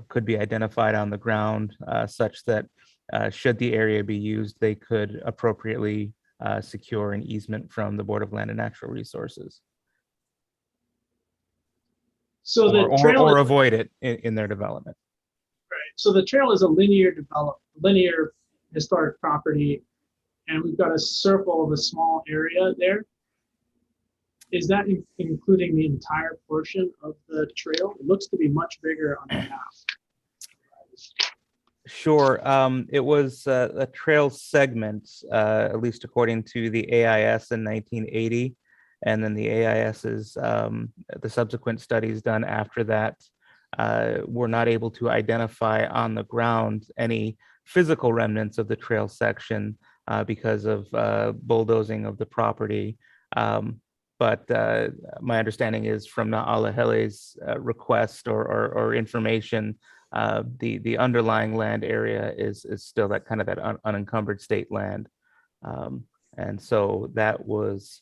could be identified on the ground such that should the area be used, they could appropriately secure an easement from the Board of Land and Natural Resources. So the trail or avoid it in their development. Right. So the trail is a linear historic property, and we've got a circle of a small area there. Is that including the entire portion of the trail? It looks to be much bigger on the map. Sure. It was a trail segment, at least according to the AIS in 1980. And then the AIS's, the subsequent studies done after that were not able to identify on the ground any physical remnants of the trail section because of bulldozing of the property. But my understanding is from Na'alahele's request or information, the underlying land area is still that kind of that unencumbered state land. And so that was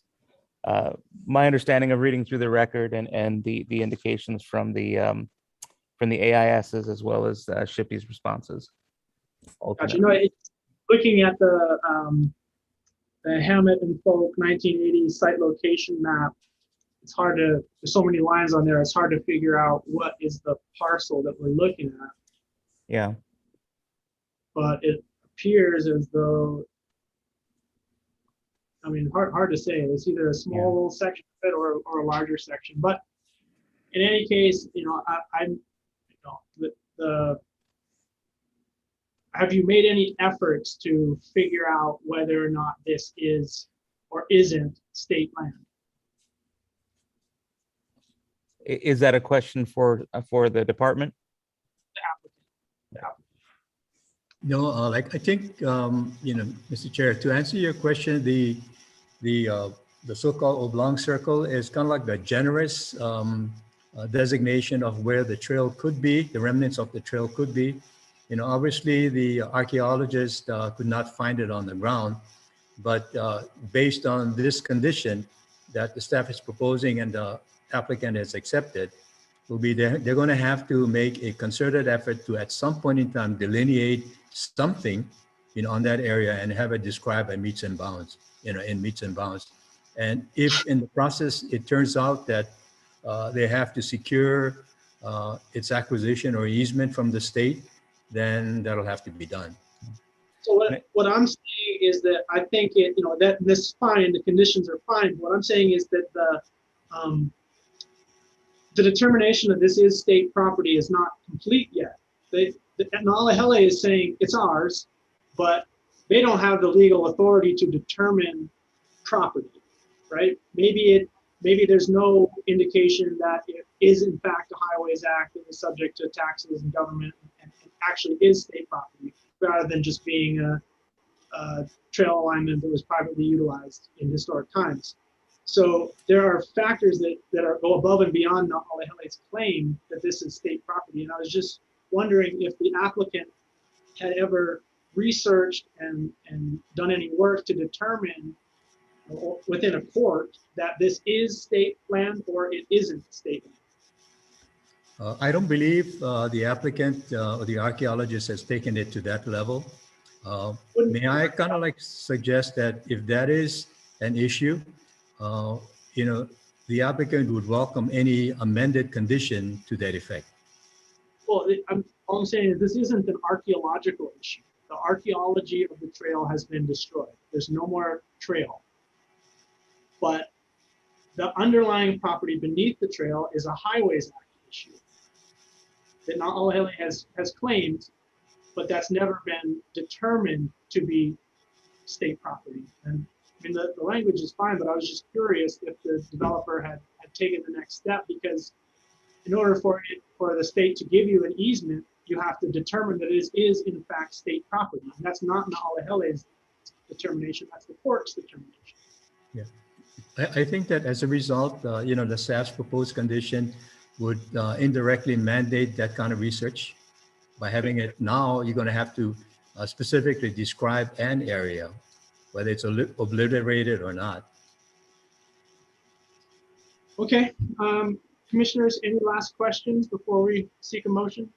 my understanding of reading through the record and the indications from the AISs as well as Shippey's responses. Gotcha. No, looking at the Hammett and Folk 1980 site location map, it's hard to, there's so many lines on there, it's hard to figure out what is the parcel that we're looking at. Yeah. But it appears as though, I mean, hard to say. It's either a small little section of it or a larger section. But in any case, have you made any efforts to figure out whether or not this is or isn't state land? Is that a question for the department? The applicant. No, I think, Mr. Chair, to answer your question, the the so-called oblong circle is kind of like the generous designation of where the trail could be, the remnants of the trail could be. You know, obviously the archaeologist could not find it on the ground, but based on this condition that the staff is proposing and the applicant has accepted, will be they're going to have to make a concerted effort to at some point in time delineate something, you know, on that area and have it described by meets and bounds, you know, in meets and bounds. And if in the process it turns out that they have to secure its acquisition or easement from the state, then that'll have to be done. So what I'm saying is that I think it, you know, that this is fine, the conditions are fine. What I'm saying is that the determination that this is state property is not complete yet. Na'alehele is saying it's ours, but they don't have the legal authority to determine property, right? Maybe there's no indication that it is in fact a Highways Act and is subject to taxes and government and actually is state property, rather than just being a trail alignment that was privately utilized in historic times. So there are factors that go above and beyond Na'alehele's claim that this is state property. And I was just wondering if the applicant had ever researched and done any work to determine within a court that this is state land or it isn't state land. I don't believe the applicant or the archaeologist has taken it to that level. May I kind of like suggest that if that is an issue, you know, the applicant would welcome any amended condition to that effect. Well, all I'm saying is this isn't an archaeological issue. The archaeology of the trail has been destroyed. There's no more trail. But the underlying property beneath the trail is a Highways Act issue that Na'alehele has claimed, but that's never been determined to be state property. And I mean, the language is fine, but I was just curious if the developer had taken the next step, because in order for the state to give you an easement, you have to determine that it is in fact state property. And that's not Na'alehele's determination, that's the court's determination. Yeah, I think that as a result, you know, the staff's proposed condition would indirectly mandate that kind of research. By having it now, you're going to have to specifically describe an area, whether it's obliterated or not. Okay, commissioners, any last questions before we seek a motion?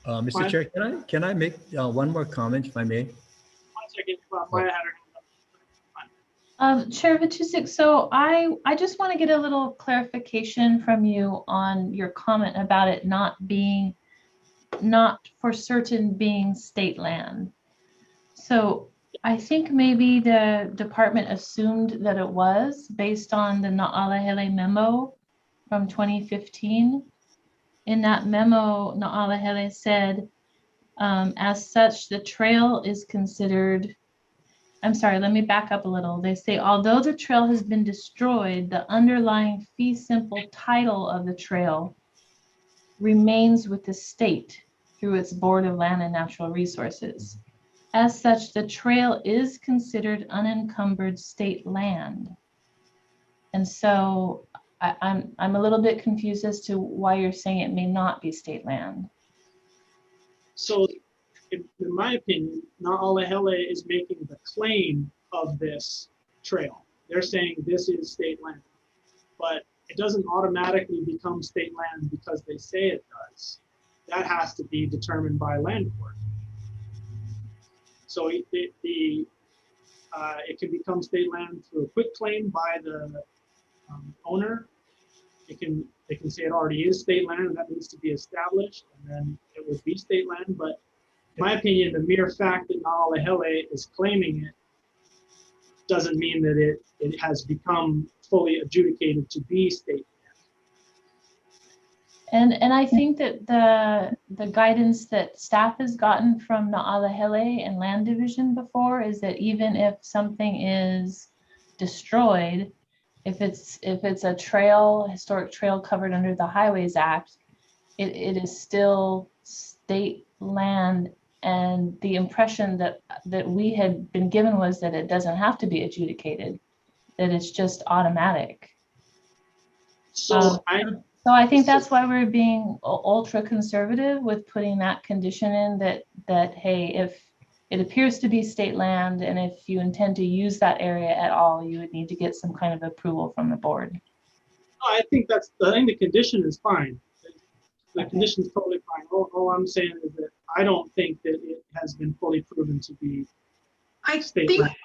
Mr. Chair, can I make one more comment, if I may? 1 second, Maya had her hand up. Chair Vitusic, so I just want to get a little clarification from you on your comment about it not for certain being state land. So I think maybe the department assumed that it was based on the Na'alehele memo from 2015. In that memo, Na'alehele said, as such, the trail is considered, I'm sorry, let me back up a little. They say, although the trail has been destroyed, the underlying fee simple title of the trail remains with the state through its Board of Land and Natural Resources. As such, the trail is considered unencumbered state land. And so I'm a little bit confused as to why you're saying it may not be state land. So in my opinion, Na'alehele is making the claim of this trail. They're saying this is state land, but it doesn't automatically become state land because they say it does. That has to be determined by land court. So it can become state land through a quick claim by the owner. They can say it already is state land and that needs to be established, and then it would be state land. But in my opinion, the mere fact that Na'alehele is claiming it doesn't mean that it has become fully adjudicated to be state land. And I think that the guidance that staff has gotten from Na'alehele and Land Division before is that even if something is destroyed, if it's a trail, historic trail covered under the Highways Act, it is still state land. And the impression that we had been given was that it doesn't have to be adjudicated. that it's just automatic. So So I think that's why we're being ultra conservative with putting that condition in that, hey, if it appears to be state land and if you intend to use that area at all, you would need to get some kind of approval from the board. I think the condition is fine. The condition is totally fine. All I'm saying is that I don't think that it has been fully proven to be state land.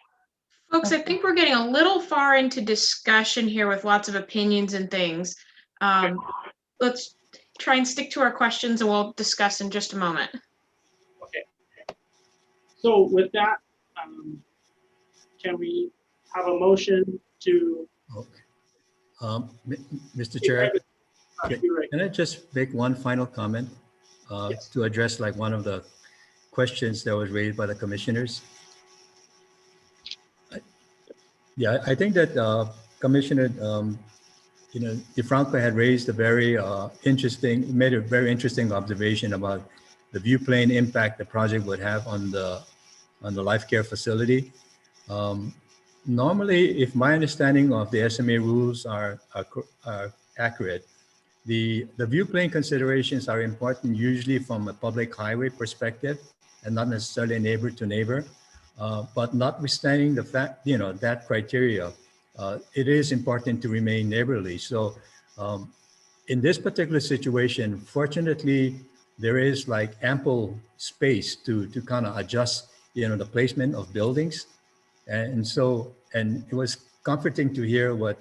Folks, I think we're getting a little far into discussion here with lots of opinions and things. Let's try and stick to our questions and we'll discuss in just a moment. Okay. So with that, can we have a motion to? Mr. Chair, can I just make one final comment to address like one of the questions that was raised by the commissioners? Yeah, I think that Commissioner, DeFranco had raised a very made a very interesting observation about the view plane impact the project would have on the life care facility. Normally, if my understanding of the SMA rules are accurate, the view plane considerations are important usually from a public highway perspective and not necessarily neighbor to neighbor. But notwithstanding the fact, that criteria, it is important to remain neighborly. So in this particular situation, fortunately, there is like ample space to kind of adjust, the placement of buildings. And it was comforting to hear what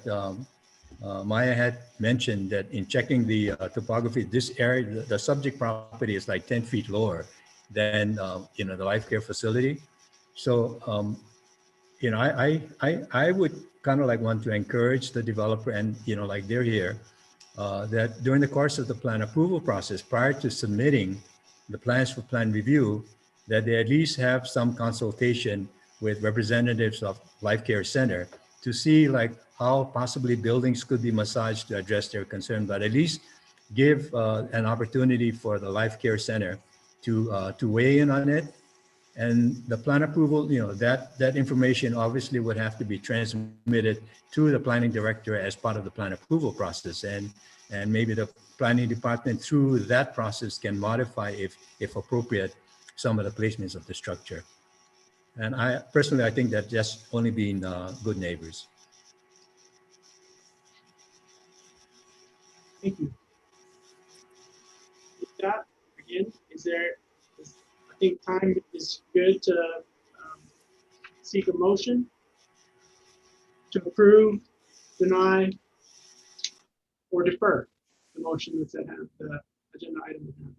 Maya had mentioned, that in checking the topography, this area, the subject property is like 10 feet lower than, the life care facility. So, I would kind of like want to encourage the developer and, like they're here, that during the course of the plan approval process, prior to submitting the plans for plan review, that they at least have some consultation with representatives of Life Care Center to see like how possibly buildings could be massaged to address their concern, but at least give an opportunity for the Life Care Center to weigh in on it. And the plan approval, that information obviously would have to be transmitted to the planning director as part of the plan approval process. And maybe the planning department through that process can modify, if appropriate, some of the placements of the structure. And I think that just only being good neighbors. Thank you. With that, again, I think time is good to seek a motion to approve, deny, or defer the motion that's at hand, the agenda item at hand.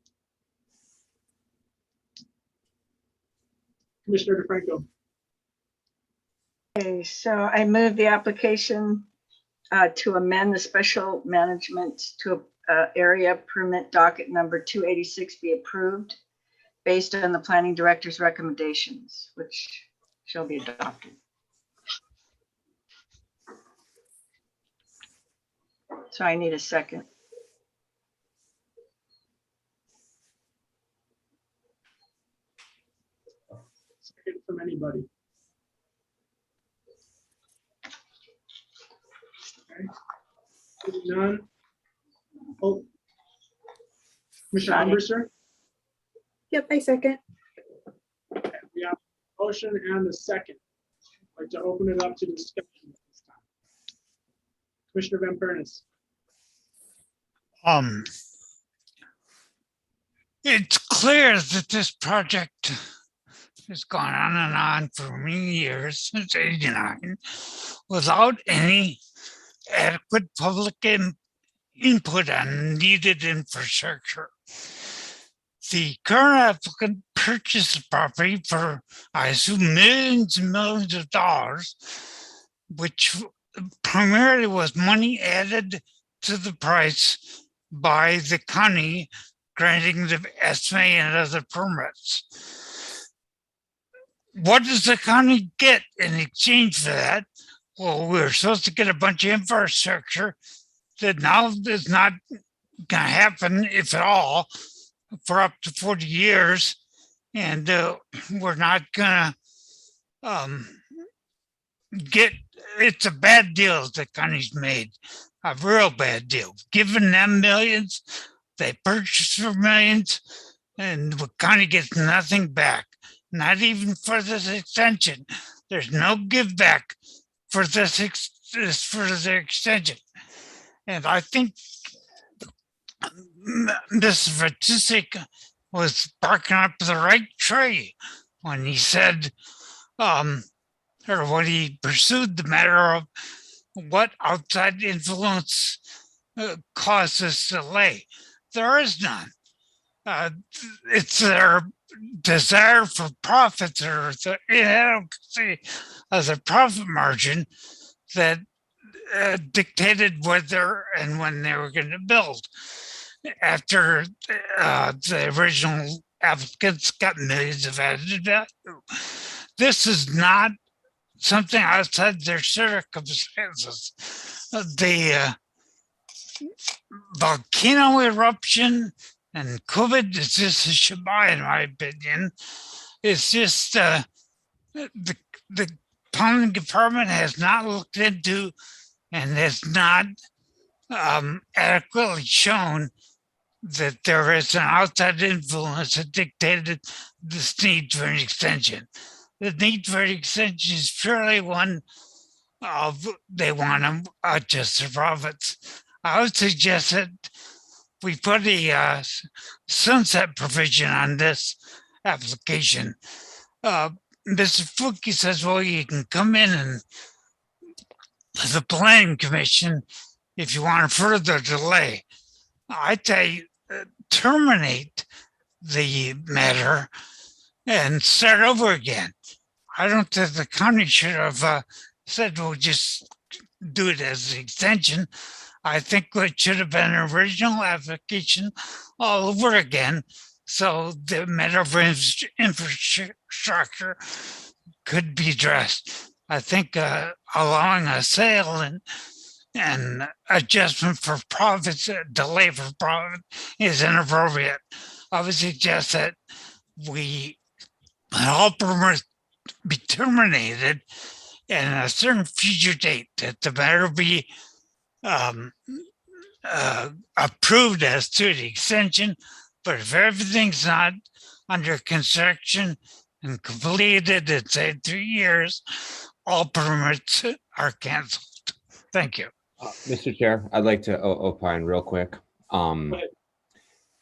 Commissioner DeFranco. Okay, so I move the application to amend the special management to area permit docket number 286 be approved based on the planning director's recommendations, which shall be adopted. So I need a second. Second from anybody. Okay. Seeing none. Oh, Commissioner Humberster? Yep, I second. Okay, we have a motion and a second. I'd like to open it up to discussion at this time. Commissioner Van Pernis. It's clear that this project has gone on and on for many years, since '89, without any adequate public input on needed infrastructure. The current applicant purchased the property for, I assume, millions and millions of dollars, which primarily was money added to the price by the county granting the SMA and other permits. What does the county get in exchange for that? Well, we're supposed to get a bunch of infrastructure that now is not going to happen, if at all, for up to 40 years. And we're not going to get it's a bad deal the county's made, a real bad deal. Giving them millions, they purchase for millions, and the county gets nothing back, not even for this extension. There's no give back for this extension. And I think Mr. Vatisik was barking up the right tree when he said, or when he pursued the matter of what outside influence caused this delay. There is none. It's their desire for profits or the inadequacy of the profit margin that dictated whether and when they were going to build. After the original applicants got millions of added value. This is not something outside their circumstances. The volcano eruption and COVID is just a shebang, in my opinion. It's just the planning department has not looked into and has not adequately shown that there is an outside influence that dictated this need for an extension. The need for an extension is purely one of they want to adjust their profits. I would suggest that we put a sunset provision on this application. Mr. Fuki says, well, you can come in and the planning commission if you want a further delay. I tell you, terminate the matter and start over again. I don't think the county should have said, we'll just do it as an extension. I think it should have been an original application all over again. So the matter of infrastructure could be addressed. I think allowing a sale and adjustment for profits, delay for profit is inappropriate. I would suggest that all permits be terminated and a certain future date that the matter be approved as to the extension. But if everything's not under construction and completed in say 3 years, all permits are canceled. Thank you. Mr. Chair, I'd like to opine real quick.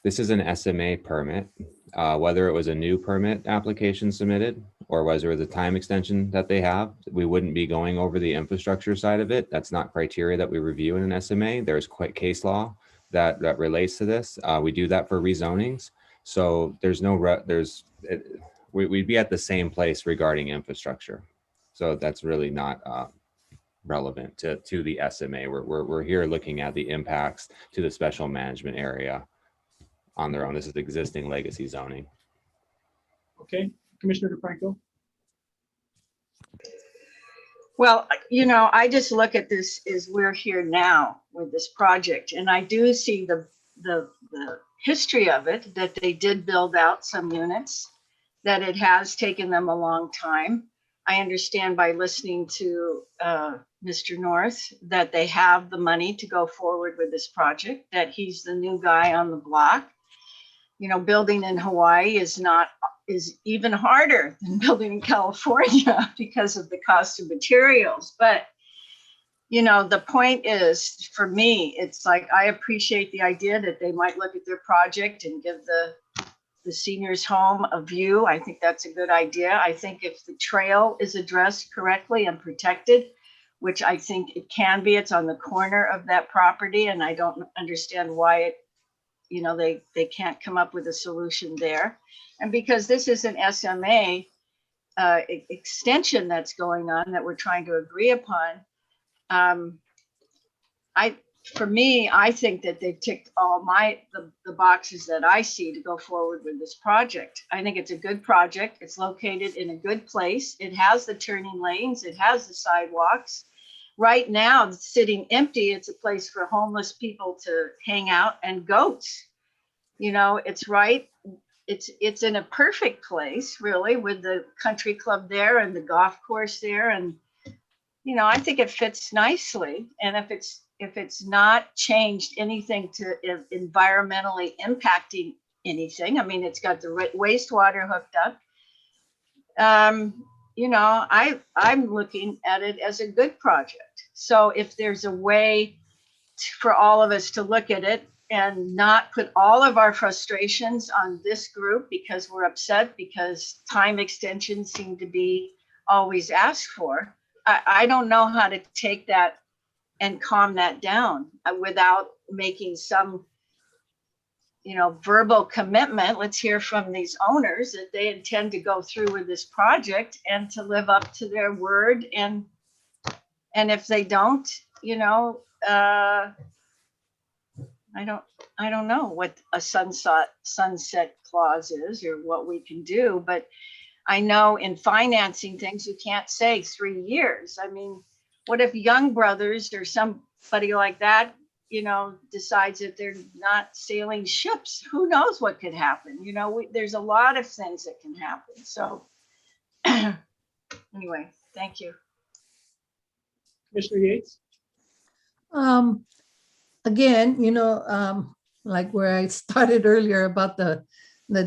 This is an SMA permit. Whether it was a new permit application submitted or whether it was a time extension that they have, we wouldn't be going over the infrastructure side of it. That's not criteria that we review in an SMA. There's quite case law that relates to this. We do that for rezonings. So there's no, we'd be at the same place regarding infrastructure. So that's really not relevant to the SMA. We're here looking at the impacts to the special management area on their own. This is existing legacy zoning. Okay, Commissioner DeFranco. Well, you know, I just look at this as we're here now with this project, and I do see the history of it, that they did build out some units, that it has taken them a long time. I understand by listening to Mr. North that they have the money to go forward with this project, that he's the new guy on the block. You know, building in Hawaii is even harder than building in California because of the cost of materials. But, you know, the point is, for me, it's like, I appreciate the idea that they might look at their project and give the seniors home a view. I think that's a good idea. I think if the trail is addressed correctly and protected, which I think it can be, it's on the corner of that property, and I don't understand why they can't come up with a solution there. And because this is an SMA extension that's going on that we're trying to agree upon, I think that they've ticked all the boxes that I see to go forward with this project. I think it's a good project. It's located in a good place. It has the turning lanes. It has the sidewalks. Right now, it's sitting empty. It's a place for homeless people to hang out and goats. You know, it's right. It's in a perfect place, really, with the country club there and the golf course there. And you know, I think it fits nicely. And if it's not changed anything to environmentally impacting anything, I mean, it's got the wastewater hooked up. You know, I'm looking at it as a good project. So if there's a way for all of us to look at it and not put all of our frustrations on this group because we're upset because time extensions seem to be always asked for. I don't know how to take that and calm that down without making some, you know, verbal commitment. Let's hear from these owners that they intend to go through with this project and to live up to their word. And if they don't, you know, I don't know what a sunset clause is or what we can do, but I know in financing things, you can't say 3 years. I mean, what if Young Brothers or somebody like that, you know, decides that they're not sailing ships? Who knows what could happen? You know, there's a lot of things that can happen. So anyway, thank you. Commissioner Yates? Again, you know, like where I started earlier about the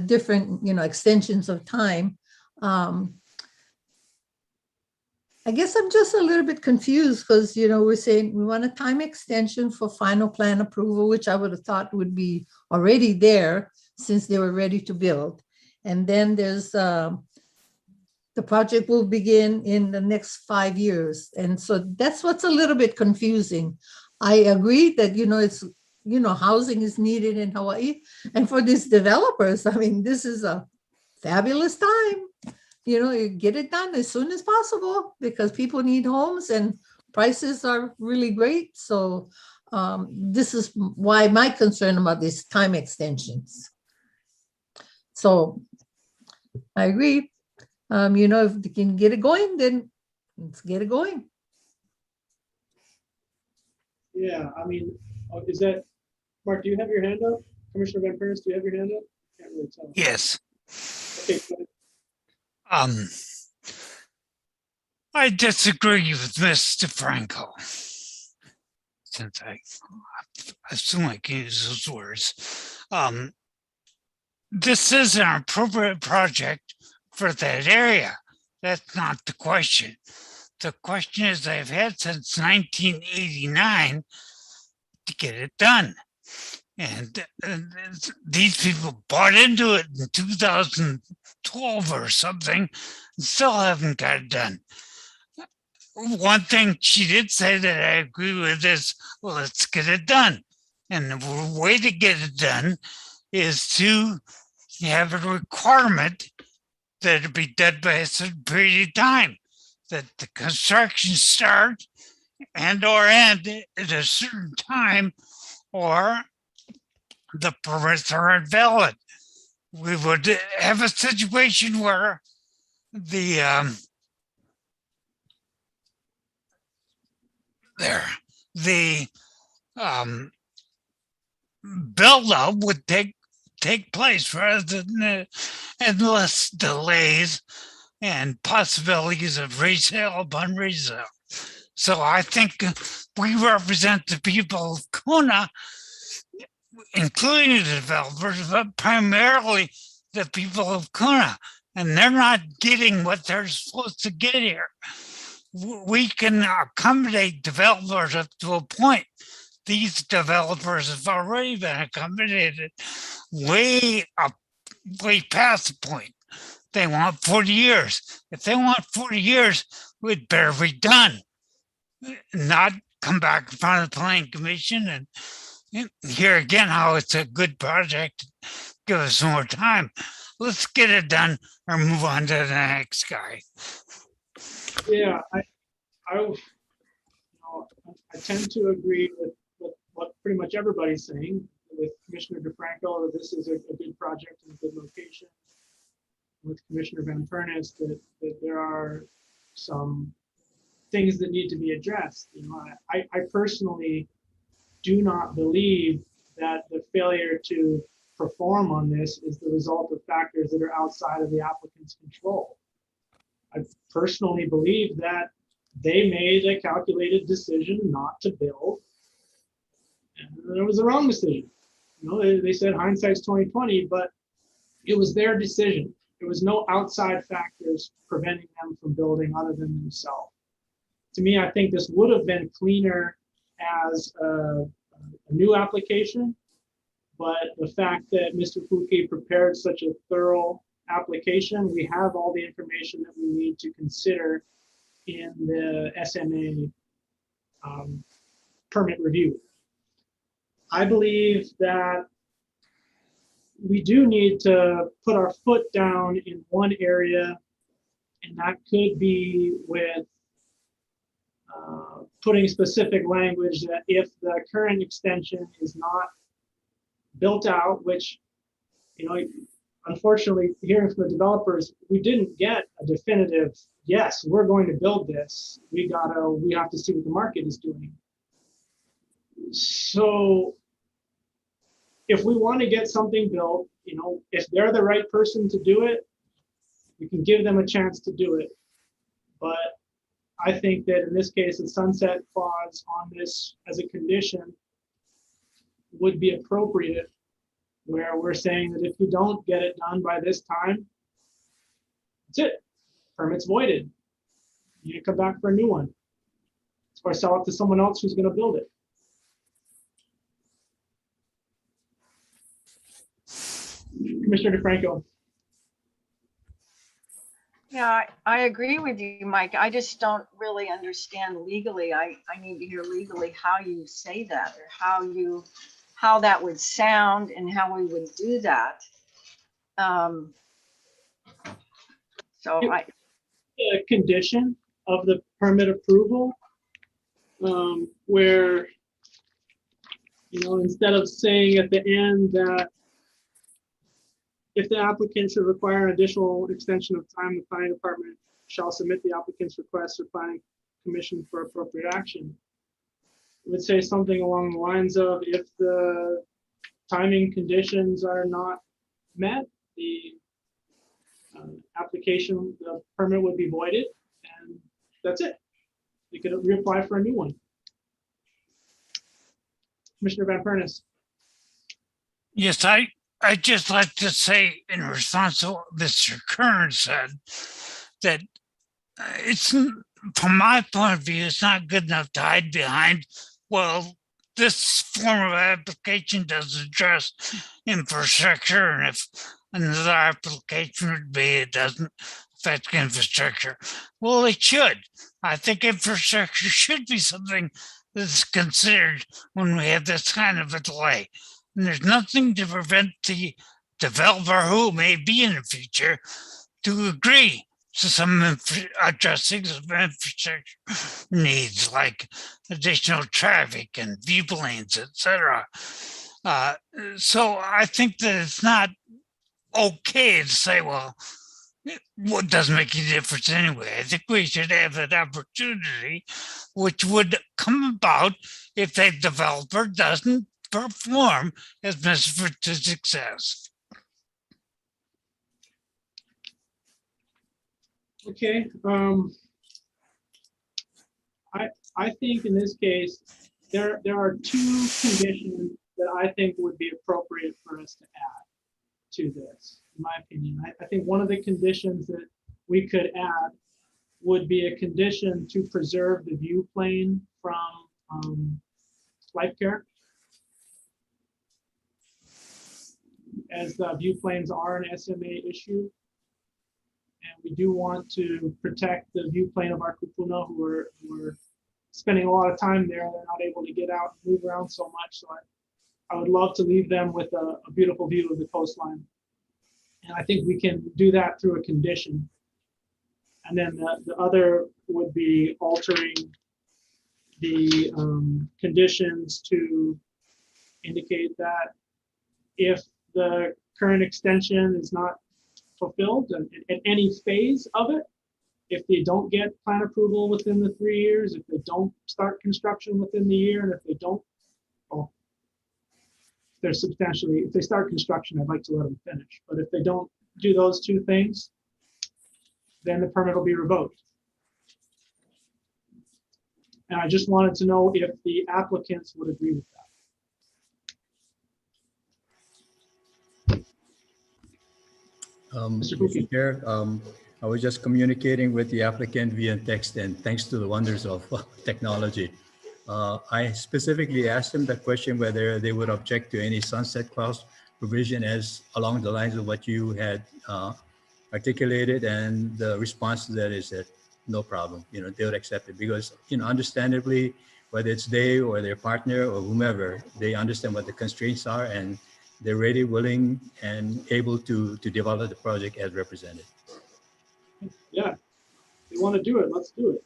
different, you know, extensions of time. I guess I'm just a little bit confused because, you know, we're saying we want a time extension for final plan approval, which I would have thought would be already there since they were ready to build. And then there's the project will begin in the next 5 years. And so that's what's a little bit confusing. I agree that, you know, it's, you know, housing is needed in Hawaii. And for these developers, I mean, this is a fabulous time. You know, you get it done as soon as possible because people need homes and prices are really great. So this is why my concern about these time extensions. So I agree. You know, if they can get it going, then let's get it going. Yeah, I mean, is that, Mark, do you have your hand up? Commissioner Van Pernis, do you have your hand up? Can't really tell. Yes. Okay, go ahead. I disagree with Mr. Franco, since I assume I can use those words. This is an appropriate project for that area. That's not the question. The question is I've had since 1989 to get it done. And these people bought into it in 2012 or something, and still haven't got it done. One thing she did say that I agree with is, well, let's get it done. And the way to get it done is to have a requirement that it be done by a certain period of time, that the construction start and or end at a certain time, or the permits are invalid. We would have a situation where the build up would take place rather than endless delays and possibilities of resale upon resale. So I think we represent the people of Kona, including the developers, but primarily the people of Kona, and they're not getting what they're supposed to get here. We can accommodate developers up to a point. These developers have already been accommodated way past the point. They want 40 years. If they want 40 years, we'd better be done, not come back in front of the Planning Commission and hear again how it's a good project. Give us more time. Let's get it done or move on to the next guy. Yeah, I tend to agree with what pretty much everybody's saying. With Commissioner DeFranco, that this is a good project and a good location. With Commissioner Van Pernis, that there are some things that need to be addressed. You know, I personally do not believe that the failure to perform on this is the result of factors that are outside of the applicant's control. I personally believe that they made a calculated decision not to build. And it was the wrong decision. You know, they said hindsight's 20/20, but it was their decision. There was no outside factors preventing them from building other than themselves. To me, I think this would have been cleaner as a new application, but the fact that Mr. Fouquet prepared such a thorough application, we have all the information that we need to consider in the SMA permit review. I believe that we do need to put our foot down in one area, and that could be with putting specific language that if the current extension is not built out, which, you know, unfortunately, hearing from the developers, we didn't get a definitive, yes, we're going to build this. We have to see what the market is doing. So if we want to get something built, you know, if they're the right person to do it, we can give them a chance to do it. But I think that in this case, a sunset clause on this as a condition would be appropriate, where we're saying that if you don't get it done by this time, that's it. Permit's voided. You come back for a new one, or sell it to someone else who's going to build it. Commissioner DeFranco. Yeah, I agree with you, Mike. I just don't really understand legally. I need to hear legally how you say that, or how that would sound and how we would do that. A condition of the permit approval, where, you know, instead of saying at the end that if the applicant should require an additional extension of time, the planning department shall submit the applicant's request to planning commission for appropriate action. It would say something along the lines of, if the timing conditions are not met, the application, the permit would be voided, and that's it. You could reapply for a new one. Commissioner Van Pernis. Yes, I'd just like to say in response to what Mr. Kern said, that it's, from my point of view, it's not good enough to hide behind, well, this form of application does address infrastructure, and if another application would be it doesn't affect infrastructure. Well, it should. I think infrastructure should be something that's considered when we have this kind of a delay. And there's nothing to prevent the developer who may be in the future to agree to some addressing some infrastructure needs, like additional traffic and view lanes, etc. So I think that it's not okay to say, well, what doesn't make any difference anyway. I think we should have that opportunity, which would come about if the developer doesn't perform as measured to success. Okay, I think in this case, there are two conditions that I think would be appropriate for us to add to this, in my opinion. I think one of the conditions that we could add would be a condition to preserve the view plane from Life Care, as the view planes are an SMA issue. And we do want to protect the view plane of our kupuna, who are spending a lot of time there. They're not able to get out and move around so much. So I would love to leave them with a beautiful view of the coastline. And I think we can do that through a condition. And then the other would be altering the conditions to indicate that if the current extension is not fulfilled at any phase of it, if they don't get plan approval within the 3 years, if they don't start construction within the year, and if they don't, well, if they start construction, I'd like to let them finish. But if they don't do those two things, then the permit will be revoked. And I just wanted to know if the applicants would agree with that. Mr. Chair, I was just communicating with the applicant via text, and thanks to the wonders of technology. I specifically asked them the question whether they would object to any sunset clause provision as along the lines of what you had articulated, and the response to that is that no problem, they would accept it because, understandably, whether it's they or their partner or whomever, they understand what the constraints are and they're ready, willing, and able to develop the project as represented. Yeah, if you want to do it, let's do it.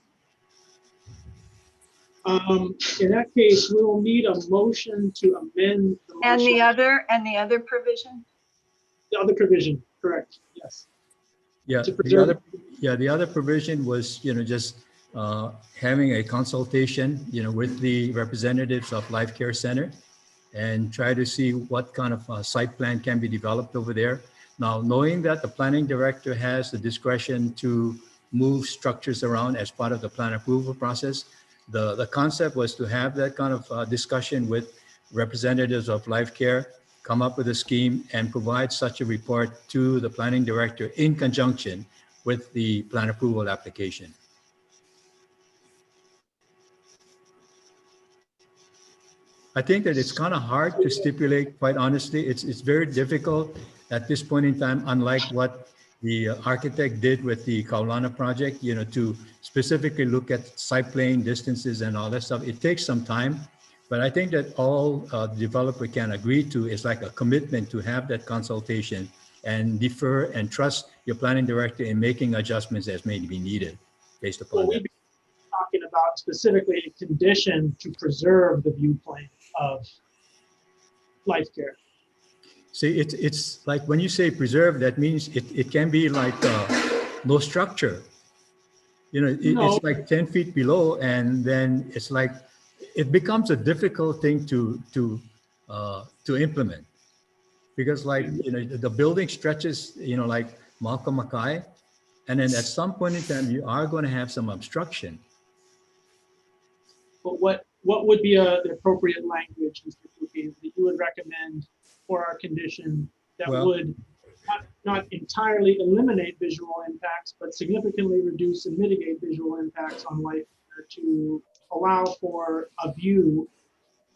In that case, we will need a motion to amend the motion. And the other provision? The other provision, correct, yes. Yeah, the other provision was, just having a consultation, with the representatives of Life Care Center and try to see what kind of site plan can be developed over there. Now, knowing that the planning director has the discretion to move structures around as part of the plan approval process, the concept was to have that kind of discussion with representatives of Life Care, come up with a scheme and provide such a report to the planning director in conjunction with the plan approval application. I think that it's kind of hard to stipulate, quite honestly. It's very difficult at this point in time, unlike what the architect did with the Kaulana project, to specifically look at site plane distances and all that stuff. It takes some time, but I think that all the developer can agree to is like a commitment to have that consultation and defer and trust your planning director in making adjustments as may be needed based upon that. Talking about specifically a condition to preserve the view plane of Life Care. See, it's like when you say preserve, that means it can be like no structure. It's like 10 feet below, and then it's like it becomes a difficult thing to implement because, like, the building stretches, like Malcolm Mackay, and then at some point in time you are going to have some obstruction. But what would be the appropriate language, Mr. Kuki, that you would recommend for our condition that would not entirely eliminate visual impacts, but significantly reduce and mitigate visual impacts on Life Care to allow for a view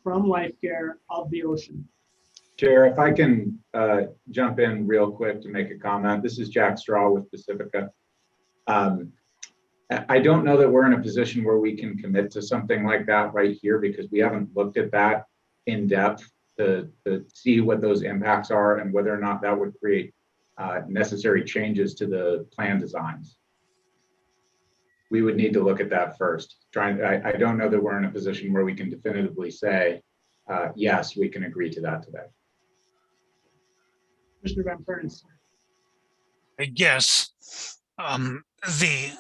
from Life Care of the ocean? Chair, if I can jump in real quick to make a comment. This is Jack Straw with Pacifica. I don't know that we're in a position where we can commit to something like that right here because we haven't looked at that in depth to see what those impacts are and whether or not that would create necessary changes to the plan designs. We would need to look at that first. I don't know that we're in a position where we can definitively say, yes, we can agree to that today. Mr. Van Furnace. I guess the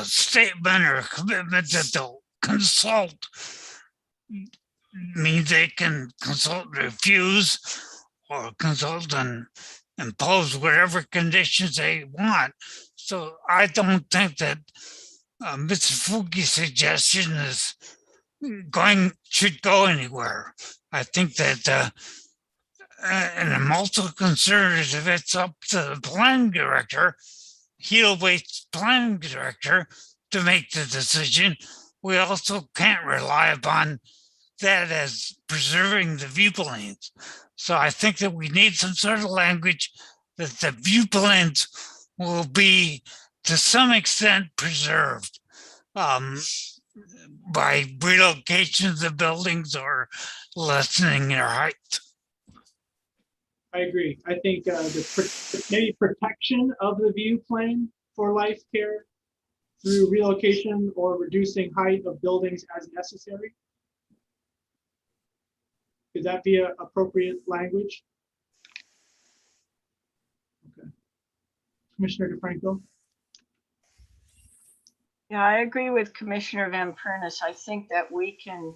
statement or commitment that they'll consult means they can consult and refuse or consult and impose whatever conditions they want. So I don't think that Mr. Fuki's suggestion should go anywhere. I think that in a multi-concern, if it's up to the planning director, he'll wait planning director to make the decision. We also can't rely upon that as preserving the viewplanes. So I think that we need some sort of language that the viewplanes will be to some extent preserved by relocation of the buildings or lessening their height. I agree. I think maybe protection of the view plane for Life Care through relocation or reducing height of buildings as necessary. Could that be an appropriate language? Okay. Commissioner DeFranco? Yeah, I agree with Commissioner Van Pernis. I think that we can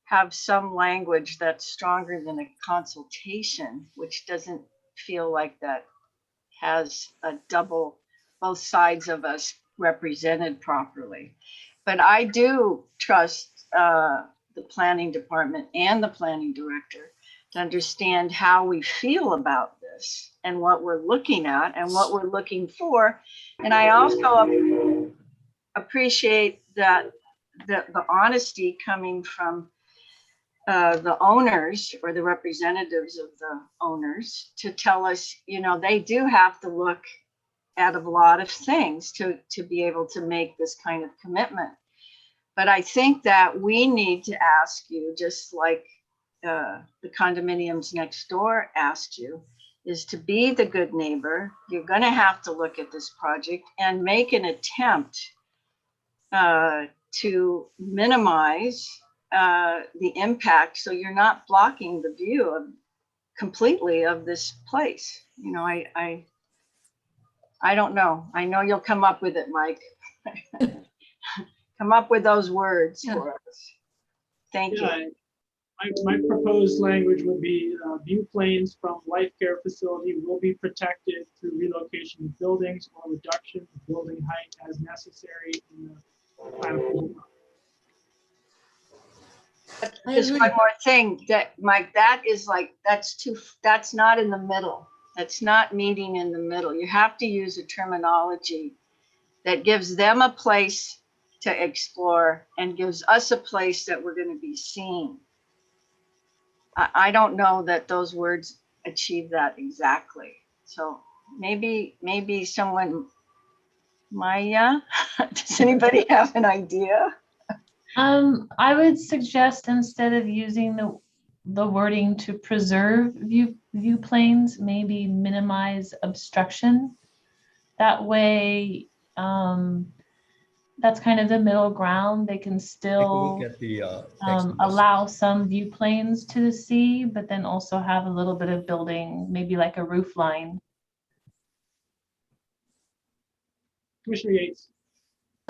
have some language that's stronger than a consultation, which doesn't feel like that has a both sides of us represented properly. But I do trust the planning department and the planning director to understand how we feel about this and what we're looking at and what we're looking for. And I also appreciate that the honesty coming from the owners or the representatives of the owners to tell us, they do have to look at a lot of things to be able to make this kind of commitment. But I think that we need to ask you, just like the condominiums next door asked you, is to be the good neighbor. You're going to have to look at this project and make an attempt to minimize the impact, so you're not blocking the view completely of this place. I don't know. I know you'll come up with it, Mike. Come up with those words for us. Thank you. My proposed language would be view planes from life care facility will be protected through relocation of buildings or reduction of building height as necessary in the plan approval. Just one more thing, that Mike, that's not in the middle. That's not meeting in the middle. You have to use a terminology that gives them a place to explore and gives us a place that we're going to be seen. I don't know that those words achieve that exactly. So maybe someone, Maya, does anybody have an idea? I would suggest, instead of using the wording to preserve view planes, maybe minimize obstruction. That way, that's kind of the middle ground. They can still Take a look at the allow some view planes to the sea, but then also have a little bit of building, maybe like a roof line. Commissioner Yates.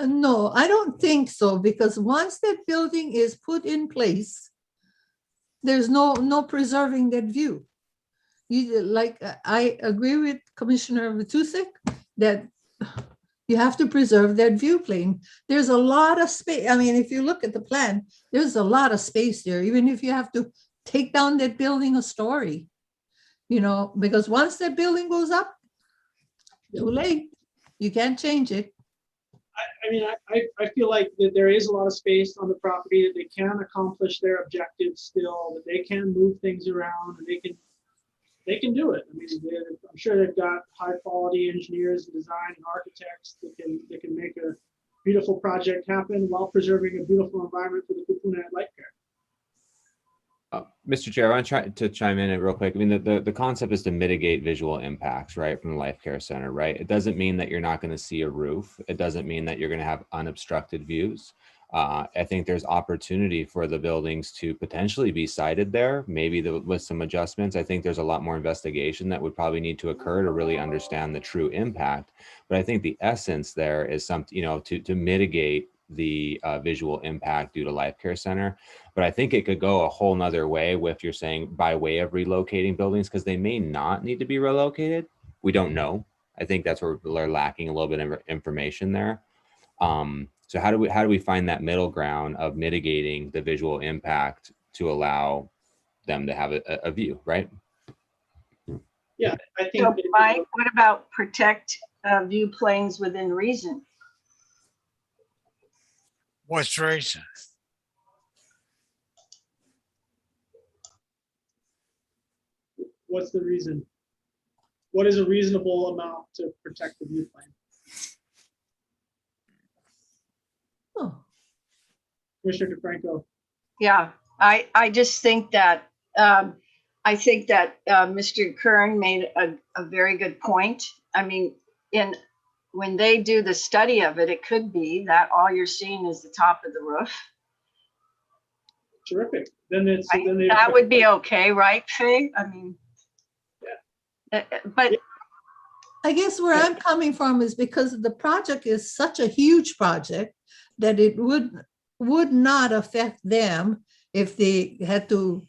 No, I don't think so, because once that building is put in place, there's no preserving that view. I agree with Commissioner Matusek that you have to preserve that view plane. There's a lot of space. I mean, if you look at the plan, there's a lot of space there, even if you have to take down that building a story, because once that building goes up, too late. You can't change it. I feel like that there is a lot of space on the property, that they can accomplish their objectives still, that they can move things around, and they can do it. I mean, I'm sure they've got high quality engineers and design and architects that can make a beautiful project happen while preserving a beautiful environment for the Kupuna Life Care. Mr. Chair, I want to try to chime in real quick. I mean, the concept is to mitigate visual impacts, right, from the Life Care Center, right? It doesn't mean that you're not going to see a roof. It doesn't mean that you're going to have unobstructed views. I think there's opportunity for the buildings to potentially be sited there, maybe with some adjustments. I think there's a lot more investigation that would probably need to occur to really understand the true impact. But I think the essence there is something, to mitigate the visual impact due to Life Care Center. But I think it could go a whole nother way if you're saying by way of relocating buildings, because they may not need to be relocated. We don't know. I think that's where we're lacking a little bit of information there. So how do we find that middle ground of mitigating the visual impact to allow them to have a view, right? Yeah, I think. So, Mike, what about protect view planes within reason? What's reason? What's the reason? What is a reasonable amount to protect the view plane? Oh. Commissioner DeFranco. Yeah, I just think that Mr. Kern made a very good point. I mean, when they do the study of it, it could be that all you're seeing is the top of the roof. Terrific. Then that would be okay, right, Faye? I mean, yeah. But I guess where I'm coming from is because the project is such a huge project that it would not affect them if they had to,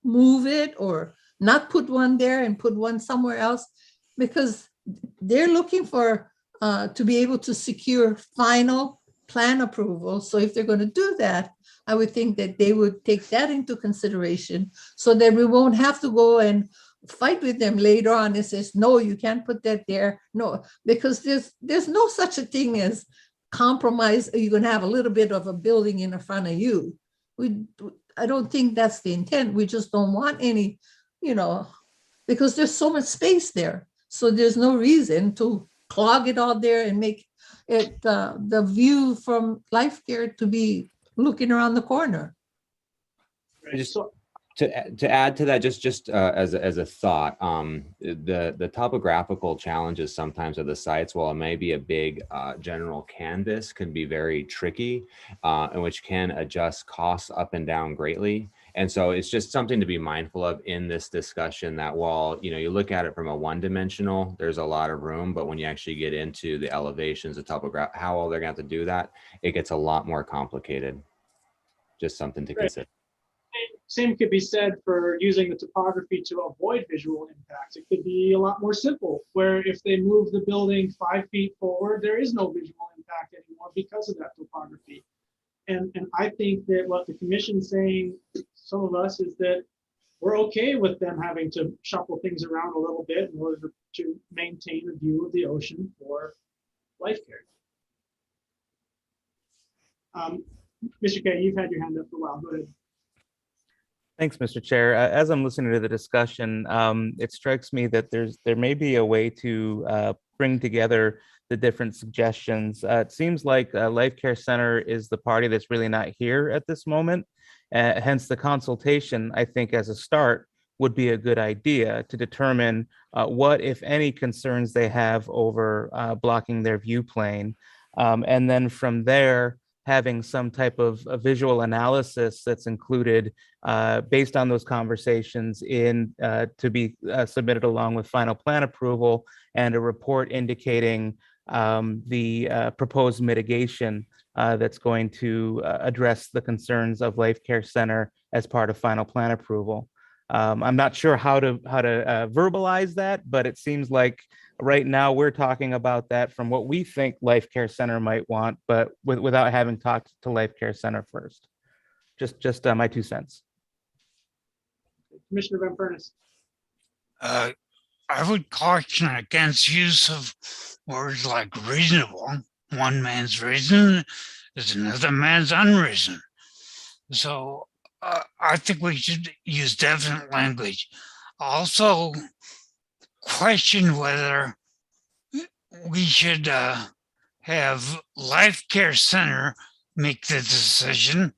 move it or not put one there and put one somewhere else, because they're looking for to be able to secure final plan approval. So if they're going to do that, I would think that they would take that into consideration so that we won't have to go and fight with them later on and says, no, you can't put that there. No, because there's no such a thing as compromise. You're going to have a little bit of a building in the front of you. I don't think that's the intent. We just don't want any, because there's so much space there. So there's no reason to clog it all there and make it the view from Life Care to be looking around the corner. Just to add to that, just as a thought, the topographical challenges sometimes of the sites, while it may be a big general canvas, can be very tricky, and which can adjust costs up and down greatly. And so it's just something to be mindful of in this discussion, that while you look at it from a one-dimensional, there's a lot of room, but when you actually get into the elevations, the topography, how all they're going to have to do that, it gets a lot more complicated. Just something to consider. Same could be said for using the topography to avoid visual impacts. It could be a lot more simple, where if they move the building 5 feet forward, there is no visual impact anymore because of that topography. And I think that what the commission's saying, some of us, is that we're okay with them having to shuffle things around a little bit in order to maintain a view of the ocean for Life Care. Mr. Kay, you've had your hand up for a while. Go ahead. Thanks, Mr. Chair. As I'm listening to the discussion, it strikes me that there may be a way to bring together the different suggestions. It seems like Life Care Center is the party that's really not here at this moment. Hence, the consultation, I think, as a start, would be a good idea to determine what, if any, concerns they have over blocking their view plane. And then from there, having some type of a visual analysis that's included based on those conversations to be submitted along with final plan approval, and a report indicating the proposed mitigation that's going to address the concerns of Life Care Center as part of final plan approval. I'm not sure how to verbalize that, but it seems like right now we're talking about that from what we think Life Care Center might want, but without having talked to Life Care Center first. Just my 2 cents. Commissioner Van Furnace. I would caution against use of words like reasonable. One man's reason is another man's unreason. So I think we should use definite language. Also, question whether we should have Life Care Center make the decision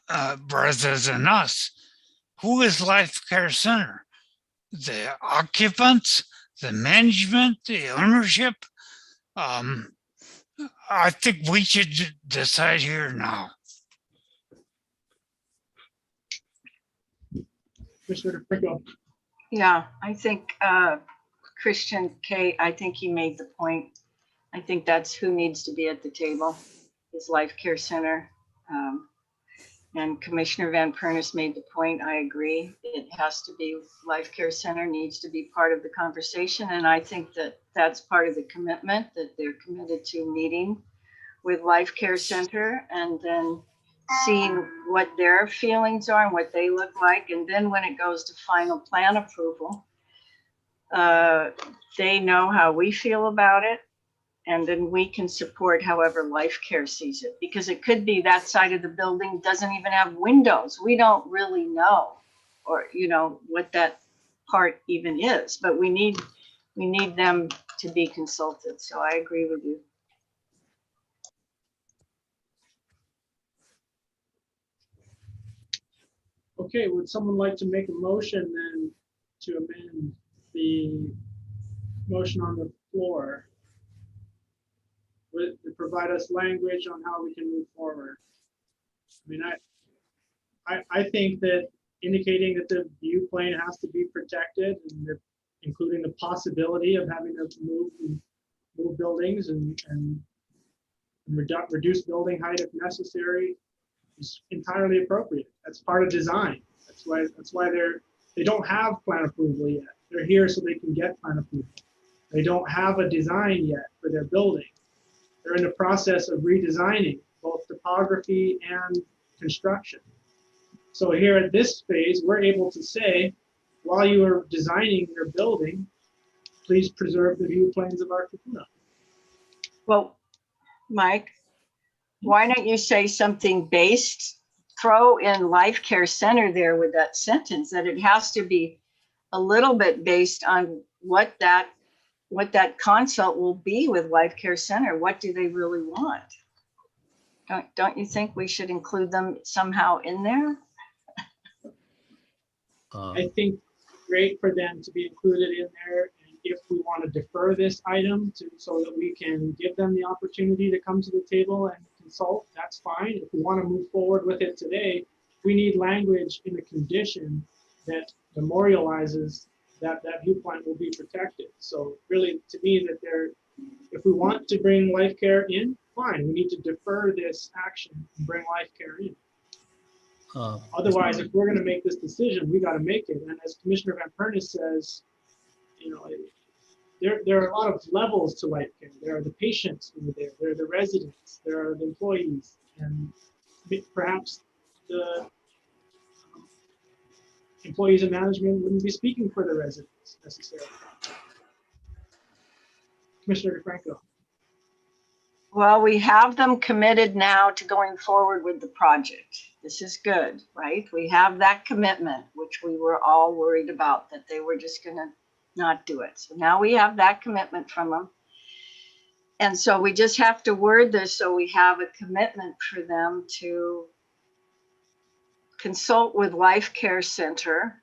rather than us. Who is Life Care Center? The occupants, the management, the ownership? I think we should decide here now. Commissioner Prickle. Yeah, I think Christian K, I think he made the point. I think that's who needs to be at the table, is Life Care Center. And Commissioner Van Pernis made the point. I agree. It has to be, Life Care Center needs to be part of the conversation. And I think that that's part of the commitment, that they're committed to meeting with Life Care Center and then seeing what their feelings are and what they look like. And then when it goes to final plan approval, they know how we feel about it. And then we can support however Life Care sees it, because it could be that side of the building doesn't even have windows. We don't really know, or what that part even is, but we need them to be consulted. So I agree with you. Okay, would someone like to make a motion then to amend the motion on the floor? To provide us language on how we can move forward. I mean, I think that indicating that the view plane has to be protected, and that including the possibility of having to move buildings and reduce building height if necessary, is entirely appropriate. That's part of design. That's why they don't have plan approval yet. They're here so they can get plan approval. They don't have a design yet for their building. They're in the process of redesigning both topography and construction. So here at this phase, we're able to say, while you are designing your building, please preserve the view planes of our Kapuna. Well, Mike, why don't you say something based, throw in Life Care Center there with that sentence, that it has to be a little bit based on what that consult will be with Life Care Center. What do they really want? Don't you think we should include them somehow in there? I think great for them to be included in there. And if we want to defer this item so that we can give them the opportunity to come to the table and consult, that's fine. If we want to move forward with it today, we need language in the condition that memorializes that viewpoint will be protected. So really, to me, that if we want to bring Life Care in, fine. We need to defer this action and bring Life Care in. Otherwise, if we're going to make this decision, we got to make it. And as Commissioner Van Pernis says, you know, there are a lot of levels to Life Care. There are the patients who are there. There are the residents. There are the employees, and perhaps the employees and management wouldn't be speaking for the residents necessarily. Commissioner DeFranco. Well, we have them committed now to going forward with the project. This is good, right? We have that commitment, which we were all worried about, that they were just going to not do it. So now we have that commitment from them. And so we just have to word this so we have a commitment for them to consult with Life Care Center.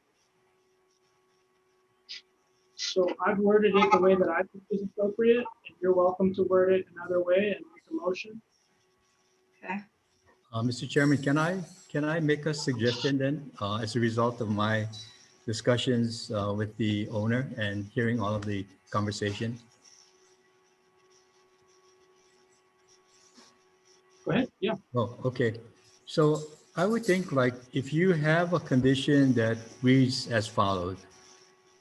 So I've worded it the way that I think is appropriate, and you're welcome to word it another way and make a motion. Okay. Mr. Chairman, can I make a suggestion then, as a result of my discussions with the owner and hearing all of the conversation? Go ahead. Yeah. Oh, okay. So I would think, like, if you have a condition that reads as follows,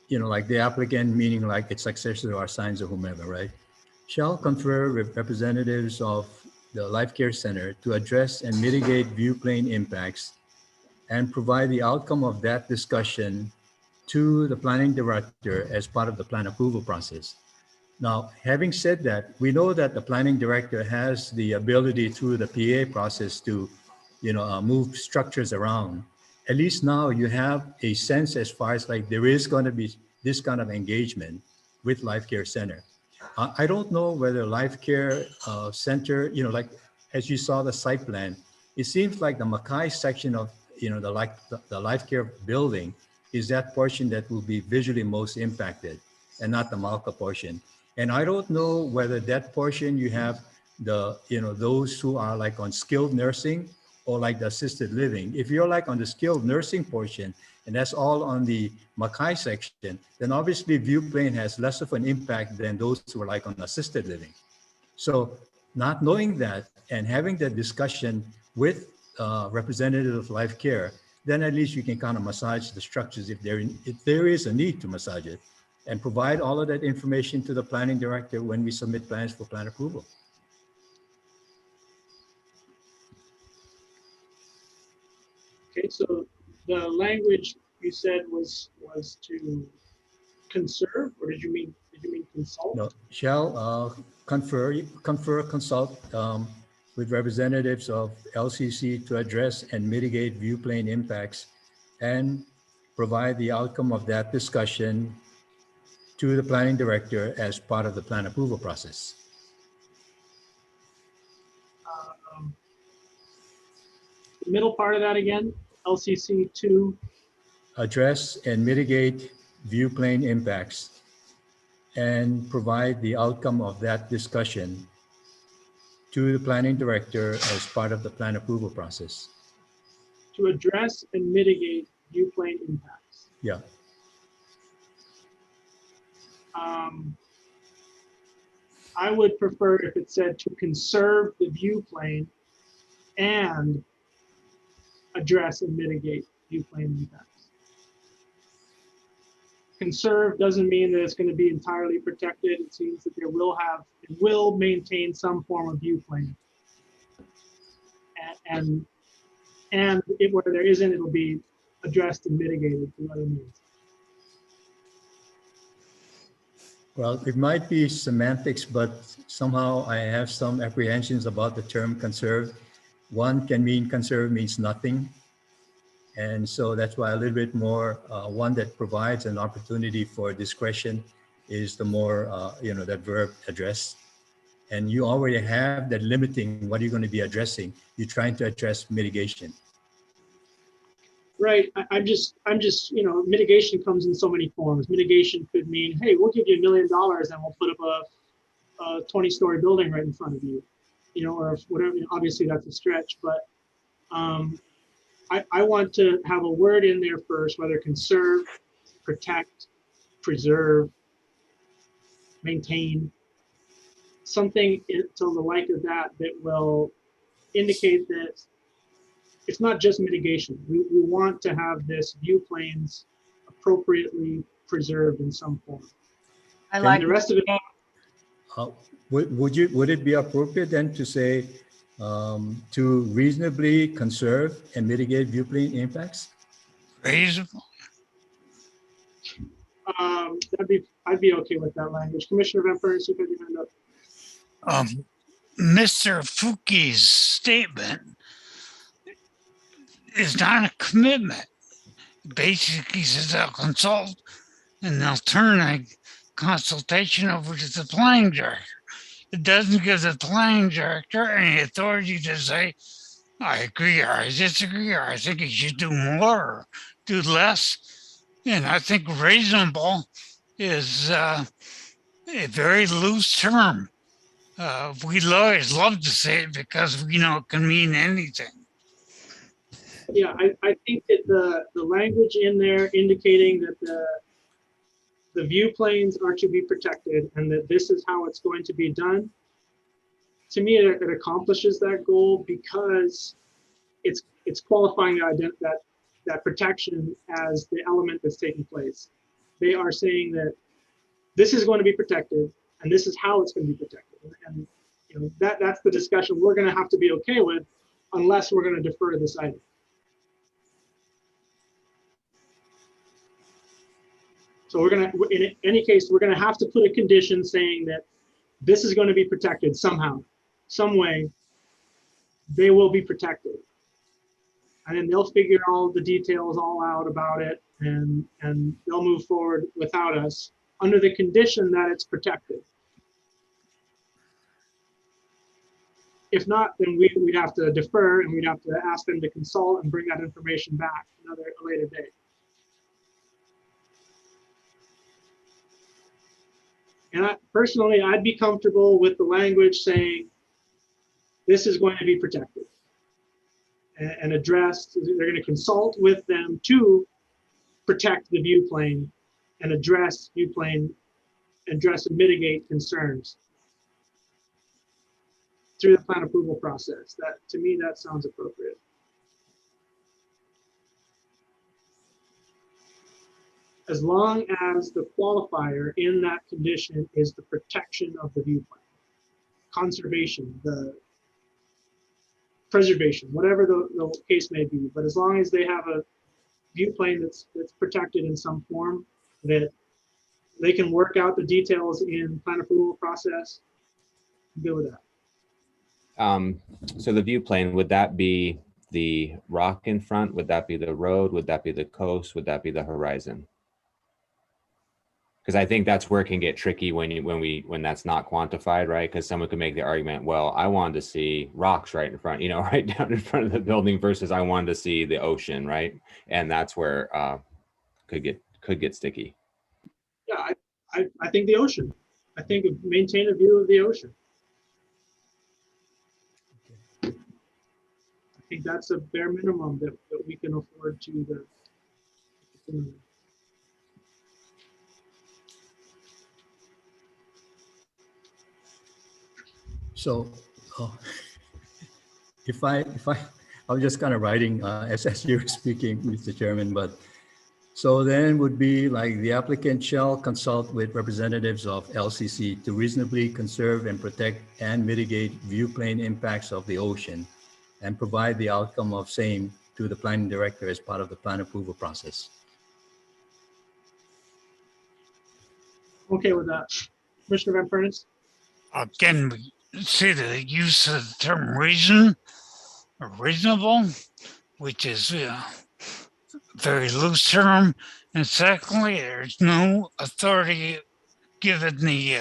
you know, like the applicant, meaning like its successor or signs or whomever, right, shall confer with representatives of the Life Care Center to address and mitigate view plane impacts and provide the outcome of that discussion to the planning director as part of the plan approval process. Now, having said that, we know that the planning director has the ability through the PA process to, you know, move structures around. At least now you have a sense as far as like there is going to be this kind of engagement with Life Care Center. I don't know whether Life Care Center, you know, like as you saw the site plan, it seems like the Mackay section of, you know, the Life Care building is that portion that will be visually most impacted and not the Malka portion. And I don't know whether that portion you have the, you know, those who are like on skilled nursing or like the assisted living. If you're like on the skilled nursing portion, and that's all on the Mackay section, then obviously view plane has less of an impact than those who are like on assisted living. So not knowing that and having that discussion with representative of Life Care, then at least you can kind of massage the structures if there is a need to massage it, and provide all of that information to the planning director when we submit plans for plan approval. Okay, so the language you said was to conserve, or did you mean consult? No, shall confer, consult with representatives of LCC to address and mitigate view plane impacts and provide the outcome of that discussion to the planning director as part of the plan approval process. The middle part of that again, LCC 2. Address and mitigate view plane impacts and provide the outcome of that discussion to the planning director as part of the plan approval process. To address and mitigate view plane impacts. Yeah. I would prefer if it said to conserve the view plane and address and mitigate view plane impacts. conserve doesn't mean that it's going to be entirely protected. It seems that it will maintain some form of view plane. And where there isn't, it'll be addressed and mitigated through other means. Well, it might be semantics, but somehow I have some apprehensions about the term conserve. One can mean conserve means nothing. And so that's why a little bit more, one that provides an opportunity for discretion is the more, that verb address. And you already have that limiting what you're going to be addressing. You're trying to address mitigation. Right. I'm just, mitigation comes in so many forms. Mitigation could mean, hey, we'll give you $1 million and we'll put up a 20-story building right in front of you, or whatever. Obviously, that's a stretch, but I want to have a word in there first, whether conserve, protect, preserve, maintain, something to the like of that will indicate that it's not just mitigation. We want to have this view planes appropriately preserved in some form. I like the rest of it. Would it be appropriate then to say to reasonably conserve and mitigate view plane impacts? Reasonable. I'd be okay with that language. Commissioner Van Furnace, you put your hand up. Mr. Fuki's statement is not a commitment. Basically, he says I'll consult and they'll turn a consultation over to the planning director. It doesn't give the planning director any authority to say, I agree or I disagree, or I think you should do more or do less. And I think reasonable is a very loose term. We lawyers love to say it because we know it can mean anything. Yeah, I think that the language in there indicating that the view planes are to be protected and that this is how it's going to be done, to me, it accomplishes that goal because it's qualifying that protection as the element that's taking place. They are saying that this is going to be protected and this is how it's going to be protected. And that's the discussion we're going to have to be okay with unless we're going to defer this item. So we're going to, in any case, we're going to have to put a condition saying that this is going to be protected somehow, some way. They will be protected, and then they'll figure all the details all out about it, and they'll move forward without us under the condition that it's protected. If not, then we'd have to defer and we'd have to ask them to consult and bring that information back a later date. And personally, I'd be comfortable with the language saying this is going to be protected and addressed. They're going to consult with them to protect the view plane and address view plane, address and mitigate concerns through the plan approval process. That, to me, that sounds appropriate. As long as the qualifier in that condition is the protection of the view plane, conservation, the preservation, whatever the case may be. But as long as they have a view plane that's protected in some form, that they can work out the details in plan approval process, I'm good with that. So the view plane, would that be the rock in front? Would that be the road? Would that be the coast? Would that be the horizon? Because I think that's where it can get tricky when that's not quantified, right? Because someone could make the argument, well, I wanted to see rocks right in front, right down in front of the building versus I wanted to see the ocean, right? And that's where could get sticky. Yeah, I think the ocean. I think maintain a view of the ocean. I think that's a bare minimum that we can afford to the. So I'm just kind of writing as you were speaking, Mr. Chairman, but So then would be like the applicant shall consult with representatives of LCC to reasonably conserve and protect and mitigate view plane impacts of the ocean and provide the outcome of same to the planning director as part of the plan approval process. Okay with that. Commissioner Van Furnace? Again, we see the use of the term reason or reasonable, which is a very loose term. And secondly, there's no authority given the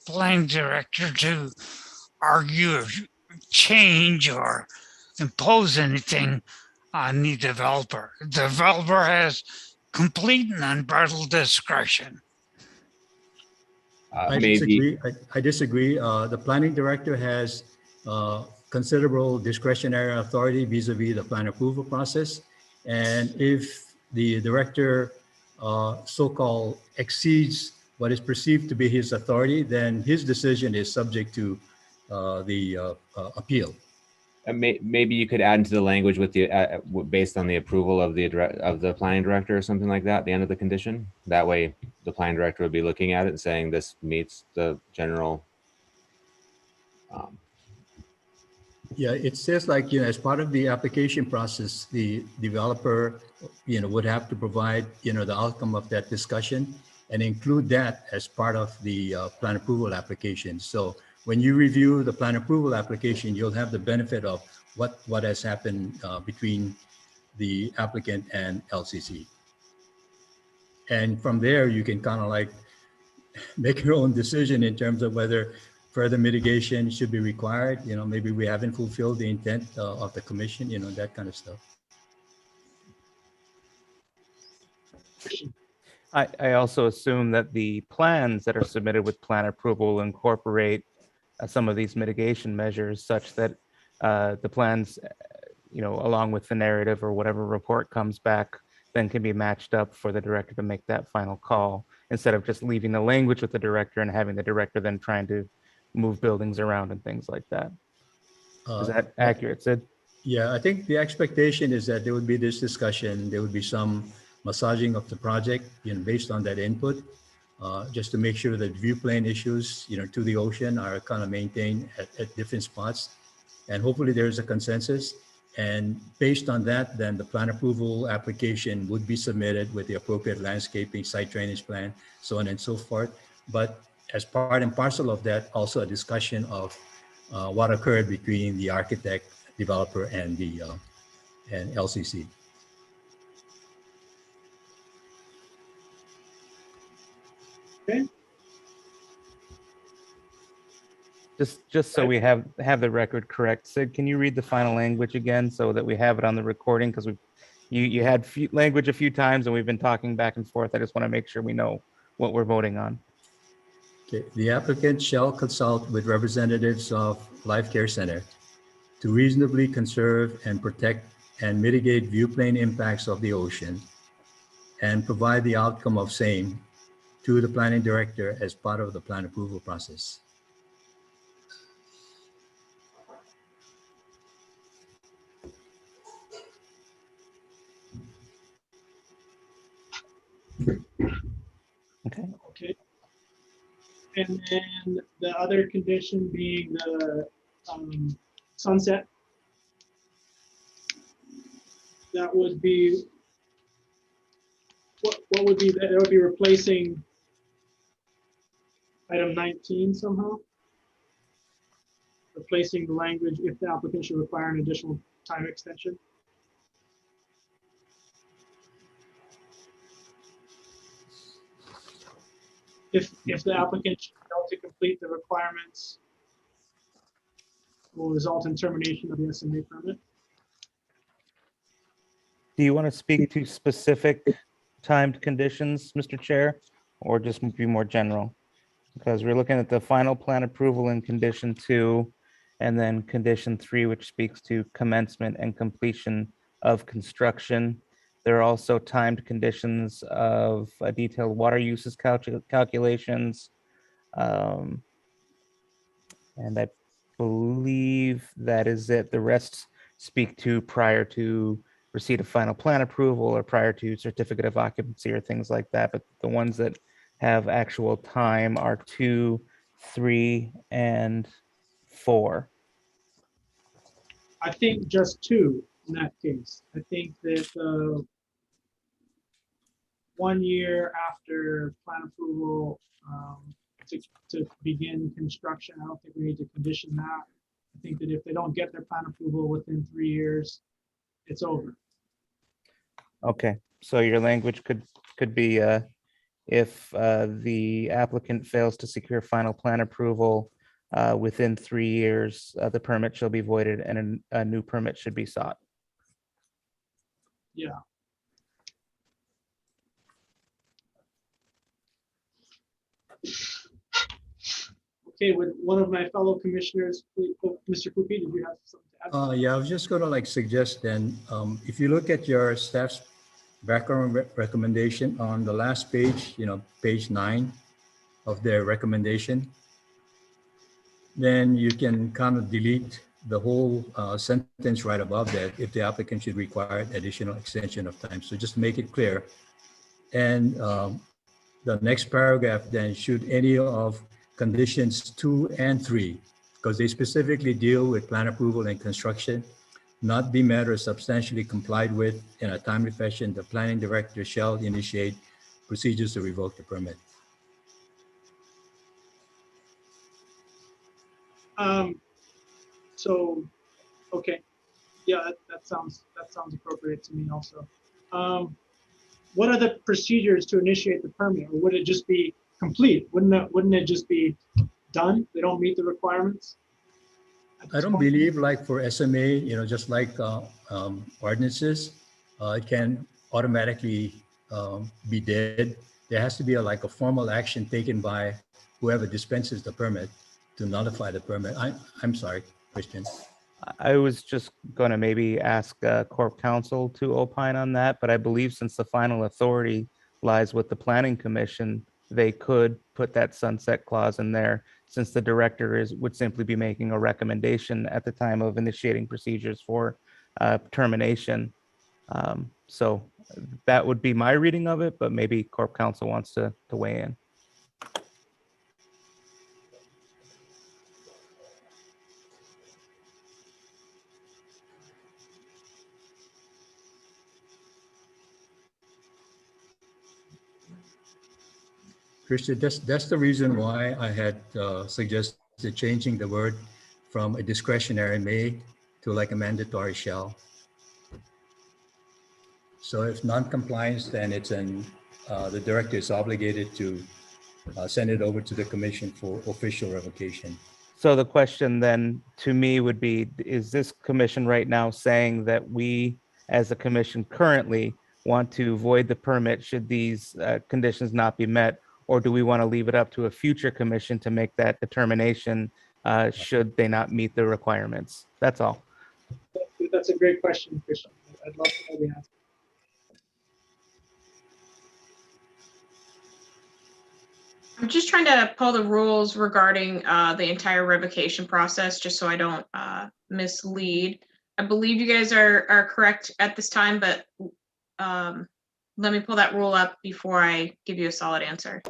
planning director to argue or change or impose anything on the developer. The developer has complete and unbridled discretion. I disagree. I disagree. The planning director has considerable discretionary authority vis-a-vis the plan approval process. And if the director so-called exceeds what is perceived to be his authority, then his decision is subject to the appeal. Maybe you could add into the language with the based on the approval of the planning director or something like that at the end of the condition. That way the planning director would be looking at it and saying this meets the general. Yeah, it says like, as part of the application process, the developer, would have to provide, the outcome of that discussion and include that as part of the plan approval application. So when you review the plan approval application, you'll have the benefit of what has happened between the applicant and LCC. And from there, you can kind of like make your own decision in terms of whether further mitigation should be required. Maybe we haven't fulfilled the intent of the commission, that kind of stuff. I also assume that the plans that are submitted with plan approval will incorporate some of these mitigation measures such that the plans, along with the narrative or whatever report comes back, then can be matched up for the director to make that final call instead of just leaving the language with the director and having the director then trying to move buildings around and things like that. Is that accurate, Sid? Yeah, I think the expectation is that there would be this discussion, there would be some massaging of the project, based on that input, just to make sure that view plane issues, to the ocean are kind of maintained at different spots. And hopefully there's a consensus. And based on that, then the plan approval application would be submitted with the appropriate landscaping, site drainage plan, so on and so forth. But as part and parcel of that, also a discussion of what occurred between the architect, developer, and the and LCC. Okay. Just so we have the record correct, Sid, can you read the final language again so that we have it on the recording? Because you had language a few times and we've been talking back and forth. I just want to make sure we know what we're voting on. Okay. The applicant shall consult with representatives of Life Care Center to reasonably conserve and protect and mitigate view plane impacts of the ocean and provide the outcome of same to the planning director as part of the plan approval process. Okay. Okay. And then the other condition being the sunset. That would be, what would be that? It would be replacing item 19 somehow. Replacing the language if the application require an additional time extension. If the applicant fails to complete the requirements, will result in termination of the SMA permit. Do you want to speak to specific timed conditions, Mr. Chair, or just be more general? Because we're looking at the final plan approval in condition 2, and then condition 3, which speaks to commencement and completion of construction. There are also timed conditions of detailed water uses calculations. And I believe that is it. The rest speak to prior to receipt of final plan approval or prior to certificate of occupancy or things like that. But the ones that have actual time are 2, 3, and 4. I think just 2 in that case. I think that 1 year after plan approval to begin construction, I don't think we need to condition that. I think that if they don't get their plan approval within 3 years, it's over. Okay, so your language could be if the applicant fails to secure final plan approval within 3 years, the permit shall be voided and a new permit should be sought. Yeah. Okay, would one of my fellow commissioners, Mr. Kupi, did you have something to add? Yeah, I was just going to like suggest then, if you look at your staff's background recommendation on the last page, page 9 of their recommendation, then you can kind of delete the whole sentence right above that if the applicant should require additional extension of time. So just make it clear. And the next paragraph then, should any of conditions 2 and 3, because they specifically deal with plan approval and construction, not be met or substantially complied with in a timely fashion, the planning director shall initiate procedures to revoke the permit. So, okay, yeah, that sounds appropriate to me also. What are the procedures to initiate the permit, or would it just be complete? Wouldn't it just be done? They don't meet the requirements? I don't believe like for SMA, just like ordinances, it can automatically be dead. There has to be like a formal action taken by whoever dispenses the permit to nullify the permit. I'm sorry, Christian. I was just going to maybe ask Corp Counsel to opine on that, but I believe since the final authority lies with the Planning Commission, they could put that sunset clause in there, since the director would simply be making a recommendation at the time of initiating procedures for termination. So that would be my reading of it, but maybe Corp Counsel wants to weigh in. Christian, that's the reason why I had suggested changing the word from a discretionary may to like a mandatory shall. So if non-compliance, then it's the director is obligated to send it over to the commission for official revocation. So the question then to me would be, is this commission right now saying that we as a commission currently want to void the permit should these conditions not be met? Or do we want to leave it up to a future commission to make that determination should they not meet the requirements? That's all. That's a great question, Christian. I'd love to know the answer. I'm just trying to pull the rules regarding the entire revocation process, just so I don't mislead. I believe you guys are correct at this time, but let me pull that rule up before I give you a solid answer.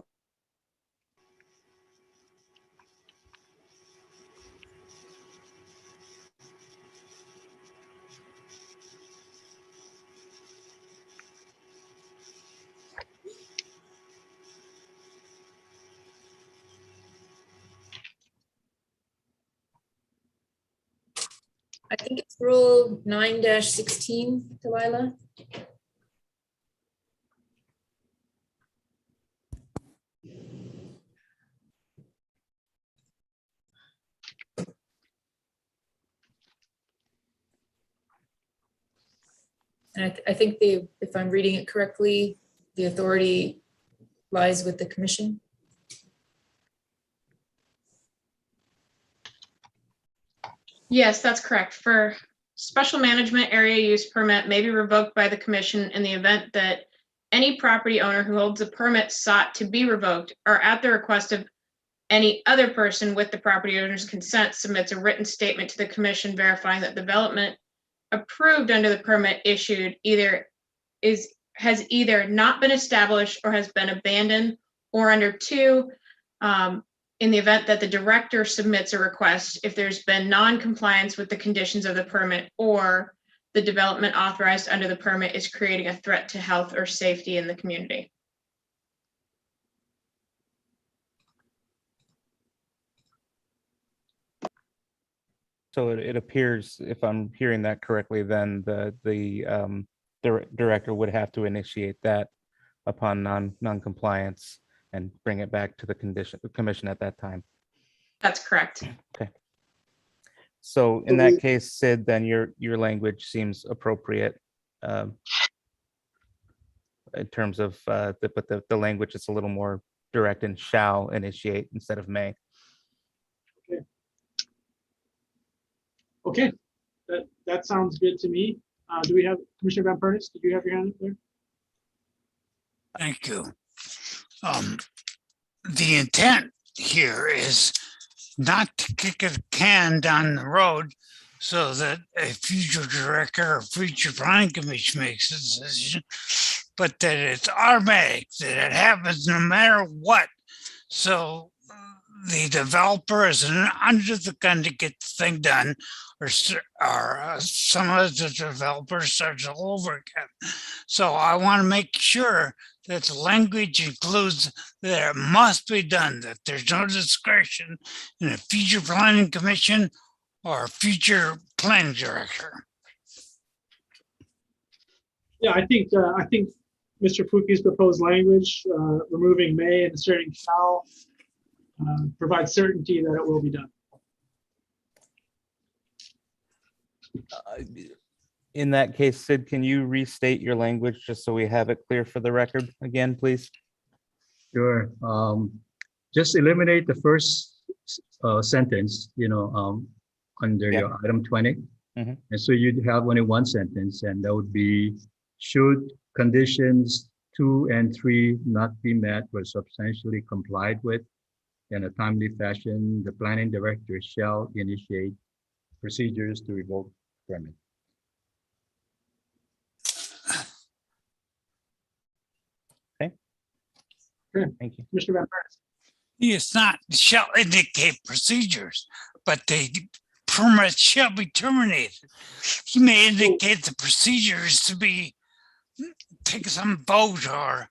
I think it's rule 9-16, Delilah. And I think if I'm reading it correctly, the authority lies with the commission. Yes, that's correct. For special management area use permit may be revoked by the commission in the event that any property owner who holds a permit sought to be revoked or at the request of any other person with the property owner's consent submits a written statement to the commission verifying that development approved under the permit issued has either not been established or has been abandoned, or under 2, in the event that the director submits a request, if there's been non-compliance with the conditions of the permit, or the development authorized under the permit is creating a threat to health or safety in the community. So it appears, if I'm hearing that correctly, then the director would have to initiate that upon non-compliance and bring it back to the commission at that time. That's correct. Okay. So in that case, Sid, then your language seems appropriate in terms of but the language is a little more direct and shall initiate instead of may. Okay, that sounds good to me. Do we have Commissioner Van Pernis? Did you have your hand up there? Thank you. The intent here is not to kick a can down the road so that a future director or future planning commission makes a decision, but that it's automatic, that it happens no matter what. So the developer is under the gun to get the thing done, or some of the developers starts all over again. So I want to make sure that the language includes that it must be done, that there's no discretion in a future planning commission or a future planning director. Yeah, I think Mr. Fuki's proposed language, removing may and inserting shall, provides certainty that it will be done. In that case, Sid, can you restate your language just so we have it clear for the record again, please? Sure. Just eliminate the first sentence, under your item 20. Mhm. And so you'd have only one sentence, and that would be, should conditions 2 and 3 not be met or substantially complied with in a timely fashion, the planning director shall initiate procedures to revoke permit. Okay. Good. Thank you. Mr. Van Pernis. It's not shall indicate procedures, but the permit shall be terminated. He may indicate the procedures to be take some vote or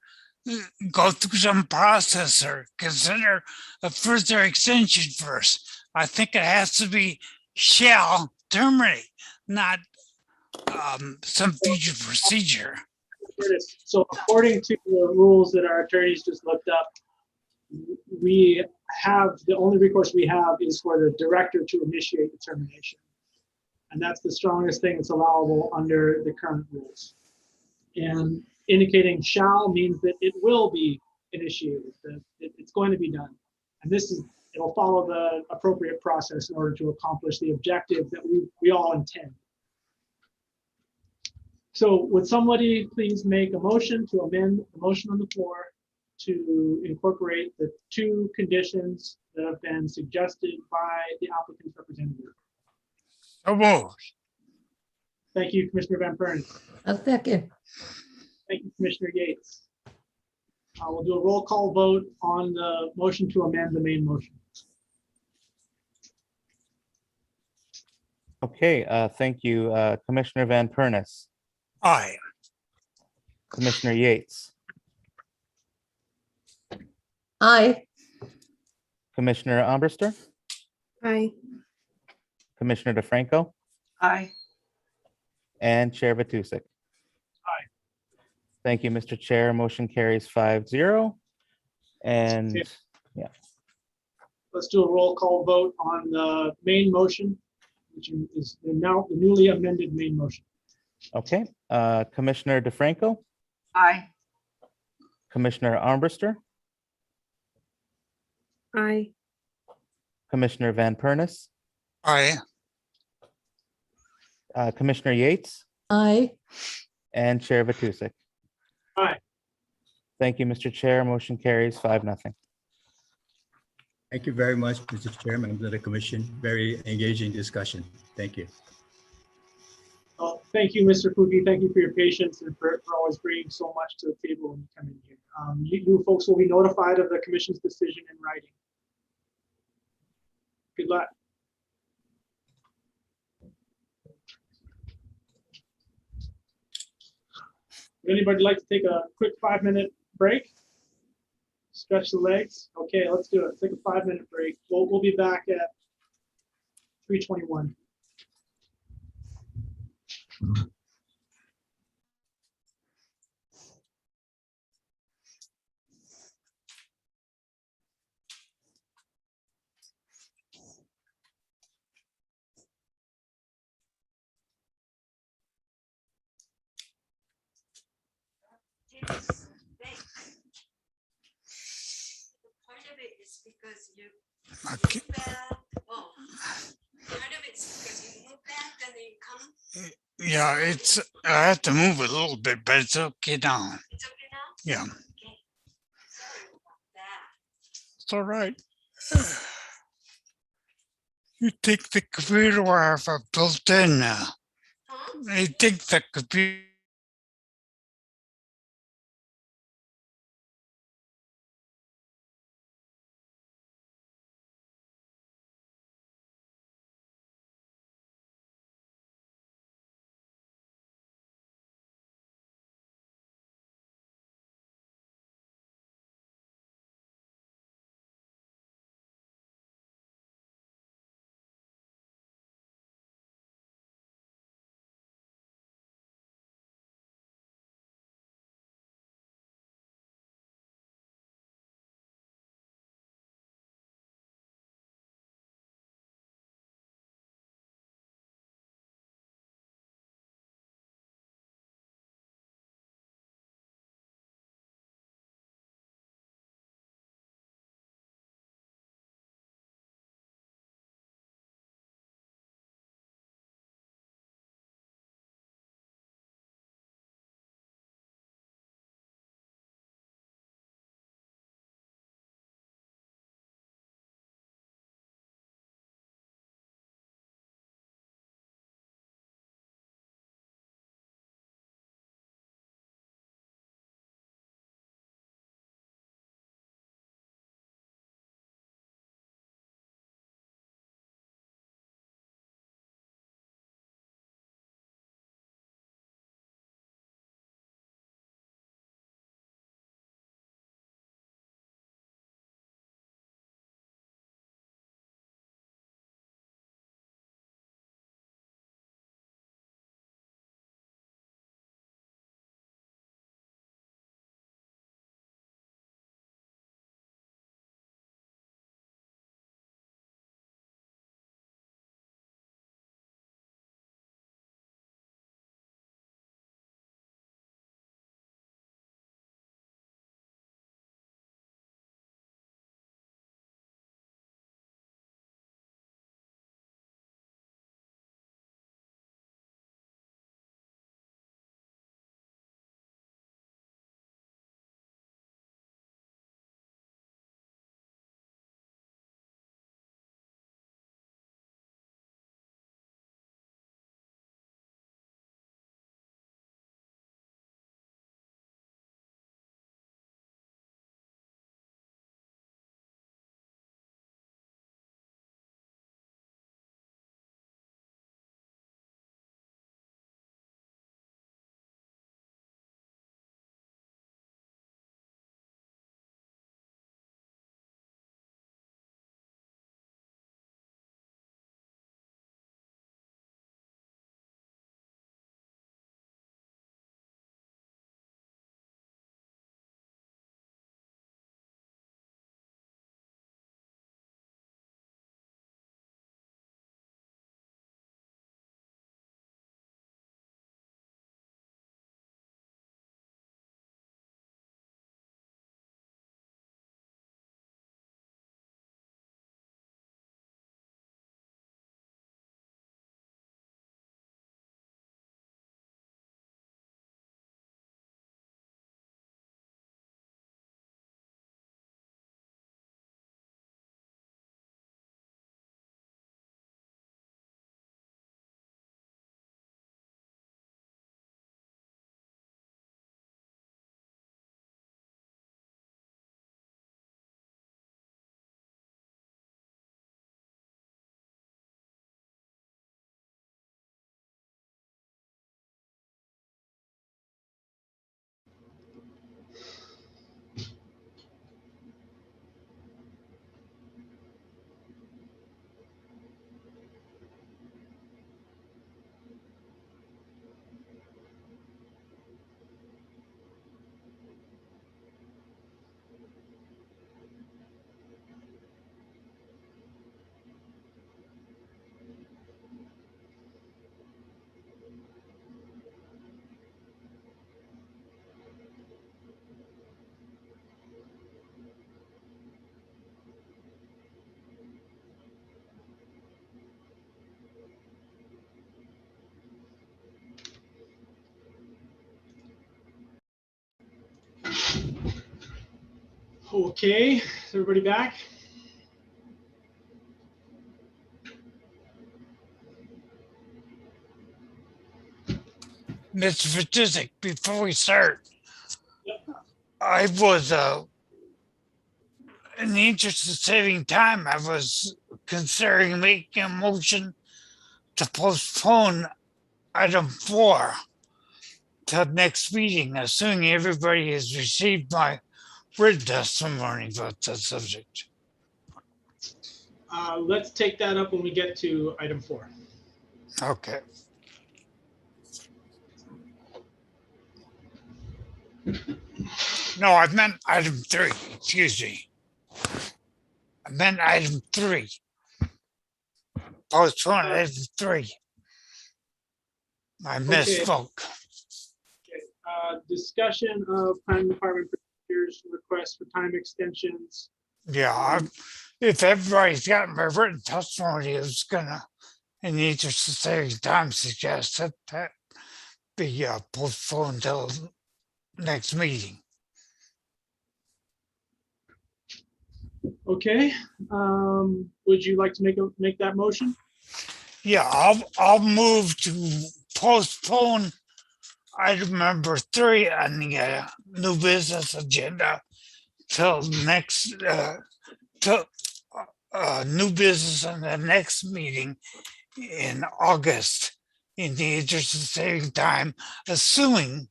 go through some process or consider a further extension first. I think it has to be shall terminate, not some future procedure. So according to the rules that our attorneys just looked up, we have, the only recourse we have is for the director to initiate the termination. And that's the strongest thing that's allowable under the current rules. And indicating shall means that it will be initiated, that it's going to be done. And it'll follow the appropriate process in order to accomplish the objective that we all intend. So would somebody please make a motion to amend the motion on the floor to incorporate the 2 conditions that have been suggested by the applicant's representative? So moved. Thank you, Commissioner Van Pernis. A second. Thank you, Commissioner Yates. We'll do a roll call vote on the motion to amend the main motion. Okay, thank you. Commissioner Van Pernis, Aye. Commissioner Yates, Aye. Commissioner Armbruster, Aye. Commissioner DeFranco, Aye. and Chair Vatusek. Aye. Thank you, Mr. Chair. Motion carries 5-0. And Okay. yeah, Let's do a roll call vote on the main motion, which is the newly amended main motion. okay. Commissioner DeFranco, Aye. Commissioner Armbruster, Aye. Commissioner Van Pernis, Aye. Commissioner Yates, Aye. and Chair Vatusek. Aye. Thank you, Mr. Chair. Motion carries 5-0. Thank you very much, Mr. Chair, members of the commission. Very engaging discussion. Thank you. Thank you, Commissioner Van Pernis. Thank you very much, Mr. Chair, members of the commission. Very engaging discussion. Thank you. Thank you very much, Mr. Chair, members of the commission. Very engaging discussion. Thank you. Well, thank you, Mr. Fuki. Thank you for your patience and for always bringing so much to the table when you come in here. You folks will be notified of the commission's decision in writing. Good luck. Would anybody like to take a quick 5-minute break? Stretch the legs? Okay, let's do it. Take a 5-minute break. We'll be back at 3:21. Part of it is because you Okay. move back. Oh, part of it's because you move back and then you come. Yeah, I have to move a little bit, but it's okay now. It's okay now? Yeah, Okay. Sorry about that. it's all right. You think the computer will have a built-in now. Huh? I think the computer Okay, is everybody back? Mr. Fatizik, before we start, I was, in the interest of saving time, I was considering making a motion to postpone item 4 till next meeting, assuming everybody has received my written testimony about the subject. Let's take that up when we get to item 4. Okay. No, I meant item 3, excuse me. I meant item 3. Postpone item 3. I misspoke. Discussion of planning department procedures, requests for time extensions. Yeah, if everybody's got my written testimony, it's gonna, in the interest of saving time, suggest that be postponed till next meeting. Okay, would you like to make that motion? Yeah, I'll move to postpone item number 3 on the new business agenda till next till new business on the next meeting in August, in the interest of saving time, assuming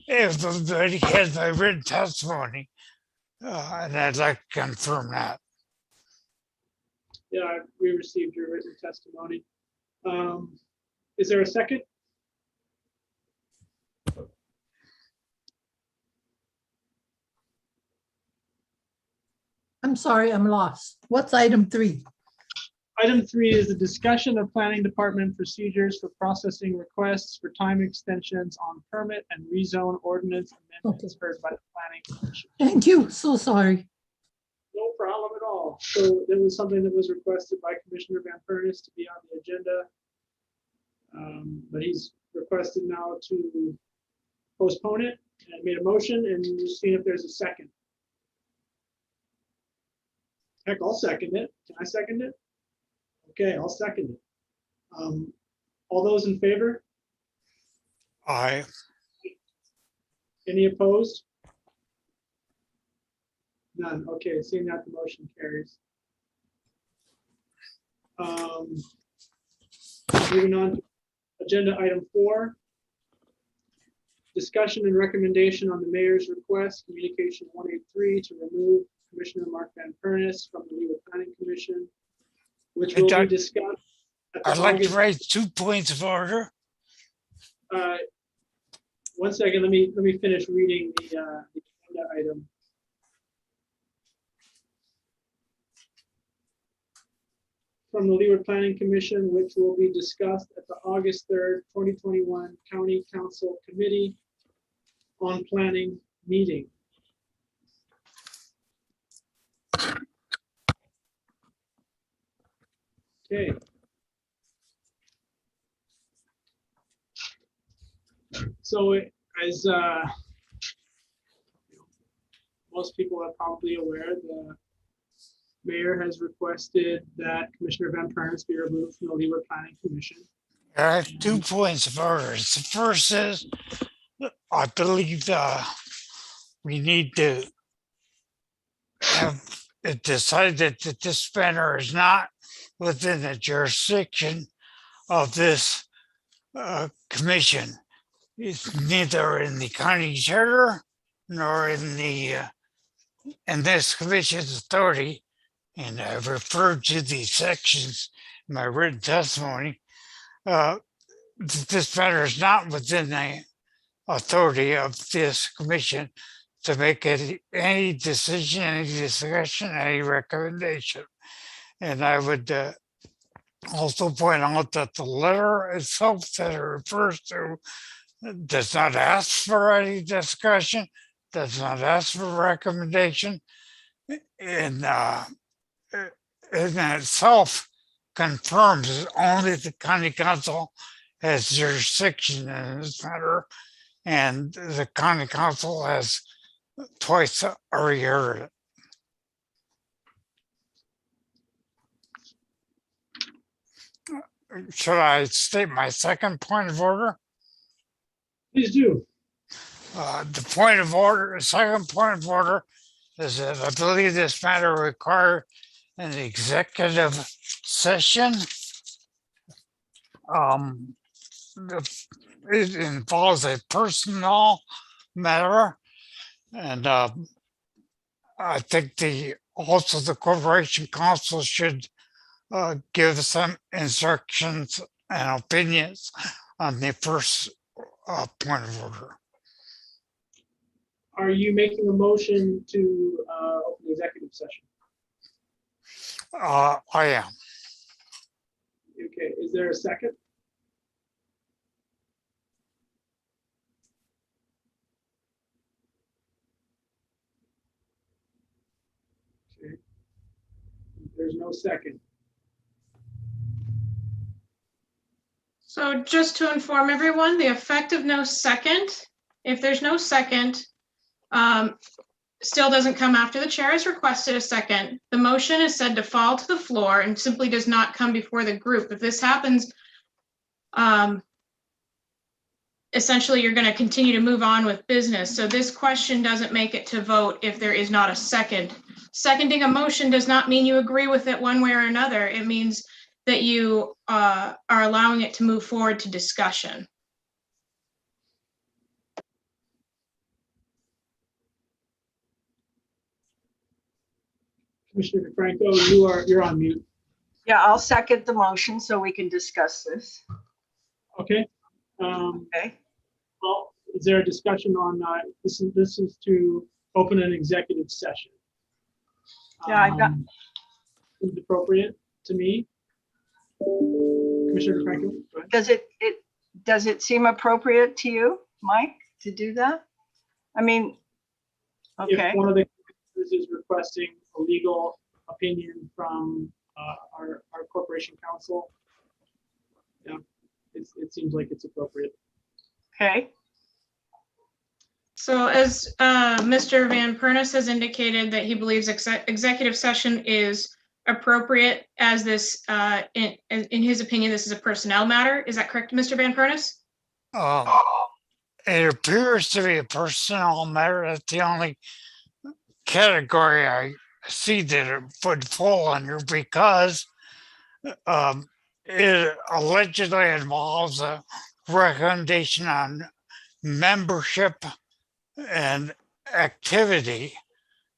everybody has my written testimony, and I'd like to confirm that. Yeah, we received your written testimony. Is there a second? I'm sorry, I'm lost. What's item 3? Item 3 is the discussion of planning department procedures for processing requests for time extensions on permit and rezone ordinance amendments heard by the planning commission. Thank you, so sorry. No problem at all. So there was something that was requested by Commissioner Van Furnace to be on the agenda. But he's requested now to postpone it, and made a motion, and just seeing if there's a second. Heck, I'll second it. Can I second it? Okay, I'll second it. All those in favor? Aye. Any opposed? None. Okay, seeing that, the motion carries. Moving on to agenda item 4. Discussion and recommendation on the mayor's request, communication 183, to remove Commissioner Mark Van Furnace from the Leeward Planning Commission, which will be discussed. I'd like to raise 2 points of order. One second, let me finish reading the agenda item. From the Leeward Planning Commission, which will be discussed at the August 3rd, 2021 County Council Committee on Planning meeting. Okay. So as most people are probably aware, the mayor has requested that Commissioner Van Furnace be removed from the Leeward Planning Commission. I have 2 points of order. The first is, I believe we need to have it decided that this matter is not within the jurisdiction of this commission. It's neither in the county charter nor in this commission's authority. And I've referred to these sections in my written testimony. This matter is not within the authority of this commission to make any decision, any discussion, any recommendation. And I would also point out that the letter itself that it refers to does not ask for any discussion, does not ask for recommendation, and in itself confirms that only the county council has jurisdiction in this matter, and the county council has twice a year. Should I state my second point of order? Please do. The point of order, second point of order is that I believe this matter requires an executive session. It involves a personnel matter, and I think also the Corporation Council should give some instructions and opinions on the first point of order. Are you making a motion to open the executive session? I am. Okay, is there a second? Okay. There's no second. So just to inform everyone, the effect of no second, if there's no second, still doesn't come after the chair has requested a second. The motion is said to fall to the floor and simply does not come before the group. If this happens, essentially you're going to continue to move on with business. So this question doesn't make it to vote if there is not a second. Seconding a motion does not mean you agree with it one way or another. It means that you are allowing it to move forward to discussion. Commissioner DeFranco, you're on mute. Yeah, I'll second the motion so we can discuss this. Okay. Okay. Well, is there a discussion on this is to open an executive session? Yeah, I've got. Seems appropriate to me. Commissioner DeFranco, go ahead. Does it seem appropriate to you, Mike, to do that? I mean, okay. If one of the commissioners is requesting a legal opinion from our corporation counsel, yeah, it seems like it's appropriate. Okay. So as Mr. Van Pernis has indicated that he believes executive session is appropriate as this, in his opinion, this is a personnel matter. Is that correct, Mr. Van Pernis? It appears to be a personnel matter. That's the only category I see that it would fall under, because it allegedly involves a recommendation on membership and activity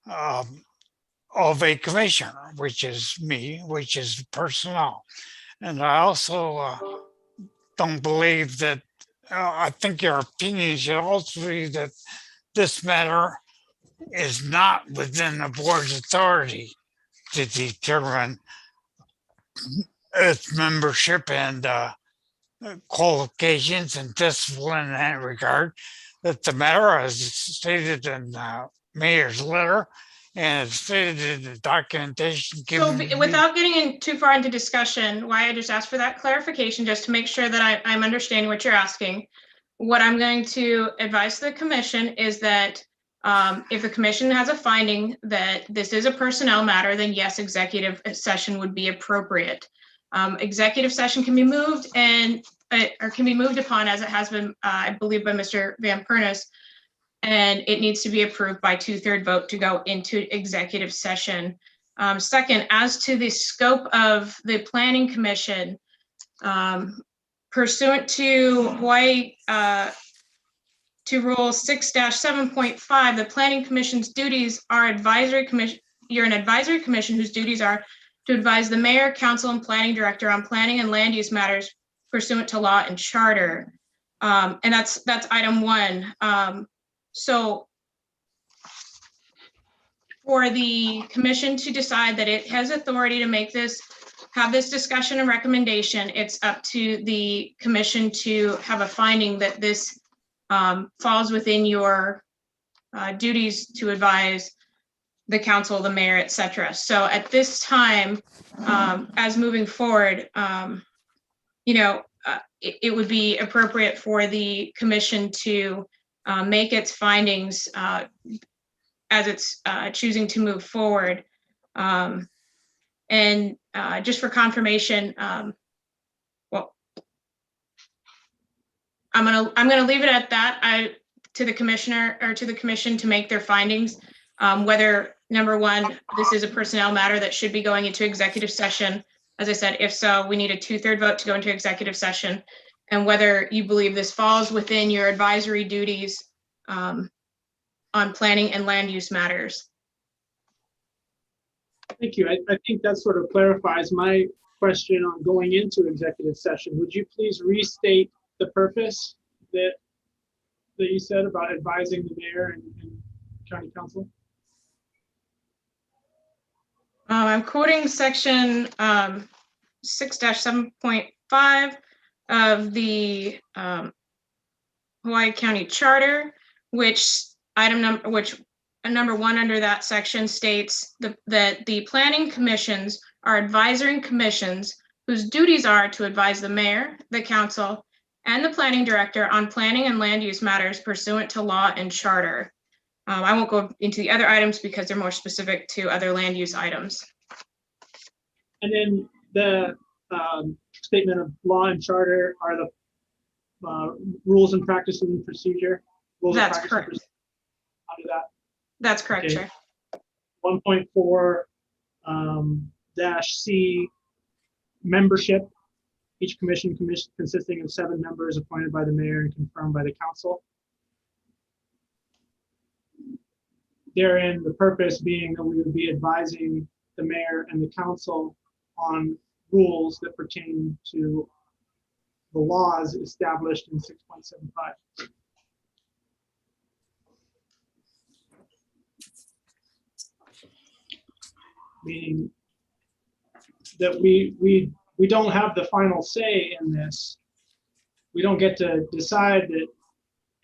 of a commissioner, which is me, which is personnel. And I also don't believe that, I think your opinion should also be that this matter is not within the board's authority to determine its membership and qualifications and discipline in that regard. That the matter, as stated in the mayor's letter and stated in the documentation given. So without getting in too far into discussion, why I just asked for that clarification, just to make sure that I'm understanding what you're asking. What I'm going to advise the commission is that if the commission has a finding that this is a personnel matter, then yes, executive session would be appropriate. Executive session can be moved or can be moved upon, as it has been, I believe, by Mr. Van Pernis, and it needs to be approved by 2/3 vote to go into executive session. Second, as to the scope of the planning commission, pursuant to Hawaii to Rule 6-7.5, the planning commission's duties are advisory commission. You're an advisory commission whose duties are to advise the mayor, council, and planning director on planning and land use matters pursuant to law and charter. And that's item 1. So for the commission to decide that it has authority to have this discussion and recommendation, it's up to the commission to have a finding that this falls within your duties to advise the council, the mayor, etc. So at this time, as moving forward, it would be appropriate for the commission to make its findings as it's choosing to move forward. And just for confirmation, well, I'm gonna leave it at that. To the commissioner or to the commission to make their findings. Whether number one, this is a personnel matter that should be going into executive session. As I said, if so, we need a 2/3 vote to go into executive session. And whether you believe this falls within your advisory duties on planning and land use matters. Thank you. I think that sort of clarifies my question on going into executive session. Would you please restate the purpose that you said about advising the mayor and county council? I'm quoting section 6-7.5 of the Hawaii County Charter, which number one under that section states that the planning commissions are advisory commissions whose duties are to advise the mayor, the council, and the planning director on planning and land use matters pursuant to law and charter. I won't go into the other items because they're more specific to other land use items. And then the statement of law and charter are the rules and practices and procedure. That's correct. Under that. That's correct, Okay. Chair. 1.4 -C, membership. Each commission consisting of 7 members appointed by the mayor and confirmed by the council. Therein, the purpose being that we would be advising the mayor and the council on rules that pertain to the laws established in 6.75. Meaning that we don't have the final say in this. We don't get to decide that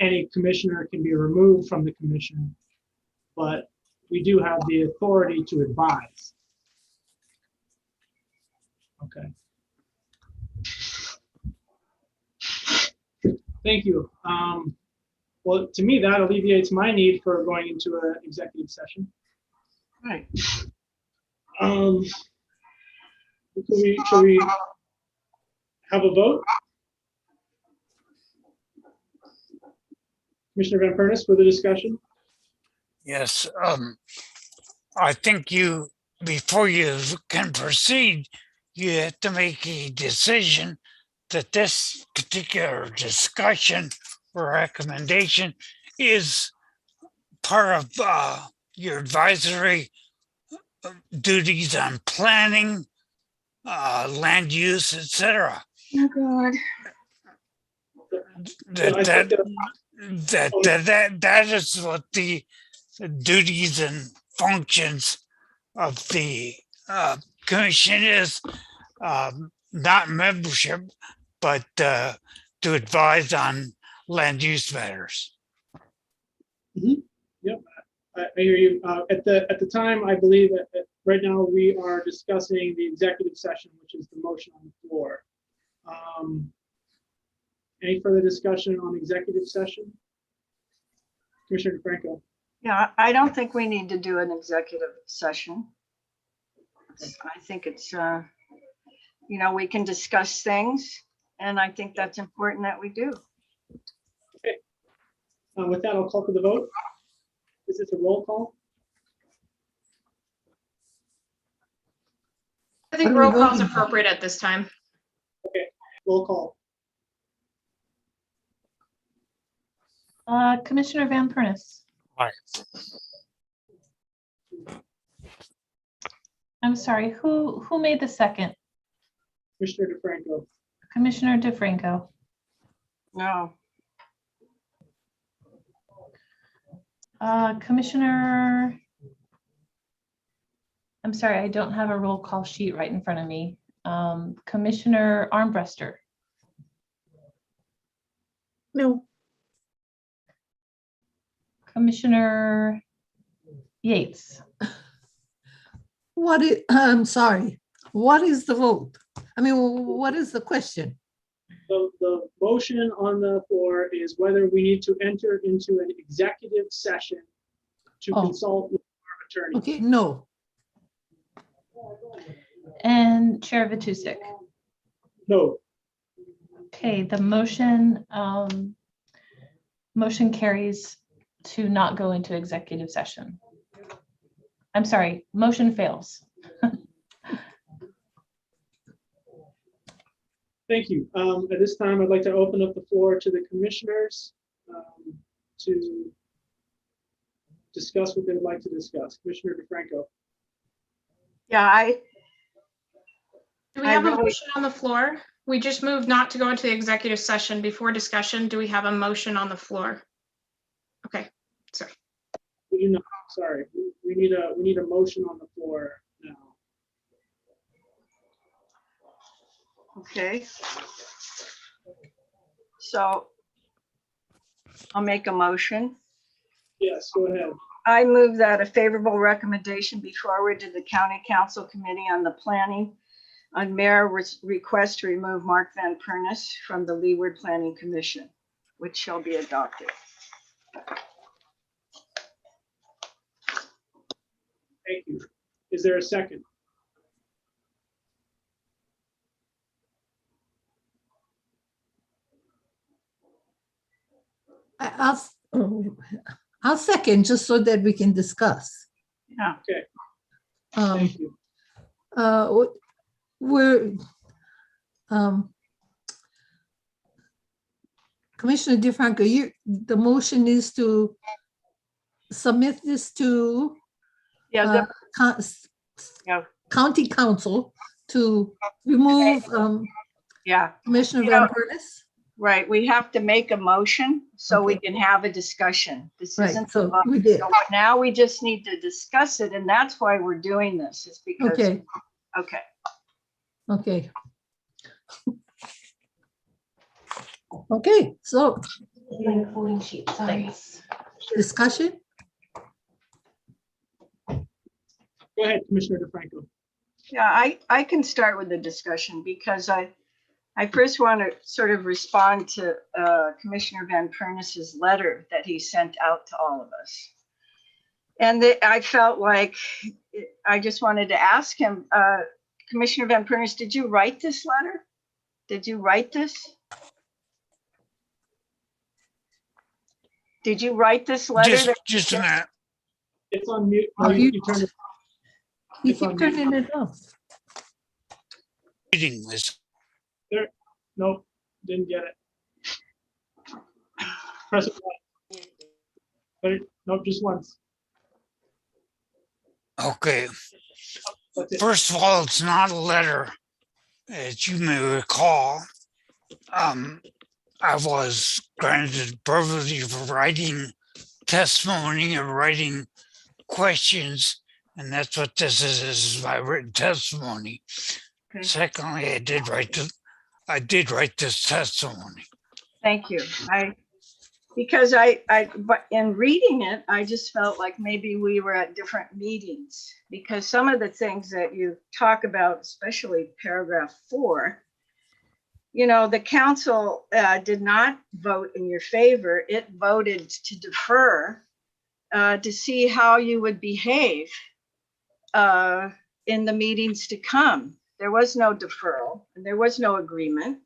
any commissioner can be removed from the commission, but we do have the authority to advise. Okay. Thank you. Well, to me, that alleviates my need for going into an executive session. Right. Should we have a vote? Commissioner Van Pernis for the discussion? Yes, I think before you can proceed, you have to make a decision that this particular discussion or recommendation is part of your advisory duties on planning, land use, etc. Oh, God. That is what the duties and functions of the commission is, not membership, but to advise on land use matters. Mm-hmm. Yep, I hear you. At the time, I believe that right now we are discussing the executive session, which is the motion on the floor. Any further discussion on executive session? Commissioner DeFranco. Yeah, I don't think we need to do an executive session. I think it's, we can discuss things, and I think that's important that we do. Okay. With that, I'll call for the vote. Is this a roll call? I think roll call is appropriate at this time. Okay, roll call. Commissioner Van Pernis. Aye. I'm sorry, who made the second? Commissioner DeFranco. Commissioner DeFranco. No. Commissioner, I'm sorry, I don't have a roll call sheet right in front of me. Commissioner Armbruster. No. Commissioner Yates. I'm sorry, what is the vote? I mean, what is the question? The motion on the floor is whether we need to enter into an executive session to Oh. consult with our attorney. Okay, no. And Chair Matusek. No. Okay, the motion, motion carries to not go into executive session. I'm sorry, motion fails. Thank you. At this time, I'd like to open up the floor to the commissioners to discuss what they would like to discuss. Commissioner DeFranco. Yeah, Do we have a motion on the floor? We just moved not to go into the executive session before discussion. Do we have a motion on the floor? Okay, sorry. We do not, sorry. We need a motion on the floor now. okay. So I'll make a motion. Yes, go ahead. I move that a favorable recommendation be forwarded to the County Council Committee on the Planning on Mayor's request to remove Mark Van Pernis from the Leeward Planning Commission, which shall be adopted. Thank you. Is there a second? I'll second just so that we can discuss. Yeah. Okay. Thank you. We're, Commissioner DeFranco, the motion is to submit this to County Council to remove Commissioner Van Pernis? Right, we have to make a motion so we can have a discussion. This Right, isn't. so we did. So now we just need to discuss it, and that's why we're doing this, is because. Okay. Okay. Okay. Okay, so. Discussion? Go ahead, Commissioner DeFranco. Yeah, I can start with the discussion because I first want to sort of respond to Commissioner Van Pernis's letter that he sent out to all of us. And I felt like I just wanted to ask him, Commissioner Van Pernis, did you write this letter? Did you write this? Did you write this letter? Just a minute. It's on mute. Oh, You turn it. You keep turning it off. Reading this. There. Nope, didn't get it. Press it once. Nope, just once. Okay. First of all, it's not a letter, as you may recall. I was granted privilege of writing testimony and writing questions, and that's what this is my written testimony. Okay. Secondly, I did write this testimony. Thank you. But in reading it, I just felt like maybe we were at different meetings, because some of the things that you talk about, especially paragraph 4, you know, the council did not vote in your favor. It voted to defer to see how you would behave in the meetings to come. There was no deferral and there was no agreement.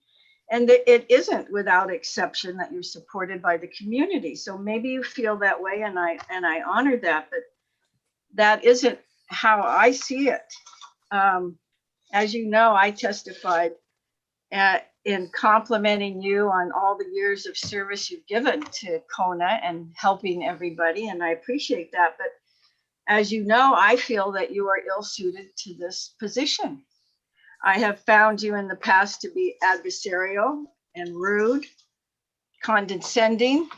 And it isn't without exception that you're supported by the community. So maybe you feel that way, and I honor that, but that isn't how I see it. As you know, I testified in complimenting you on all the years of service you've given to Kona and helping everybody, and I appreciate that. But as you know, I feel that you are ill-suited to this position. I have found you in the past to be adversarial and rude, condescending,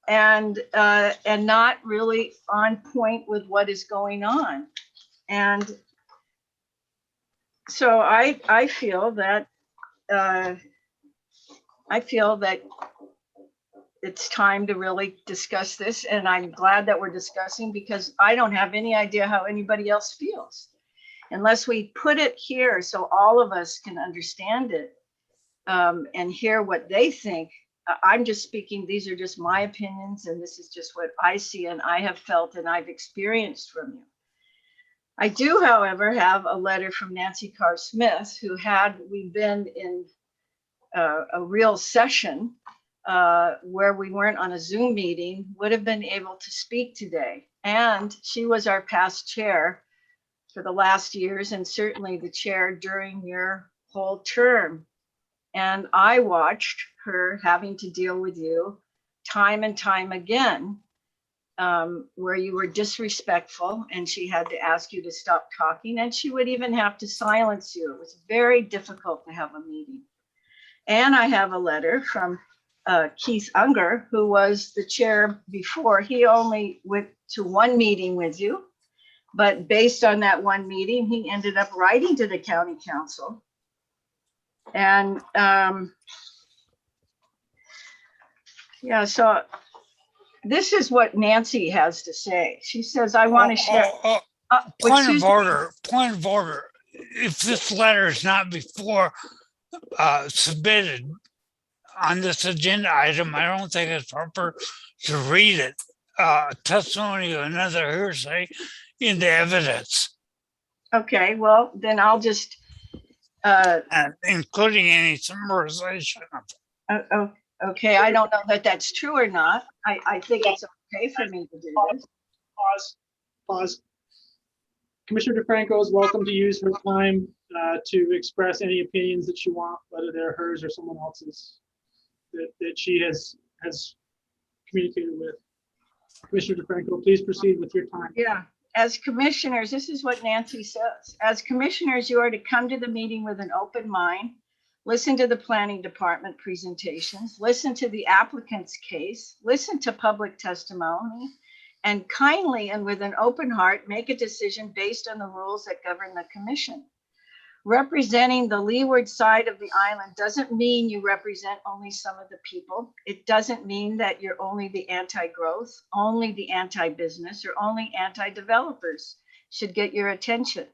and not really on point with what is going on. And so I feel that it's time to really discuss this, and I'm glad that we're discussing, because I don't have any idea how anybody else feels. Unless we put it here so all of us can understand it and hear what they think, I'm just speaking, these are just my opinions, and this is just what I see and I have felt and I've experienced from you. I do, however, have a letter from Nancy Carr Smith, who, had we been in a real session where we weren't on a Zoom meeting, would have been able to speak today. And she was our past chair for the last years, and certainly the chair during your whole term. And I watched her having to deal with you time and time again, where you were disrespectful and she had to ask you to stop talking, and she would even have to silence you. It was very difficult to have a meeting. And I have a letter from Keith Unger, who was the chair before. He only went to one meeting with you, but based on that one meeting, he ended up writing to the county council. And yeah, so this is what Nancy has to say. She says, I want to share. Point of order. If this letter is not before submitted on this agenda item, I don't think it's proper to read it. Testimony of another hearsay into evidence. Okay, well, then I'll just. Including any summarization. Okay, I don't know that that's true or not. I think it's okay for me to do this. Pause. Commissioner DeFranco is welcome to use her time to express any opinions that she wants, whether they're hers or someone else's that she has communicated with. Commissioner DeFranco, please proceed with your time. Yeah, as commissioners, this is what Nancy says. As commissioners, you are to come to the meeting with an open mind, listen to the planning department presentations, listen to the applicant's case, listen to public testimony, and kindly and with an open heart, make a decision based on the rules that govern the commission. Representing the Leeward side of the island doesn't mean you represent only some of the people. It doesn't mean that you're only the anti-growth, only the anti-business, or only anti-developers should get your attention.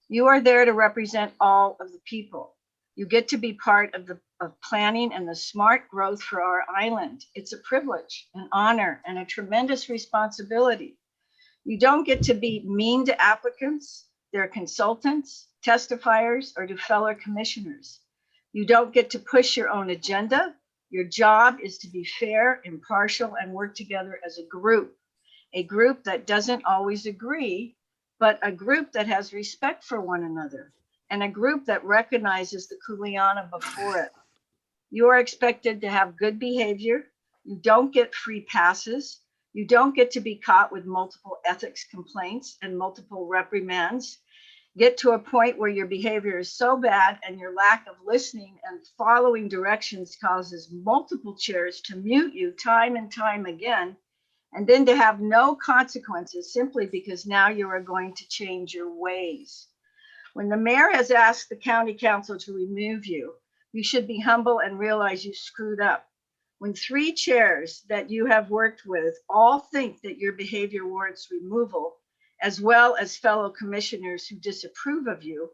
You are there to represent all of the people. You get to be part of planning and the smart growth for our island. It's a privilege, an honor, and a tremendous responsibility. You don't get to be mean to applicants, their consultants, testifiers, or to fellow commissioners. You don't get to push your own agenda. Your job is to be fair, impartial, and work together as a group that doesn't always agree, but a group that has respect for one another, and a group that recognizes the kuleana before it. You are expected to have good behavior. You don't get free passes. You don't get to be caught with multiple ethics complaints and multiple reprimands. Get to a point where your behavior is so bad and your lack of listening and following directions causes multiple chairs to mute you time and time again, and then to have no consequences simply because now you are going to change your ways. When the mayor has asked the county council to remove you, you should be humble and realize you screwed up. When 3 chairs that you have worked with all think that your behavior warrants removal, as well as fellow commissioners who disapprove of you,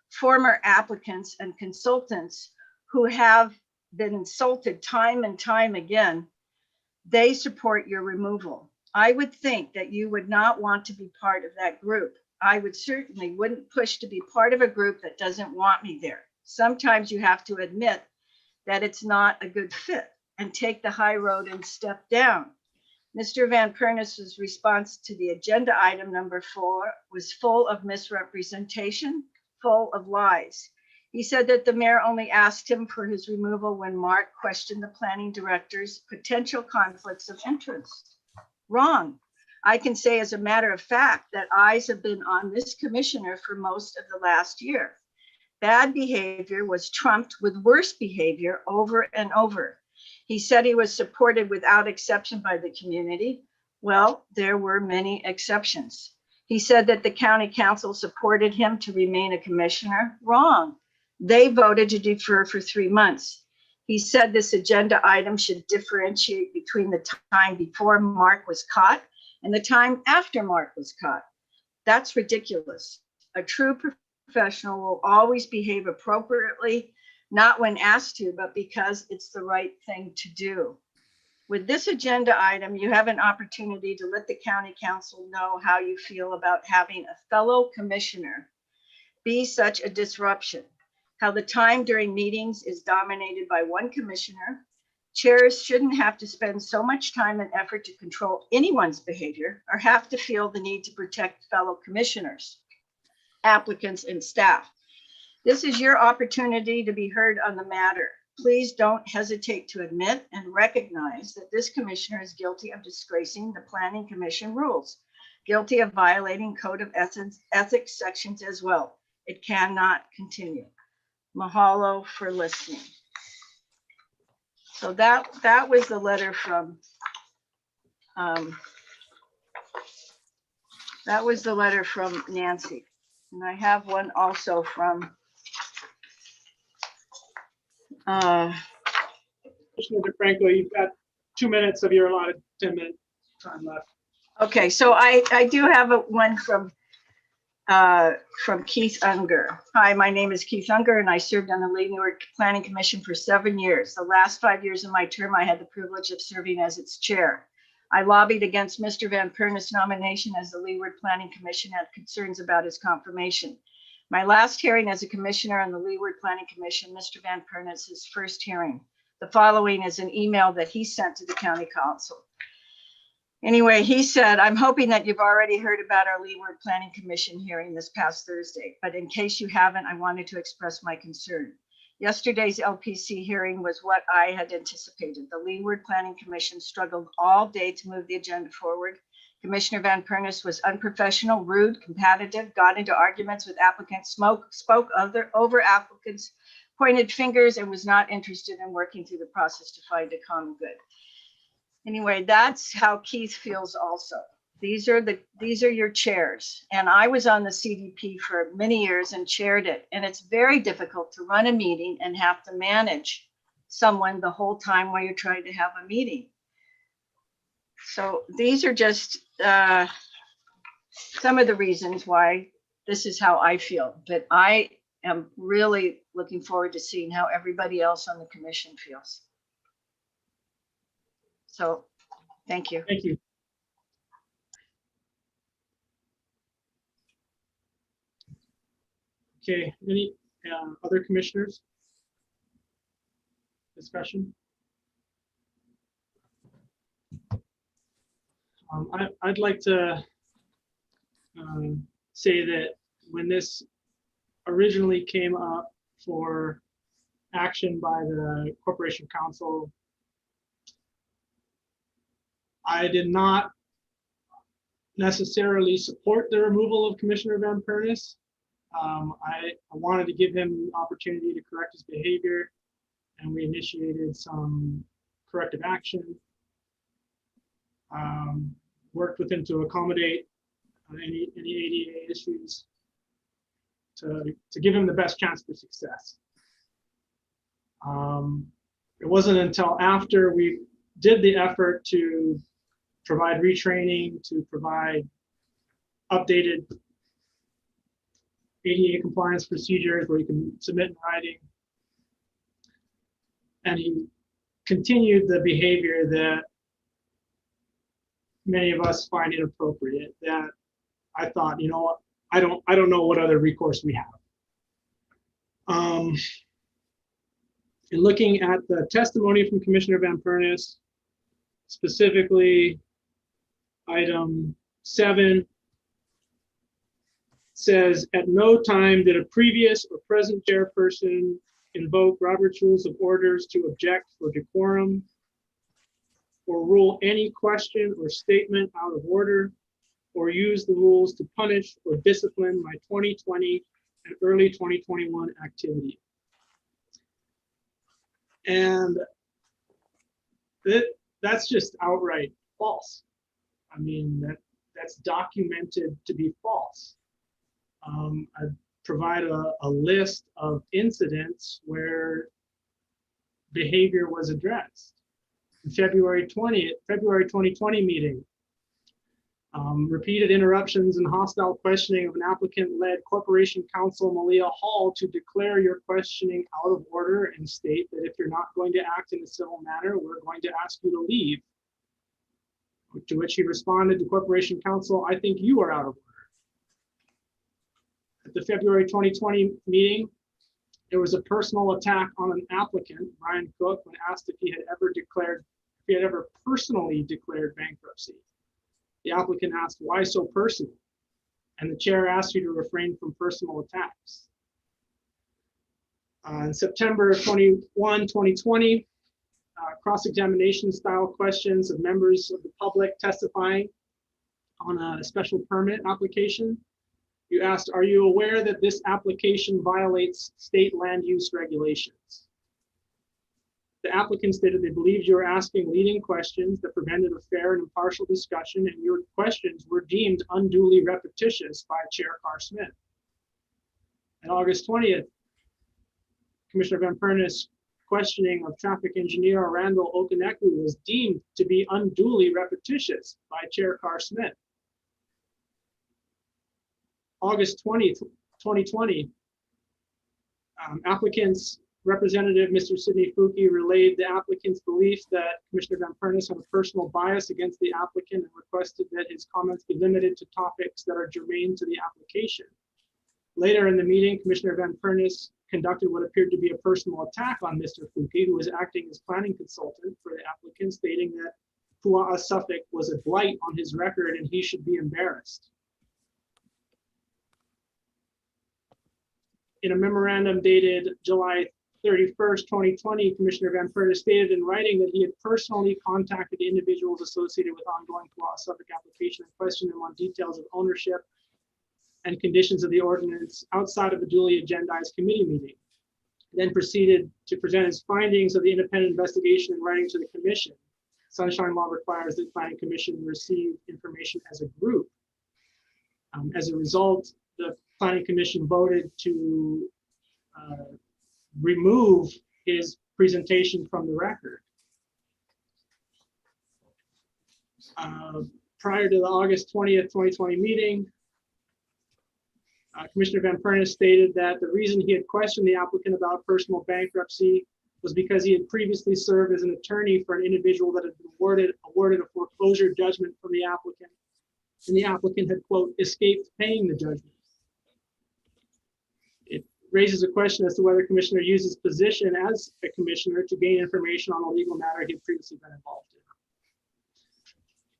former applicants and consultants who have been insulted time and time again, they support your removal. I would think that you would not want to be part of that group. I would certainly wouldn't push to be part of a group that doesn't want me there. Sometimes you have to admit that it's not a good fit and take the high road and step down. Mr. Van Pernis's response to the agenda item number 4 was full of misrepresentation, full of lies. He said that the mayor only asked him for his removal when Mark questioned the planning director's potential conflicts of interest. Wrong. I can say as a matter of fact that eyes have been on this commissioner for most of the last year. Bad behavior was trumped with worse behavior over and over. He said he was supported without exception by the community. Well, there were many exceptions. He said that the county council supported him to remain a commissioner. Wrong. They voted to defer for 3 months. He said this agenda item should differentiate between the time before Mark was caught and the time after Mark was caught. That's ridiculous. A true professional will always behave appropriately not when asked to, but because it's the right thing to do. With this agenda item, you have an opportunity to let the county council know how you feel about having a fellow commissioner be such a disruption, how the time during meetings is dominated by one commissioner. Chairs shouldn't have to spend so much time and effort to control anyone's behavior or have to feel the need to protect fellow commissioners, applicants, and staff. This is your opportunity to be heard on the matter. Please don't hesitate to admit and recognize that this commissioner is guilty of disgracing the Planning Commission rules, guilty of violating Code of Ethics sections as well. It cannot continue. Mahalo for listening. So that was the letter from Nancy. And I have one also from Commissioner DeFranco, you've got 2 minutes of your allotted 10-minute time left. okay, so I do have one from Keith Unger. Hi, my name is Keith Unger, and I served on the Leeward Planning Commission for 7 years. The last 5 years of my term, I had the privilege of serving as its chair. I lobbied against Mr. Van Pernis' nomination as the Leeward Planning Commission, had concerns about his confirmation. My last hearing as a commissioner on the Leeward Planning Commission, Mr. Van Pernis' first hearing. The following is an email that he sent to the county council. Anyway, he said, I'm hoping that you've already heard about our Leeward Planning Commission hearing this past Thursday, but in case you haven't, I wanted to express my concern. Yesterday's LPC hearing was what I had anticipated. The Leeward Planning Commission struggled all day to move the agenda forward. Commissioner Van Pernis was unprofessional, rude, competitive, got into arguments with applicants, spoke over applicants, pointed fingers, and was not interested in working through the process to find a common good. Anyway, that's how Keith feels also. These are your chairs. And I was on the CDP for many years and chaired it. And it's very difficult to run a meeting and have to manage someone the whole time while you're trying to have a meeting. So these are just some of the reasons why this is how I feel. But I am really looking forward to seeing how everybody else on the commission feels. So, thank you. Thank you. Okay, any other commissioners? Discussion? I'd like to say that when this originally came up for action by the Corporation Council, I did not necessarily support the removal of Commissioner Van Pernis. I wanted to give him the opportunity to correct his behavior, and we initiated some corrective action. Worked with him to accommodate any ADA issues to give him the best chance for success. It wasn't until after we did the effort to provide retraining, to provide updated ADA compliance procedures where you can submit in writing, and he continued the behavior that many of us find inappropriate, that I thought, you know what, I don't know what other recourse we have. In looking at the testimony from Commissioner Van Pernis, specifically item 7 says, at no time did a previous or present chairperson invoke Robert's Rules of Orders to object for decorum or rule any question or statement out of order, or use the rules to punish or discipline my 2020 and early 2021 activity. And that's just outright false. I mean, that's documented to be false. I provide a list of incidents where behavior was addressed. In February 2020 meeting, Repeated interruptions and hostile questioning of an applicant led Corporation Counsel Malia Hall to declare your questioning out of order and state that if you're not going to act in a civil manner, we're going to ask you to leave. To which he responded to Corporation Counsel, I think you are out of order. At the February 2020 meeting, there was a personal attack on an applicant, Brian Cook, when asked if he had ever personally declared bankruptcy. The applicant asked, why so personal? And the chair asked you to refrain from personal attacks. In September 21, 2020, cross-examination style questions of members of the public testifying on a special permit application. You asked, are you aware that this application violates state land use regulations? The applicant stated they believed you were asking leading questions that prevented a fair and impartial discussion, and your questions were deemed unduly repetitious by Chair Carr Smith. On August 20th, Commissioner Van Pernis' questioning of traffic engineer Randall Okaneku was deemed to be unduly repetitious by Chair Carr Smith. August 20th, 2020, applicant's representative, Mr. Sidney Fuki, relayed the applicant's belief that Commissioner Van Pernis had a personal bias against the applicant and requested that his comments be limited to topics that are germane to the application. Later in the meeting, Commissioner Van Pernis conducted what appeared to be a personal attack on Mr. Fuki, who was acting as planning consultant for the applicant, stating that Pua'a Suffolk was a blight on his record and he should be embarrassed. In a memorandum dated July 31st, 2020, Commissioner Van Pernis stated in writing that he had personally contacted individuals associated with ongoing Pua'a Suffolk application and questioned them on details of ownership and conditions of the ordinance outside of a duly agendized committee meeting. Then proceeded to present his findings of the independent investigation in writing to the commission. Sunshine law requires that planning commission receive information as a group. As a result, the planning commission voted to remove his presentation from the record. Prior to the August 20th, 2020 meeting, Commissioner Van Pernis stated that the reason he had questioned the applicant about personal bankruptcy was because he had previously served as an attorney for an individual that had been awarded a foreclosure judgment from the applicant, and the applicant had, quote, escaped paying the judgment. It raises a question as to whether Commissioner used his position as a commissioner to gain information on a legal matter he had previously been involved in.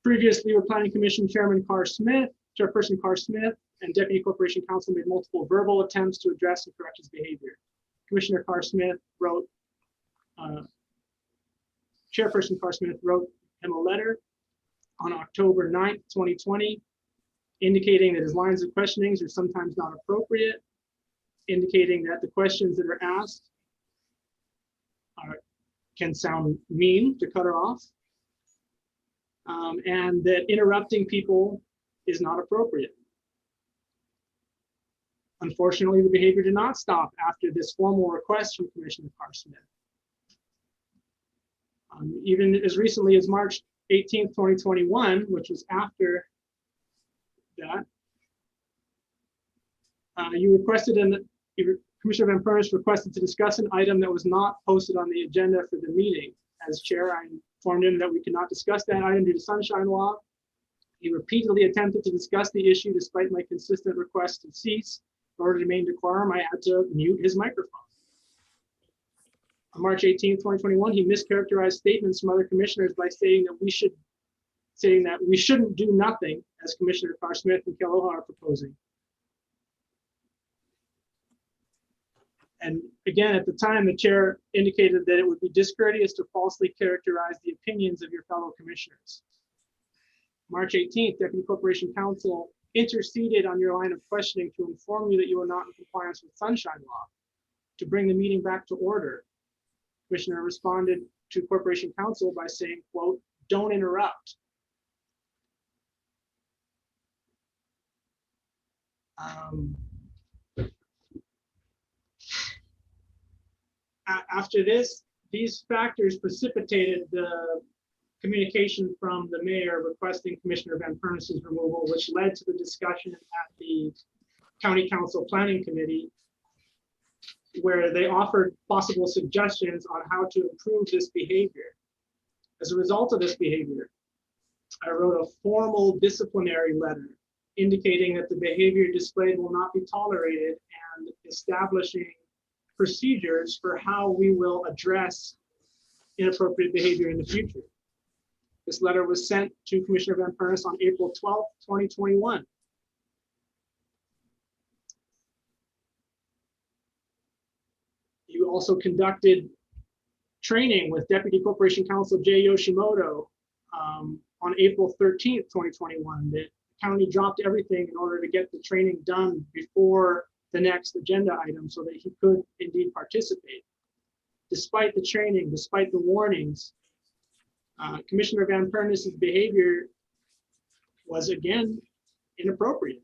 Previously, Leeward Planning Commission Chairperson Carr Smith, and Deputy Corporation Counsel made multiple verbal attempts to address and correct his behavior. Commissioner Carr Smith wrote, Chairperson Carr Smith wrote him a letter on October 9th, 2020, indicating that his lines of questionings are sometimes not appropriate, indicating that the questions that are asked can sound mean to cut her off, and that interrupting people is not appropriate. Unfortunately, the behavior did not stop after this formal request from Commissioner Carr Smith. Even as recently as March 18th, 2021, which was after that, Commissioner Van Pernis requested to discuss an item that was not posted on the agenda for the meeting. As chair, I informed him that we could not discuss that item due to sunshine law. He repeatedly attempted to discuss the issue despite my consistent request to cease. In order to maintain decorum, I had to mute his microphone. On March 18, 2021, he mischaracterized statements from other commissioners by stating that we shouldn't do nothing, as Commissioner Carr Smith and Kealoha are proposing. And again, at the time, the chair indicated that it would be discourteous to falsely characterize the opinions of your fellow commissioners. March 18th, Deputy Corporation Counsel interceded on your line of questioning to inform you that you were not in compliance with sunshine law to bring the meeting back to order. Commissioner responded to Corporation Counsel by saying, quote, don't interrupt. After this, these factors precipitated the communication from the mayor requesting Commissioner Van Pernis's removal, which led to the discussion at the County Council Planning Committee, where they offered possible suggestions on how to improve this behavior. As a result of this behavior, I wrote a formal disciplinary letter indicating that the behavior displayed will not be tolerated and establishing procedures for how we will address inappropriate behavior in the future. This letter was sent to Commissioner Van Pernis on April 12th, 2021. You also conducted training with Deputy Corporation Counsel Jay Yoshimoto on April 13th, 2021. The county dropped everything in order to get the training done before the next agenda item so that he could indeed participate. Despite the training, despite the warnings, Commissioner Van Pernis's behavior was again inappropriate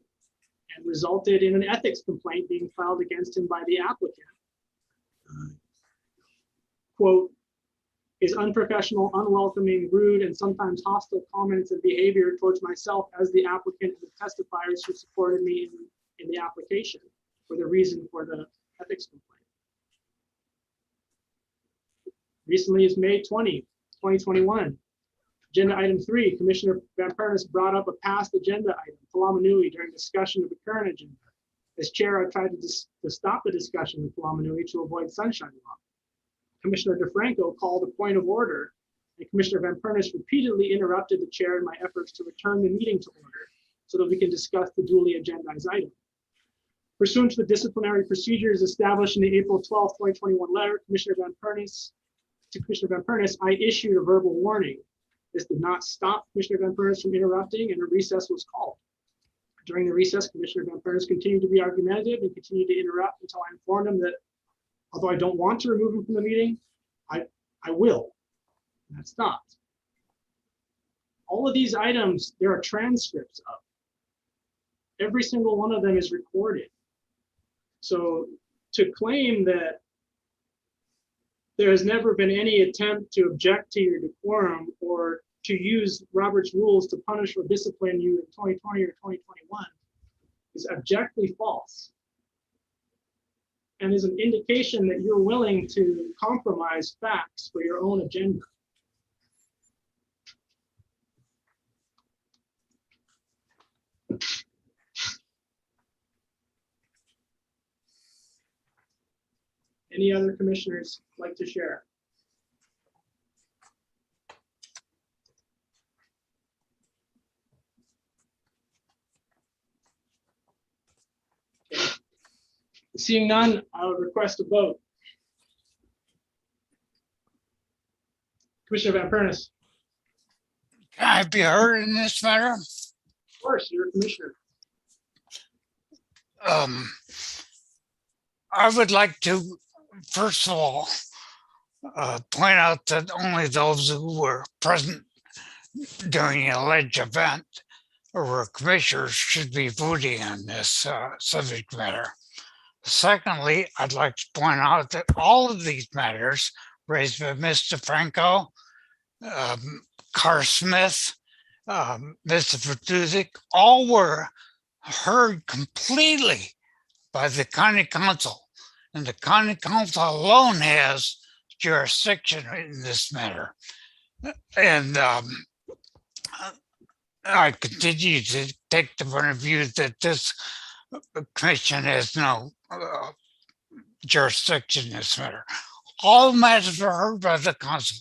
and resulted in an ethics complaint being filed against him by the applicant. Quote, his unprofessional, unwelcoming, rude, and sometimes hostile comments and behavior towards myself as the applicant and the testifiers who supported me in the application were the reason for the ethics complaint. Recently is May 20, 2021. Agenda item 3, Commissioner Van Pernis brought up a past agenda item, Palamanui, during discussion of the current agenda. As chair, I tried to stop the discussion with Palamanui to avoid sunshine law. Commissioner DeFranco called a point of order, and Commissioner Van Pernis repeatedly interrupted the chair in my efforts to return the meeting to order so that we can discuss the duly agendized item. Pursuant to the disciplinary procedures established in the April 12, 2021 letter, Commissioner Van Pernis, I issued a verbal warning. This did not stop Commissioner Van Pernis from interrupting, and a recess was called. During the recess, Commissioner Van Pernis continued to be argumentative and continued to interrupt until I informed him that although I don't want to remove him from the meeting, I will. And that stopped. All of these items, there are transcripts of. Every single one of them is recorded. So to claim that there has never been any attempt to object to your decorum or to use Robert's rules to punish or discipline you in 2020 or 2021 is abjectly false and is an indication that you're willing to compromise facts for your own agenda. Any other commissioners like to share? Okay. Seeing none, I would request a vote. Commissioner Van Pernis. Can I be heard in this matter? Of course, you're a commissioner. I would like to, first of all, point out that only those who were present during the alleged event or were commissioners should be voting on this subject matter. Secondly, I'd like to point out that all of these matters raised by Mr. Franco, Carr Smith, Mr. Vertuzik, all were heard completely by the county council, and the county council alone has jurisdiction in this matter. And I continue to take the point of view that this commission has no jurisdiction in this matter. All matters were heard by the council,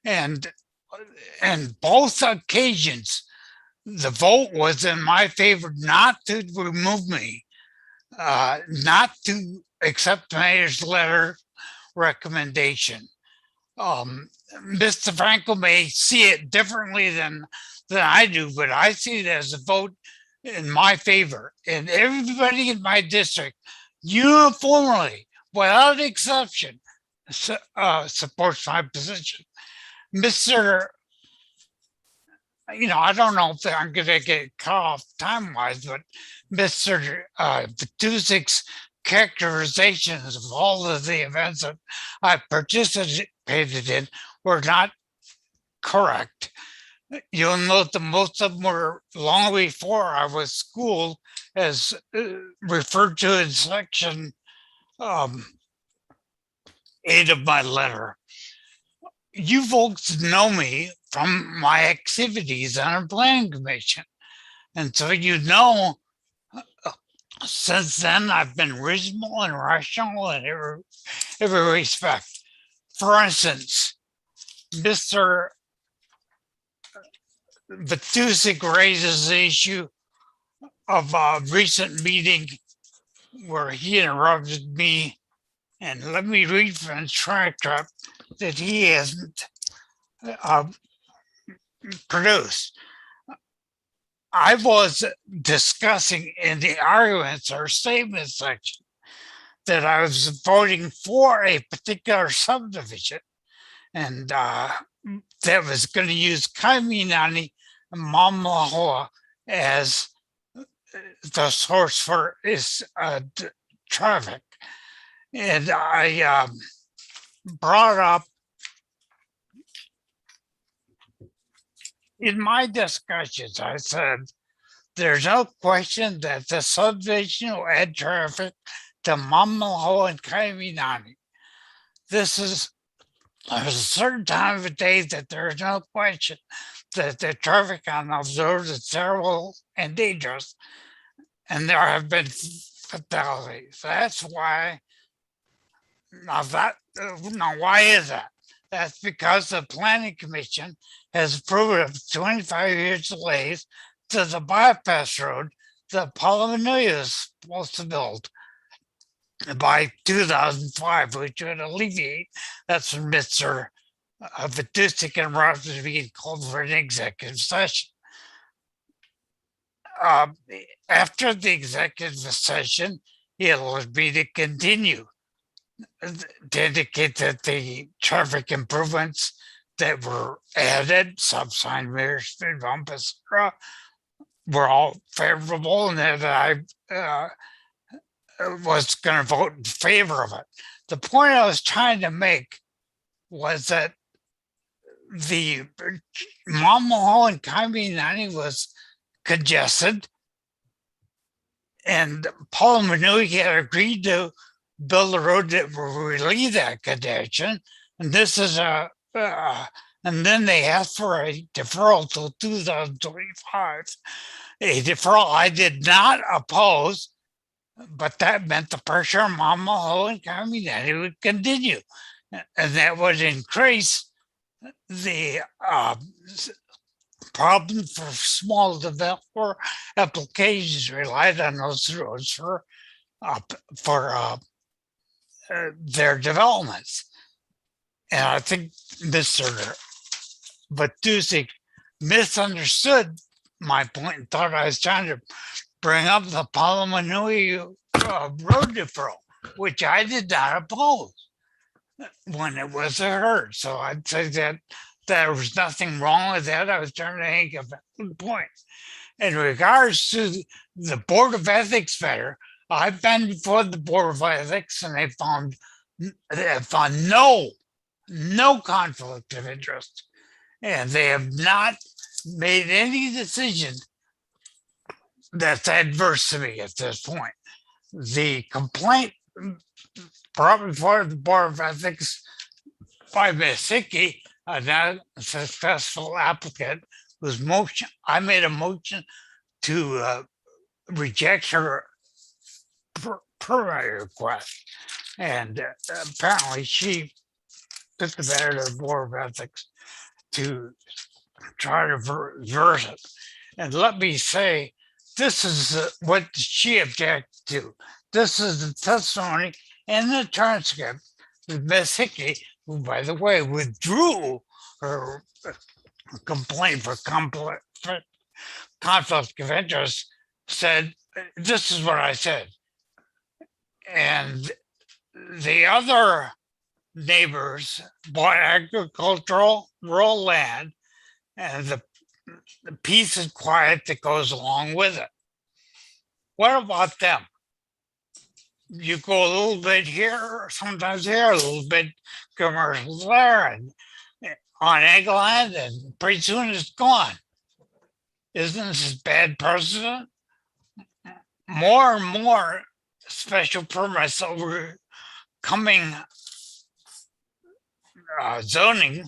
and both occasions, the vote was in my favor not to remove me, not to accept the mayor's letter recommendation. Mr. Franco may see it differently than I do, but I see it as a vote in my favor. And everybody in my district uniformly, without exception, supports my position. Mr. I don't know if I'm going to get cut off time-wise, but Mr. Vertuzik's characterizations of all of the events that I participated in were not correct. You'll note that most of them were long before I was schooled, as referred to in section 8 of my letter. You folks know me from my activities on a planning commission. And so you know, since then, I've been reasonable and rational in every respect. For instance, Mr. Batusik raises the issue of a recent meeting where he interrupted me, and let me read from the transcript that he hasn't produced. I was discussing in the arguments or statement section that I was voting for a particular subdivision, and that was going to use Kaiminani and Mamalahoa as the source for its traffic. And I brought up in my discussions, I said, there's no question that the subdivision will add traffic to Mamalahoa and Kaiminani. There's a certain time of day that there's no question that the traffic on those roads is terrible and dangerous, and there have been fatalities. That's why. Now why is that? That's because the Planning Commission has approved of 25 years delays to the bypass road that Palomino is supposed to build by 2005, which would alleviate. That's from Mr. Batusik and Rogers being called for an executive session. After the executive session, he allowed me to continue to indicate that the traffic improvements that were added, subsign Mayor Street, were all favorable, and that I was going to vote in favor of it. The point I was trying to make was that the Mamalahoa and Kaiminani was congested, and Paul Manui had agreed to build a road that will relieve that congestion. And this is and then they asked for a deferral till 2025. A deferral I did not oppose, but that meant the pressure on Mamalahoa and Kaiminani would continue. And that would increase the problem for small developer applications relied on those roads for their developments. And I think Mr. Batusik misunderstood my point and thought I was trying to bring up the Palomanui road deferral, which I did not oppose when it was heard. So I'd say that there was nothing wrong with that. I was trying to make a valid point. In regards to the Board of Ethics matter, I've been before the Board of Ethics, and they found no conflict of interest, and they have not made any decision that's adverse to me at this point. The complaint brought before the Board of Ethics by Ms. Hickey, a not successful applicant, whose motion, I made a motion to reject her permit request. And apparently she put the matter to the Board of Ethics to try to reverse it. And let me say, this is what she objected to. This is the testimony and the transcript of Ms. Hickey, who, by the way, withdrew her complaint for conflict of interest, said, this is what I said. And the other neighbors bought agricultural rural land and the peace and quiet that goes along with it. What about them? You go a little bit here, sometimes here, a little bit commercial there, and on Eggland and pretty soon it's gone. Isn't this a bad precedent? More and more special permits over coming zoning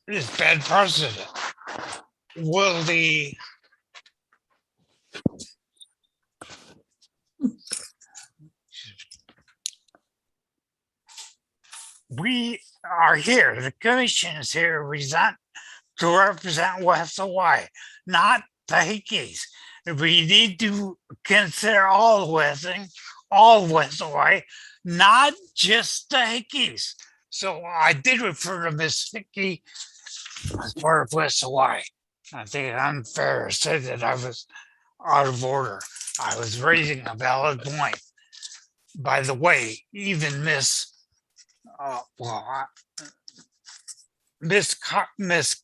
is bad precedent. Will we are here, the commission is here to represent West Hawaii, not the Hickeys. We need to consider all of West Hawaii, not just the Hickeys. So I did refer to Miss Hickey as part of West Hawaii. I think it's unfair to say that I was out of order. I was raising a valid point. By the way, even Miss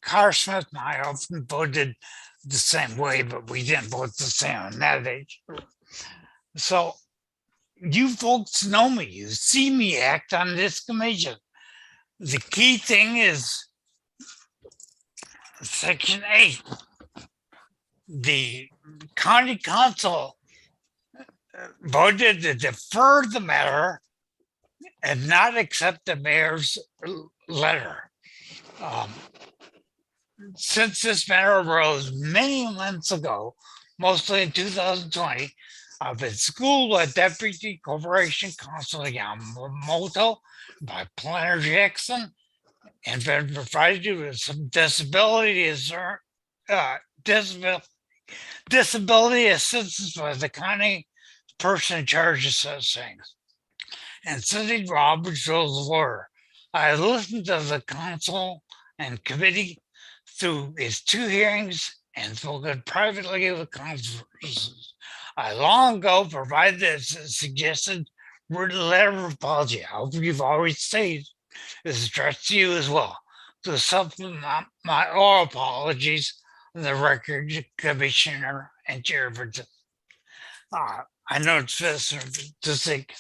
Carsmith and I often voted the same way, but we didn't vote the same on that age. So you folks know me, you see me act on this commission. The key thing is Section 8. The county council voted to defer the matter and not accept the mayor's letter. Since this matter arose many months ago, mostly in 2020, I've been schooled by Deputy Corporation Counsel Yamamoto by Planner Jackson and been provided with some disability assistance by the county person in charge of such things. And sitting Robert's Rules of Order, I listened to the council and committee through its 2 hearings and spoken privately with council. I long ago provided a suggested written letter of apology. I hope you've already stated is addressed to you as well to supplement my oral apologies on the record, Commissioner and Chairperson. I know it's best to think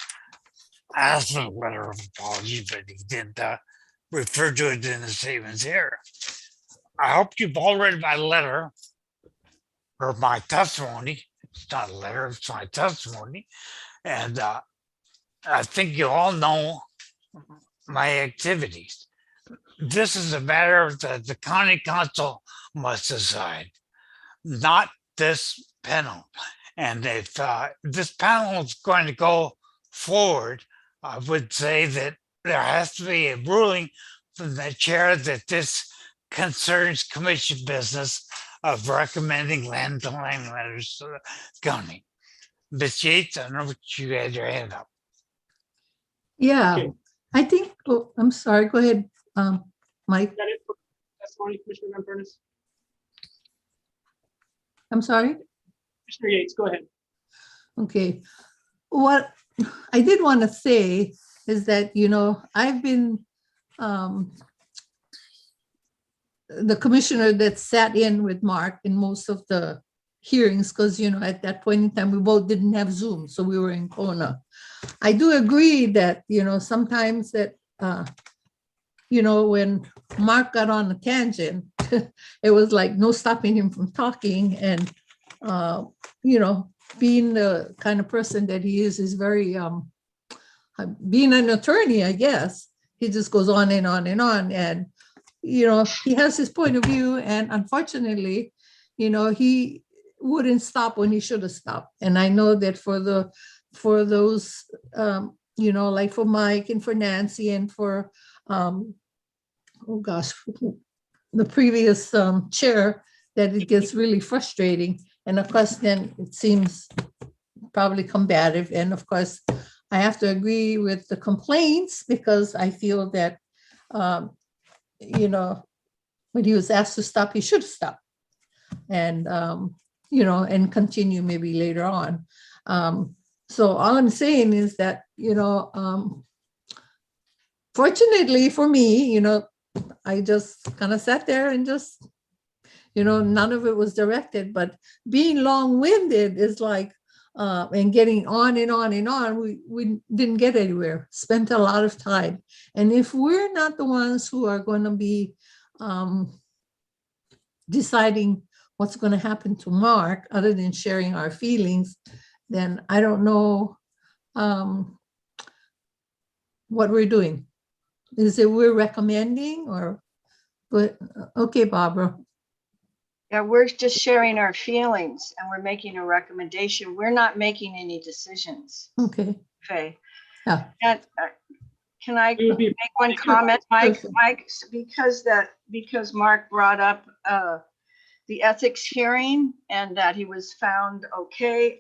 asked a letter of apology, but he didn't refer to it in the statements here. I hope you've all read my letter or my testimony. It's not a letter, it's my testimony. And I think you all know my activities. This is a matter that the county council must decide, not this panel. And if this panel is going to go forward, I would say that there has to be a ruling from the chair that this concerns commission business of recommending land to land letters to the county. Ms. Yates, I know you had your hand up. Yeah, Okay. I think, oh, I'm sorry, go ahead, Mike. Is that it for testimony, Commissioner Van Furnace? I'm sorry? Commissioner Yates, go ahead. Okay, what I did want to say is that, you know, I've been the commissioner that sat in with Mark in most of the hearings, because, you know, at that point in time, we both didn't have Zoom, so we were in Kona. I do agree that, you know, sometimes that, you know, when Mark got on a tangent, it was like no stopping him from talking. And, you know, being the kind of person that he is very, being an attorney, I guess, he just goes on and on and on. And, you know, he has his point of view. And unfortunately, you know, he wouldn't stop when he should have stopped. And I know that for those, you know, like for Mike and for Nancy and for, oh gosh, the previous chair, that it gets really frustrating. And of course, then it seems probably combative. And of course, I have to agree with the complaints, because I feel that, you know, when he was asked to stop, he should stop. And, you know, and continue maybe later on. So all I'm saying is that, you know, fortunately for me, you know, I just kind of sat there and just, you know, none of it was directed. But being long-winded is like, and getting on and on and on, we didn't get anywhere, spent a lot of time. And if we're not the ones who are going to be deciding what's going to happen to Mark, other than sharing our feelings, then I don't know what we're doing. Is it we're recommending or, but, okay, Barbara. Yeah, we're just sharing our feelings and we're making a recommendation. We're not making any decisions. Okay. Okay. Yeah. And can I make one comment, Mike? Mike, because Mark brought up the ethics hearing and that he was found okay.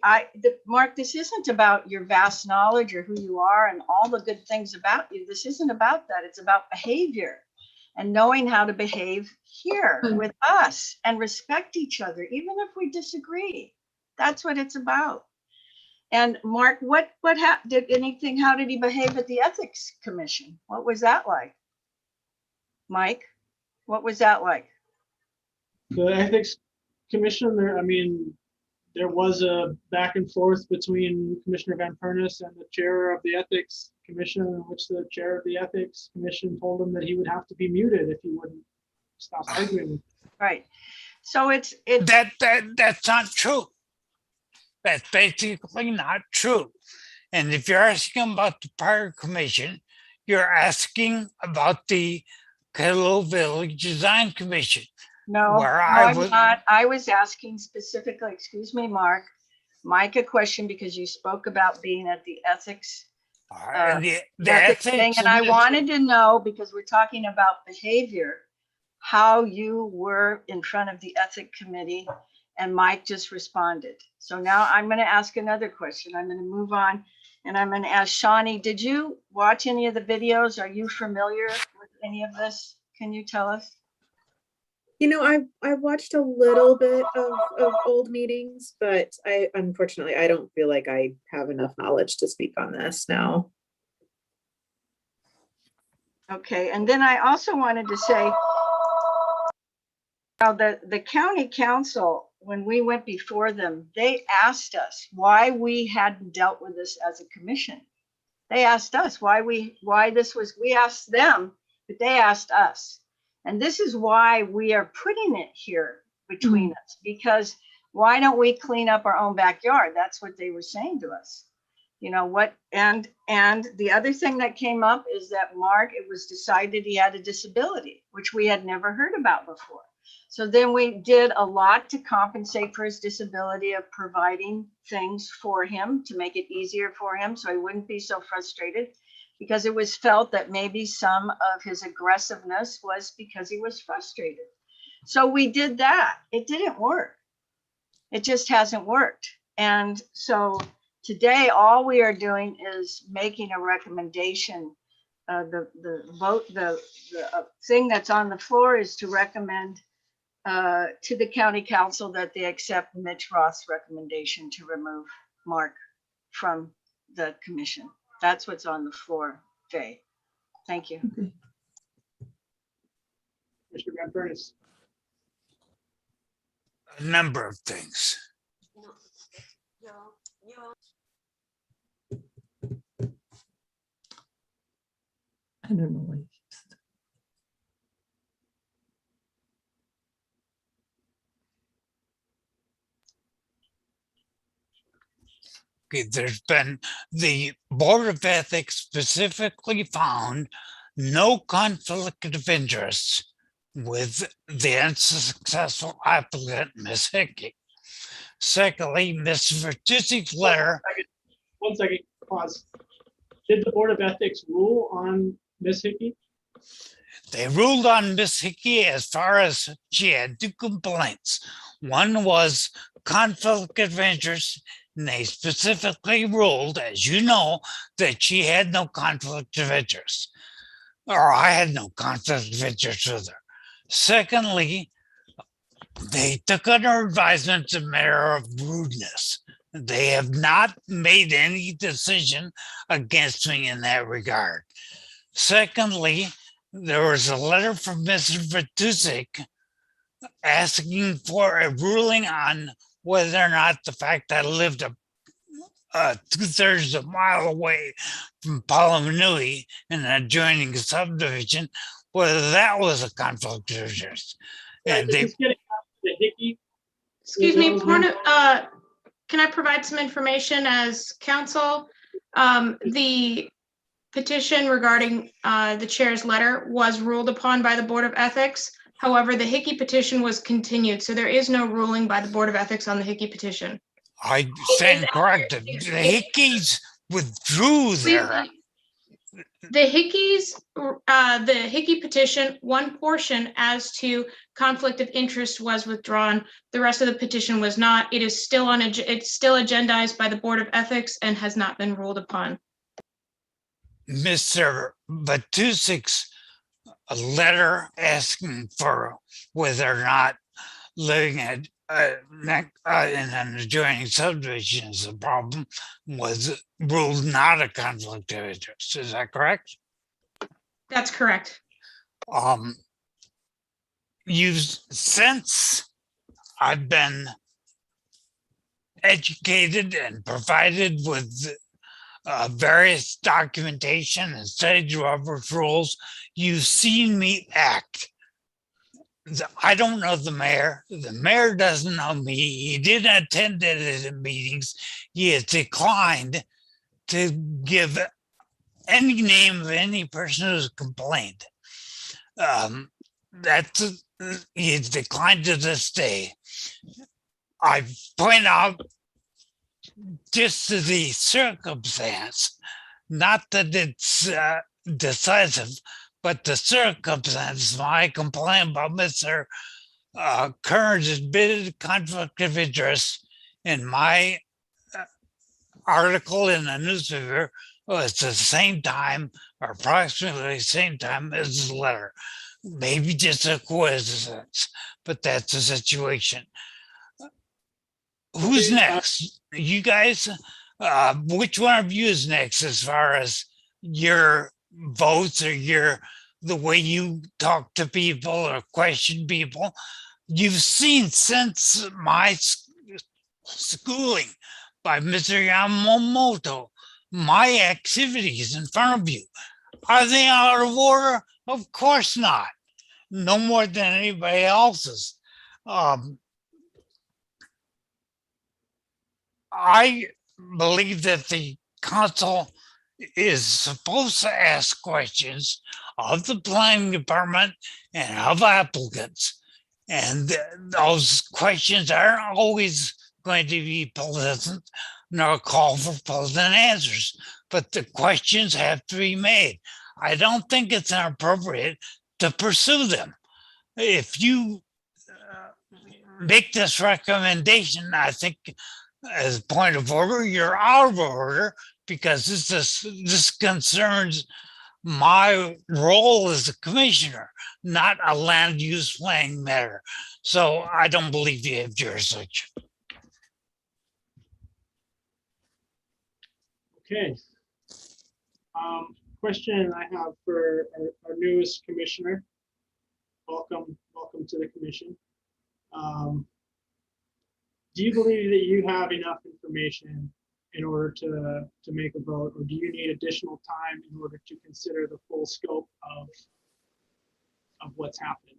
Mark, this isn't about your vast knowledge or who you are and all the good things about you. This isn't about that. It's about behavior and knowing how to behave here with us and respect each other, even if we disagree. That's what it's about. And Mark, how did he behave at the Ethics Commission? What was that like? Mike, what was that like? The Ethics Commission, there was a back and forth between Commissioner Van Pernis and the chair of the Ethics Commission, in which the chair of the Ethics Commission told him that he would have to be muted if he wouldn't stop arguing. Right. So it's that's not true. That's basically not true. And if you're asking about the prior commission, you're asking about the Kettle Village Design Commission. No, I'm not. I was asking specifically, excuse me, Mark, Mike, a question because you spoke about being at the ethics, ethics thing, and I wanted to know, because we're talking about behavior, how you were in front of the ethic committee, and Mike just responded. So now I'm going to ask another question. I'm going to move on, and I'm going to ask Shawnee, did you watch any of the videos? Are you familiar with any of this? Can you tell us? You know, I've watched a little bit of old meetings, but unfortunately, I don't feel like I have enough knowledge to speak on this now. Okay, and then I also wanted to say, now the county council, when we went before them, they asked us why we hadn't dealt with this as a commission. They asked us we asked them, but they asked us. And this is why we are putting it here between us, because why don't we clean up our own backyard? That's what they were saying to us. You know what? And the other thing that came up is that Mark, it was decided he had a disability, which we had never heard about before. So then we did a lot to compensate for his disability of providing things for him to make it easier for him so he wouldn't be so frustrated, because it was felt that maybe some of his aggressiveness was because he was frustrated. So we did that. It didn't work. It just hasn't worked. And so today, all we are doing is making a recommendation. The thing that's on the floor is to recommend to the county council that they accept Mitch Roth's recommendation to remove Mark from the commission. That's what's on the floor, Jay. Thank you. Mr. Van Pernis. A number of things. I don't know what. Okay, there's been, the Board of Ethics specifically found no conflict of interest with the unsuccessful applicant, Ms. Hickey. Secondly, Ms. Vertusi's letter. One second, pause. Did the Board of Ethics rule on Ms. Hickey? They ruled on Ms. Hickey as far as she had two complaints. One was conflict of interest, and they specifically ruled, as you know, that she had no conflict of interest, or I had no conflict of interest with her. Secondly, they took under advisement a matter of rudeness. They have not made any decision against me in that regard. Secondly, there was a letter from Mr. Vertusik asking for a ruling on whether or not the fact that I lived 2/3 a mile away from Palamanui in an adjoining subdivision, whether that was a conflict of interest. And they, Just getting back to the Hickey. Excuse me, can I provide some information as counsel? The petition regarding the chair's letter was ruled upon by the Board of Ethics. However, the Hickey petition was continued, so there is no ruling by the Board of Ethics on the Hickey petition. I stand corrected. The Hickeys withdrew their. The Hickey petition, one portion as to conflict of interest was withdrawn. The rest of the petition was not. It is still it's still agendized by the Board of Ethics and has not been ruled upon. Mr. Batusik's letter asking for whether or not living at in an adjoining subdivision is a problem was ruled not a conflict of interest. Is that correct? That's correct. Since I've been educated and provided with various documentation and studied Robert's rules, you've seen me act. I don't know the mayor. The mayor doesn't know me. He didn't attend the meetings. He has declined to give any name of any person who's complained. He has declined to this day. I point out just to the circumstance, not that it's decisive, but the circumstance, my complaint about Mr. Kern's admitted conflict of interest in my article in the newspaper was the same time, or approximately the same time as his letter. Maybe just a coincidence, but that's the situation. Who's next? You guys? Which one of you is next as far as your votes or the way you talk to people or question people? You've seen since my schooling by Mr. Yamamoto, my activities in front of you. Are they out of order? Of course not. No more than anybody else's. I believe that the council is supposed to ask questions of the planning department and of applicants. And those questions aren't always going to be pleasant, nor call for pleasant answers, but the questions have to be made. I don't think it's inappropriate to pursue them. If you make this recommendation, I think as a point of order, you're out of order, because this concerns my role as a commissioner, not a land use planning matter. So I don't believe you have jurisdiction. Okay. Question I have for our newest commissioner. Welcome to the commission. Do you believe that you have enough information in order to make a vote, or do you need additional time in order to consider the full scope of what's happening,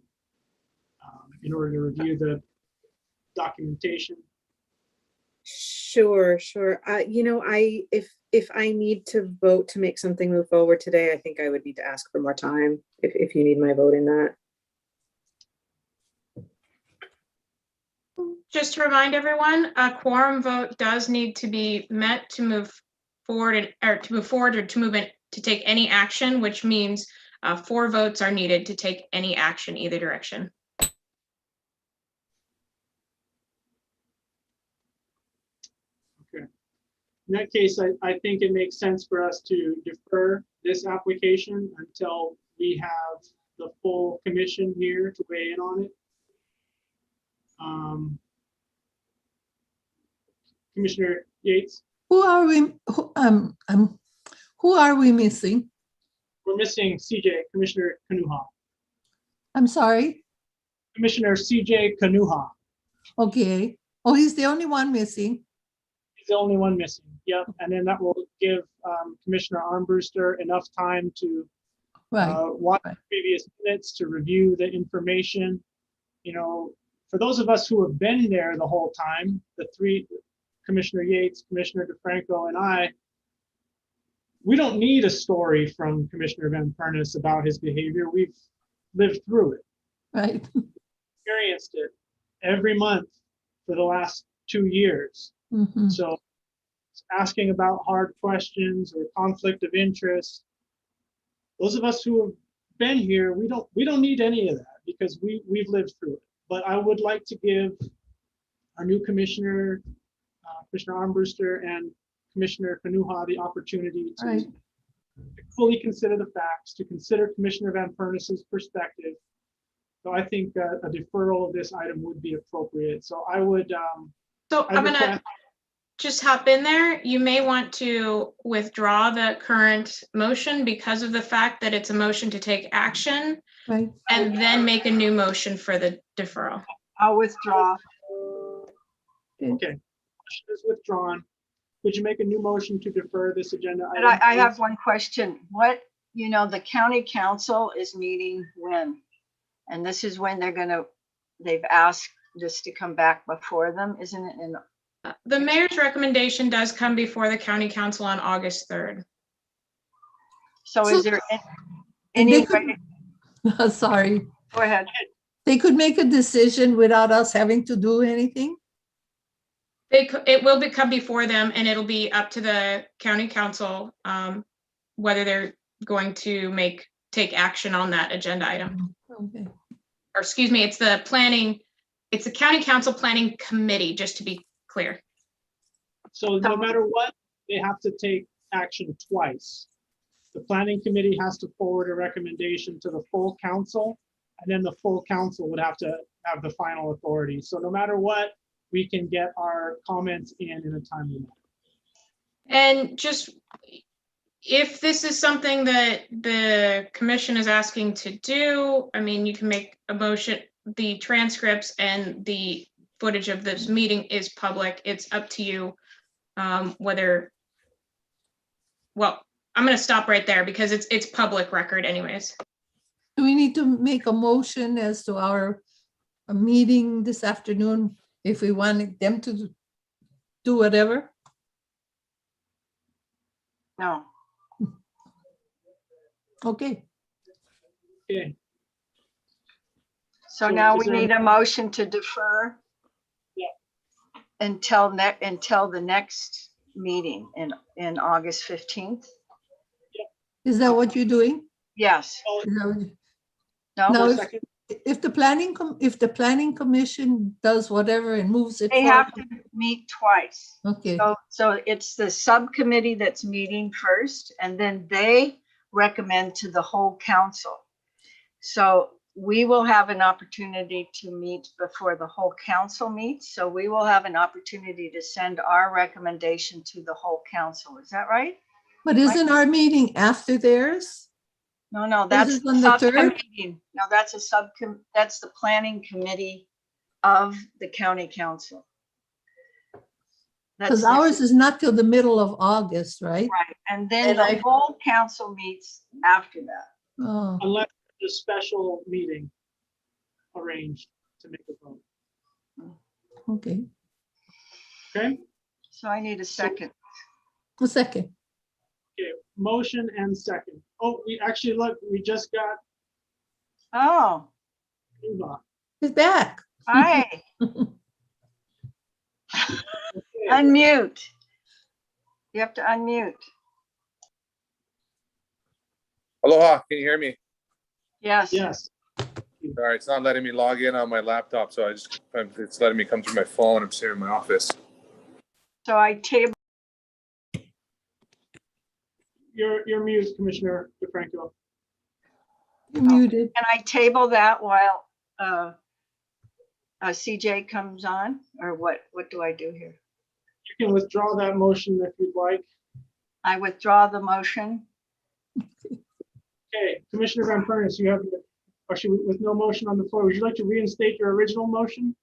in order to review the documentation? Sure. If I need to vote to make something move forward today, I think I would need to ask for more time if you need my vote in that. Just to remind everyone, a quorum vote does need to be met to move forward, or to take any action, which means 4 votes are needed to take any action either direction. Okay. In that case, I think it makes sense for us to defer this application until we have the full commission here to weigh in on it. Commissioner Yates? Who are we missing? We're missing Commissioner Kanuha. I'm sorry? Commissioner CJ Kanuha. Okay. Oh, he's the only one missing. He's the only one missing. Yep. And then that will give Commissioner Armbruster enough time to watch the previous minutes, to review the information. You know, for those of us who have been there the whole time, the three, Commissioner Yates, Commissioner DeFranco, and I, we don't need a story from Commissioner Van Pernis about his behavior. We've lived through it. Right. Experienced it every month for the last 2 years. Mhm. So asking about hard questions or conflict of interest, those of us who have been here, we don't need any of that because we've lived through it. But I would like to give our new commissioner, Commissioner Armbruster and Commissioner Kanuha, the opportunity to fully consider the facts, to consider Commissioner Van Pernis's perspective. So I think a deferral of this item would be appropriate. So I would. So I'm gonna just hop in there. You may want to withdraw the current motion because of the fact that it's a motion to take action, right? And then make a new motion for the deferral. I'll withdraw. Okay, motion is withdrawn. Would you make a new motion to defer this agenda But item? I have one question. What, you know, the county council is meeting when? And this is when they've asked this to come back before them, isn't it? In The mayor's recommendation does come before the county council on August 3rd. So is there any way? Sorry. Go ahead. They could make a decision without us having to do anything? It will come before them, and it'll be up to the county council whether they're going to take action on that agenda item. Okay. Or excuse me, it's the county council planning committee, just to be clear. So no matter what, they have to take action twice. The planning committee has to forward a recommendation to the full council, and then the full council would have to have the final authority. So no matter what, we can get our comments in a timely manner. And just, if this is something that the commission is asking to do, I mean, you can make a motion. The transcripts and the footage of this meeting is public. It's up to you whether, well, I'm going to stop right there because it's public record anyways. Do we need to make a motion as to our meeting this afternoon if we wanted them to do whatever? No. Okay. Okay. So now we need a motion to defer until the next meeting in August 15th. Is that what you're doing? Yes. Is that what you- No, Now, a if the planning commission does whatever and moves it They forward. have to meet twice. Okay. So it's the subcommittee that's meeting first, and then they recommend to the whole council. So we will have an opportunity to meet before the whole council meets. So we will have an opportunity to send our recommendation to the whole council. Is that right? But isn't our meeting after theirs? No, This that's is the on the third? subcommittee. No, that's that's the planning committee of the county council. Because That's ours is not till the middle of August, right? right. And then the whole council meets after that. Oh, Unless there's a special meeting arranged to make a vote. okay. Okay, So I need a second. A second. okay, motion and second. Oh, we actually, look, we just got Oh, Eva. He's back. hi. Unmute. You have to unmute. Aloha, can you hear me? Yes. Yes. All right, it's not letting me log in on my laptop, so it's letting me come through my phone. I'm sitting in my office. So I table. You're mute, Commissioner DeFranco. You're muted. Can I table that while CJ comes on, or what do I do here? You can withdraw that motion if you'd like. I withdraw the motion. Okay, Commissioner Van Pernis, you have, actually, with no motion on the floor, would you like to reinstate your original motion?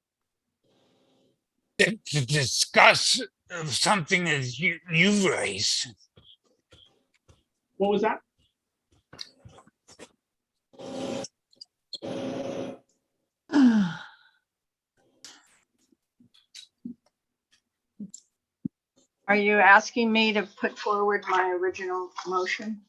To discuss something that you raised. What was that? Are you asking me to put forward my original motion?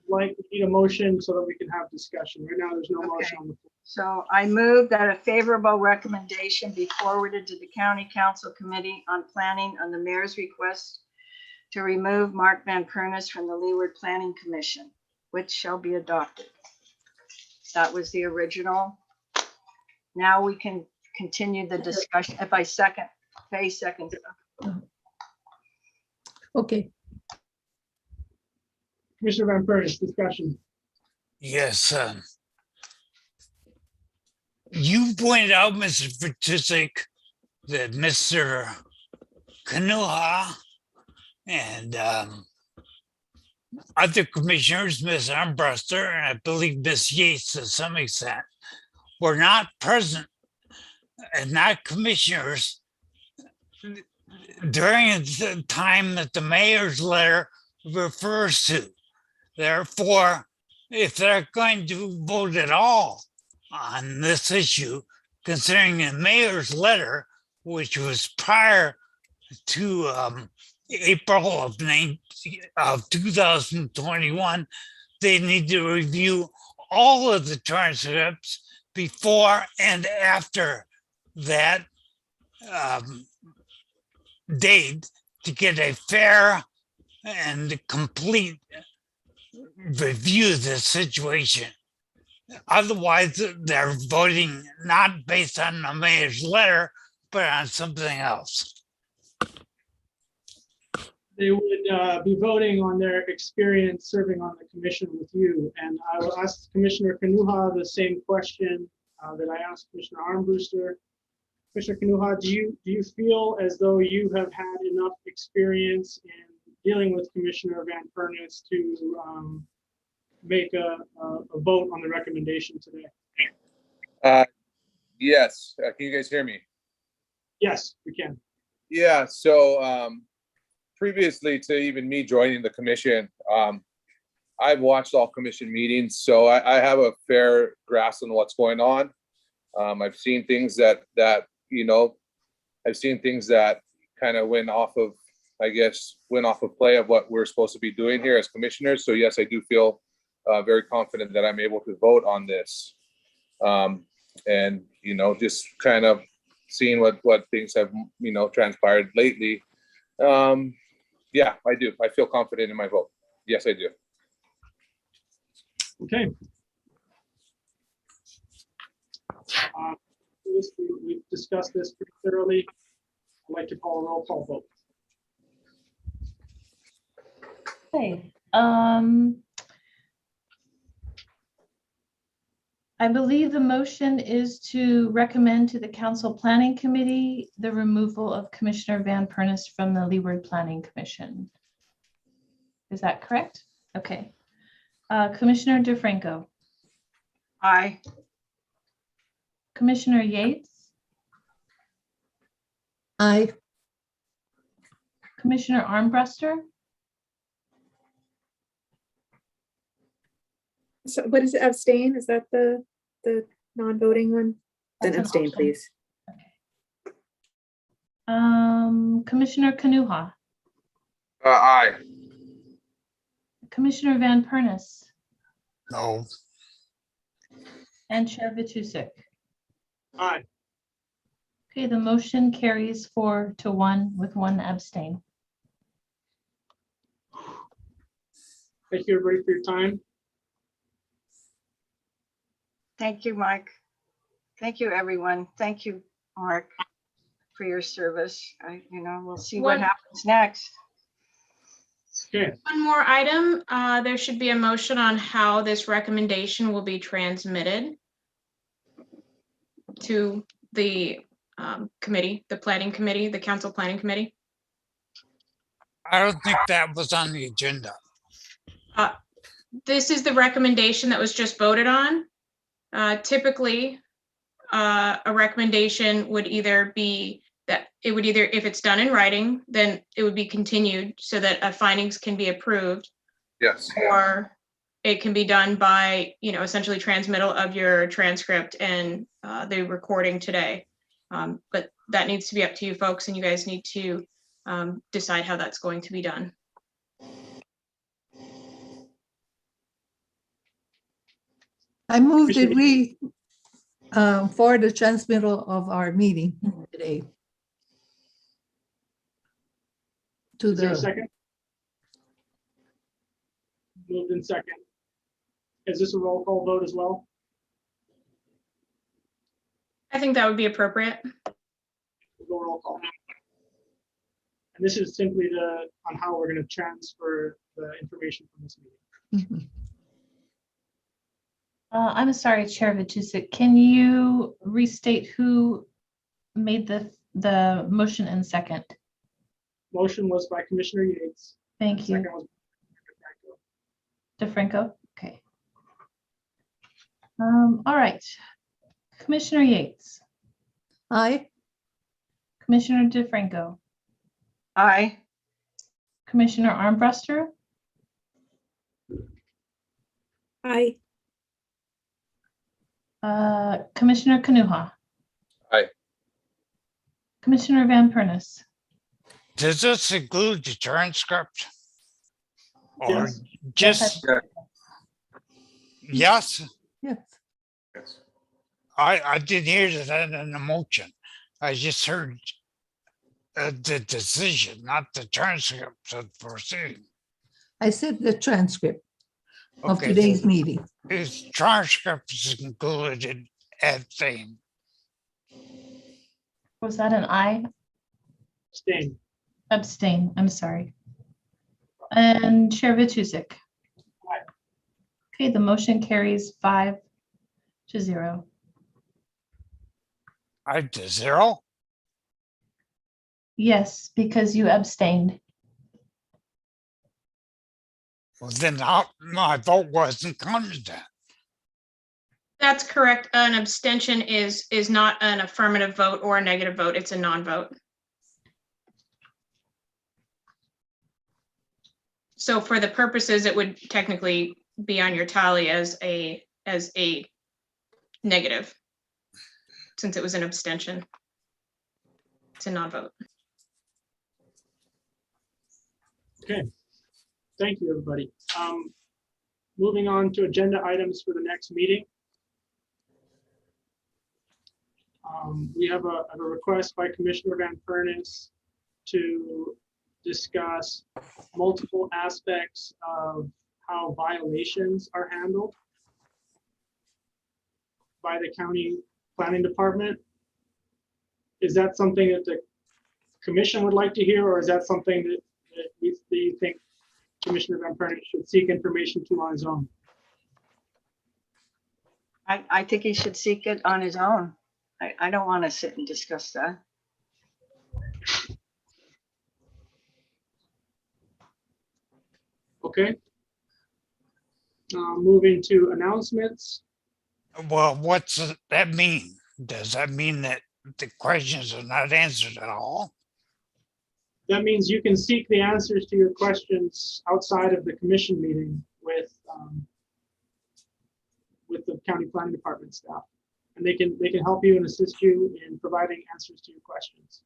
Like, we need a motion so that we can have discussion. Right now, there's no motion on the floor. So I move that a favorable recommendation be forwarded to the County Council Committee on Planning on the mayor's request to remove Mark Van Pernis from the Leeward Planning Commission, which shall be adopted. That was the original. Now we can continue the discussion. If I second, Faye seconds. Okay. Commissioner Van Pernis, discussion. Yes. You pointed out, Mr. Patisek, that Mr. Kanuha and other commissioners, Ms. Armbruster, and I believe Ms. Yates to some extent, were not present and not commissioners during the time that the mayor's letter refers to. Therefore, if they're going to vote at all on this issue, considering the mayor's letter, which was prior to April of 2021, they need to review all of the transcripts before and after that date to get a fair and complete review of the situation. Otherwise, they're voting not based on the mayor's letter, but on something else. They would be voting on their experience serving on the commission with you. And I will ask Commissioner Kanuha the same question that I asked Commissioner Armbruster. Commissioner Kanuha, do you feel as though you have had enough experience in dealing with Commissioner Van Pernis to make a vote on the recommendation today? Yes. Can you guys hear me? Yes, we can. Yeah. So previously to even me joining the commission, I've watched all commission meetings, so I have a fair grasp on what's going on. I've seen things that I've seen things that kind of went off of play of what we're supposed to be doing here as commissioners. So yes, I do feel very confident that I'm able to vote on this. And, just kind of seeing what things have, transpired lately. Yeah, I do. I feel confident in my vote. Yes, I do. Okay. We've discussed this pretty thoroughly. I'd like to call a roll call vote. Okay. I believe the motion is to recommend to the Council Planning Committee the removal of Commissioner Van Pernis from the Leeward Planning Commission. Is that correct? Okay. Commissioner DeFranco. Aye. Commissioner Yates. Aye. Commissioner Armbruster. So what is it, abstain? Is that the non-voting one? Then That's an abstain, option. please. Commissioner Kanuha. Aye. Commissioner Van Pernis. No. And Chair Vitusik. Aye. Okay, the motion carries 4-1 with 1 abstain. Thank you, everybody, for your time. Thank you, Mike. Thank you, everyone. Thank you, Mark, for your service. We'll see what happens next. Okay. One more item. There should be a motion on how this recommendation will be transmitted to the committee, the planning committee, the council planning committee. I don't think that was on the agenda. This is the recommendation that was just voted on. Typically, a recommendation would either be that it would either, if it's done in writing, then it would be continued so that findings can be approved, Yes. or it can be done by, essentially transmittal of your transcript and the recording today. But that needs to be up to you folks, and you guys need to decide how that's going to be done. I moved that we, for the transmittal of our meeting today. Is there a second? Moved in second. Is this a roll call vote as well? I think that would be appropriate. We'll go roll call. And this is simply on how we're going to transfer the information from this meeting. I'm sorry, Chair Vitusik, can you restate who made the motion and second? Motion was by Commissioner Yates. Thank you. Second was DeFranco, okay. All right. Commissioner Yates. Aye. Commissioner DeFranco. Aye. Commissioner Armbruster. Aye. Commissioner Kanuha. Aye. Commissioner Van Pernis. Does this include the transcript? Or Yes. just, yes? Yes. Yes. I didn't hear that in the motion. I just heard the decision, not the transcript of the proceeding. I said the transcript of Okay. today's meeting. Is transcript is included at thing. Was that an aye? abstain. Abstain, I'm sorry. And Chair Vitusik. Aye. Okay, the motion carries 5-0. 5-0? Yes, because you abstained. Well, then my vote wasn't counted then. That's correct. An abstention is not an affirmative vote or a negative vote. It's a non-vote. So for the purposes, it would technically be on your tally as a negative, since it was an abstention. It's a non-vote. Okay. Thank you, everybody. Moving on to agenda items for the next meeting. We have a request by Commissioner Van Pernis to discuss multiple aspects of how violations are handled by the county planning department. Is that something that the commission would like to hear, or is that something that you think Commissioner Van Pernis should seek information to on his own? I think he should seek it on his own. I don't want to sit and discuss that. Okay. Moving to announcements. Well, what's that mean? Does that mean that the questions are not answered at all? That means you can seek the answers to your questions outside of the commission meeting with the county planning department staff, and they can help you and assist you in providing answers to your questions.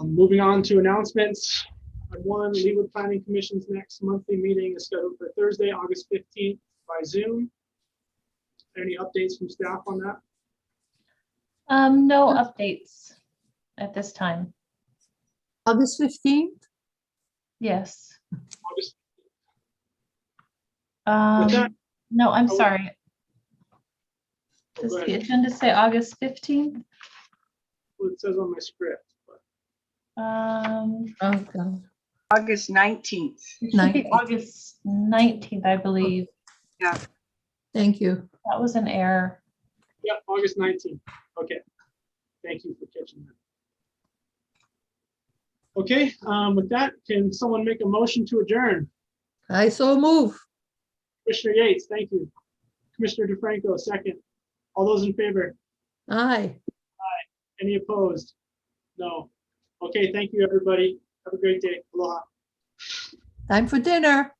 Moving on to announcements. One, Leeward Planning Commission's next monthly meeting is scheduled for Thursday, August 15th by Zoom. Any updates from staff on that? No updates at this time. August 15th? Yes. August. No, I'm Oh, sorry. go Does the ahead. agenda say August 15th? Well, it says on my script, but Oh, God. August 19th. It should be August 19th, I believe. Yeah. Thank you. That was an error. yeah, August 19th. Okay. Thank you for catching that. Okay, with that, can someone make a motion to adjourn? I so move. Commissioner Yates, thank you. Commissioner DeFranco, second. All those in favor? Aye. Any opposed? No. Okay, thank you, everybody. Have a great day. Aloha. Time for dinner.